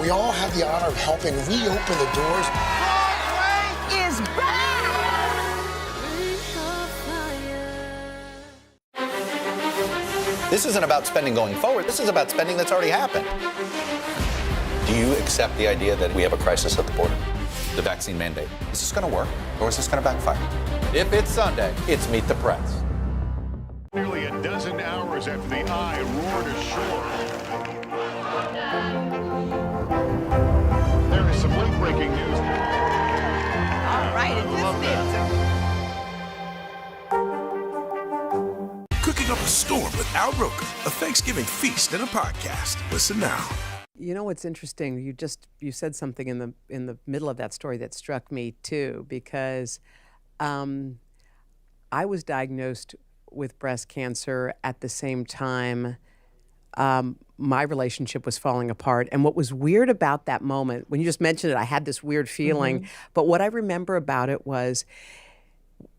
We all have the honor of helping reopen the doors. Broadway is back! This isn't about spending going forward. This is about spending that's already happened. Do you accept the idea that we have a crisis at the border? The vaccine mandate. Is this going to work, or is this going to backfire? If it's Sunday, it's Meet the Press. Nearly a dozen hours after the Eye roared ashore. There is some late-breaking news. All right, Cooking up a storm with Al Roker, a Thanksgiving feast and a podcast. Listen now. You know what's interesting? You said something in the middle of that story that struck me too, because I was diagnosed with breast cancer at the same time my relationship was falling apart. And what was weird about that moment, when you just mentioned it, I had this weird feeling. But what I remember about it was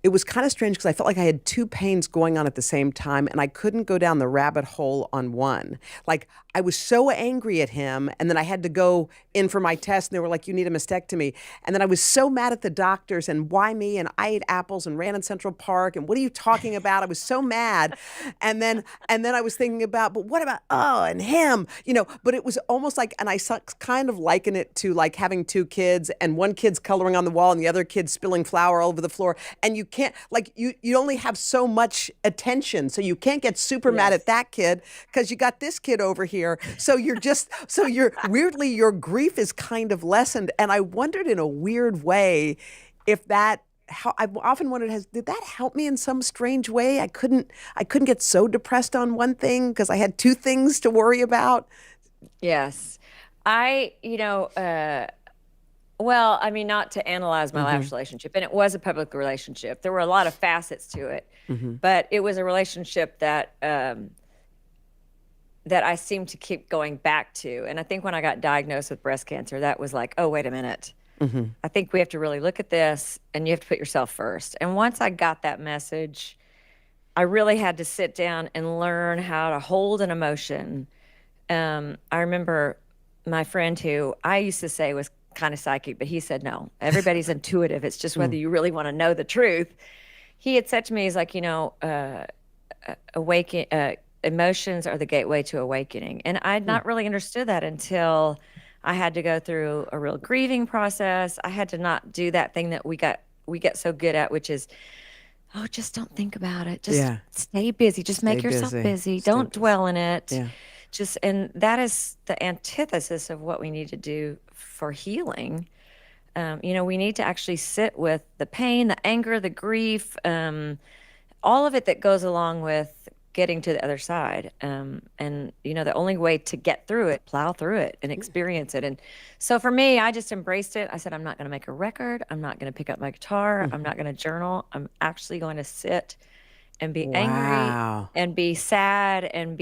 it was kind of strange because I felt like I had two pains going on at the same time and I couldn't go down the rabbit hole on one. Like I was so angry at him and then I had to go in for my test and they were like, you need a mastectomy. And then I was so mad at the doctors and why me? And I ate apples and ran in Central Park and what are you talking about? I was so mad. And then I was thinking about, but what about, and him, but it was almost like, and I kind of liken it to like having two kids and one kid's coloring on the wall and the other kid's spilling flour all over the floor. And you can't, like, you only have so much attention. So you can't get super mad at that kid because you got this kid over here. So you're weirdly, your grief is kind of lessened. And I wondered in a weird way if that, I've often wondered, did that help me in some strange way? I couldn't get so depressed on one thing because I had two things to worry about. Yes. Well, I mean, not to analyze my last relationship, and it was a public relationship. There were a lot of facets to it, but it was a relationship that that I seemed to keep going back to. And I think when I got diagnosed with breast cancer, that was like, oh, wait a minute. I think we have to really look at this, and you have to put yourself first. And once I got that message, I really had to sit down and learn how to hold an emotion. I remember my friend who I used to say was kind of psychic, but he said, no, everybody's intuitive. It's just whether you really want to know the truth. He had said to me, he's like, emotions are the gateway to awakening. And I'd not really understood that until I had to go through a real grieving process. I had to not do that thing that we get so good at, which is, just don't think about it. Just stay busy. Just make yourself busy. Don't dwell in it. Yeah. And that is the antithesis of what we need to do for healing. We need to actually sit with the pain, the anger, the grief, all of it that goes along with getting to the other side. And the only way to get through it, plow through it and experience it. And so for me, I just embraced it. I said, I'm not going to make a record. I'm not going to pick up my guitar. I'm not going to journal. I'm actually going to sit and be angry and be sad and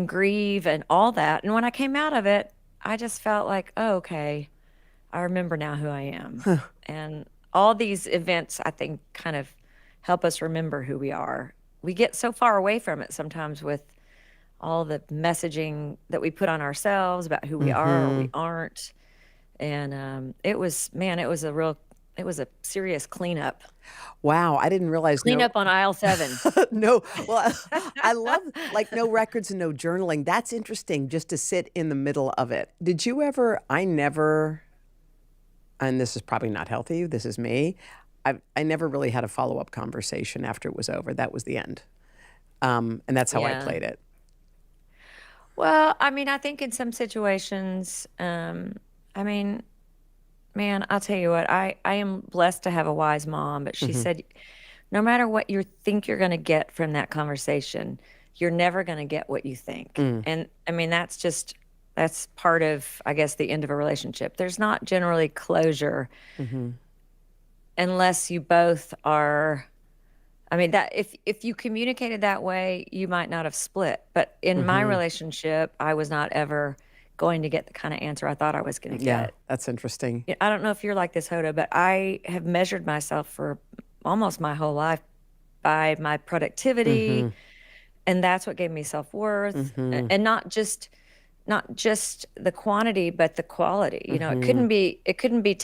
grieve and all that. And when I came out of it, I just felt like, oh, okay, I remember now who I am. And all these events, I think, kind of help us remember who we are. We get so far away from it sometimes with all the messaging that we put on ourselves about who we are or we aren't. And it was a serious cleanup. Wow, I didn't realize. Cleanup on aisle 7. No, well, I love like no records and no journaling. That's interesting, just to sit in the middle of it. Did you ever? I never. And this is probably not healthy. This is me. I never really had a follow-up conversation after it was over. That was the end, and that's how I played it. Well, I mean, I think in some situations, man, I'll tell you what, I am blessed to have a wise mom, but she said, no matter what you think you're going to get from that conversation, you're never going to get what you think. And I mean, that's part of, I guess, the end of a relationship. There's not generally closure unless you both are, that if you communicated that way, you might not have split. But in my relationship, I was not ever going to get the kind of answer I thought I was going to get. Yeah, that's interesting. I don't know if you're like this, Hoda, but I have measured myself for almost my whole life by my productivity, and that's what gave me self-worth, and not just the quantity, but the quality. It couldn't be